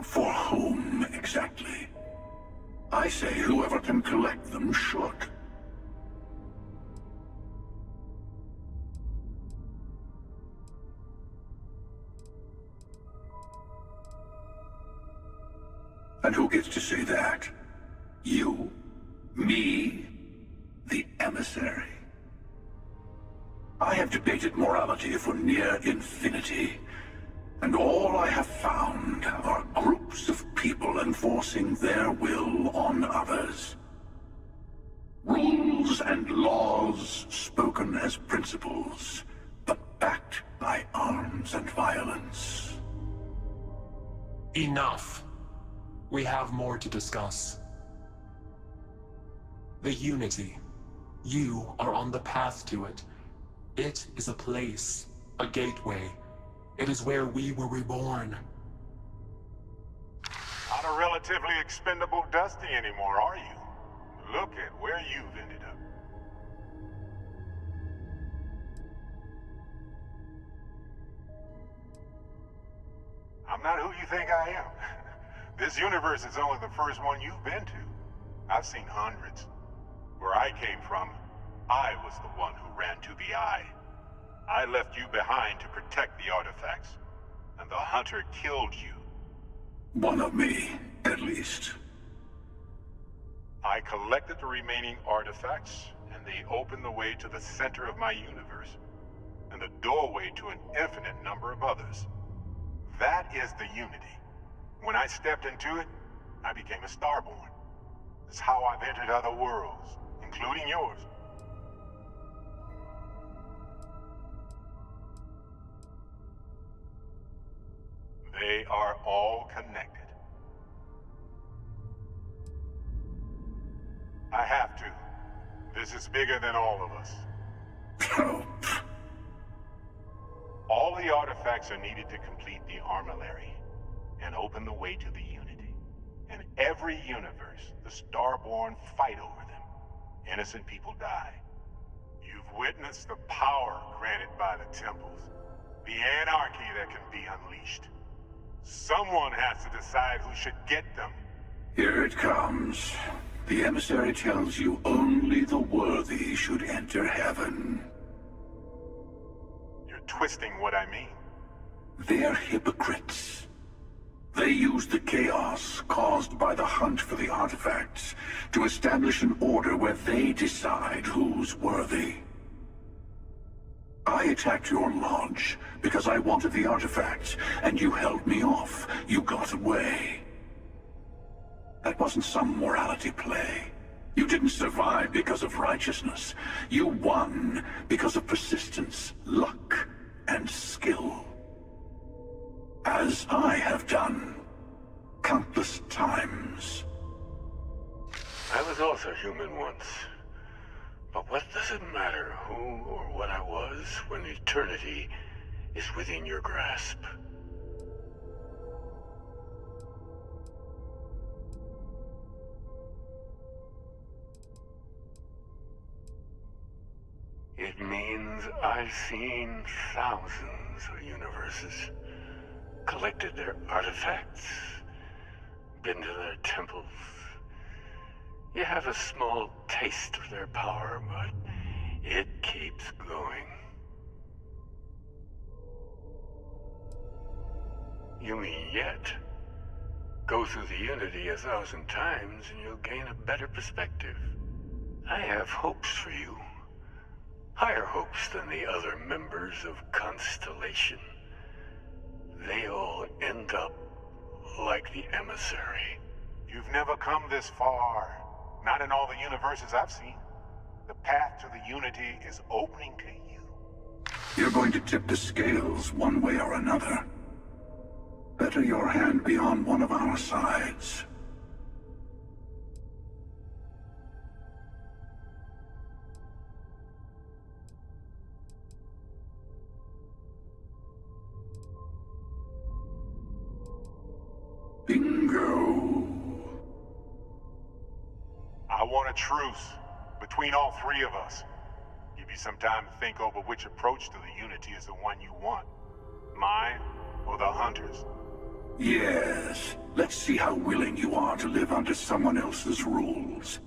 For whom, exactly? I say whoever can collect them should. And who gets to say that? You? Me? The emissary? I have debated morality for near infinity, and all I have found are groups of people enforcing their will on others. Rules and laws spoken as principles, but backed by arms and violence. Enough. We have more to discuss. The Unity. You are on the path to it. It is a place, a gateway. It is where we were reborn. Not a relatively expendable Dusty anymore, are you? Look at where you've ended up. I'm not who you think I am. This universe is only the first one you've been to. I've seen hundreds. Where I came from, I was the one who ran to the Eye. I left you behind to protect the artifacts, and the Hunter killed you. One of me, at least. I collected the remaining artifacts, and and they open the way to the center of my universe, and the doorway to an infinite number of others. That is the unity. When I stepped into it, I became a Starborn. It's how I've entered other worlds, including yours. They are all connected. I have to. This is bigger than all of us. All the artifacts are needed to complete the armillary and open the way to the Unity. In every universe, the Starborn fight over them. Innocent people die. You've witnessed the power granted by the temples, the anarchy that can be unleashed. Someone has to decide who should get them. Here it comes. The emissary tells you only the worthy should enter heaven. You're twisting what I mean. They're hypocrites. They use the chaos caused by the hunt for the artifacts to establish an order where they decide who's worthy. I attacked your lodge because I wanted the artifacts, and you held me off. You got away. That wasn't some morality play. You didn't survive because of righteousness. You won because of persistence, luck, and skill. As I have done countless times. I was also human once. But what does it matter who or what I was when eternity is within your grasp? It means I've seen thousands of universes, collected their artifacts, been to their temples. You have a small taste of their power, but it keeps going. You mean yet? Go through the Unity 1,000 times and you'll gain a better perspective. I have hopes for you. Higher hopes than the other members of Constellation. They all end up like the emissary. You've never come this far. Not in all the universes I've seen. The path to the Unity is opening to you. You're going to tip the scales one way or another. Better your hand be on one of our sides. Bingo. I want a truce between all three of us. Give you some time to think over which approach to the Unity is the one you want. Mine or the Hunters? Yes. Let's see how willing you are to live under someone else's rules.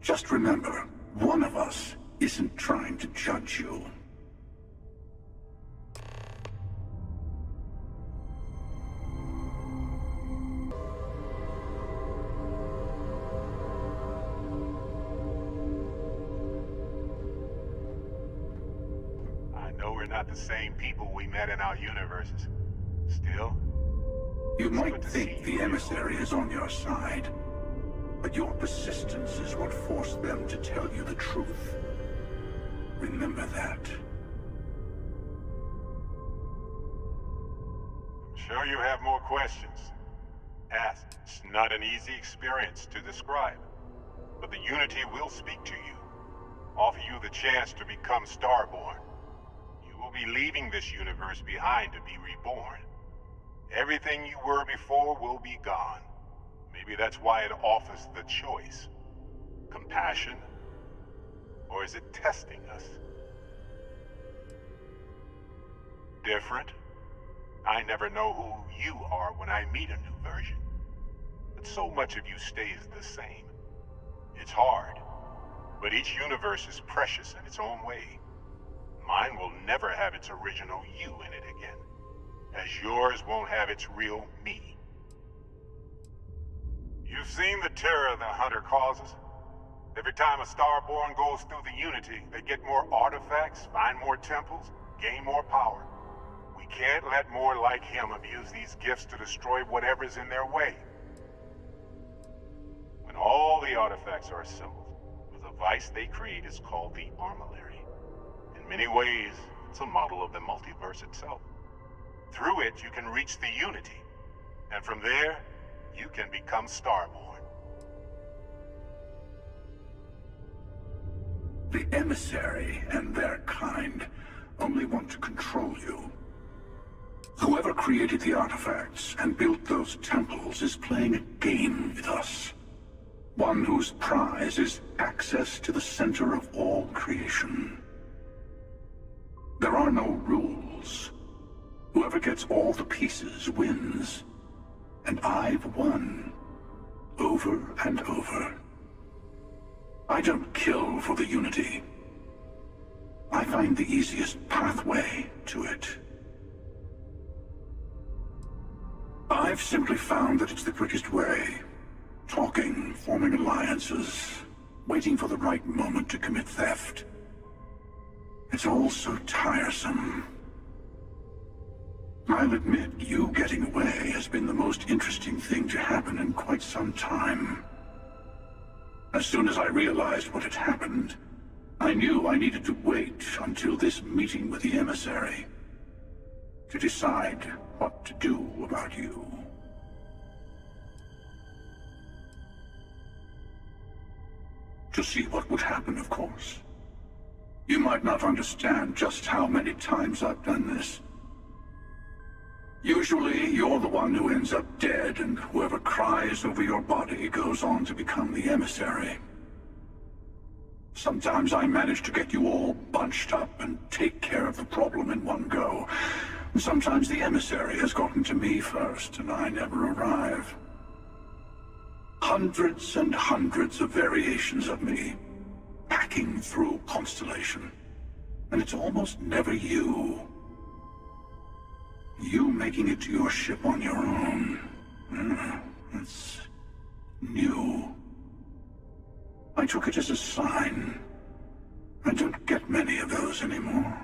Just remember, one of us isn't trying to judge you. Not the same people we met in our universes. Still, you might think the emissary is on your side, but your persistence is what forced them to tell you the truth. Remember that. I'm sure you have more questions. Ask. It's not an easy experience to describe, but the Unity will speak to you, offer you the chance to become Starborn. Will be leaving this universe behind to be reborn. Everything you were before will be gone. Maybe that's why it offers the choice. Compassion? Or is it testing us? Different? I never know who you are when I meet a new version. But so much of you stays the same. It's hard, but each universe is precious in its own way. Mine will never have its original you in it again, as yours won't have its real me. You've seen the terror the Hunter causes. Every time a Starborn goes through the Unity, they get more artifacts, find more temples, gain more power. We can't let more like him abuse these gifts to destroy whatever's in their way. When all the artifacts are assembled, the device they create is called the Armillary. In many ways, it's a model of the multiverse itself. Through it, you can reach the Unity, and from there, you can become Starborn. The Emissary and their kind only want to control you. Whoever created the artifacts and built those temples is playing a game with us. One whose prize is access to the center of all creation. There are no rules. Whoever gets all the pieces wins. And I've won. Over and over. I don't kill for the Unity. I find the easiest pathway to it. I've simply found that it's the quickest way. Talking, forming alliances, waiting for the right moment to commit theft. It's all so tiresome. I'll admit, you getting away has been the most interesting thing to happen in quite some time. As soon as I realized what had happened, I knew I needed to wait until this meeting with the Emissary to decide what to do about you. To see what would happen, of course. You might not understand just how many times I've done this. Usually, you're the one who ends up dead, and whoever cries over your body goes on to become the Emissary. Sometimes I manage to get you all bunched up and take care of the problem in one go. Sometimes the Emissary has gotten to me first, and I never arrive. Hundreds and hundreds of variations of me, packing through Constellation. And it's almost never you. You making it to your ship on your own. It's new. I took it as a sign. I don't get many of those anymore.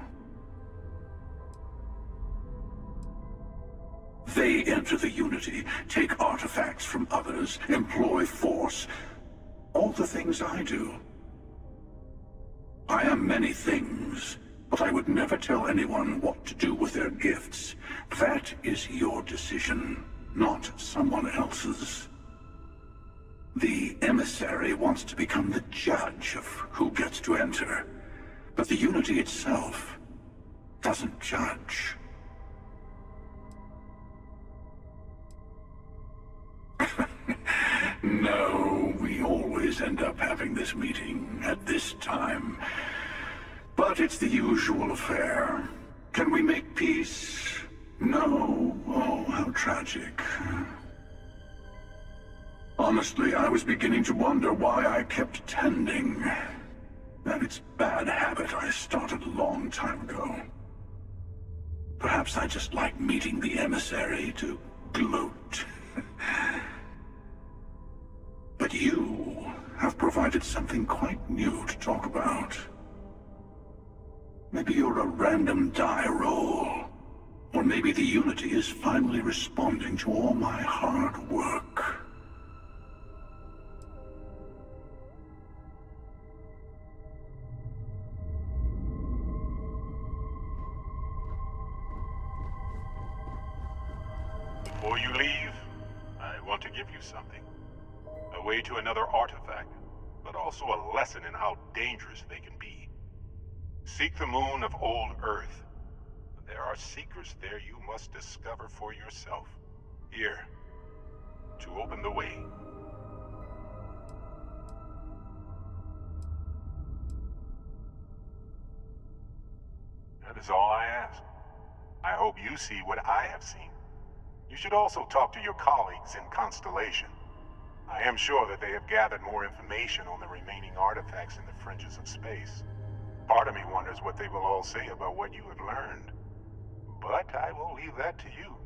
They enter the Unity, take artifacts from others, employ force. All the things I do. I am many things, but I would never tell anyone what to do with their gifts. That is your decision, not someone else's. The Emissary wants to become the judge of who gets to enter, but the Unity itself doesn't judge. No, we always end up having this meeting at this time. But it's the usual affair. Can we make peace? No. Oh, how tragic. Honestly, I was beginning to wonder why I kept attending. And it's a bad habit I started a long time ago. Perhaps I just like meeting the Emissary to gloat. But you have provided something quite new to talk about. Maybe you're a random die roll. Or maybe the Unity is finally responding to all my hard work. Before you leave, I want to give you something. A way to another artifact, but also a lesson in how dangerous they can be. Seek the moon of old Earth. There are secrets there you must discover for yourself. Here, to open the way. That is all I ask. I hope you see what I have seen. You should also talk to your colleagues in Constellation. I am sure that they have gathered more information on the remaining artifacts in the fringes of space. Part of me wonders what they will all say about what you have learned. But I will leave that to you.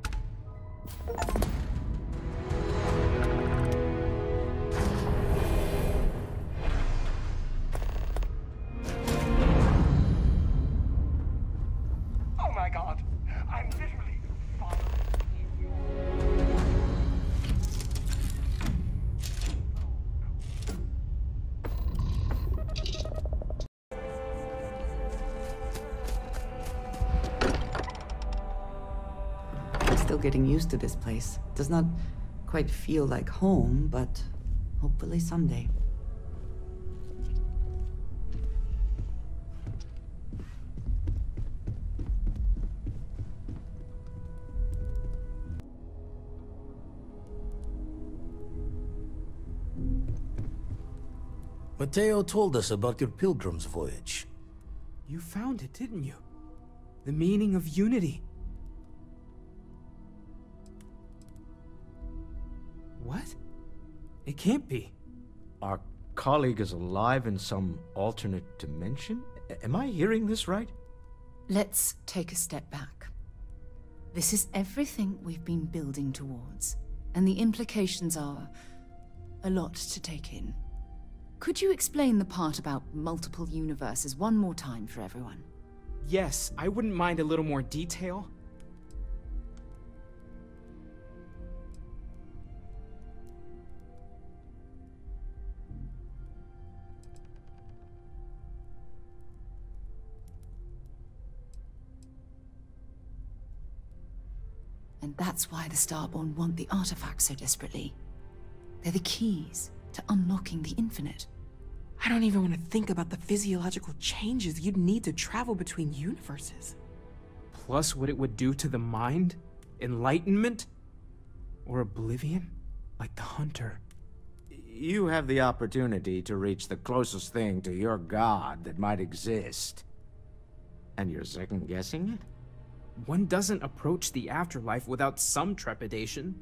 my god. I'm literally following you. I'm still getting used to this place. Does not quite feel like home, but hopefully someday. Mateo told us about your pilgrim's voyage. You found it, didn't you? The meaning of unity. What? It can't be. Our colleague is alive in some alternate dimension? Am I hearing this right? Let's take a step back. This is everything we've been building towards, and the implications are a lot to take in. Could you explain the part about multiple universes one more time for everyone? Yes, I wouldn't mind a little more detail. And that's why the Starborn want the artifacts so desperately. They're the keys to unlocking the infinite. I don't even want to think about the physiological changes you'd need to travel between universes. Plus what it would do to the mind? Enlightenment? Or oblivion? Like the Hunter. You have the opportunity to reach the closest thing to your god that might exist. And you're second-guessing it? One doesn't approach the afterlife without some trepidation.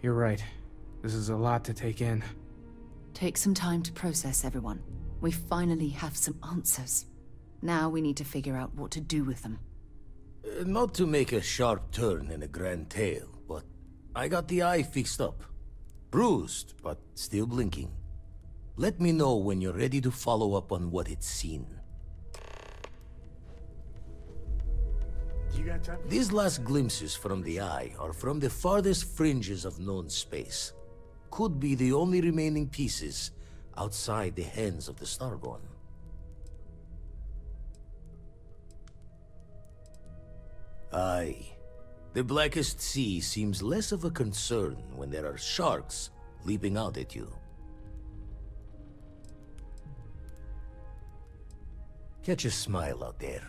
You're right. This is a lot to take in. Take some time to process, everyone. We finally have some answers. Now we need to figure out what to do with them. Not to make a sharp turn in a grand tale, but I got the eye fixed up. Bruised, but still blinking. Let me know when you're ready to follow up on what it's seen. These last glimpses from the eye are from the farthest fringes of known space. Could be the only remaining pieces outside the hands of the Starborn. Aye. The Blackest Sea seems less of a concern when there are sharks leaping out at you. Catch a smile out there.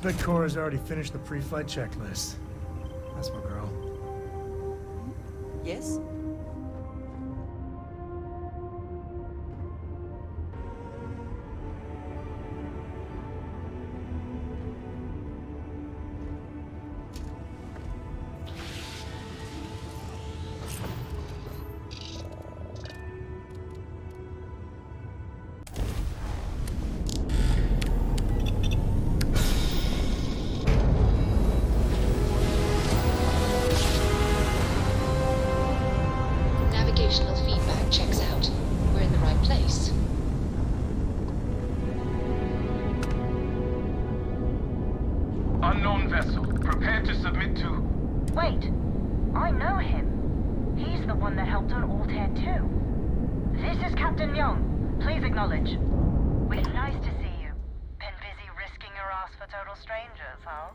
Bet Cora's already finished the pre-flight checklist. That's my girl. Yes? Navigational feedback checks out. We're in the right place. Unknown vessel, prepare to submit to... Wait, I know him. He's the one that helped on Altair 2. This is Captain Young. Please acknowledge. It's nice to see you. Been busy risking your ass for total strangers, huh?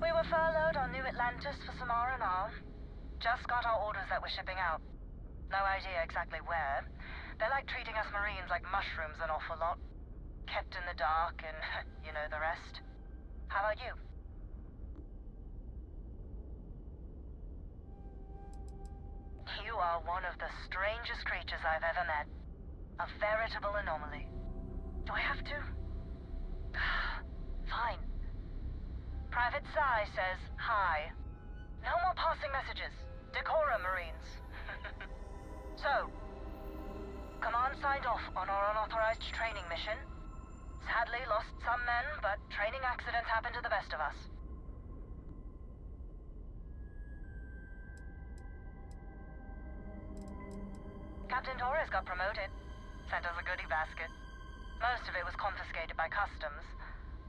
We were furloughed on New Atlantis for some R&R. Just got our orders that we're shipping out. No idea exactly where. They're like treating us Marines like mushrooms an awful lot. Kept in the dark and you know the rest. How about you? You are one of the strangest creatures I've ever met. A veritable anomaly. Do I have to? Fine. Private Psy says hi. No more passing messages. Decorum, Marines. So, Command signed off on our unauthorized training mission. Sadly lost some men, but training accidents happen to the best of us. Captain Torres got promoted. Sent us a goodie basket. Most of it was confiscated by customs,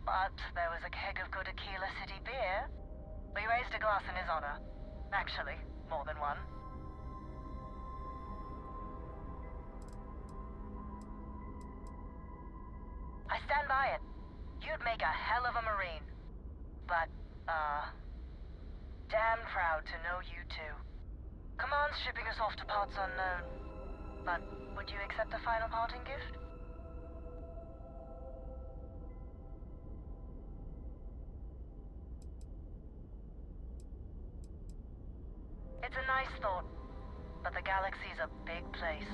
but there was a keg of good Aquila City beer. We raised a glass in his honor. Actually, more than one. I stand by it. You'd make a hell of a Marine. But, damn proud to know you two. Command's shipping us off to parts unknown. But would you accept a final parting gift? It's a nice thought, but the galaxy's a big place.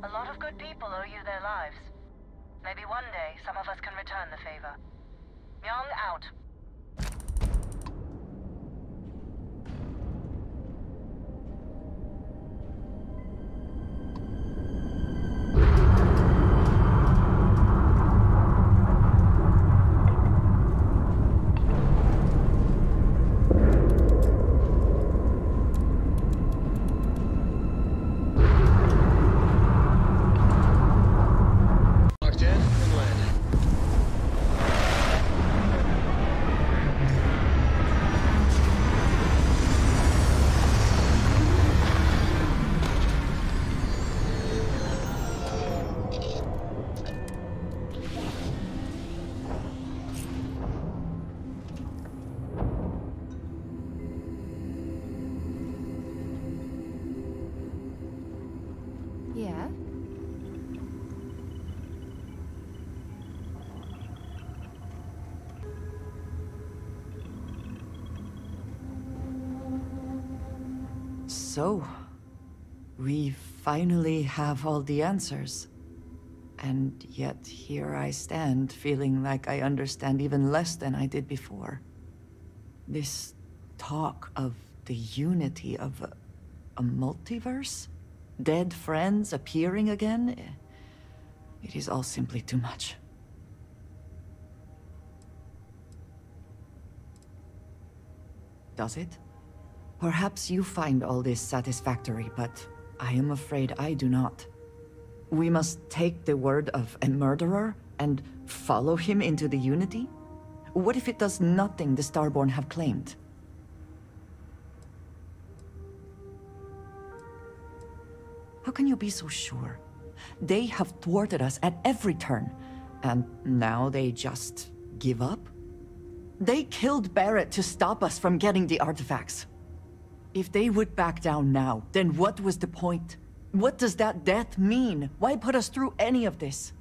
A lot of good people owe you their lives. Maybe one day, some of us can return the favor. Young out. Yeah? So, we finally have all the answers. And yet here I stand, feeling like I understand even less than I did before. This talk of the unity of a multiverse? Dead friends appearing again? It is all simply too much. Does it? Perhaps you find all this satisfactory, but I am afraid I do not. We must take the word of a murderer and follow him into the Unity? What if it does nothing the Starborn have claimed? How can you be so sure? They have thwarted us at every turn, and now they just give up? They killed Barrett to stop us from getting the artifacts. If they would back down now, then what was the point? What does that death mean? Why put us through any of this?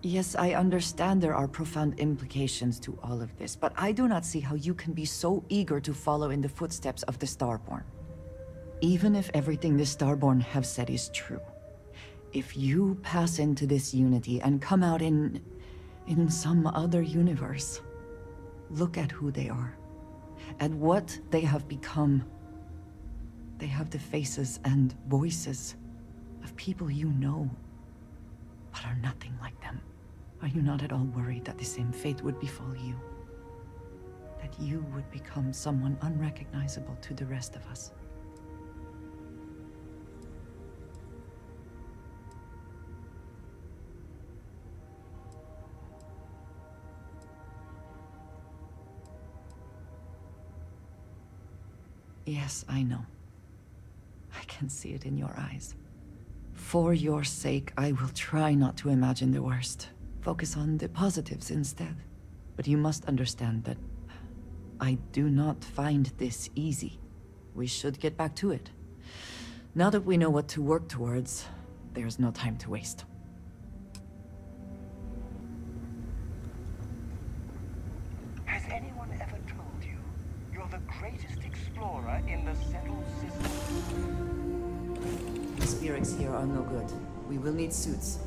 Yes, I understand there are profound implications to all of this, but I do not see how you can be so eager to follow in the footsteps of the Starborn. Even if everything the Starborn have said is true, if you pass into this Unity and come out in some other universe, look at who they are, and what they have become. They have the faces and voices of people you know, but are nothing like them. Are you not at all worried that the same fate would befall you? That you would become someone unrecognizable to the rest of us? Yes, I know. I can see it in your eyes. For your sake, I will try not to imagine the worst. Focus on the positives instead. But you must understand that I do not find this easy. We should get back to it. Now that we know what to work towards, there's no time to waste. Has anyone ever told you you're the greatest explorer in the settled city? atmospherics here are no good. We will need suits.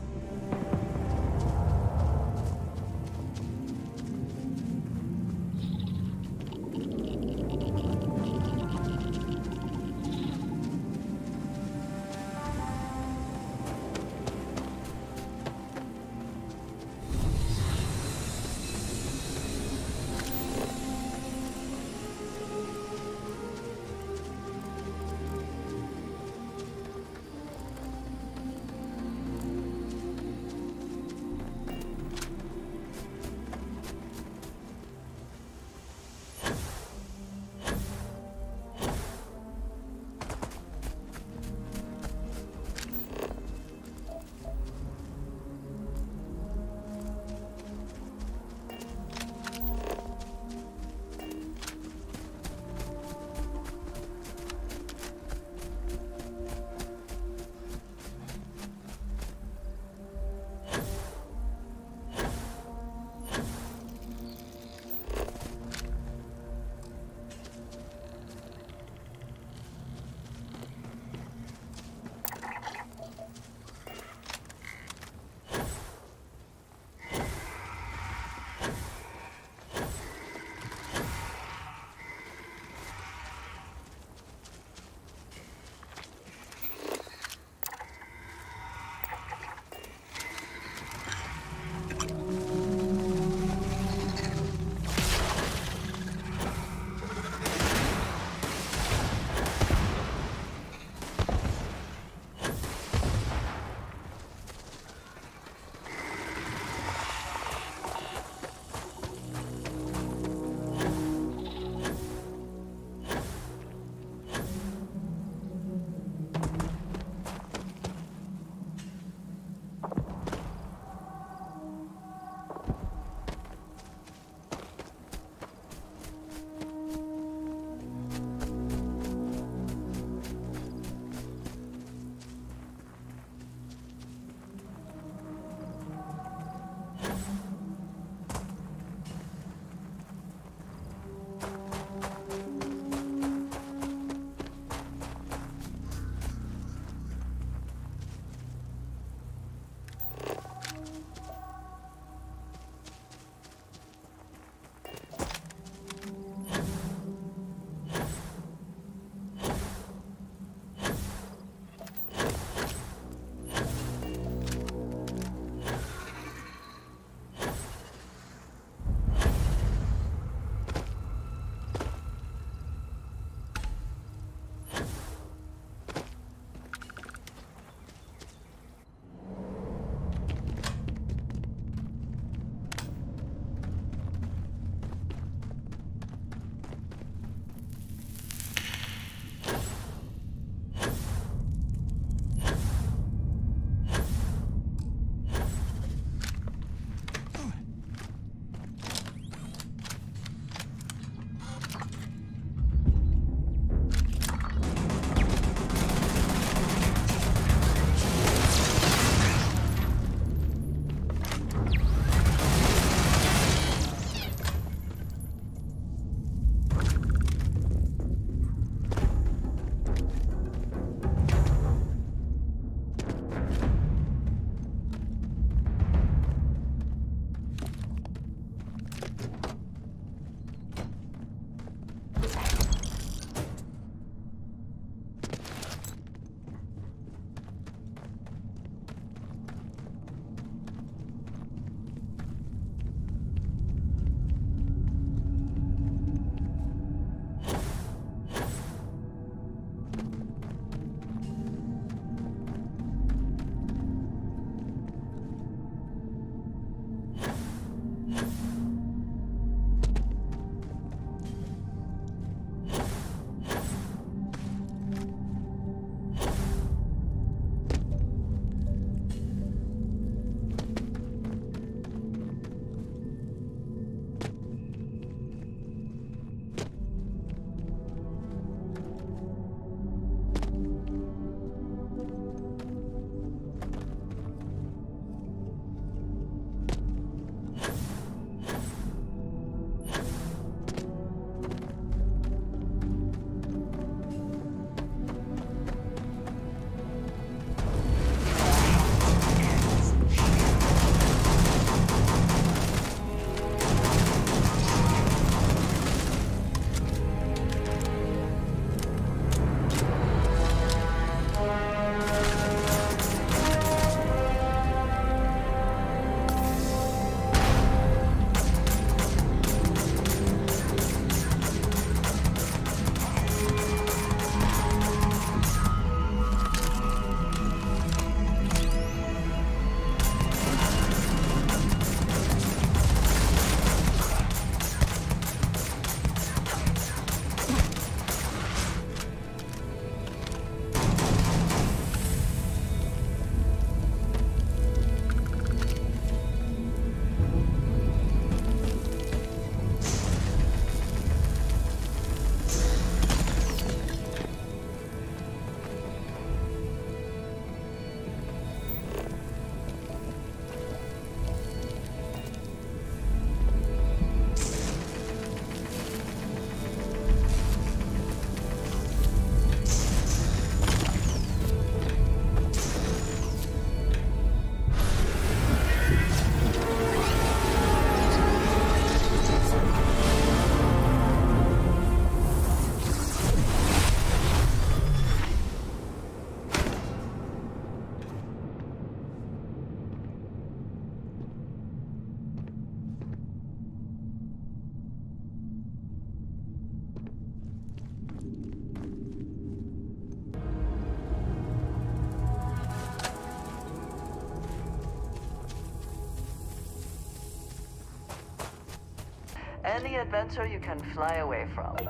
any adventure you can fly away from. Is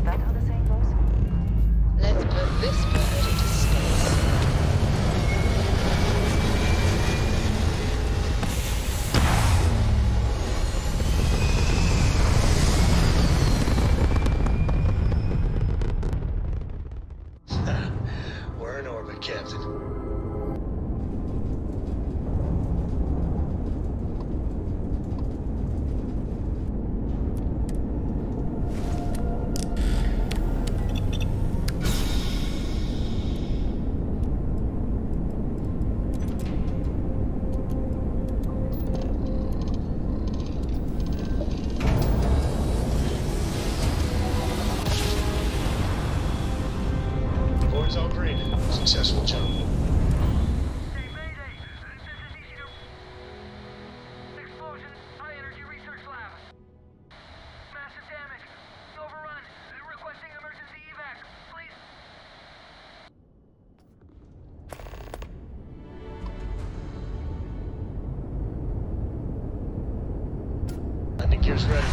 that how the saying goes? Let's put this bird into space. We're in orbit, Captain. Boards all green. Successful jump. Explosion, high energy research lab. Massive damage. Overrun. Requesting emergency evac. Please. Landing gear's ready.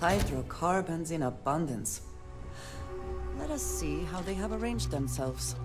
Hydrocarbons in abundance. Let us see how they have arranged themselves.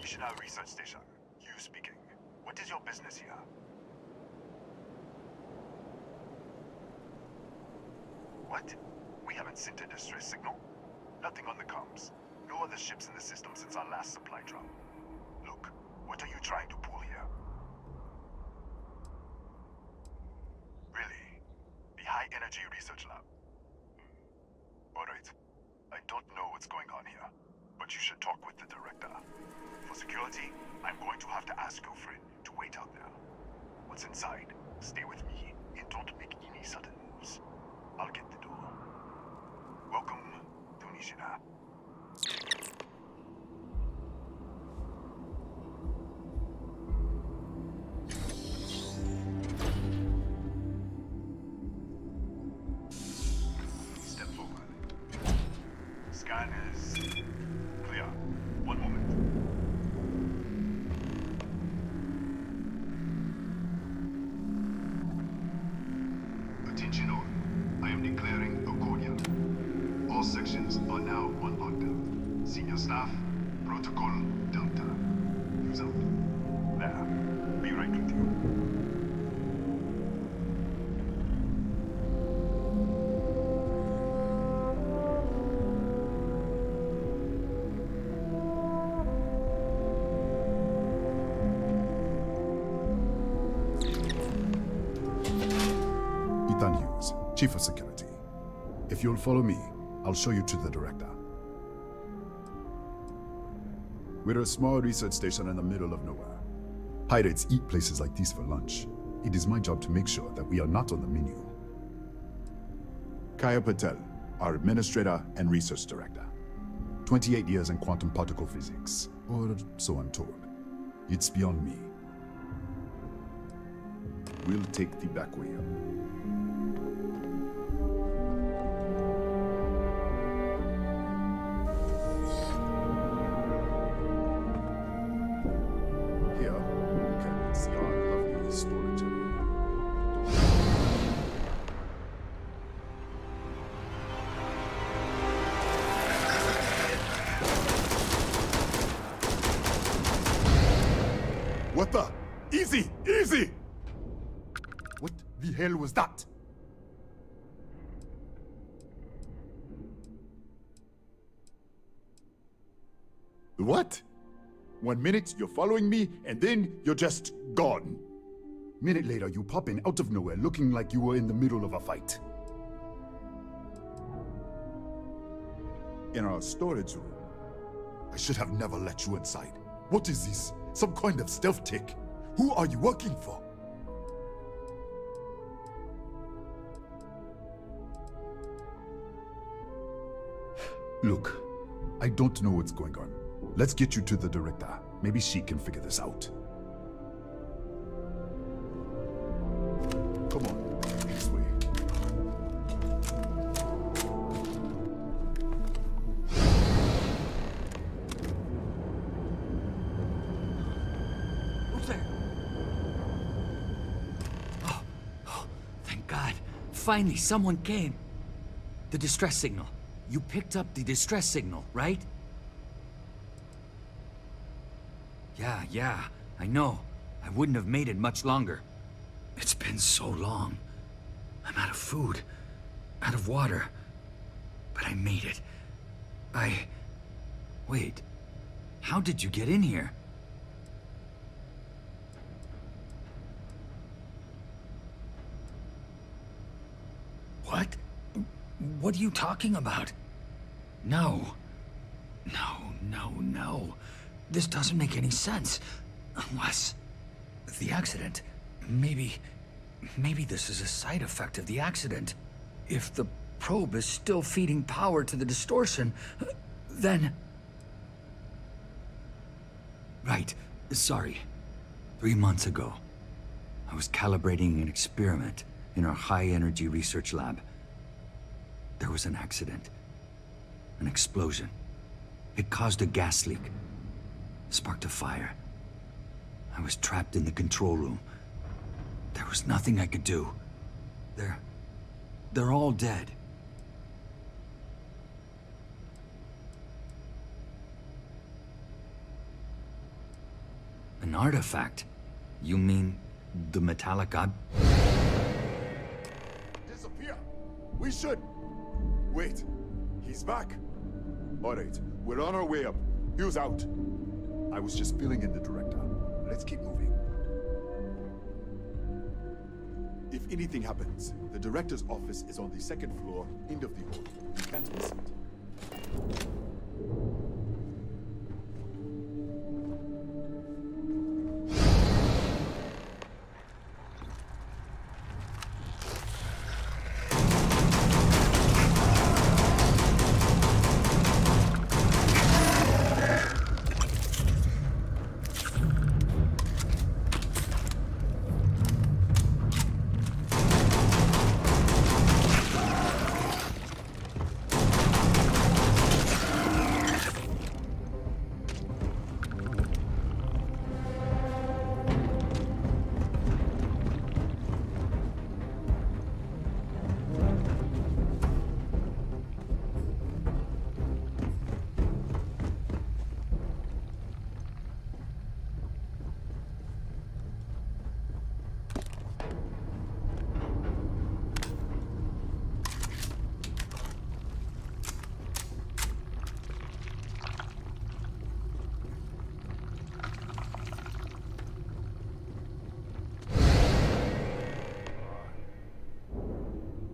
National Research Station. You speaking. What is your business here? What? We haven't sent a distress signal? Nothing on the comms. No other ships in the system since our last supply drop. Look, what are you trying to pull here? Really? The High Energy Research Lab? Alright. I don't know what's going on here, but you should talk with the director. For security, I'm going to have to ask your friend to wait out there. What's inside? Stay with me and don't make any sudden moves. I'll get the door. Welcome to Nishina. Step forward. Scan is clear. One moment. Attention all. I am declaring Accordia. All sections are now on lockdown. Senior staff, Protocol Delta. Use out. There. Be right with you. Ethan Hughes, Chief of Security. If you'll follow me, I'll show you to the director. We're a small research station in the middle of nowhere. Pirates eat places like these for lunch. It is my job to make sure that we are not on the menu. Kaya Patel, our administrator and research director. 28 years in quantum particle physics, or so I'm told. It's beyond me. We'll take the back way up. What the? Easy! Easy! What the hell was that? What? 1 minute you're following me, and then you're just gone. Minute later you pop in out of nowhere looking like you were in the middle of a fight. In our storage room. I should have never let you inside. What is this? Some kind of stealth tech? Who are you working for? Look, I don't know what's going on. Let's get you to the director. Maybe she can figure this out. Come on, this way. Who's there? Oh, thank God. Finally, someone came. The distress signal. You picked up the distress signal, right? Yeah, I know. I wouldn't have made it much longer. It's been so long. I'm out of food, out of water. But I made it. Wait. How did you get in here? What? What are you talking about? No. This doesn't make any sense. Unless... the accident. Maybe this is a side effect of the accident. If the probe is still feeding power to the distortion, then... Right. Sorry. 3 months ago, I was calibrating an experiment in our high-energy research lab. There was an accident. An explosion. It caused a gas leak. Sparked a fire. I was trapped in the control room. There was nothing I could do. They're all dead. artifact? You mean the metallic god? Disappear! We should! Wait, he's back. Alright, we're on our way up. Hugh's out. I was just filling in the director. Let's keep moving. If anything happens, the director's office is on the second floor, end of the hall. You can't miss it.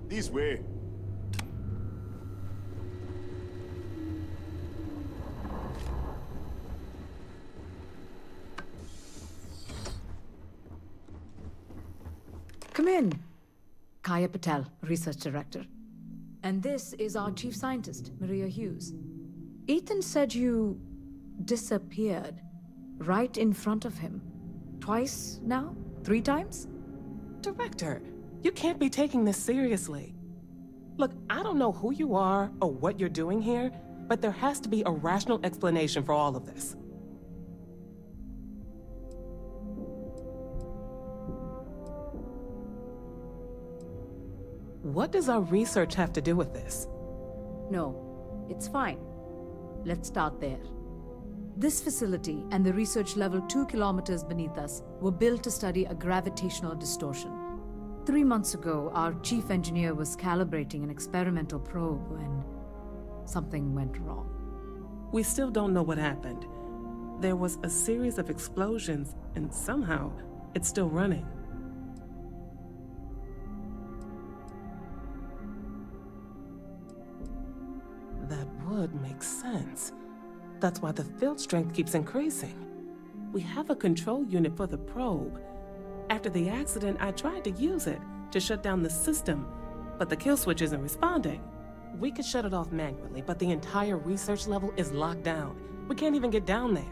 This way. Come in. Kaya Patel, Research Director. And this is our Chief Scientist, Maria Hughes. Ethan said you disappeared right in front of him. Twice now? 3 times? Director, you can't be taking this seriously. Look, I don't know who you are or what you're doing here, but there has to be a rational explanation for all of this. What does our research have to do with this? No, it's fine. Let's start there. This facility and the research level 2 kilometers beneath us were built to study a gravitational distortion. 3 months ago, our chief engineer was calibrating an experimental probe when something went wrong. We still don't know what happened. There was a series of explosions, and somehow it's still running. That would make sense. That's why the field strength keeps increasing. We have a control unit for the probe. After the accident, I tried to use it to shut down the system, but the kill switch isn't responding. We could shut it off manually, but the entire research level is locked down. We can't even get down there.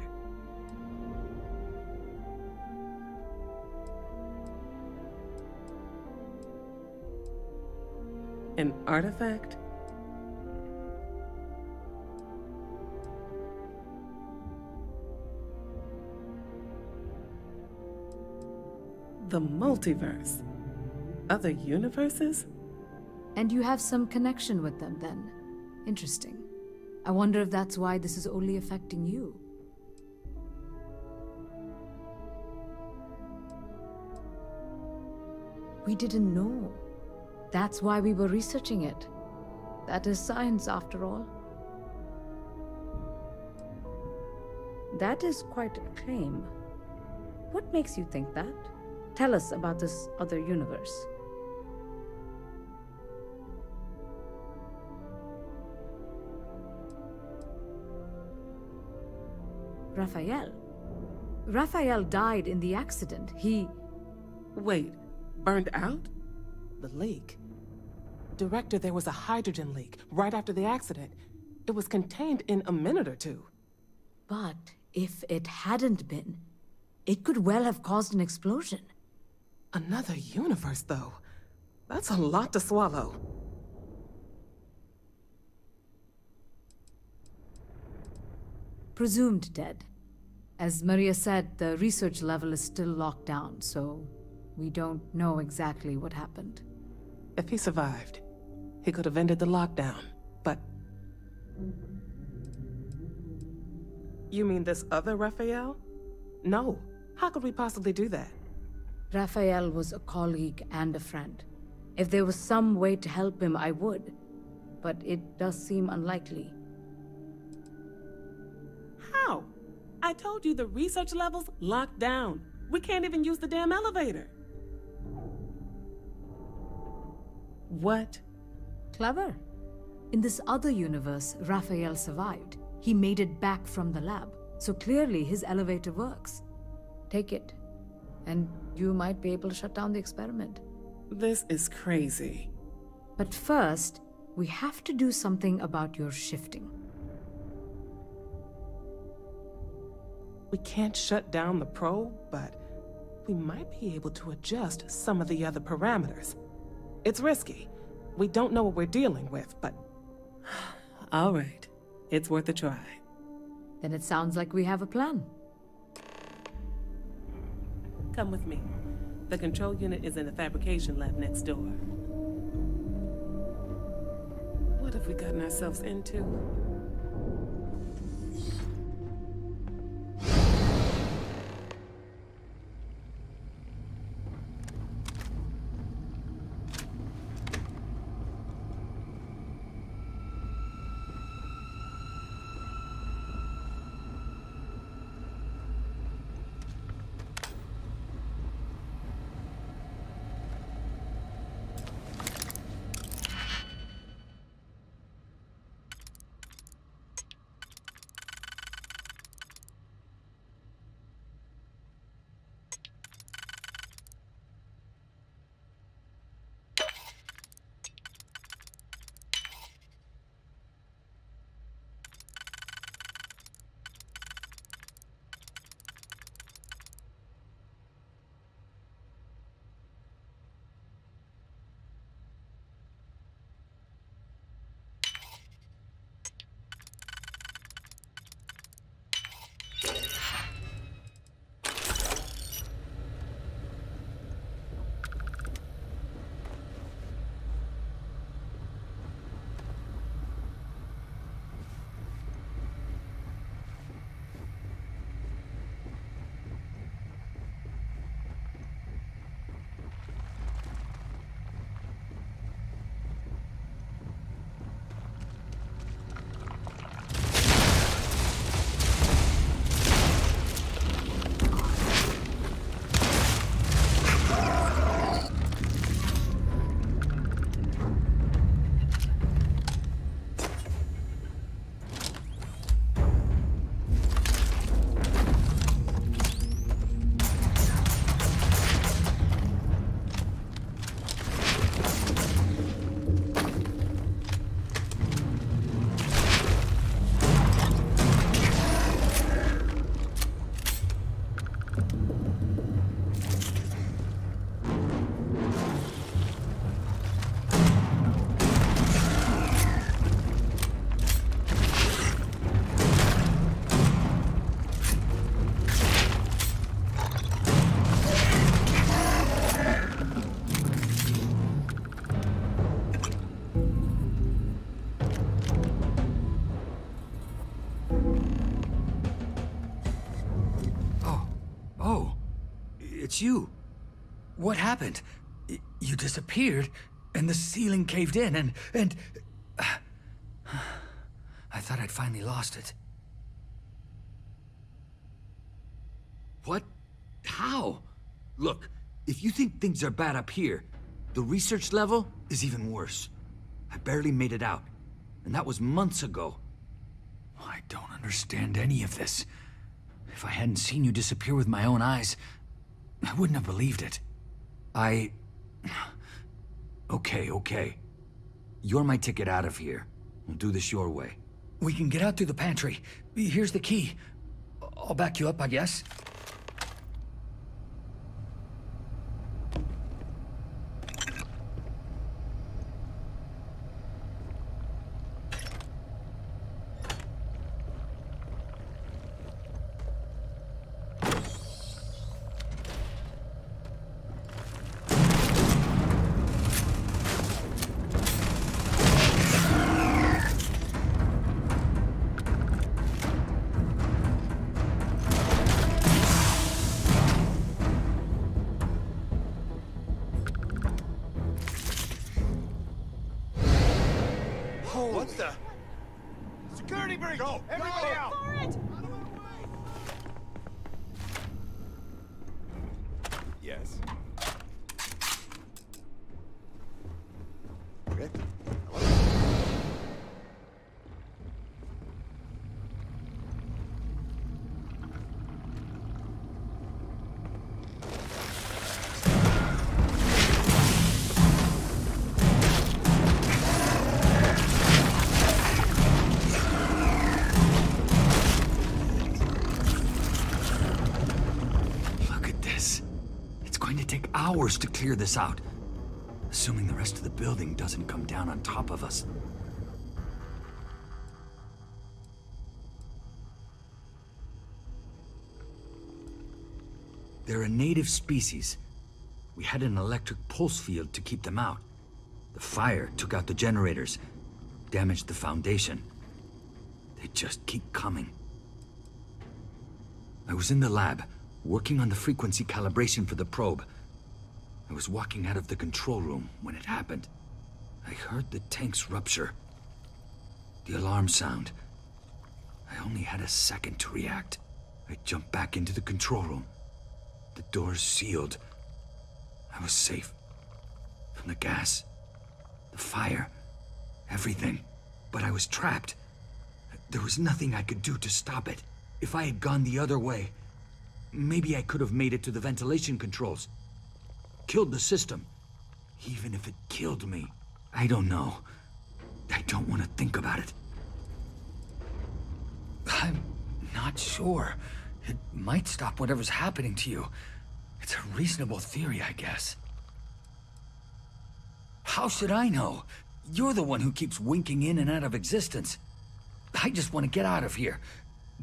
An artifact? The multiverse. Other universes? And you have some connection with them then. Interesting. I wonder if that's why this is only affecting you. We didn't know. That's why we were researching it. That is science, after all. That is quite a claim. What makes you think that? Tell us about this other universe. Raphael. Raphael died in the accident. He... Wait, burned out? The leak. Director, there was a hydrogen leak right after the accident. It was contained in a minute or 2. But if it hadn't been, it could well have caused an explosion. Another universe, though. That's a lot to swallow. Presumed dead. As Maria said, the research level is still locked down, so we don't know exactly what happened. If he survived, he could have ended the lockdown, but... You mean this other Raphael? No, How could we possibly do that? Raphael was a colleague and a friend. If there was some way to help him, I would. But it does seem unlikely. How? I told you the research level's locked down. We can't even use the damn elevator. What? Clever. In this other universe, Raphael survived. He made it back from the lab. So clearly his elevator works. Take it. And you might be able to shut down the experiment. This is crazy. But first, we have to do something about your shifting. We can't shut down the probe, but we might be able to adjust some of the other parameters. It's risky. We don't know what we're dealing with, but... All right. It's worth a try. Then it sounds like we have a plan. Come with me. The control unit is in the fabrication lab next door. What have we gotten ourselves into? It's you. What happened? You disappeared, and the ceiling caved in, and... I thought I'd finally lost it. What? How? Look, if you think things are bad up here, the research level is even worse. I barely made it out, and that was months ago. I don't understand any of this. If I hadn't seen you disappear with my own eyes, I wouldn't have believed it. Okay. You're my ticket out of here. We'll do this your way. We can get out through the pantry. Here's the key. I'll back you up, I guess. the? Security breach! Go! Everybody out! For it! Yes. Okay. Hours to clear this out. Assuming the rest of the building doesn't come down on top of us. They're a native species. We had an electric pulse field to keep them out. The fire took out the generators, damaged the foundation. They just keep coming. I was in the lab, working on the frequency calibration for the probe. I was walking out of the control room when it happened. I heard the tanks rupture. The alarm sound. I only had a second to react. I jumped back into the control room. The doors sealed. I was safe. From the gas, the fire, everything. But I was trapped. There was nothing I could do to stop it. If I had gone the other way, maybe I could have made it to the ventilation controls. Killed the system. Even if it killed me. I don't know. I don't want to think about it. I'm not sure. It might stop whatever's happening to you. It's a reasonable theory, I guess. How should I know? You're the one who keeps winking in and out of existence. I just want to get out of here.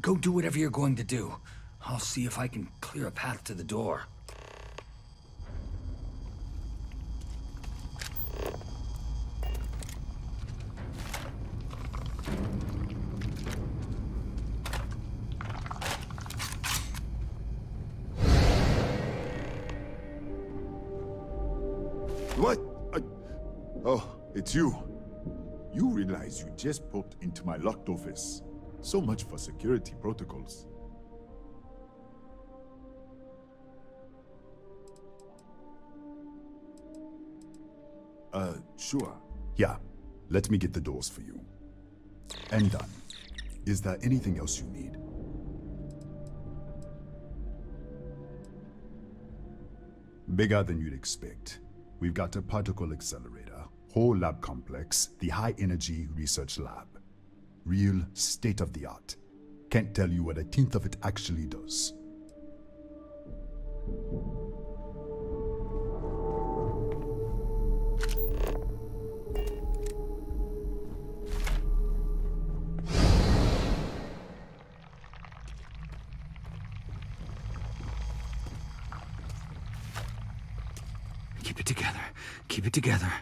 Go do whatever you're going to do. I'll see if I can clear a path to the door. What? Oh, it's you. You realize you just popped into my locked office. So much for security protocols. Sure. Yeah. Let me get the doors for you. And done. Is there anything else you need? Bigger than you'd expect. We've got a particle accelerator, whole lab complex, the high-energy research lab. Real state-of-the-art. Can't tell you what a tenth of it actually does. Keep it together. Keep it together.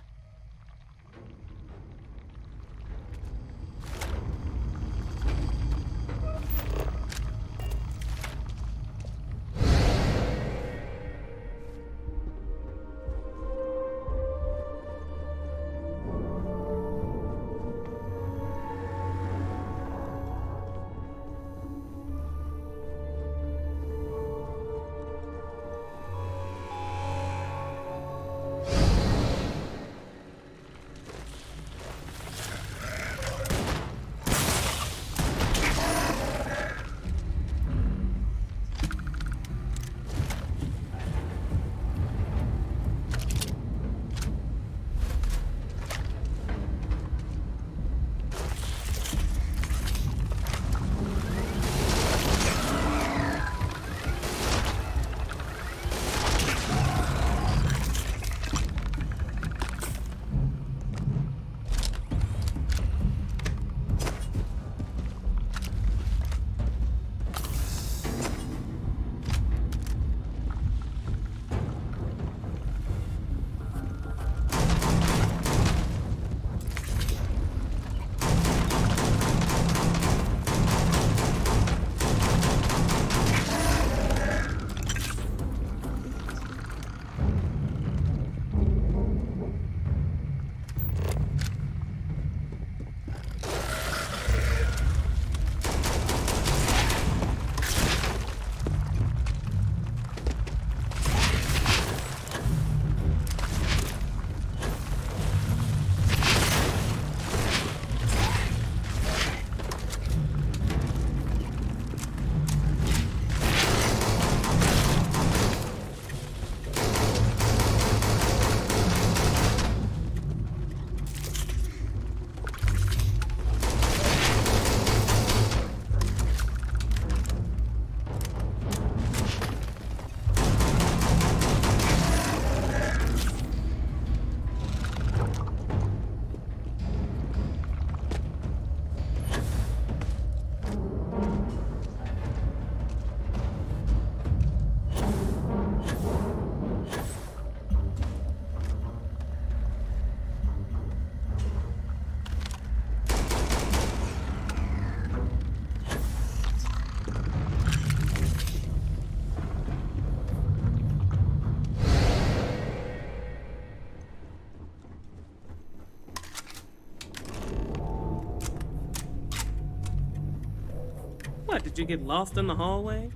Did you get lost in the hallway?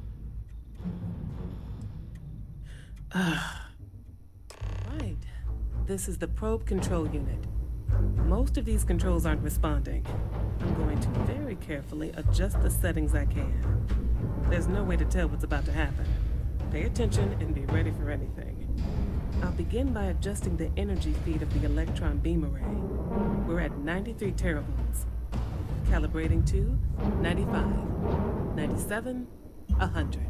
Right. This is the probe control unit. Most of these controls aren't responding. I'm going to very carefully adjust the settings I can. There's no way to tell what's about to happen. Pay attention and be ready for anything. I'll begin by adjusting the energy feed of the electron beam array. We're at 93 teravolts. Calibrating to 95, 97, 100.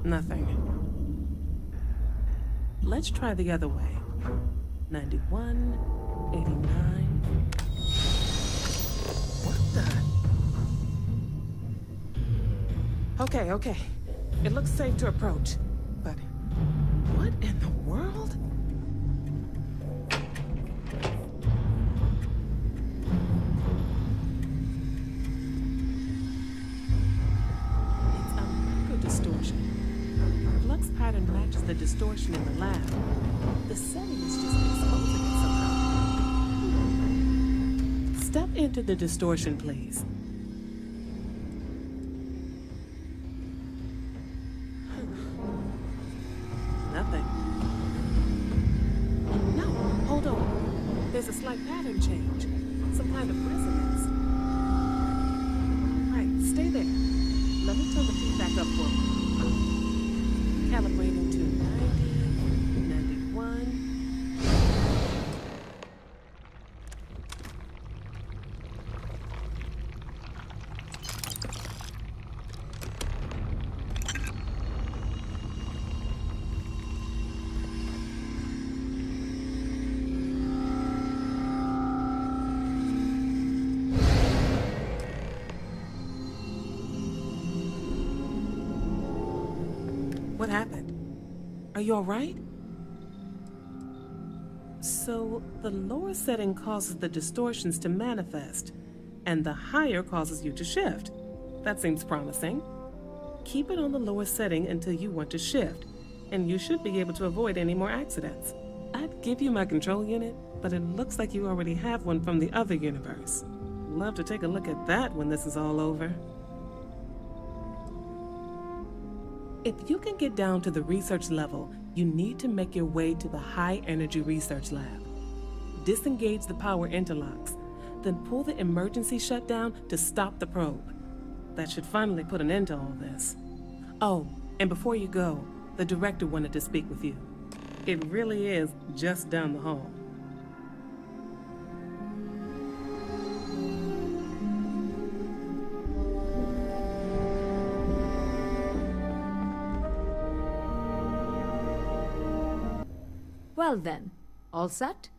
Nothing. Let's try the other way. 91, 89. What the? Okay. It looks safe to approach. But what in the world? It's a micro-distortion. Flux pattern matches the distortion in the lab. The setting is just exposing it somehow. Step into the distortion, please. Nothing. No, hold on. There's a slight pattern change. Some kind of resonance. Right, stay there. Let me turn the feedback up for you. Calibrating to 90, 91. What happened? Are you all right? So, the lower setting causes the distortions to manifest, and the higher causes you to shift. That seems promising. Keep it on the lower setting until you want to shift, and you should be able to avoid any more accidents. I'd give you my control unit, but it looks like you already have one from the other universe. Love to take a look at that when this is all over. If you can get down to the research level, you need to make your way to the high-energy research lab. Disengage the power interlocks, then pull the emergency shutdown to stop the probe. That should finally put an end to all this. Oh, and before you go, the director wanted to speak with you. It really is just down the hall. Well then, all set?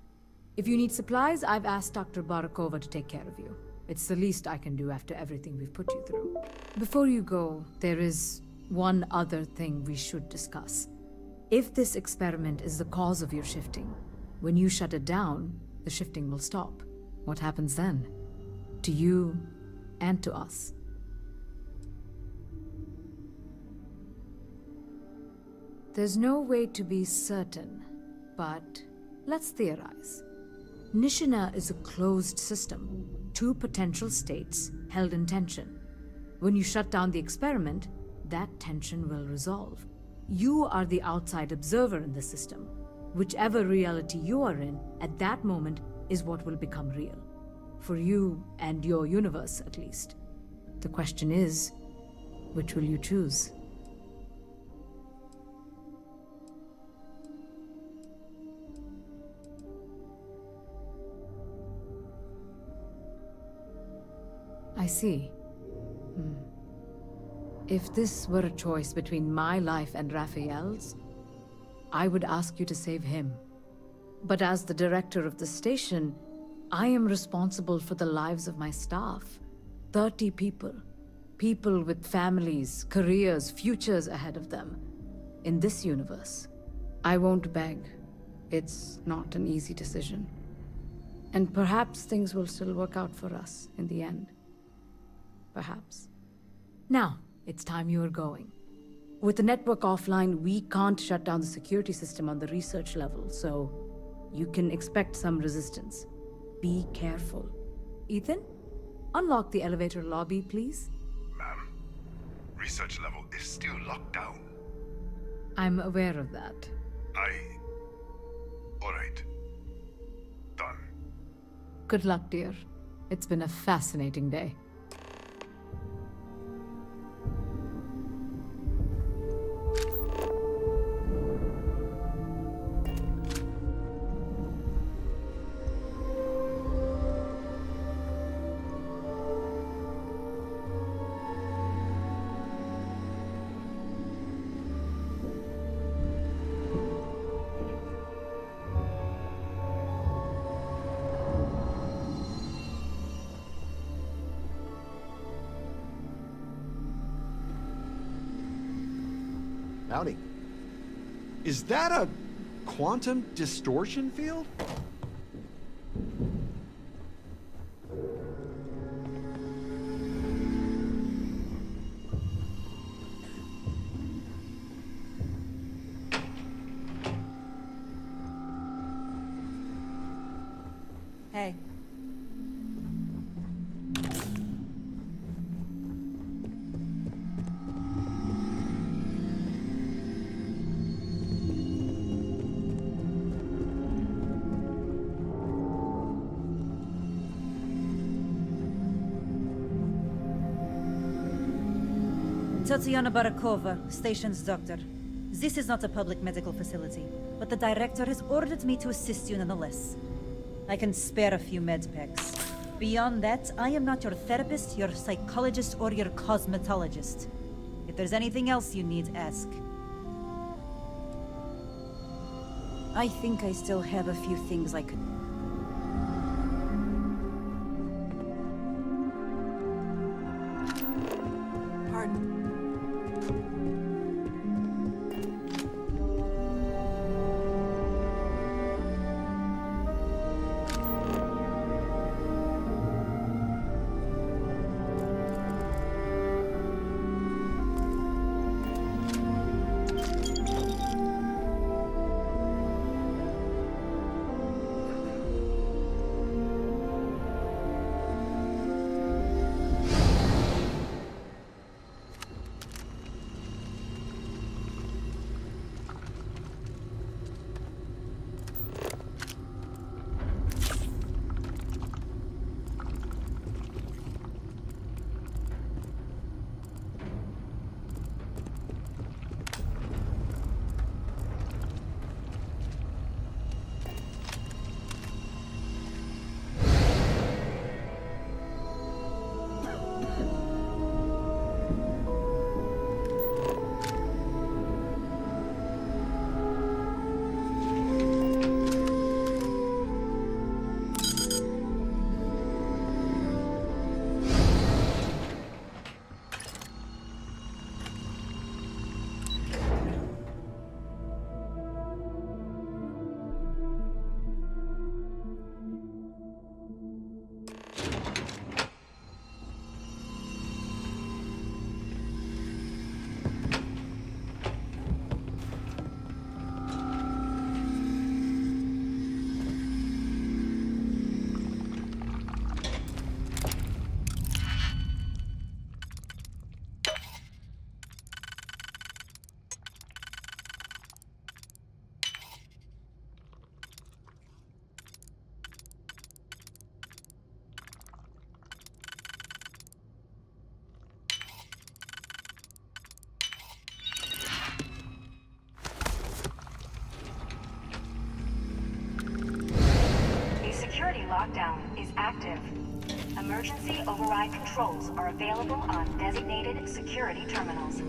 If you need supplies, I've asked Dr. Barakova to take care of you. It's the least I can do after everything we've put you through. Before you go, there is one other thing we should discuss. If this experiment is the cause of your shifting, when you shut it down, the shifting will stop. What happens then? To you and to us. There's no way to be certain, but let's theorize. Nishina is a closed system, two potential states held in tension. When you shut down the experiment, that tension will resolve. You are the outside observer in the system. Whichever reality you are in, at that moment, is what will become real. For you and your universe, at least. The question is, which will you choose? I see. If this were a choice between my life and Raphael's, I would ask you to save him. But as the director of the station, I am responsible for the lives of my staff. 30 people. People with families, careers, futures ahead of them. In this universe. I won't beg. It's not an easy decision. And perhaps things will still work out for us in the end. Perhaps. Now, it's time you are going. With the network offline, we can't shut down the security system on the research level, so you can expect some resistance. Be careful. Ethan? Unlock the elevator lobby, please. Ma'am, research level is still locked down. I'm aware of that. All right. Done. Good luck, dear. It's been a fascinating day. Howdy. Is that a quantum distortion field? Hey. Tatiana Barakova, station's doctor. This is not a public medical facility, but the director has ordered me to assist you nonetheless. I can spare a few med packs. Beyond that, I am not your therapist, your psychologist, or your cosmetologist. If there's anything else you need, ask. I think I still have a few things I could... Pardon. Lockdown is active. Emergency override controls are available on designated security terminals.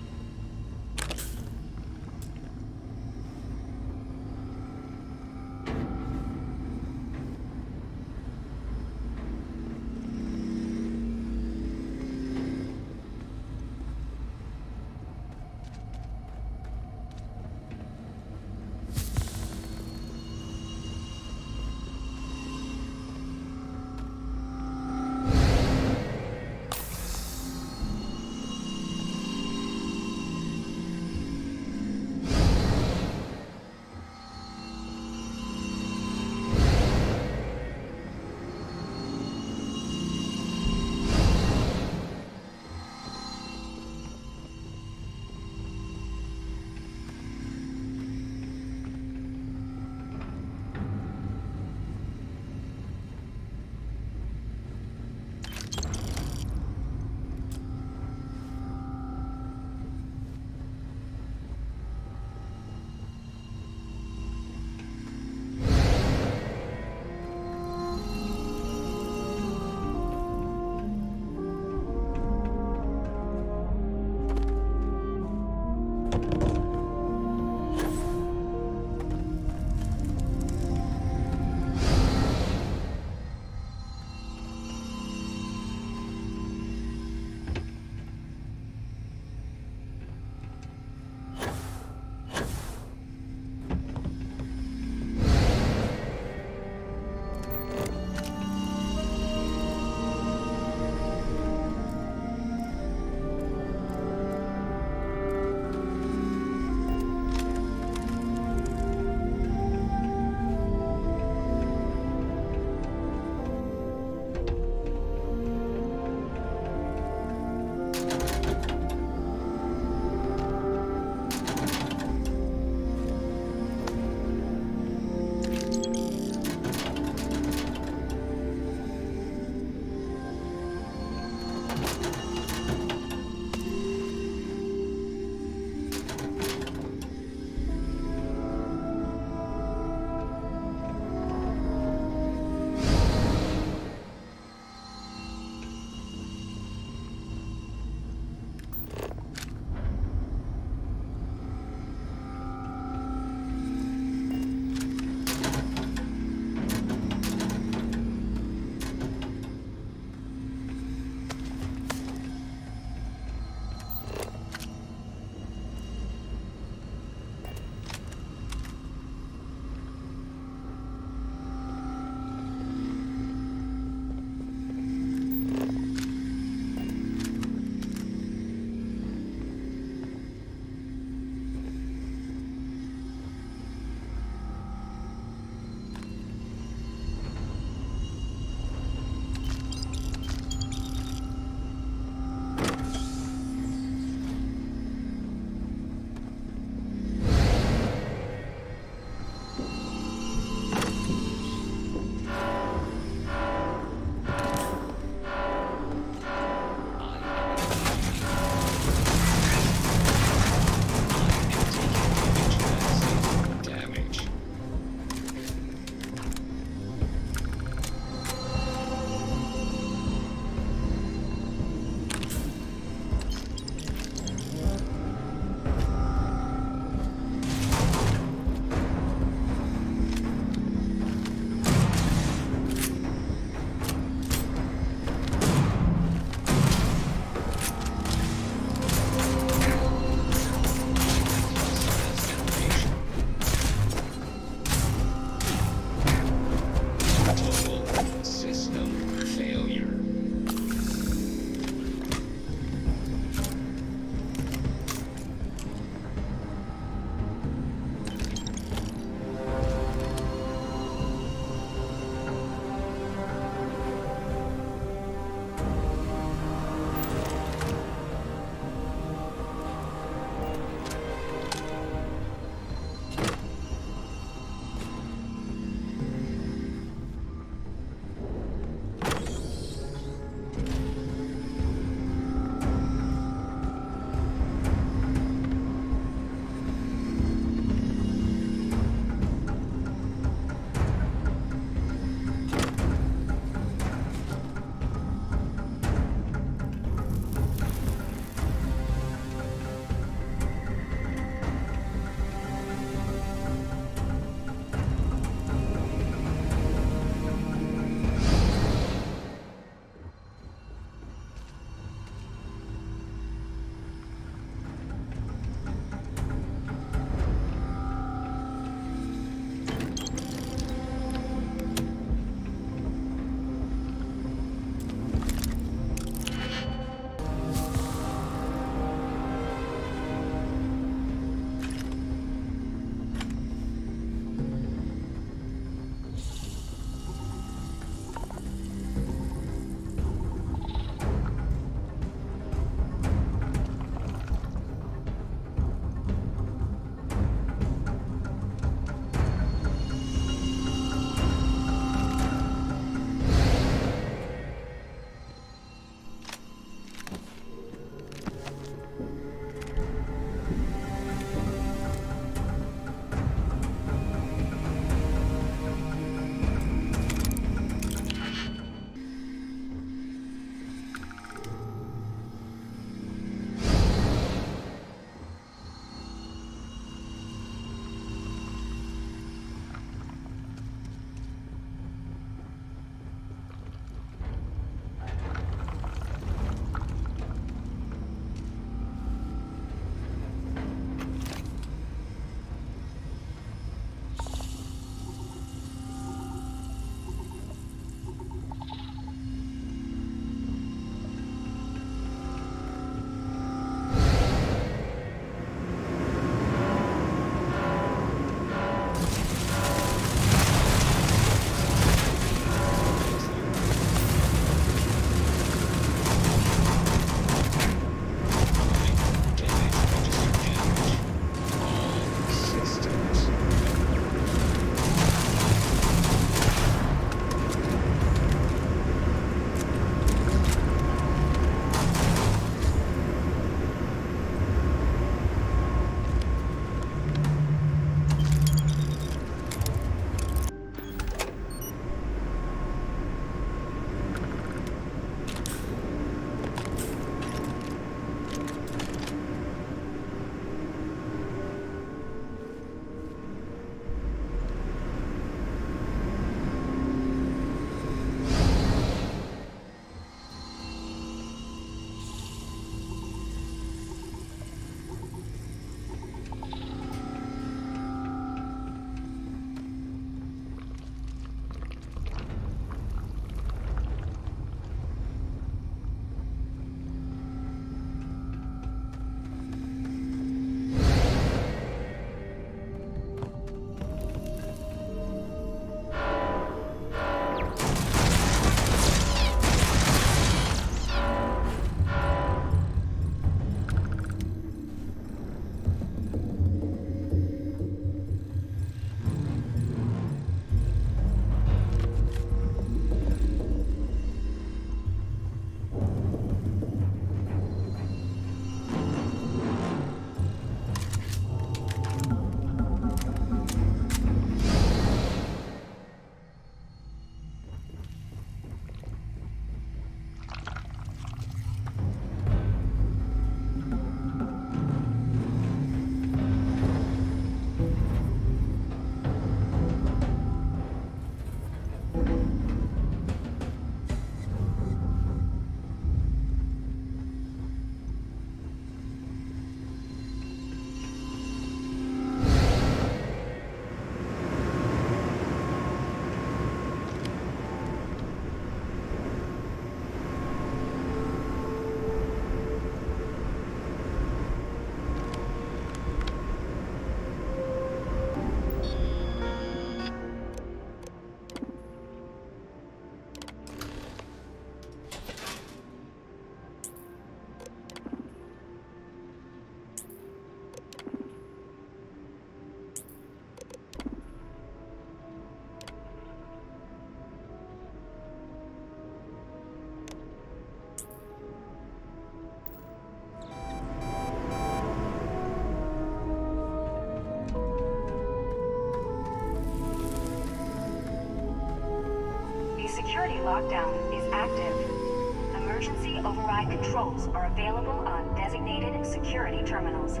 lockdown is active. Emergency override controls are available on designated security terminals.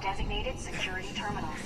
designated security terminals.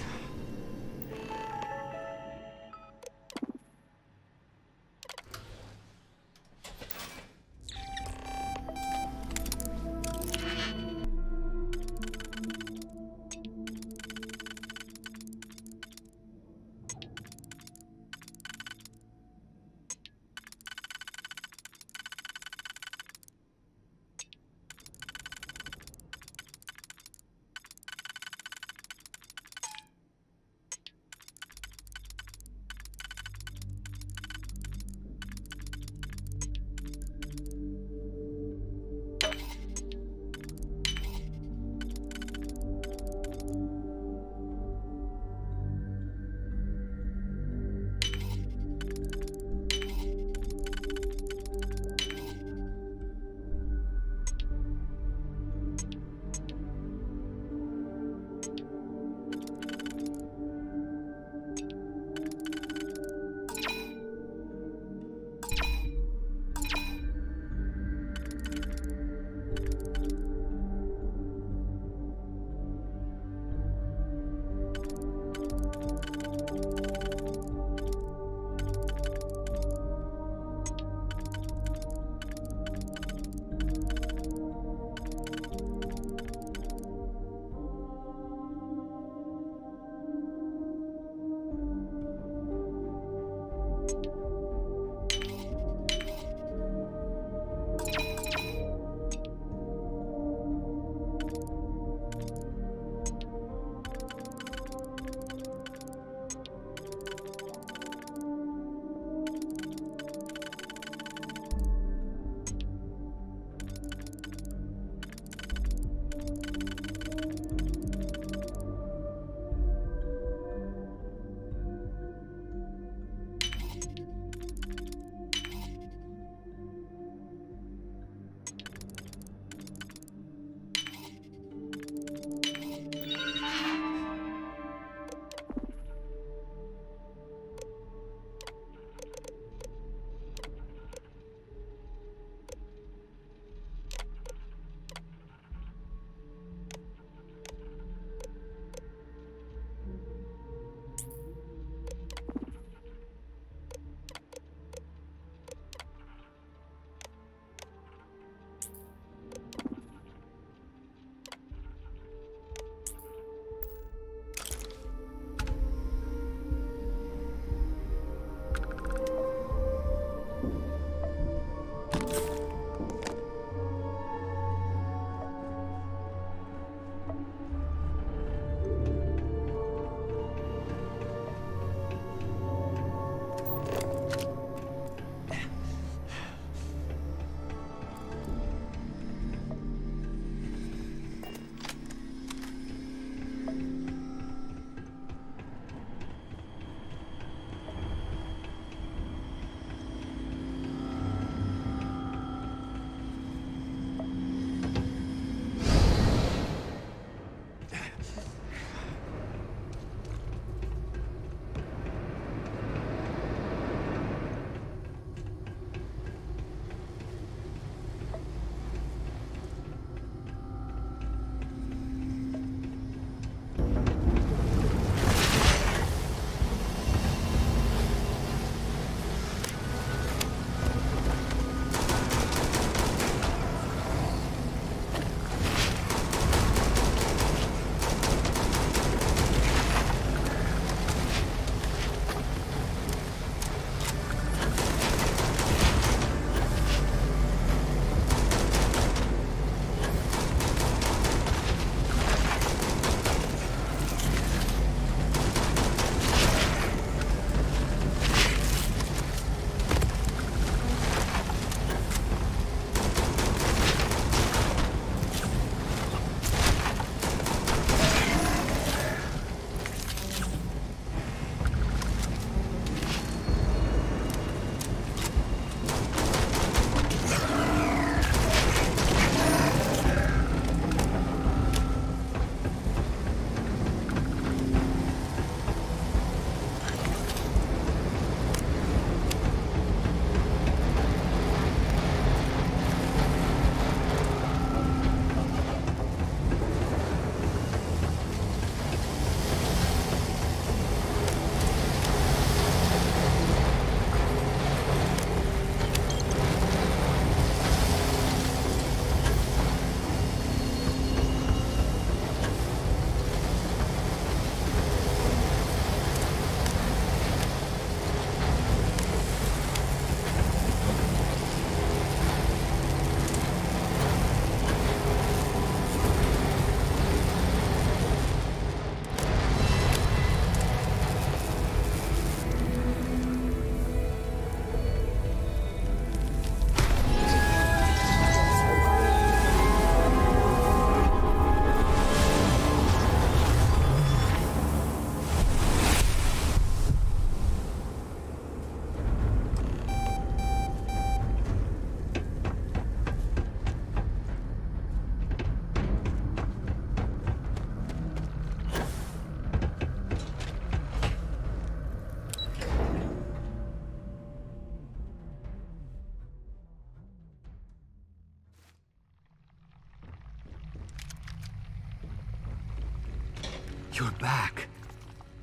You're back.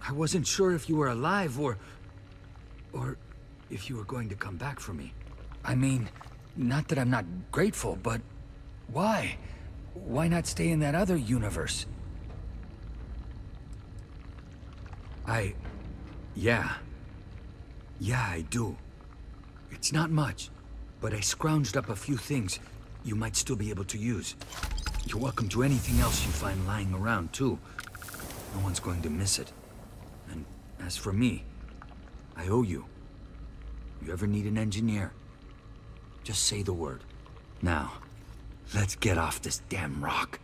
I wasn't sure if you were alive or if you were going to come back for me. I mean, not that I'm not grateful, but why? Why not stay in that other universe? Yeah, I do. It's not much, but I scrounged up a few things you might still be able to use. You're welcome to anything else you find lying around, too. No one's going to miss it. And as for me, I owe you. You ever need an engineer, just say the word. Now, let's get off this damn rock.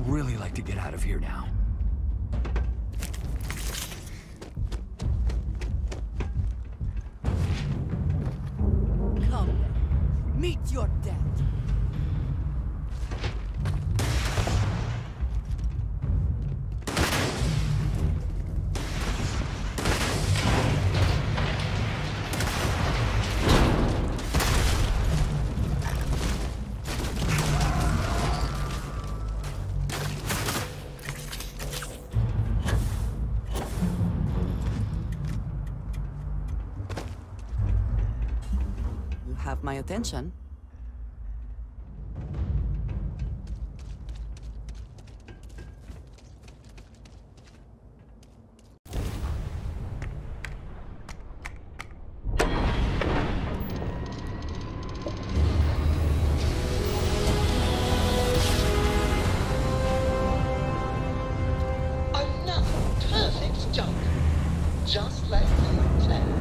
Really like to get out of here now. Come, meet your death. Have my attention. Another perfect jump, just like you planned.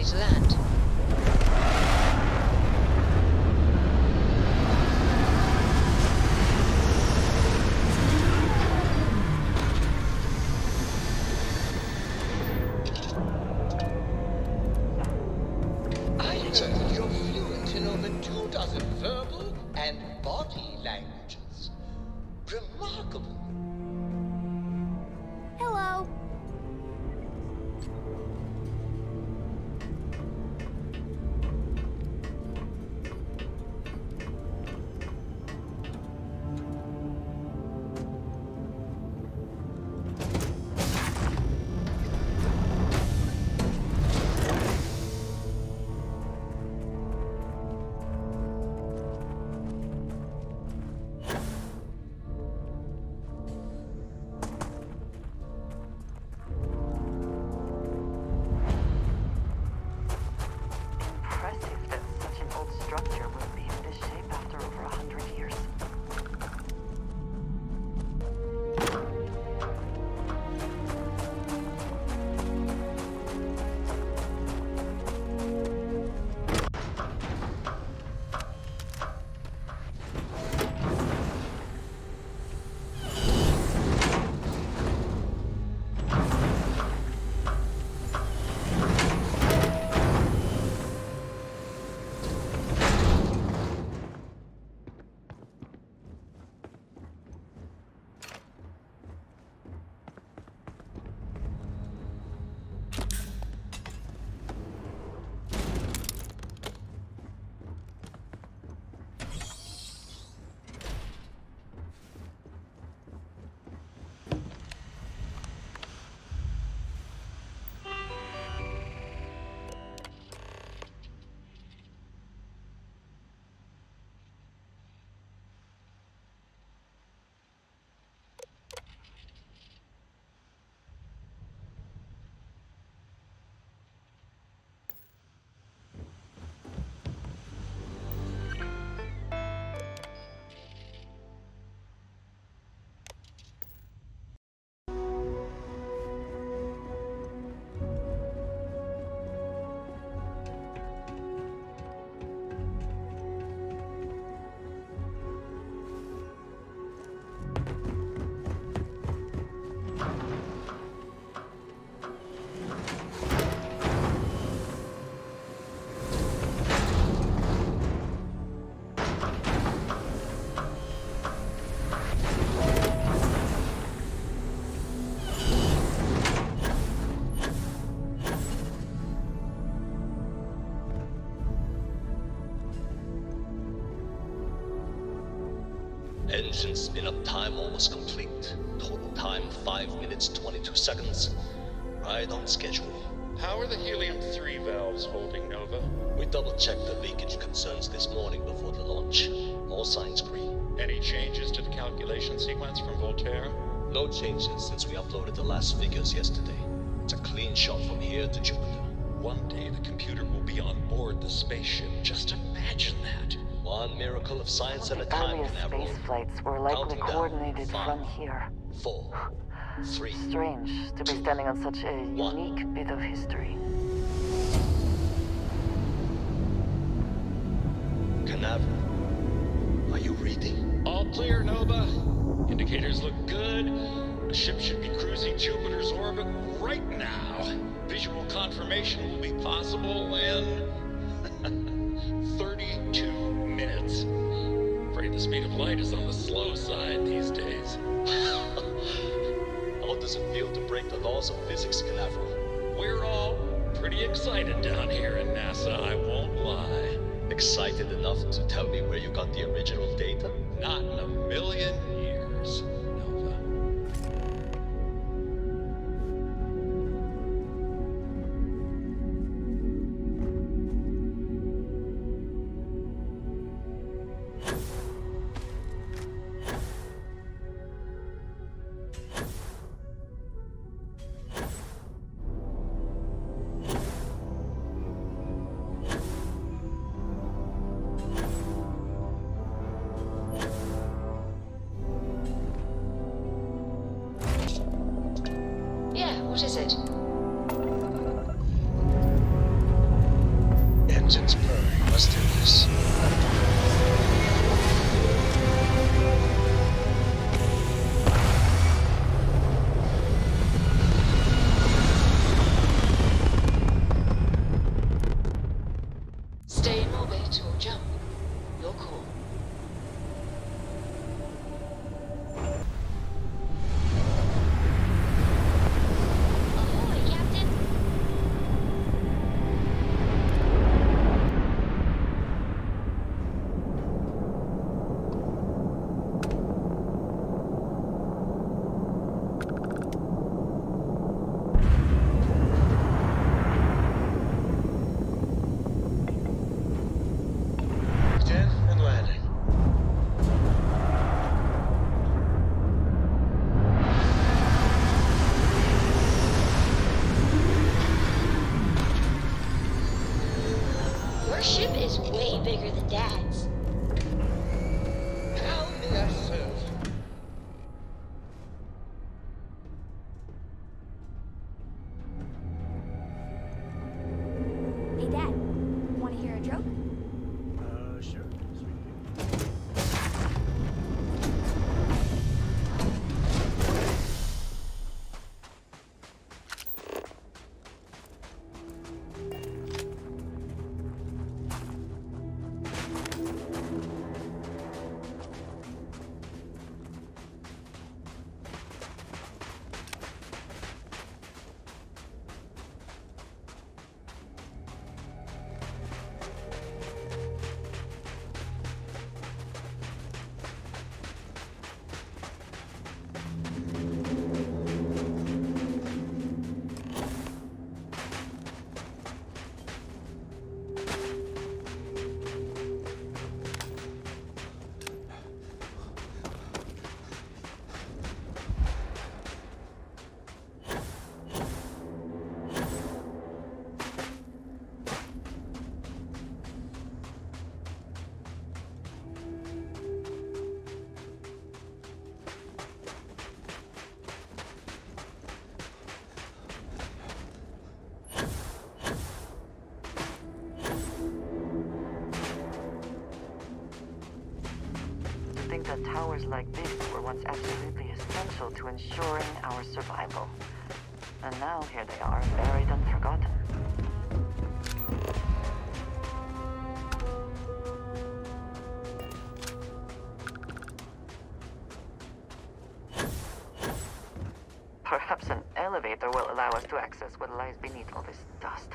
To land. I heard you're fluent in over 24 verbal and body languages. Remarkable. Engine spin-up time almost complete. Total time 5 minutes 22 seconds. Right on schedule. How are the helium-3 valves holding, Nova? We double-checked the leakage concerns this morning before the launch. All signs green. Any changes to the calculation sequence from Voltaire? No changes since we uploaded the last figures yesterday. It's a clean shot from here to Jupiter. One day the computer will be on board the spaceship. Just imagine that. One miracle of science at a time, Earliest Canaveral. space flights were likely coordinated from here. 4, 3. Strange to be standing on such a unique bit of history. Canaveral, are you reading? All clear, Nova. Indicators look good. The ship should be cruising Jupiter's orbit right now. Visual confirmation will be possible in 32 minutes. Afraid the speed of light is on the slow side these days. How does it feel to break the laws of physics, Canaveral? We're all pretty excited down here in NASA, I won't lie. Excited enough to tell me where you got the original data? Not in a million years, Nova. What is it? Engines purring. Must do this. Stay in orbit or jump. Your call. Your ship is way bigger than Dad's. How may I serve? Hey, Dad. Want to hear a joke? Sure. That towers like this were once absolutely essential to ensuring our survival. And now here they are, buried and forgotten. Perhaps an elevator will allow us to access what lies beneath all this dust.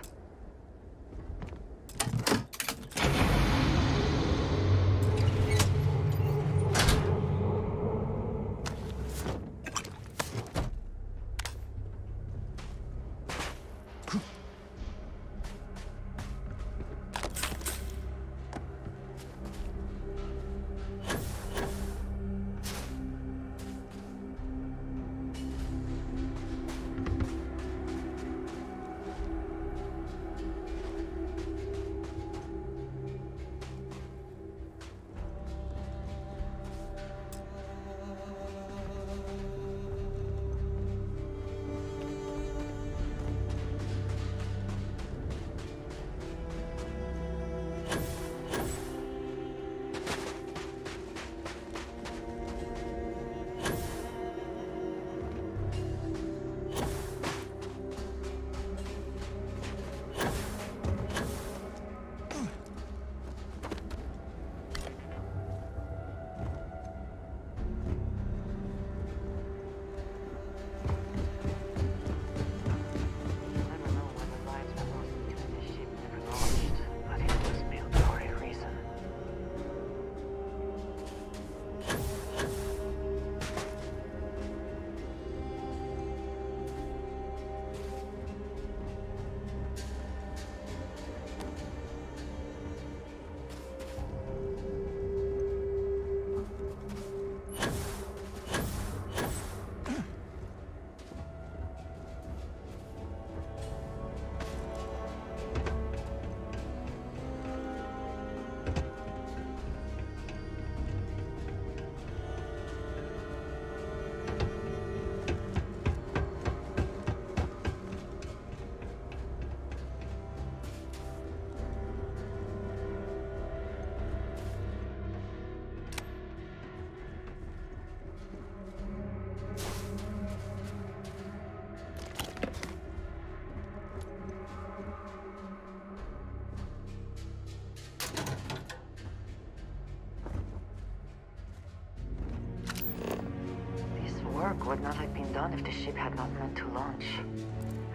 would not have been done if the ship had not meant to launch.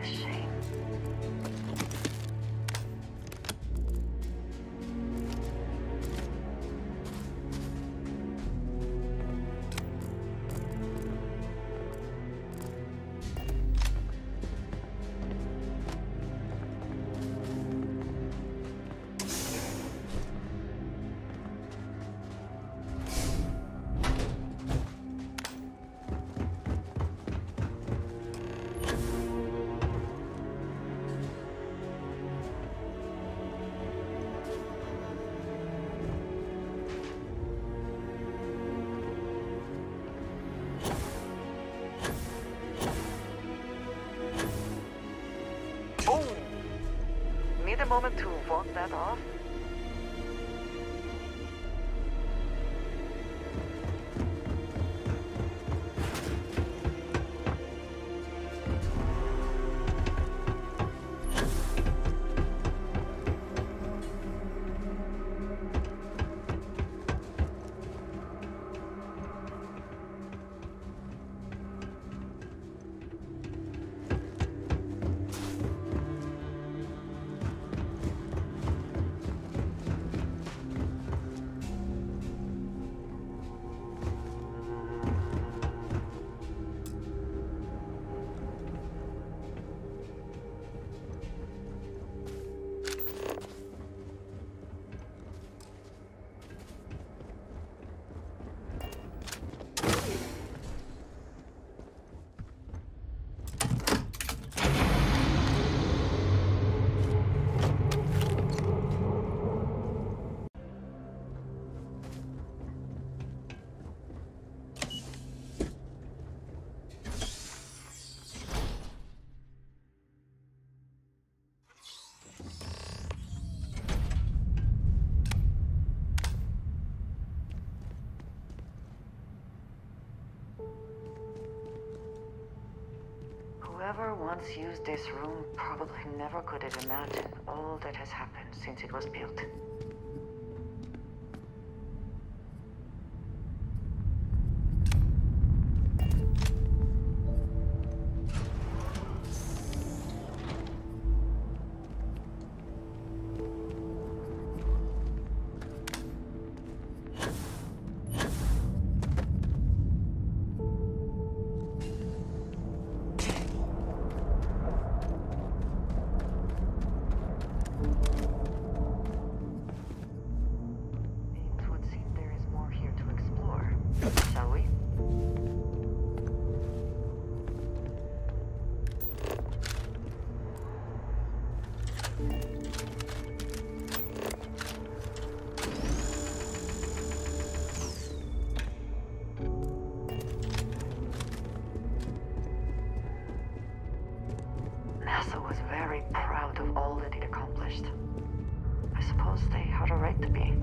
A shame. Need a moment to walk that off? Whoever once used this room probably never could have imagined all that has happened since it was built. NASA was very proud of all that it accomplished. I suppose they had a right to be.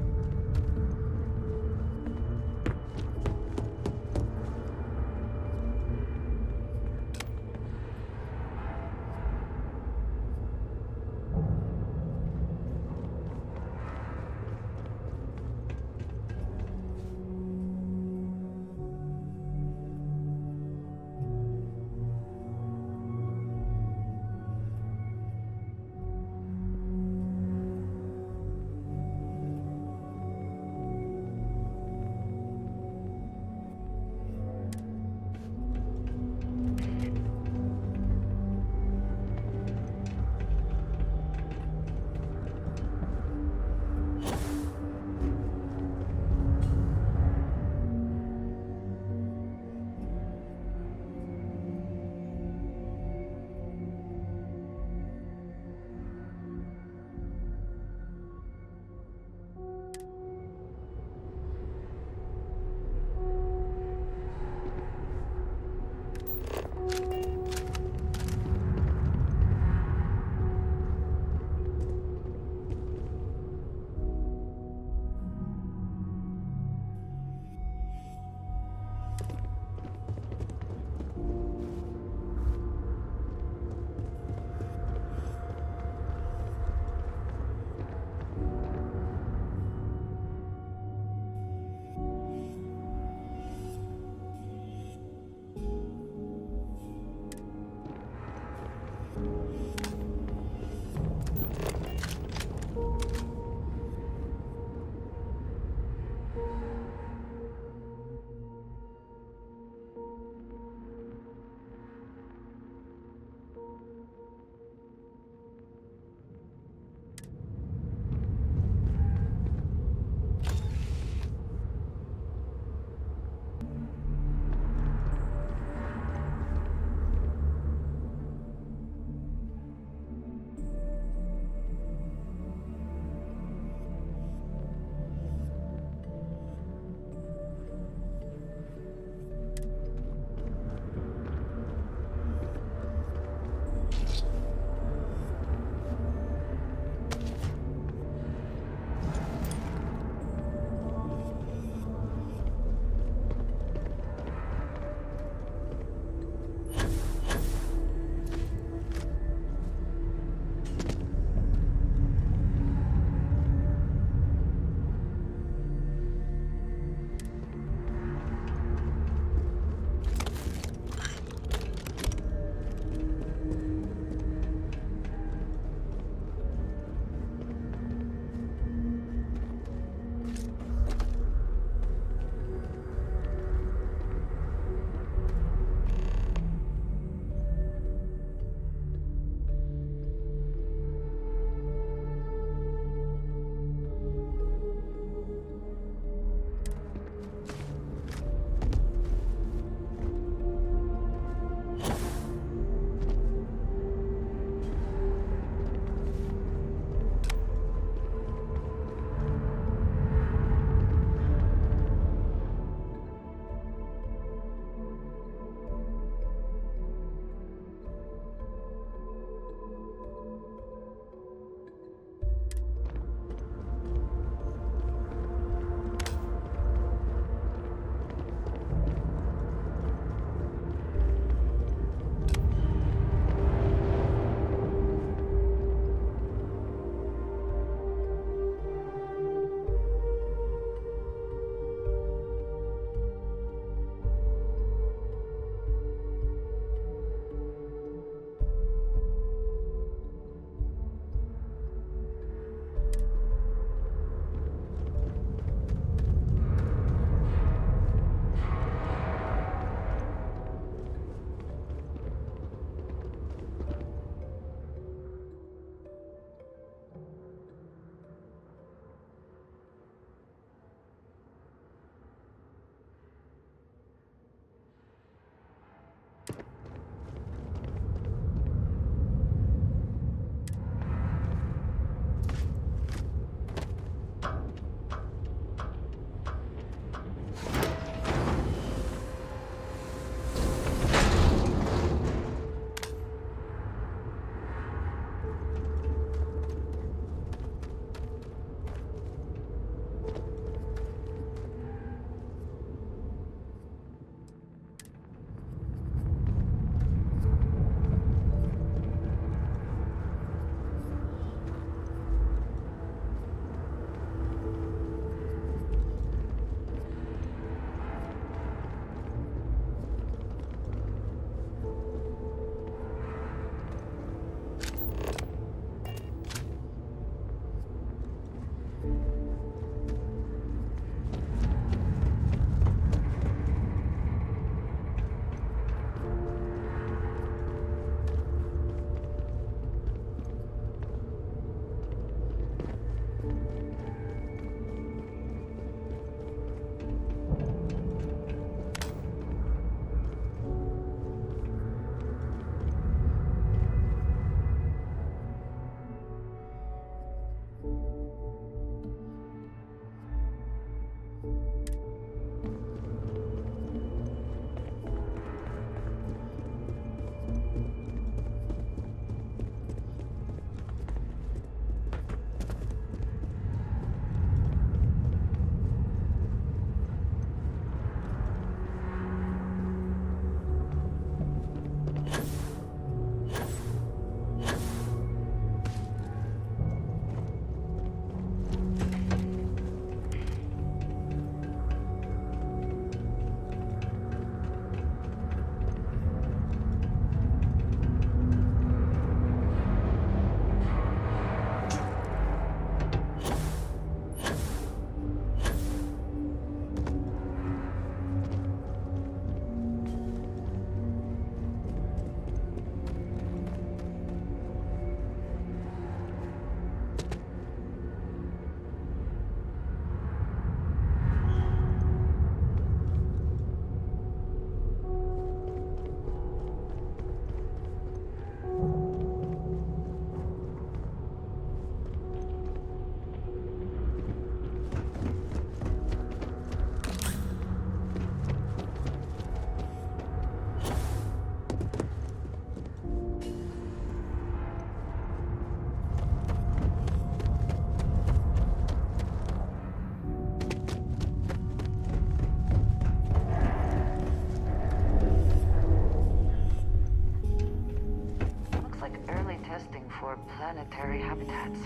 For planetary habitats.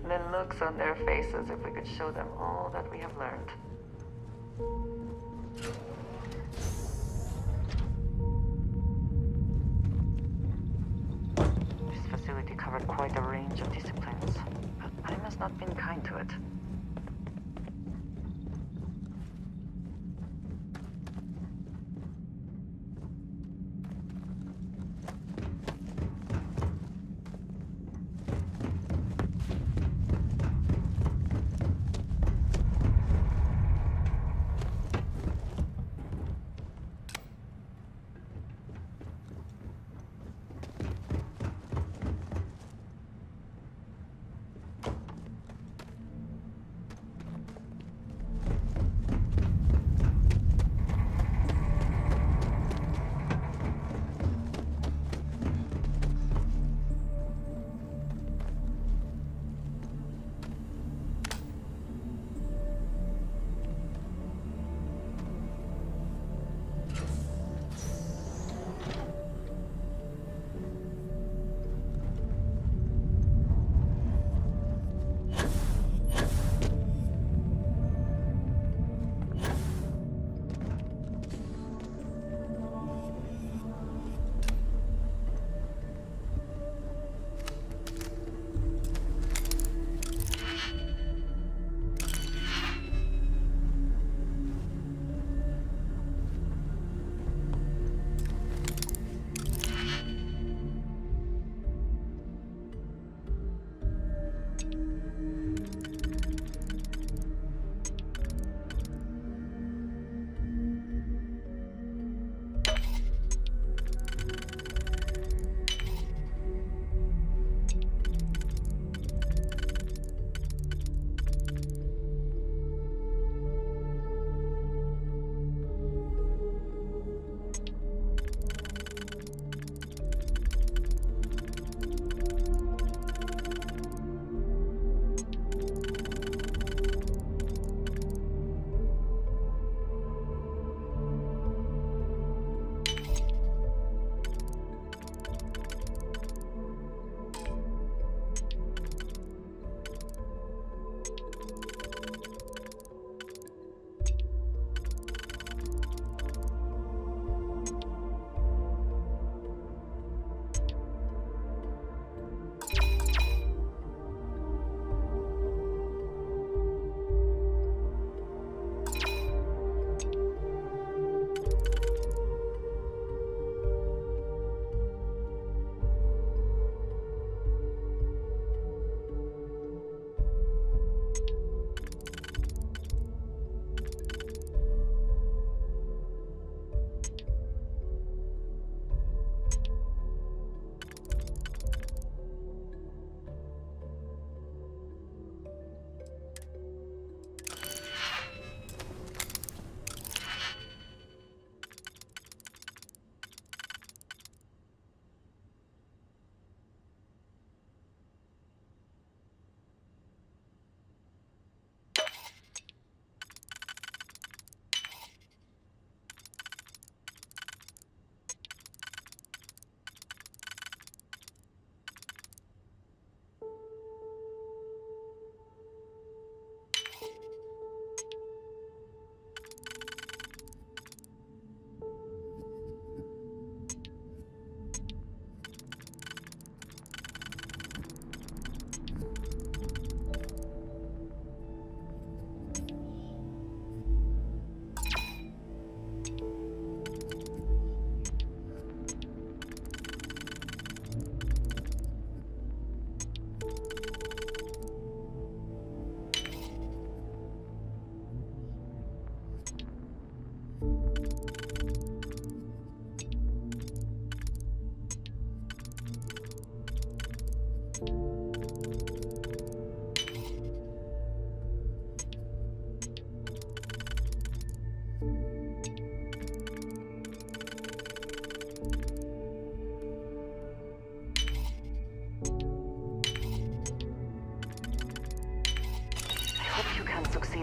The looks on their faces if we could show them all that we have learned. This facility covered quite a range of disciplines, but I must not have been kind to it.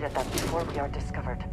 at that before we are discovered.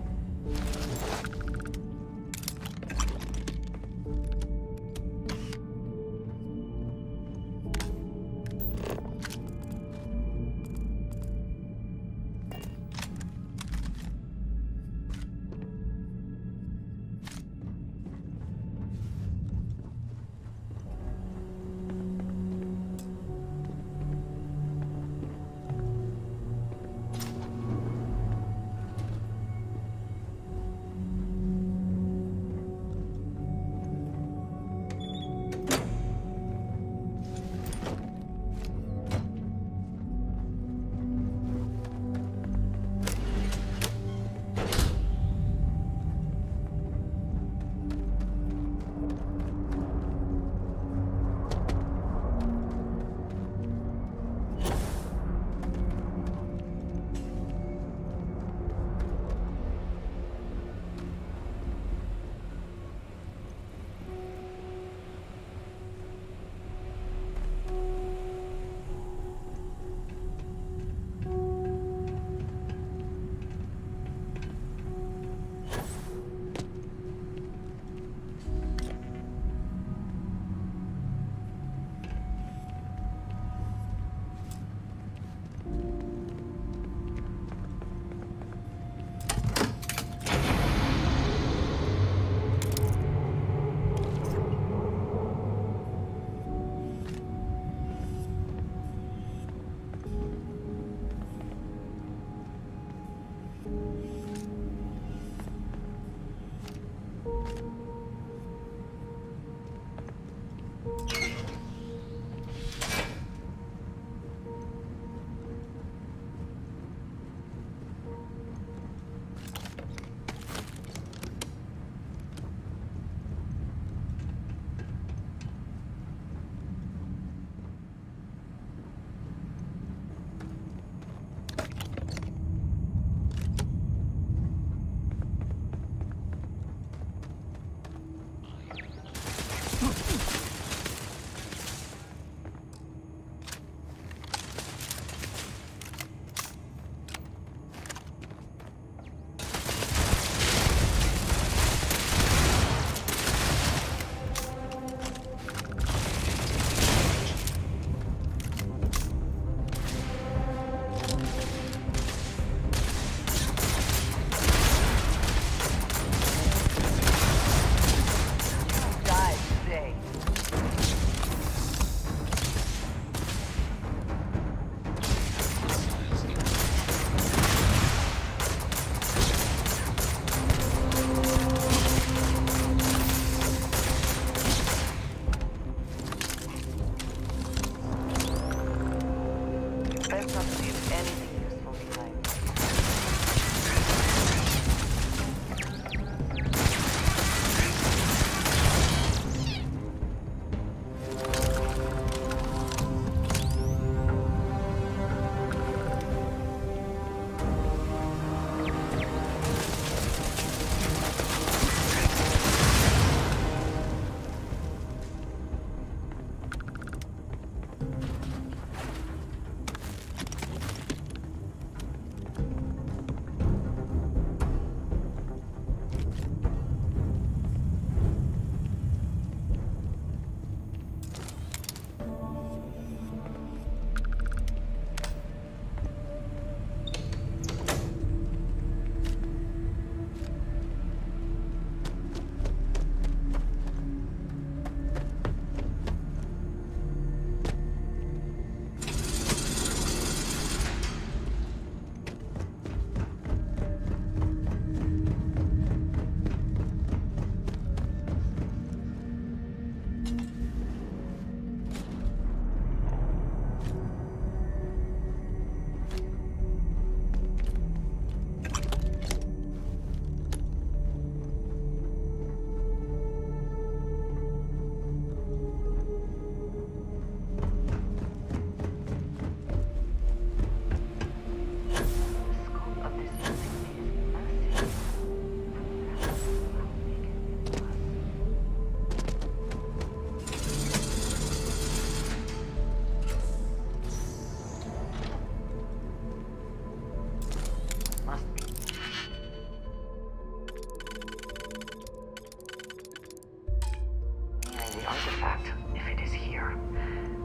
artifact, if it is here.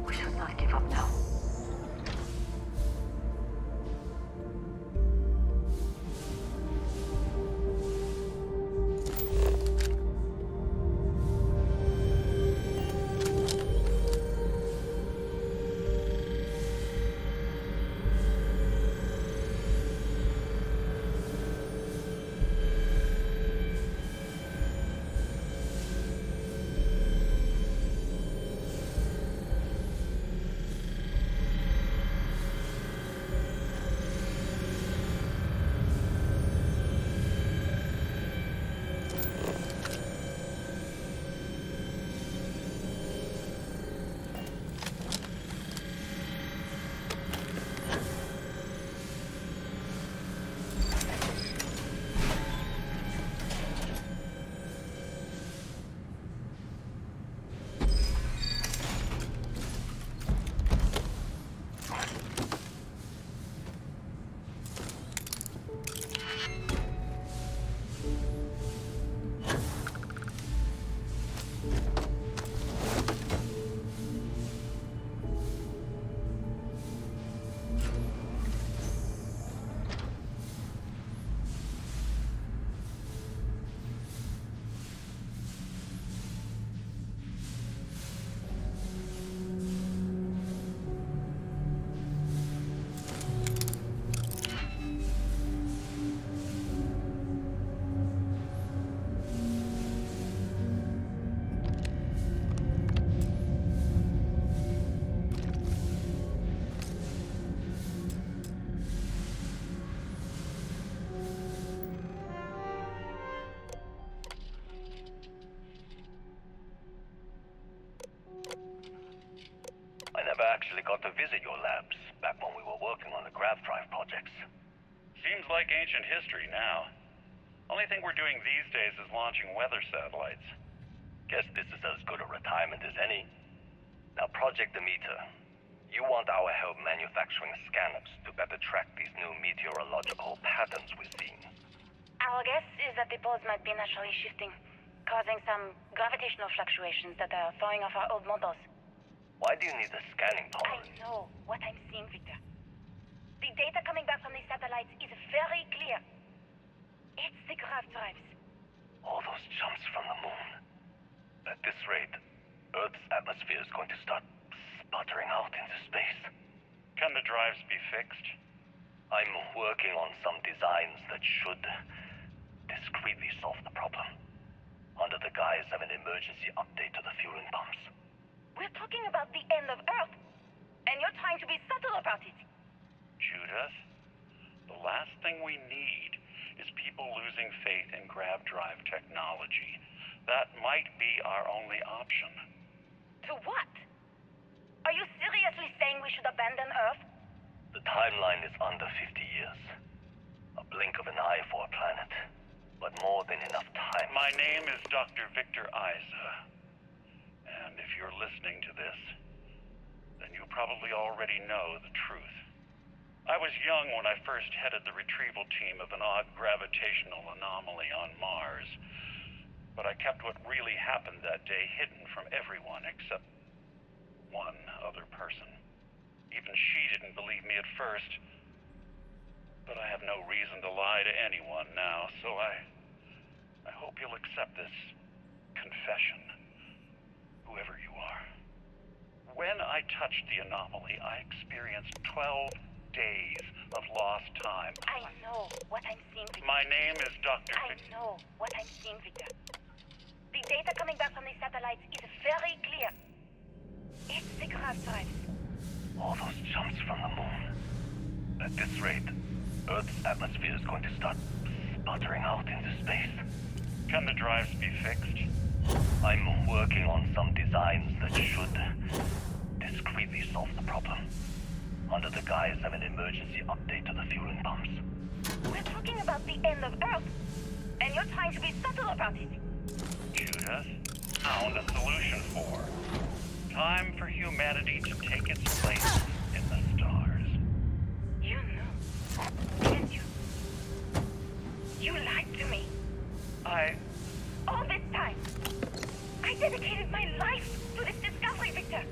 We should not give up now. Actually got to visit your labs back when we were working on the grav drive projects. Seems like ancient history now. Only thing we're doing these days is launching weather satellites. Guess this is as good a retirement as any. Now, Project Demeter, you want our help manufacturing scanners to better track these new meteorological patterns we're seeing. Our guess is that the poles might be naturally shifting, causing some gravitational fluctuations that are throwing off our old models. Why do you need the scanning power? I know what I'm seeing, Victor. The data coming back from the satellites is very clear. It's the grav drives. All those jumps from the moon. At this rate, Earth's atmosphere is going to start sputtering out into space. Can the drives be fixed? I'm working on some designs that should discreetly solve the problem, under the guise of an emergency update to the fueling pumps. We're talking about the end of Earth, and you're trying to be subtle about it. Judith, the last thing we need is people losing faith in grav drive technology. That might be our only option. To what? Are you seriously saying we should abandon Earth? The timeline is under 50 years. A blink of an eye for a planet, but more than enough time. My name is Dr. Victor Isa. And if you're listening to this, then you probably already know the truth. I was young when I first headed the retrieval team of an odd gravitational anomaly on Mars. But I kept what really happened that day hidden from everyone except one other person. Even she didn't believe me at first. But I have no reason to lie to anyone now, so I hope you'll accept this confession. Whoever you are. When I touched the anomaly, I experienced 12 days of lost time. I know what I'm seeing, Victor. My name is Dr. I know what I'm seeing, Victor. The data coming back from the satellites is very clear. It's the grav drives. All those jumps from the moon. At this rate, Earth's atmosphere is going to start sputtering out into space. Can the drives be fixed? I'm working on some designs that should discreetly solve the problem, under the guise of an emergency update to the fueling pumps. We're talking about the end of Earth, and you're trying to be subtle about it. Judith, found a solution for. Time for humanity to take its place in the stars. You knew, didn't you? You lied to me. All this time. I didn't dedicated my life to this discovery, Victor.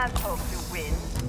can't hope to win.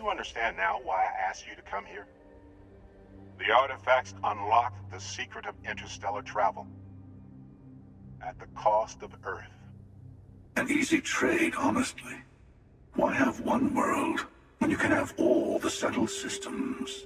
You understand now why I asked you to come here? The artifacts unlock the secret of interstellar travel. At the cost of Earth. An easy trade, honestly. Why have one world when you can have all the settled systems?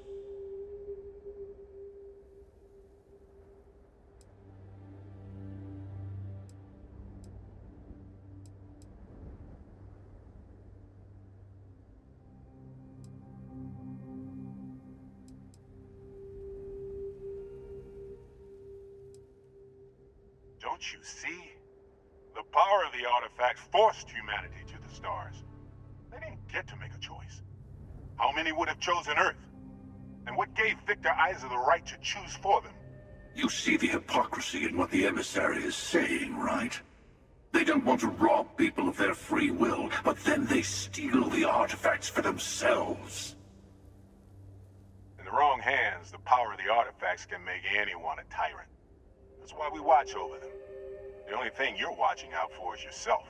Don't you see? The power of the artifact forced humanity to the stars. They didn't get to make a choice. How many would have chosen Earth? And what gave Victor Isa the right to choose for them? You see the hypocrisy in what the emissary is saying, right? They don't want to rob people of their free will, but then they steal the artifacts for themselves. In the wrong hands, the power of the artifacts can make anyone a tyrant. That's why we watch over them. The only thing you're watching out for is yourself.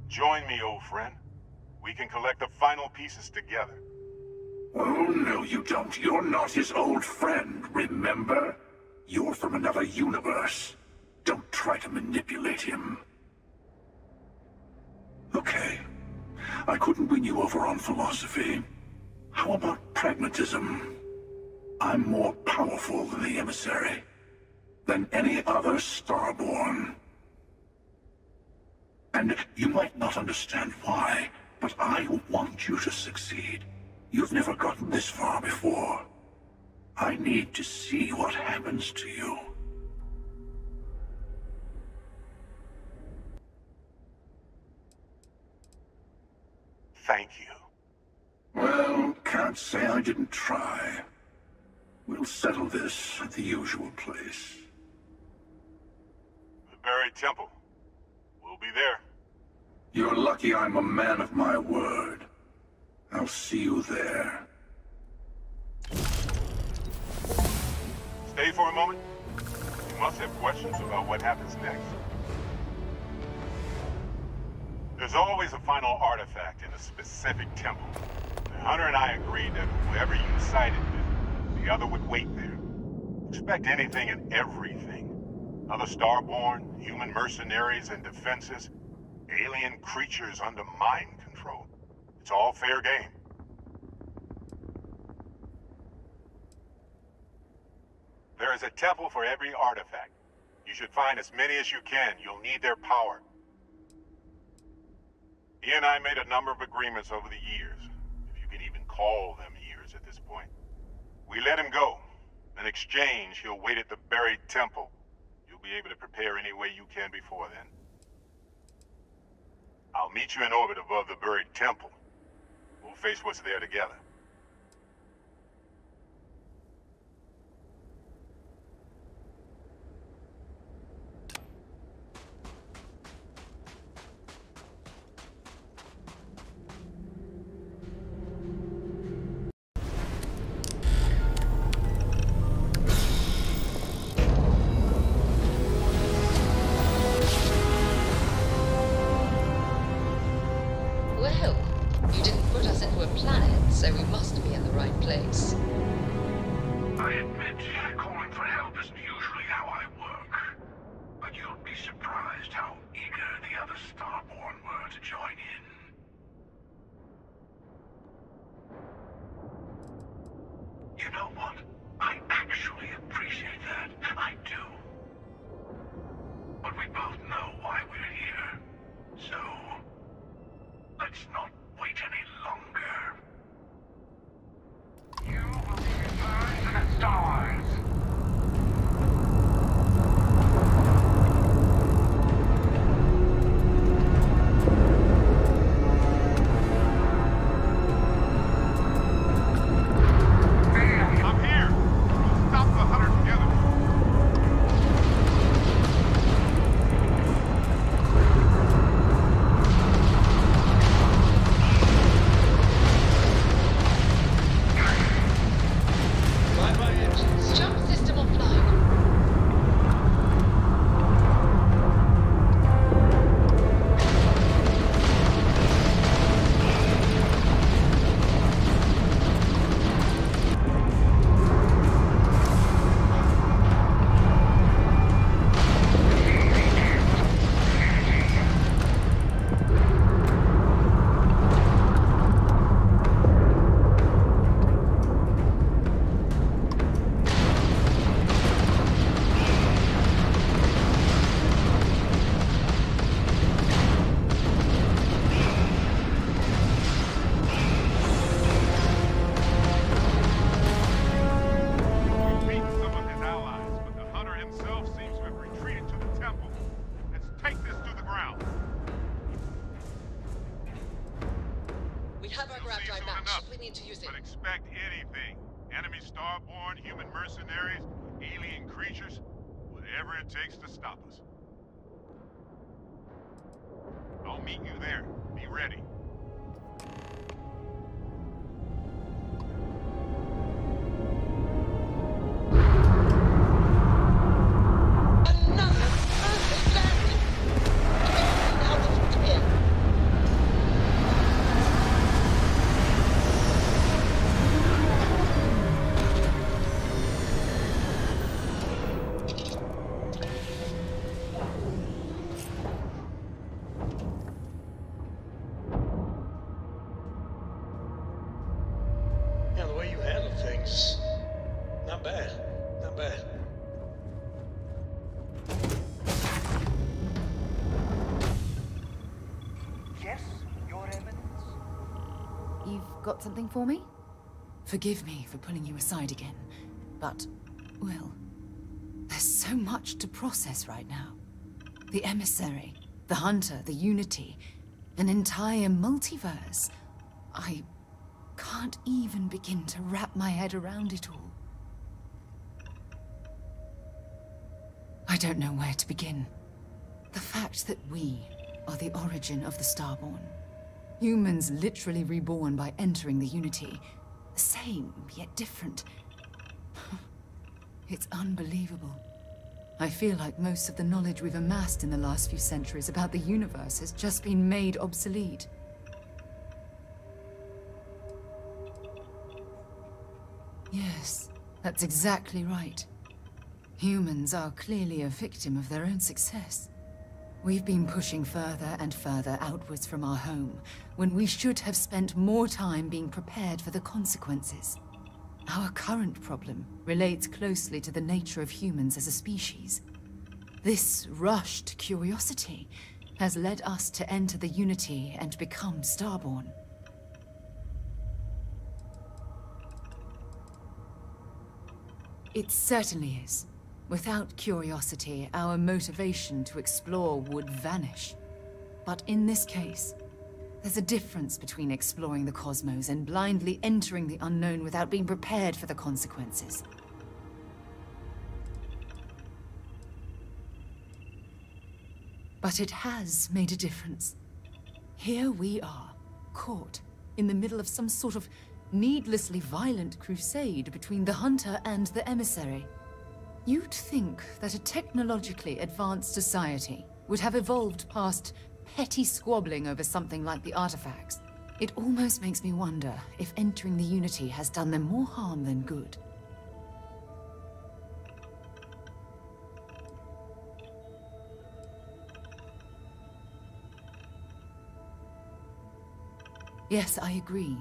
Join me, old friend. We can collect the final pieces together. Oh, no, you don't. You're not his old friend, remember? You're from another universe. Don't try to manipulate him. Okay. I couldn't win you over on philosophy. How about pragmatism? I'm more powerful than the emissary. Than any other Starborn. And you might not understand why, but I want you to succeed. You've never gotten this far before. I need to see what happens to you. Thank you. Well, can't say I didn't try. We'll settle this at the usual place. The buried temple. We'll be there. You're lucky I'm a man of my word. I'll see you there. Stay for a moment. You must have questions about what happens next. There's always a final artifact in a specific temple. Hunter and I agreed that whoever you sided with, the other would wait there. Expect anything and everything. Other Starborn, human mercenaries and defenses, alien creatures under mind control. It's all fair game. There is a temple for every artifact. You should find as many as you can. You'll need their power. He and I made a number of agreements over the years, if you can even call them years at this point. We let him go. In exchange, he'll wait at the buried temple. You'll be able to prepare any way you can before then. I'll meet you in orbit above the buried temple. We'll face what's there together. So we must be in the right place. I admit, calling for help isn't usually how I work. But you'll be surprised how eager the other Starborn were to join in. You know what? I actually appreciate that. I do. But we both know why we're here. So, let's not wait any longer. You will be returned to the stars. We have our grav drive now. We need to use it. But expect anything. Enemy starborn, human mercenaries, alien creatures, whatever it takes to stop us. I'll meet you there. Be ready. Yeah, the way you handle things, not bad, not bad. Yes, Your Eminence? You've got something for me? Forgive me for pulling you aside again, but, well, there's so much to process right now. The emissary, the hunter, the unity, an entire multiverse. I can't even begin to wrap my head around it all. I don't know where to begin. The fact that we are the origin of the Starborn. Humans literally reborn by entering the Unity. The same, yet different. It's unbelievable. I feel like most of the knowledge we've amassed in the last few centuries about the universe has just been made obsolete. Yes, that's exactly right. Humans are clearly a victim of their own success. We've been pushing further and further outwards from our home, when we should have spent more time being prepared for the consequences. Our current problem relates closely to the nature of humans as a species. This rushed curiosity has led us to enter the Unity and become Starborn. It certainly is. Without curiosity, our motivation to explore would vanish. But in this case, there's a difference between exploring the cosmos and blindly entering the unknown without being prepared for the consequences. But it has made a difference. Here we are, caught in the middle of some sort of needlessly violent crusade between the hunter and the emissary. You'd think that a technologically advanced society would have evolved past petty squabbling over something like the artifacts. It almost makes me wonder if entering the Unity has done them more harm than good. Yes, I agree,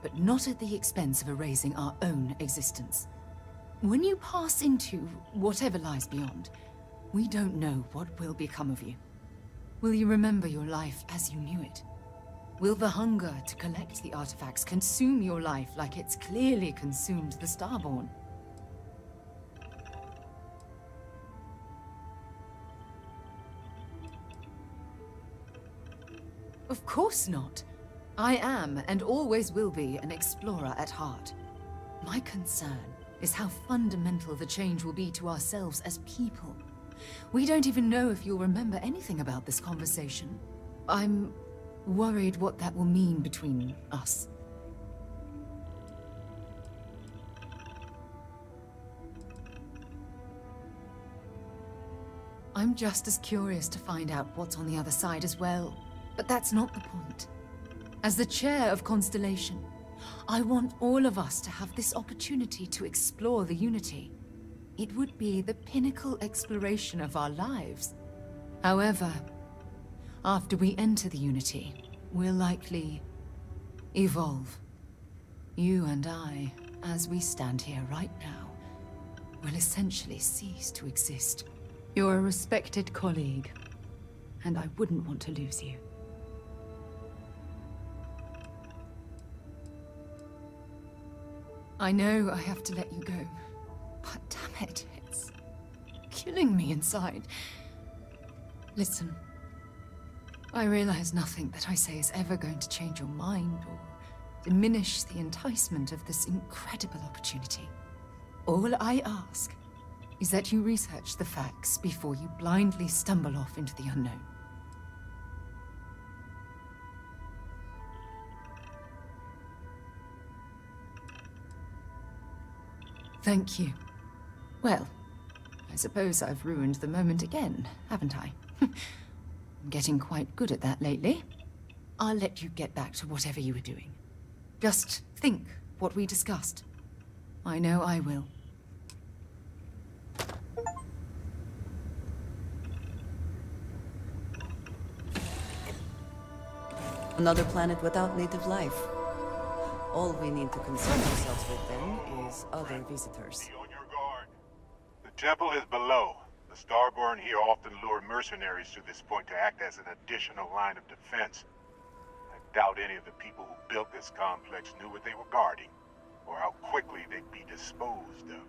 but not at the expense of erasing our own existence. When you pass into whatever lies beyond, we don't know what will become of you. Will you remember your life as you knew it? Will the hunger to collect the artifacts consume your life like it's clearly consumed the Starborn? Of course not. I am, and always will be, an explorer at heart. My concern is how fundamental the change will be to ourselves as people. We don't even know if you'll remember anything about this conversation. I'm worried what that will mean between us. I'm just as curious to find out what's on the other side as well, but that's not the point. As the chair of Constellation, I want all of us to have this opportunity to explore the Unity. It would be the pinnacle exploration of our lives. However, after we enter the Unity, we'll likely evolve. You and I, as we stand here right now, will essentially cease to exist. You're a respected colleague, and I wouldn't want to lose you. I know I have to let you go, but damn it, it's killing me inside. Listen, I realize nothing that I say is ever going to change your mind or diminish the enticement of this incredible opportunity. All I ask is that you research the facts before you blindly stumble off into the unknown. Thank you. Well, I suppose I've ruined the moment again, haven't I? I'm getting quite good at that lately. I'll let you get back to whatever you were doing. Just think what we discussed. I know I will. Another planet without native life. All we need to concern ourselves with then is other visitors. Be on your guard. The temple is below. The Starborn here often lure mercenaries to this point to act as an additional line of defense. I doubt any of the people who built this complex knew what they were guarding, or how quickly they'd be disposed of.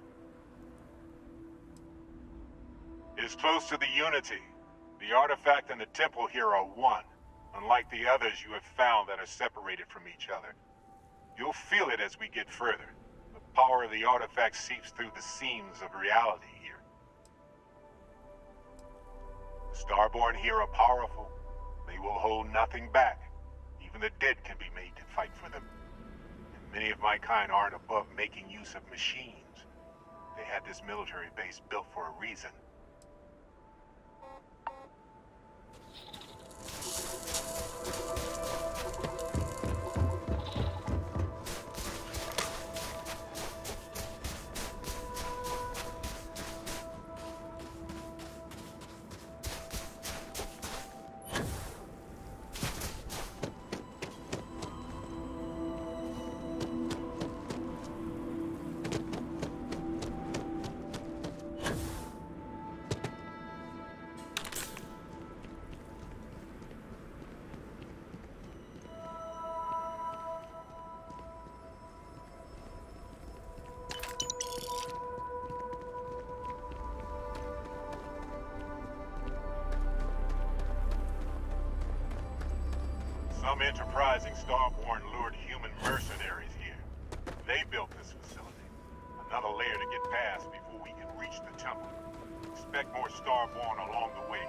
It is close to the Unity. The artifact and the temple here are one, unlike the others you have found that are separated from each other. You'll feel it as we get further. The power of the artifact seeps through the seams of reality here. The Starborn here are powerful. They will hold nothing back. Even the dead can be made to fight for them. And many of my kind aren't above making use of machines. They had this military base built for a reason. Some enterprising Starborn lured human mercenaries here. They built this facility. Another layer to get past before we can reach the temple. Expect more Starborn along the way.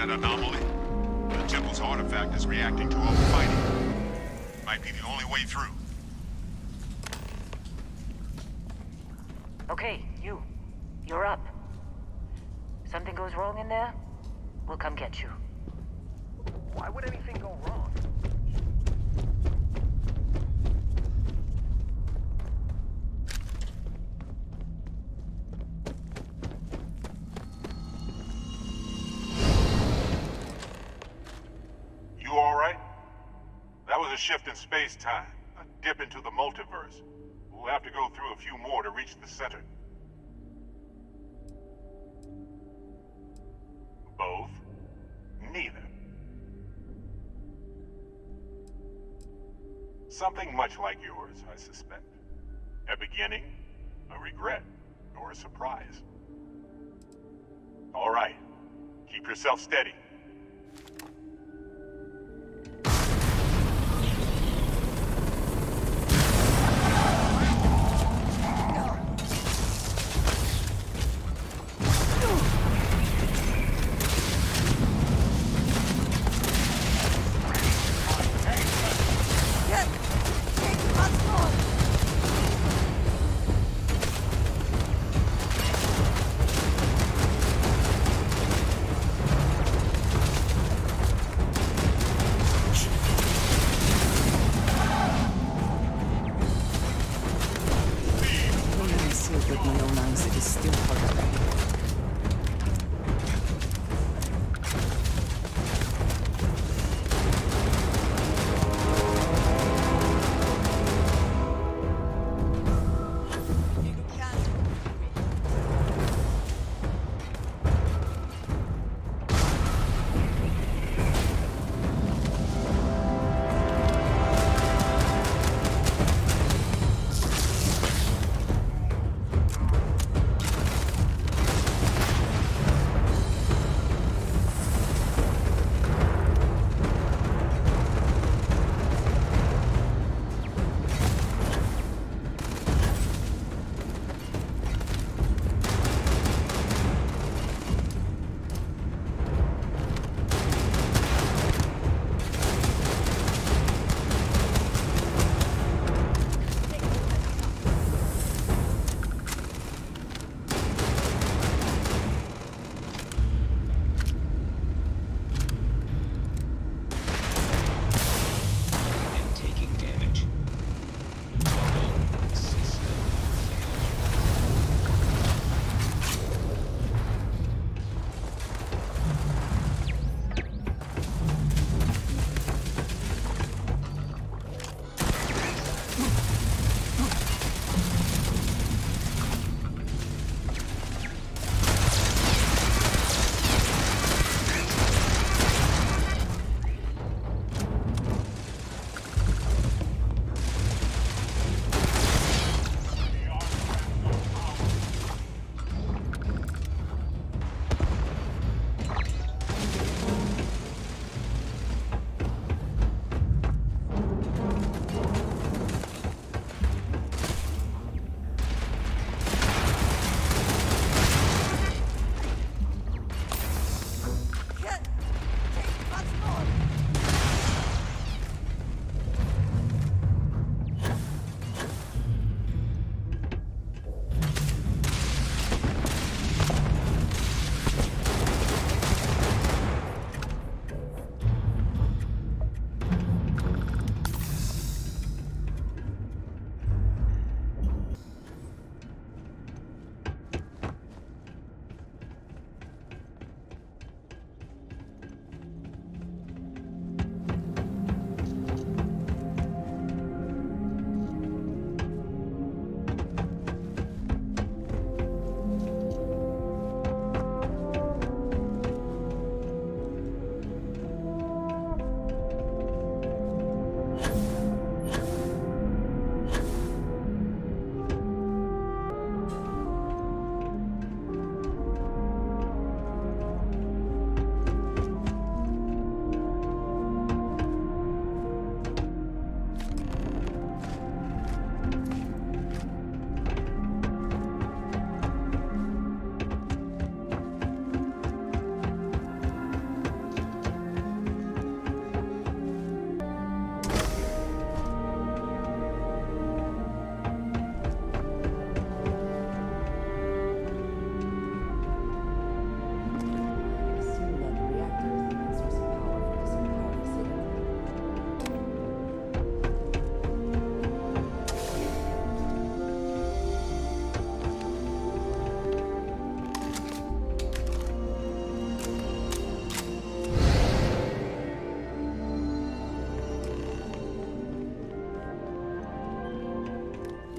that anomaly? The temple's artifact is reacting to all the fighting. Might be the only way through. Okay, you're up. Something goes wrong in there, we'll come get you. Why would anything go wrong? You alright? That was a shift in space-time, a dip into the multiverse. We'll have to go through a few more to reach the center. Both? Neither. Something much like yours, I suspect. A beginning, a regret, or a surprise. All right. Keep yourself steady.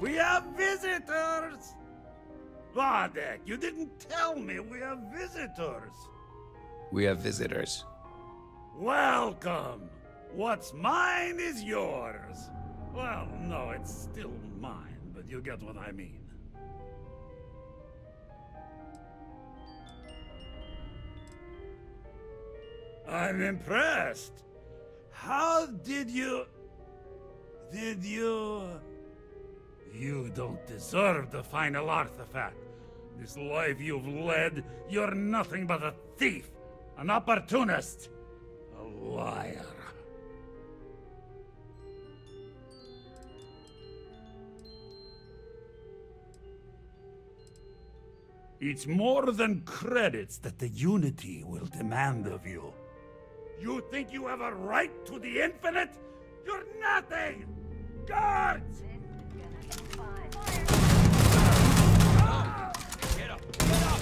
We have visitors! Vadek, you didn't tell me we have visitors. We have visitors. Welcome. What's mine is yours. Well, no, it's still mine, but you get what I mean. I'm impressed. How did you... You don't deserve the final artifact. This life you've led, you're nothing but a thief, an opportunist, a liar. It's more than credits that the Unity will demand of you. You think you have a right to the infinite? You're nothing! Guards! Get up! Get up!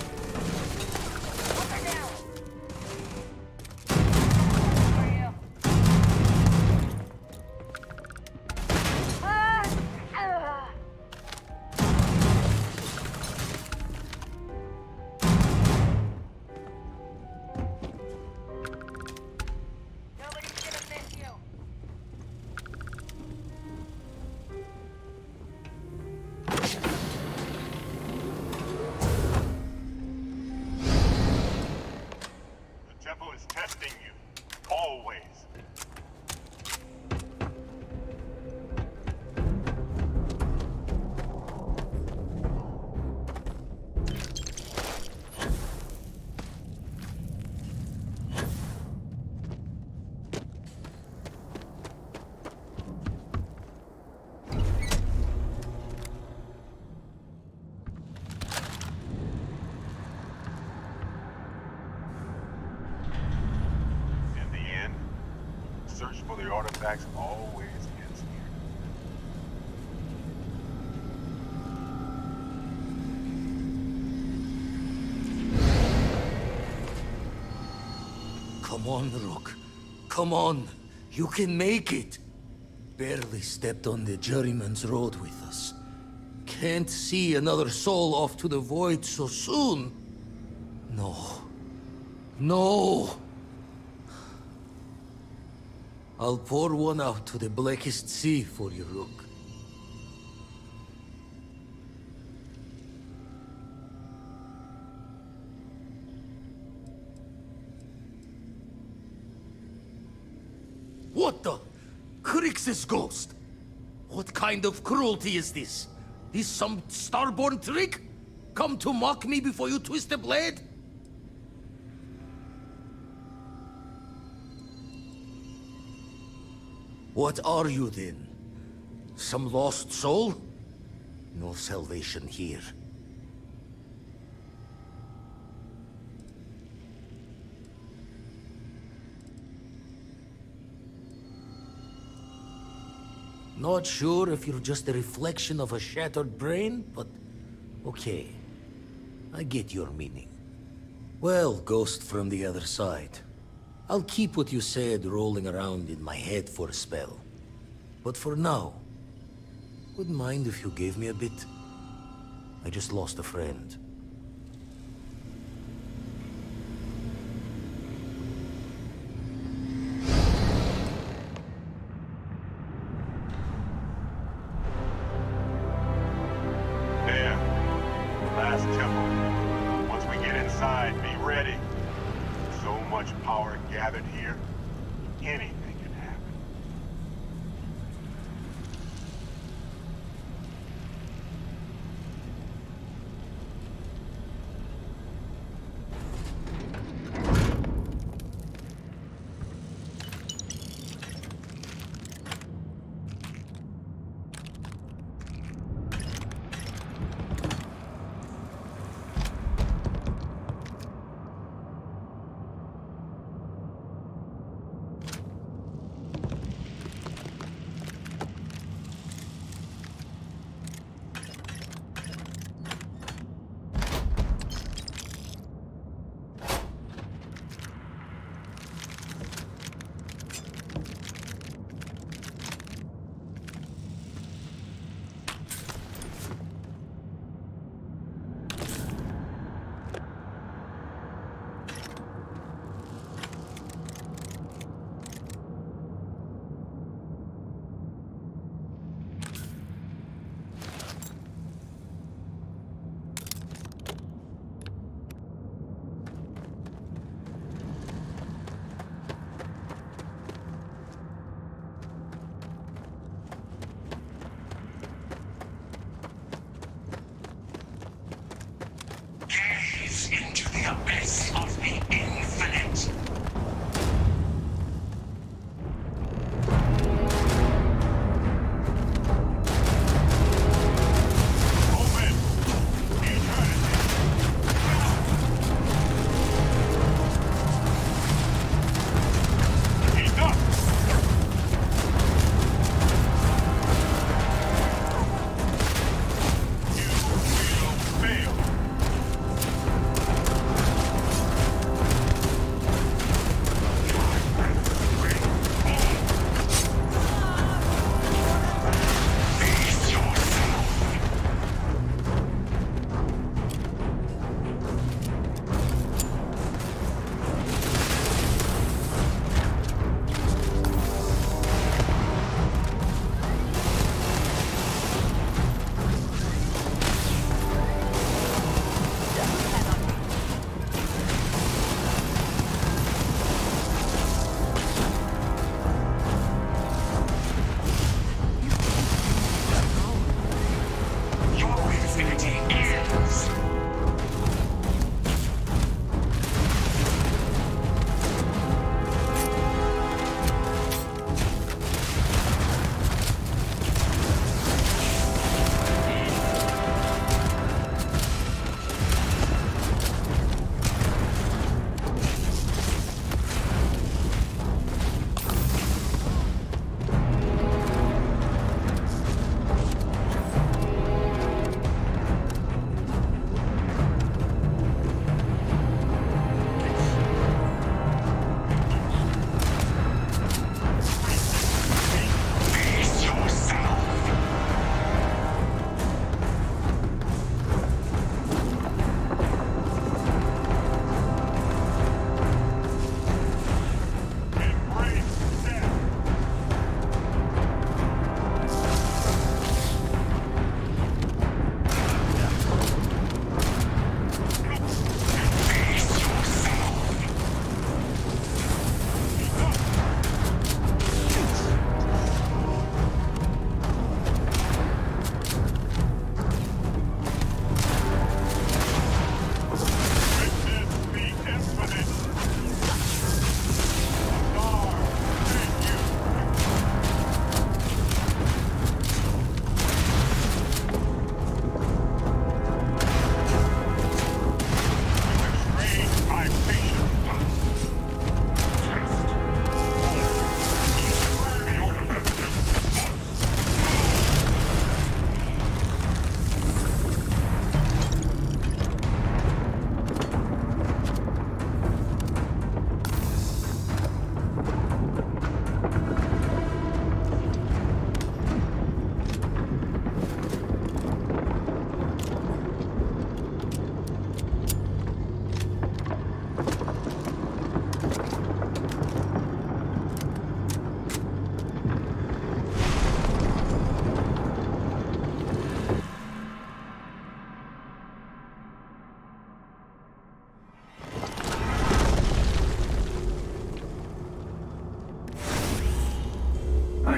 Put her down! Testing you. Always. Search for the artifacts always ends here. Come on, Rook. Come on. You can make it. Barely stepped on the juryman's road with us. Can't see another soul off to the void so soon. No. No. I'll pour one out to the blackest sea for you, Rook. What the? Crix's ghost? What kind of cruelty is this? Is some starborn trick? Come to mock me before you twist the blade? What are you then? Some lost soul? No salvation here. Not sure if you're just a reflection of a shattered brain, but okay. I get your meaning. Well, ghost from the other side. I'll keep what you said rolling around in my head for a spell. But for now, wouldn't mind if you gave me a bit. I just lost a friend. There. Last temple. Once we get inside, be ready. So much power gathered here, anything can happen. eyes of the infinite.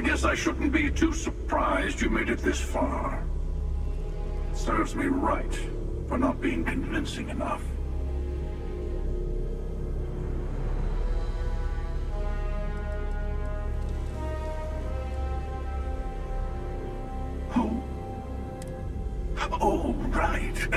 I guess I shouldn't be too surprised you made it this far. Serves me right for not being convincing enough. Oh. Oh, right.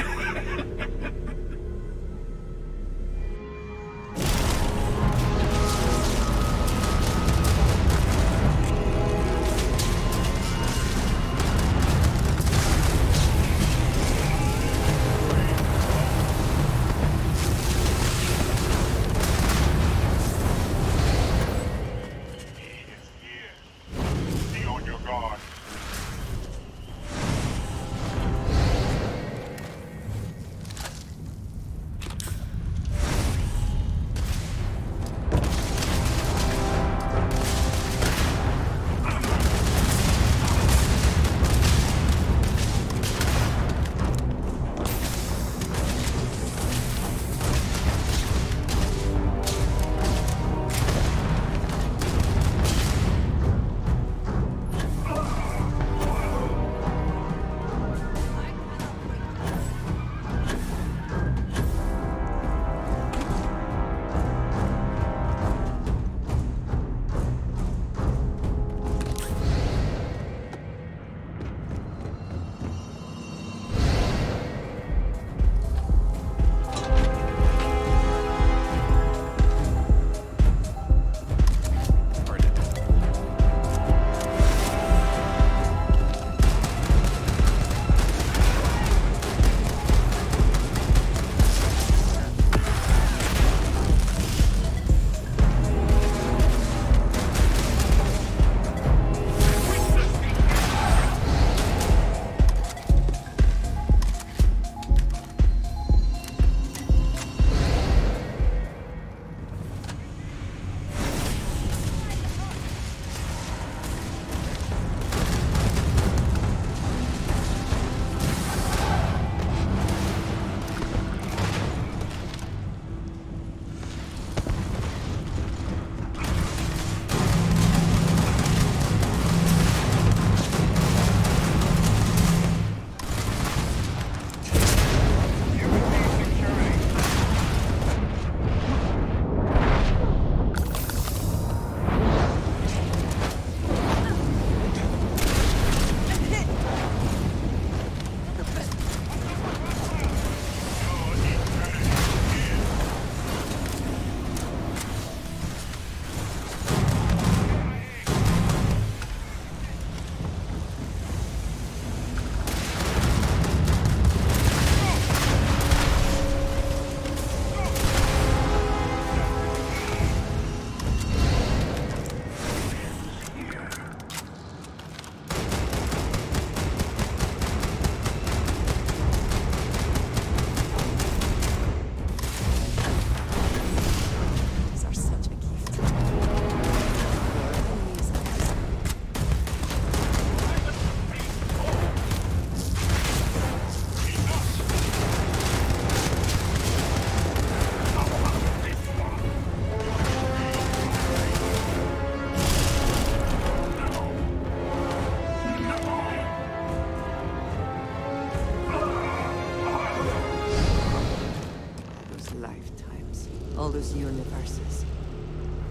those universes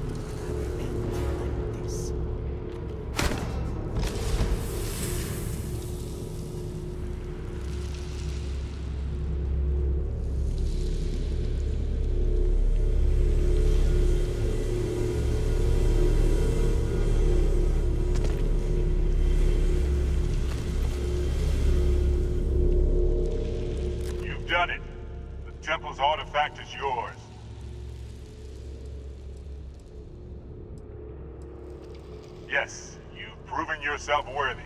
will never end like this. You've done it. The temple's artifact is yours. Yes, you've proven yourself worthy.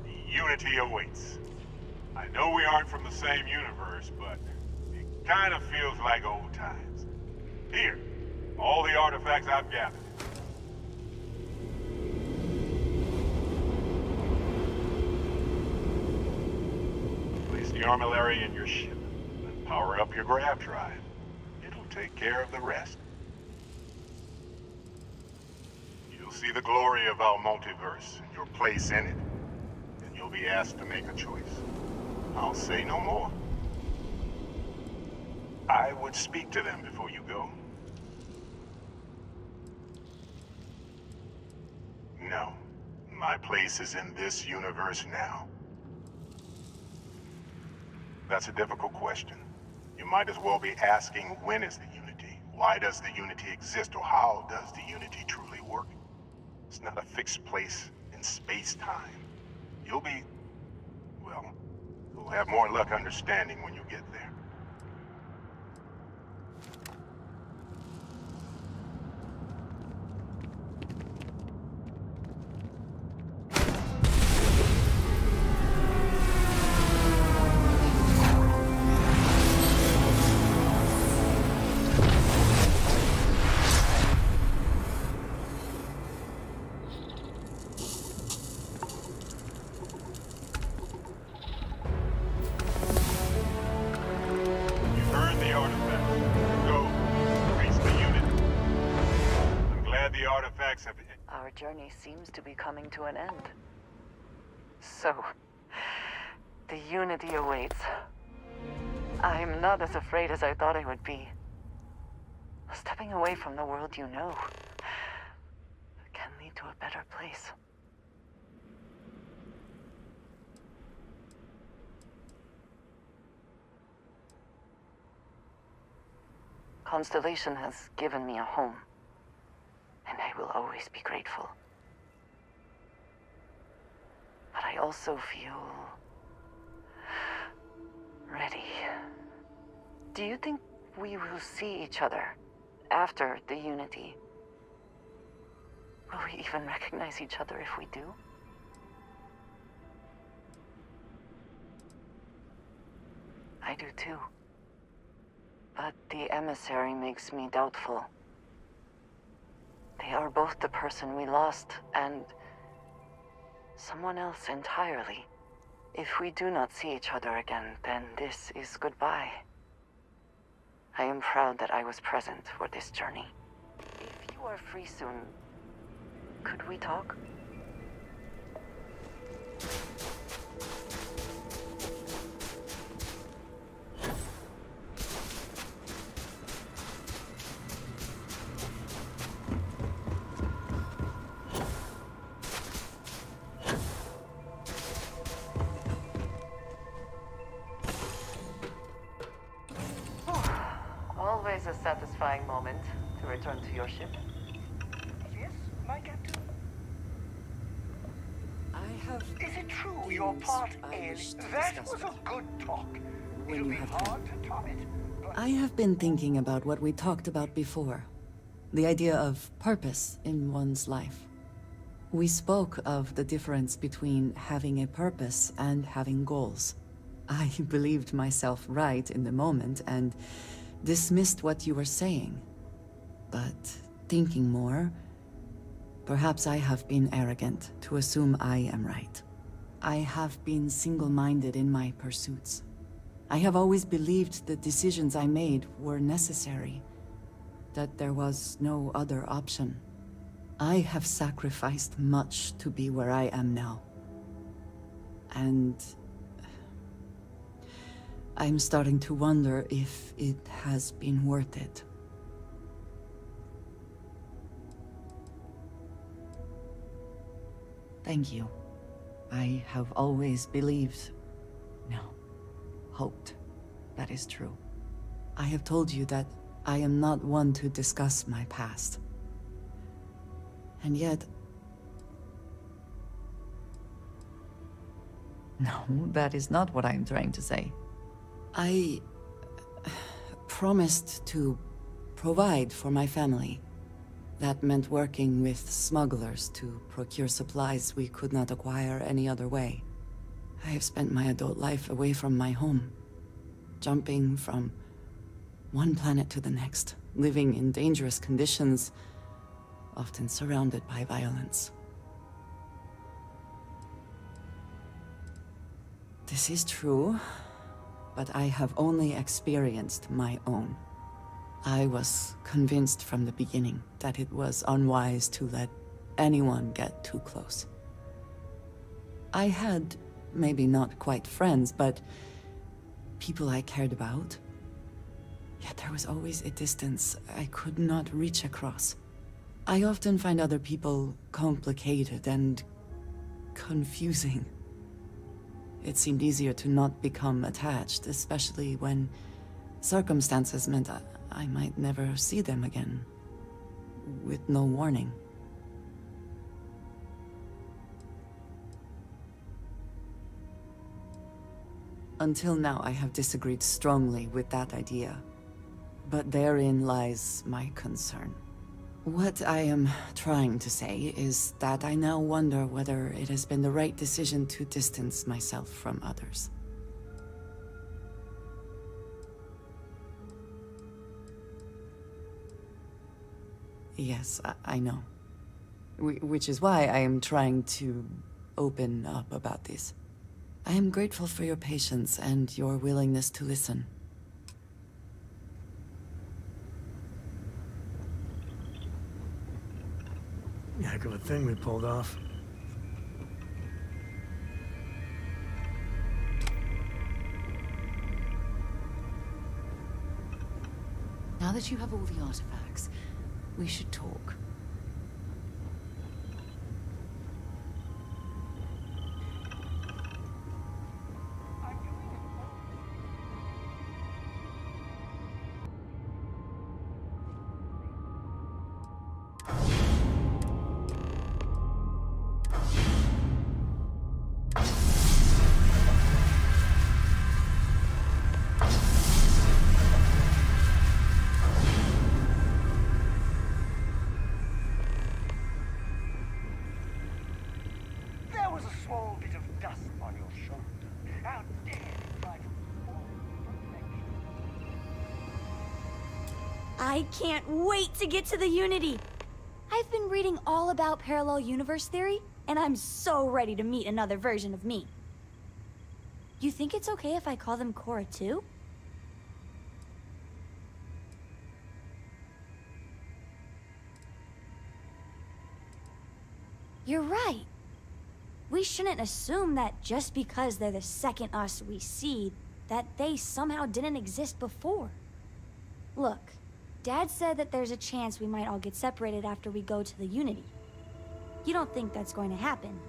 The Unity awaits. I know we aren't from the same universe, but it kind of feels like old times. Here, all the artifacts I've gathered. Place the armillary in your ship, and power up your grav drive. It'll take care of the rest. You'll see the glory of our multiverse and your place in it. Then you'll be asked to make a choice. I'll say no more. I would speak to them before you go. No. My place is in this universe now. That's a difficult question. You might as well be asking, when is the Unity? Why does the Unity exist? Or how does the Unity truly work? It's not a fixed place in space-time. You'll be... well, you'll have more luck understanding when you get there. Our journey seems to be coming to an end. So, the Unity awaits. I'm not as afraid as I thought I would be. Stepping away from the world you know can lead to a better place. Constellation has given me a home. And I will always be grateful. But I also feel... ready. Do you think we will see each other after the Unity? Will we even recognize each other if we do? I do too. But the emissary makes me doubtful. They are both the person we lost, and someone else entirely. If we do not see each other again, then this is goodbye. I am proud that I was present for this journey. If you are free soon, could we talk? Always a satisfying moment to return to your ship. Yes, my captain? I have... Is it true your part in... That was a good talk. It'll be hard to top it, but... I have been thinking about what we talked about before. The idea of purpose in one's life. We spoke of the difference between having a purpose and having goals. I believed myself right in the moment and dismissed what you were saying. But thinking more, perhaps I have been arrogant to assume I am right. I have been single-minded in my pursuits. I have always believed the decisions I made were necessary, that there was no other option. I have sacrificed much to be where I am now. And I'm starting to wonder if it has been worth it. Thank you. I have always believed, no, hoped that is true. I have told you that I am not one to discuss my past. And yet... No, that is not what I am trying to say. I promised to provide for my family. That meant working with smugglers to procure supplies we could not acquire any other way. I have spent my adult life away from my home, jumping from one planet to the next, living in dangerous conditions, often surrounded by violence. This is true, but I have only experienced my own. I was convinced from the beginning that it was unwise to let anyone get too close. I had, maybe not quite friends, but people I cared about. Yet there was always a distance I could not reach across. I often find other people complicated and confusing. It seemed easier to not become attached, especially when circumstances meant I might never see them again, with no warning. Until now, I have disagreed strongly with that idea, but therein lies my concern. What I am trying to say is that I now wonder whether it has been the right decision to distance myself from others. Yes, I know. Which is why I am trying to open up about this. I am grateful for your patience and your willingness to listen. Heck of a thing we pulled off. Now that you have all the artifacts, we should talk. There was a small bit of dust on your shoulder. How dare you try to I can't wait to get to the Unity! I've been reading all about parallel universe theory, and I'm so ready to meet another version of me. You think it's okay if I call them Cora too? You're right. We shouldn't assume that just because they're the second us we see, that they somehow didn't exist before. Look, Dad said that there's a chance we might all get separated after we go to the Unity. You don't think that's going to happen,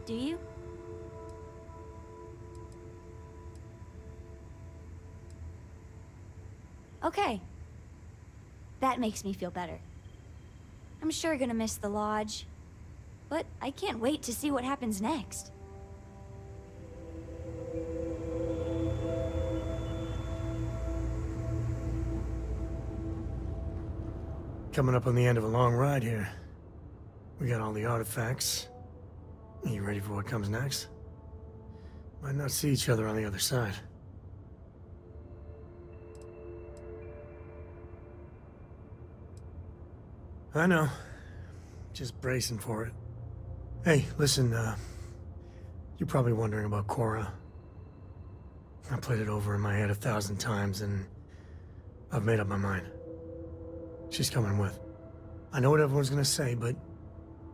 do you? Okay. That makes me feel better. I'm sure gonna miss the lodge, but I can't wait to see what happens next. Coming up on the end of a long ride here. We got all the artifacts. Are you ready for what comes next? Might not see each other on the other side. I know. Just bracing for it. Hey, listen, you're probably wondering about Cora. I played it over in my head 1,000 times, and I've made up my mind. She's coming with. I know what everyone's gonna say, but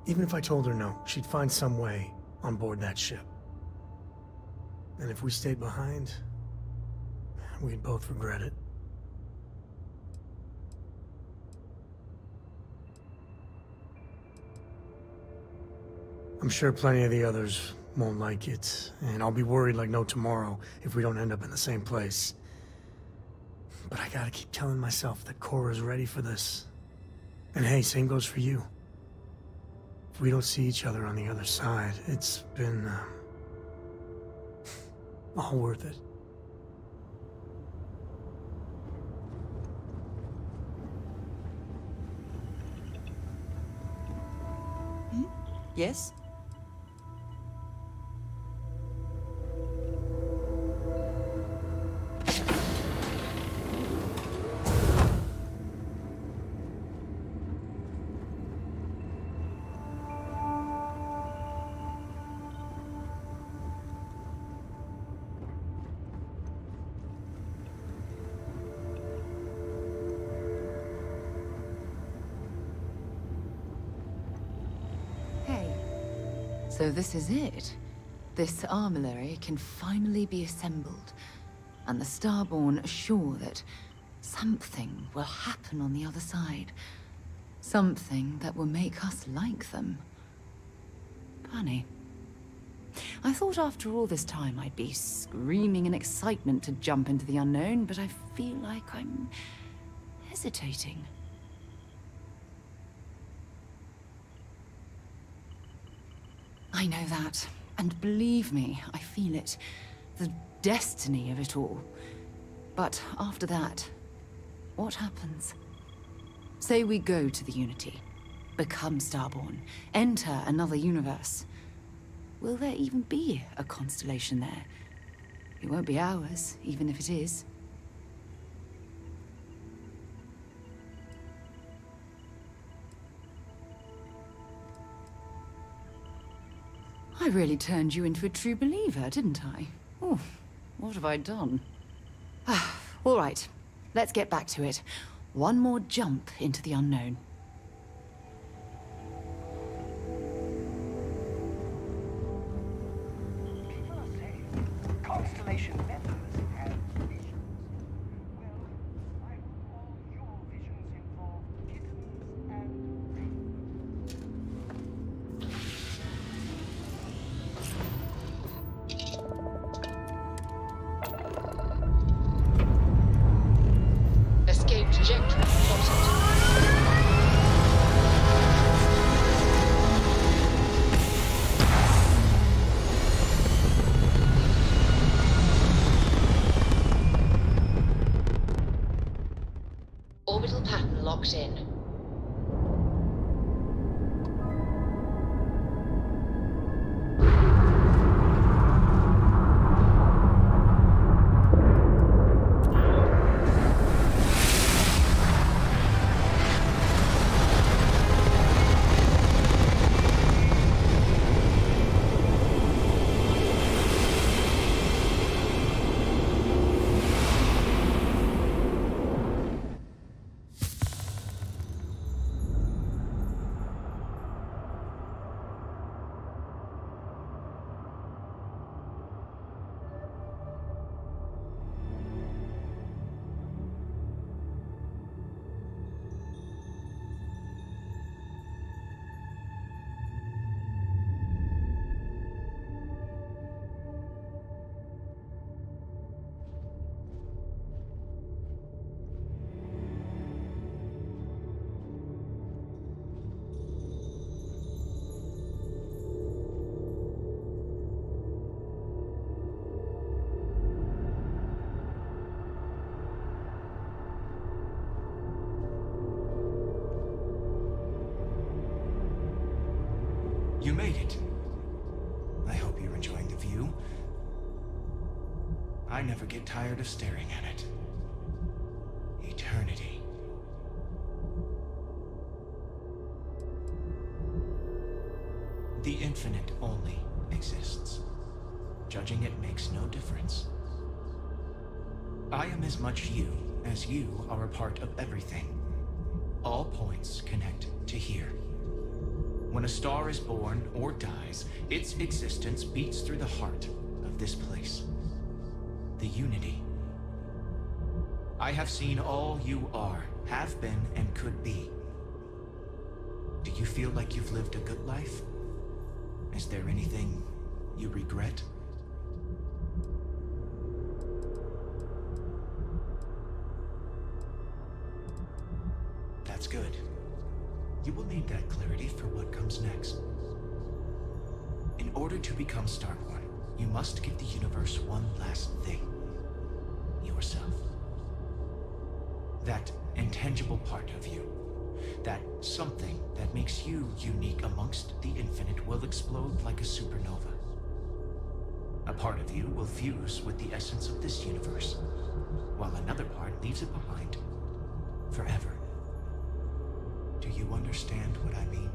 even if I told her no, she'd find some way on board that ship. And if we stayed behind, we'd both regret it. I'm sure plenty of the others won't like it, and I'll be worried like no tomorrow if we don't end up in the same place. But I gotta keep telling myself that Cora's ready for this. And hey, same goes for you. If we don't see each other on the other side, it's been, all worth it. Yes? So this is it. This armillary can finally be assembled, and the Starborn are sure that something will happen on the other side. Something that will make us like them. Funny. I thought after all this time I'd be screaming in excitement to jump into the unknown, but I feel like I'm hesitating. I know that, and believe me, I feel it. The destiny of it all. But after that, what happens? Say we go to the Unity, become Starborn, enter another universe. Will there even be a constellation there? It won't be ours, even if it is. I really turned you into a true believer, didn't I? Oh, what have I done? All right, let's get back to it. One more jump into the unknown. People are saying constellation members have visions. Well, I hope all your visions involve kittens and rainbows. Escape trajectory plotted. Orbital pattern locked in. You made it. I hope you're enjoying the view. I never get tired of staring at it. Eternity. The infinite only exists. Judging it makes no difference. I am as much you as you are a part of everything. All points connect to here. When a star is born or dies, its existence beats through the heart of this place. The Unity. I have seen all you are, have been, and could be. Do you feel like you've lived a good life? Is there anything you regret? That's good. You will need that clarity for what comes next. In order to become Starborn, you must give the universe one last thing. Yourself. That intangible part of you. That something that makes you unique amongst the infinite will explode like a supernova. A part of you will fuse with the essence of this universe, while another part leaves it behind forever. Do you understand what I mean?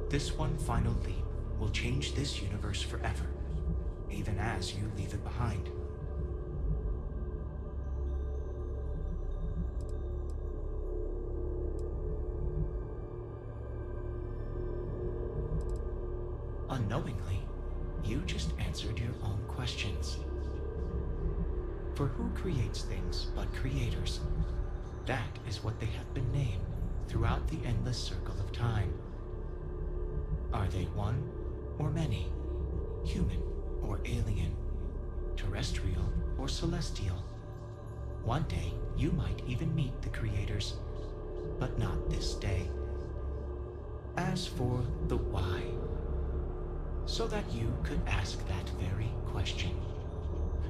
This one final leap will change this universe forever, even as you leave it behind. Unknowingly, you just answered your own questions. For who creates things but creators? That is what they have been named throughout the endless circle of time. Are they one or many? Human or alien? Terrestrial or celestial? One day, you might even meet the creators, but not this day. As for the why, so that you could ask that very question,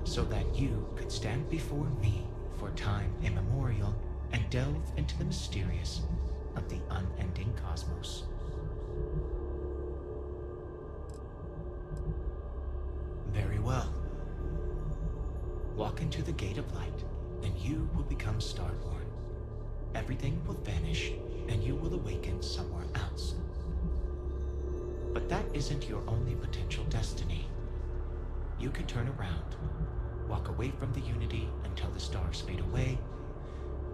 so that you could stand before me for time immemorial and delve into the mysterious of the unending cosmos. Very well. Walk into the gate of light, and you will become Starborn. Everything will vanish, and you will awaken somewhere else. But that isn't your only potential destiny. You could turn around, walk away from the Unity until the stars fade away,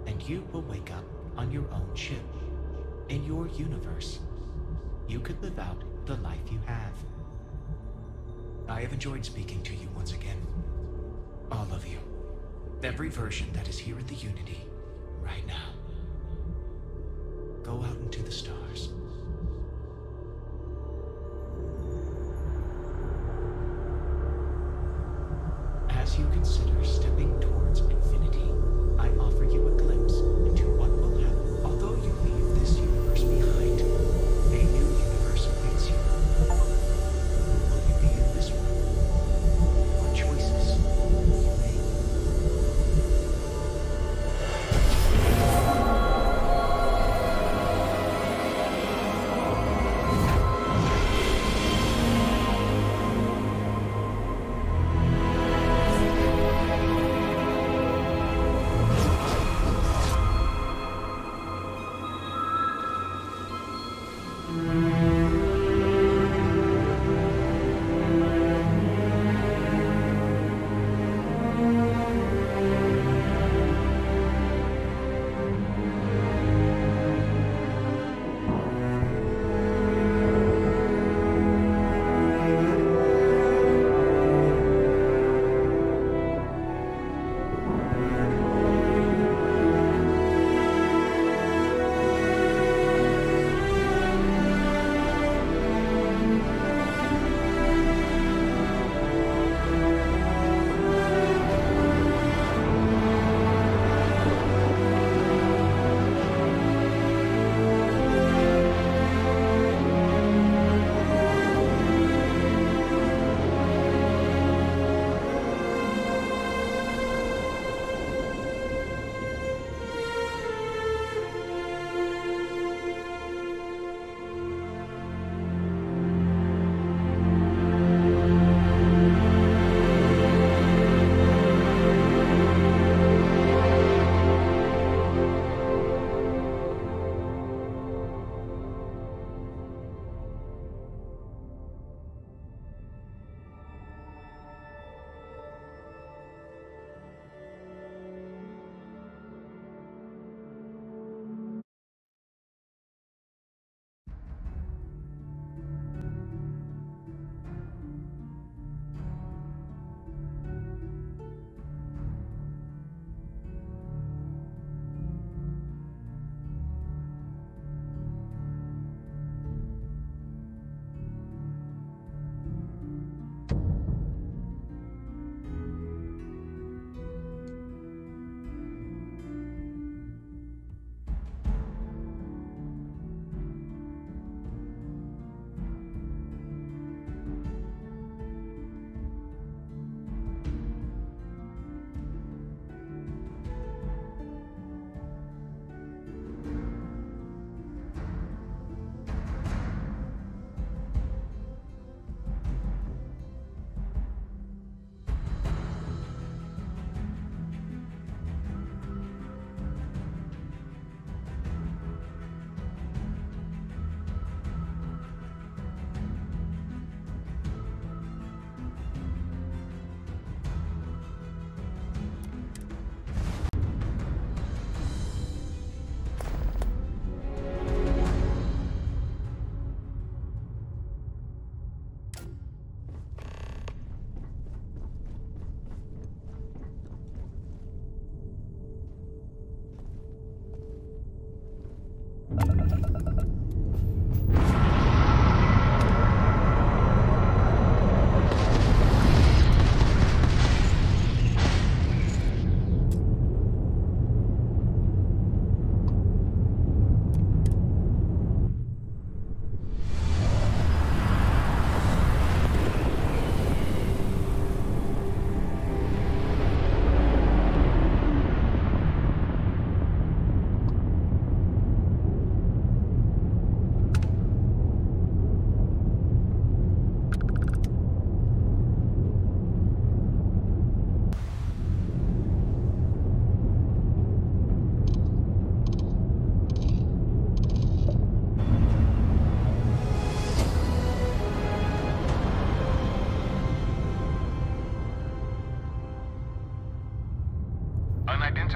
and you will wake up on your own ship, in your universe. You could live out the life you have. I have enjoyed speaking to you once again. All of you. Every version that is here at the Unity, right now. Go out into the stars. As you consider stepping towards infinity, I offer you a glimpse into what will happen. Although you leave this universe behind, a new universe awaits you. Will you be in this one? What choices will you make?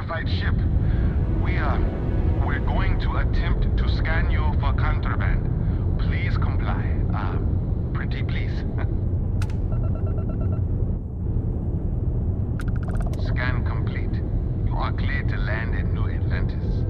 unidentified ship. We're going to attempt to scan you for contraband. Please comply. Pretty please. Scan complete. You are cleared to land at New Atlantis.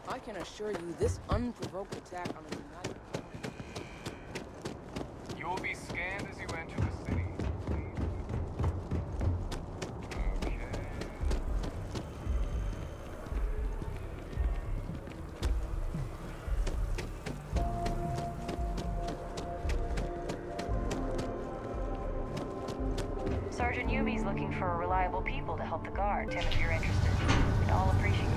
I can assure you this unprovoked attack on a United... You will be scanned as you enter the city. Okay. Sergeant Yumi's looking for reliable people to help the guard. Tim, if you're interested, we'd all appreciate it.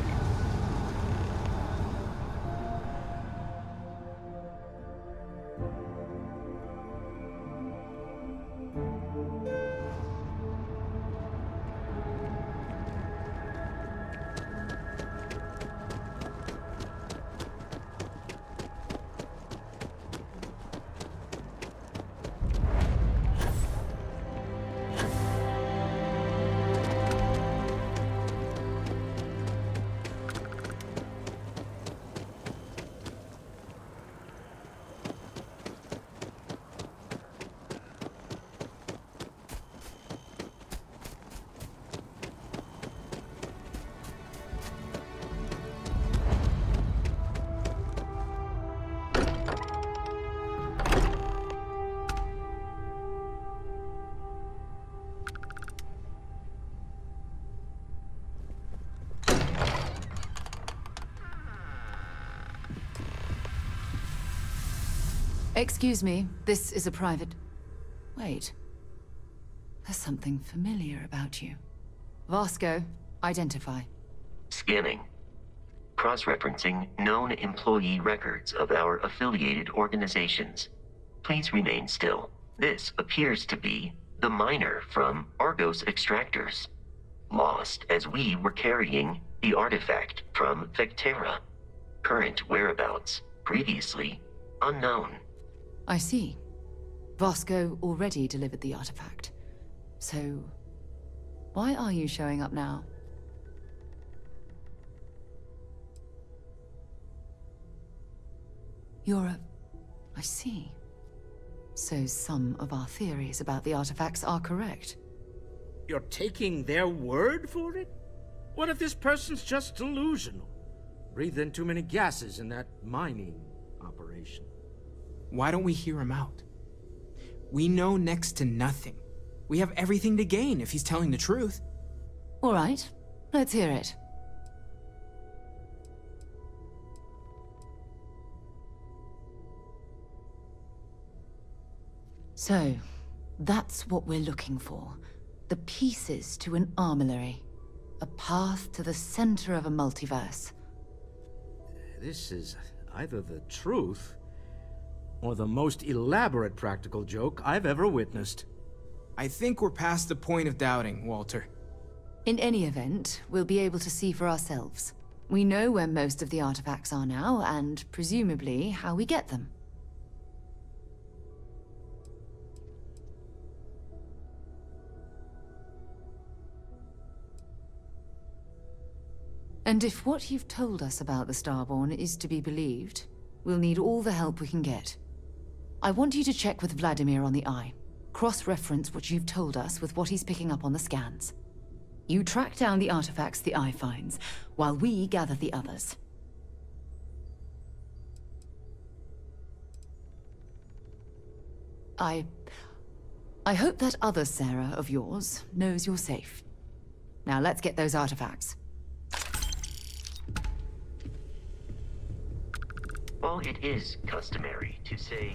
Excuse me, this is a private... Wait. There's something familiar about you. Vasco, identify. Scanning. Cross-referencing known employee records of our affiliated organizations. Please remain still. This appears to be the miner from Argos Extractors. Lost as we were carrying the artifact from Vectera. Current whereabouts, previously unknown. I see. Vasco already delivered the artifact. So, why are you showing up now? I see. So some of our theories about the artifacts are correct. You're taking their word for it? What if this person's just delusional? Breathed in too many gases in that mining operation. Why don't we hear him out? We know next to nothing. We have everything to gain if he's telling the truth. All right, let's hear it. So, that's what we're looking for. The pieces to an armillary. A path to the center of a multiverse. This is either the truth, or the most elaborate practical joke I've ever witnessed. I think we're past the point of doubting, Walter. In any event, we'll be able to see for ourselves. We know where most of the artifacts are now, and presumably how we get them. And if what you've told us about the Starborn is to be believed, we'll need all the help we can get. I want you to check with Vladimir on the Eye. Cross-reference what you've told us with what he's picking up on the scans. You track down the artifacts the Eye finds, while we gather the others. I hope that other Sarah of yours knows you're safe. Now let's get those artifacts. While it is customary to say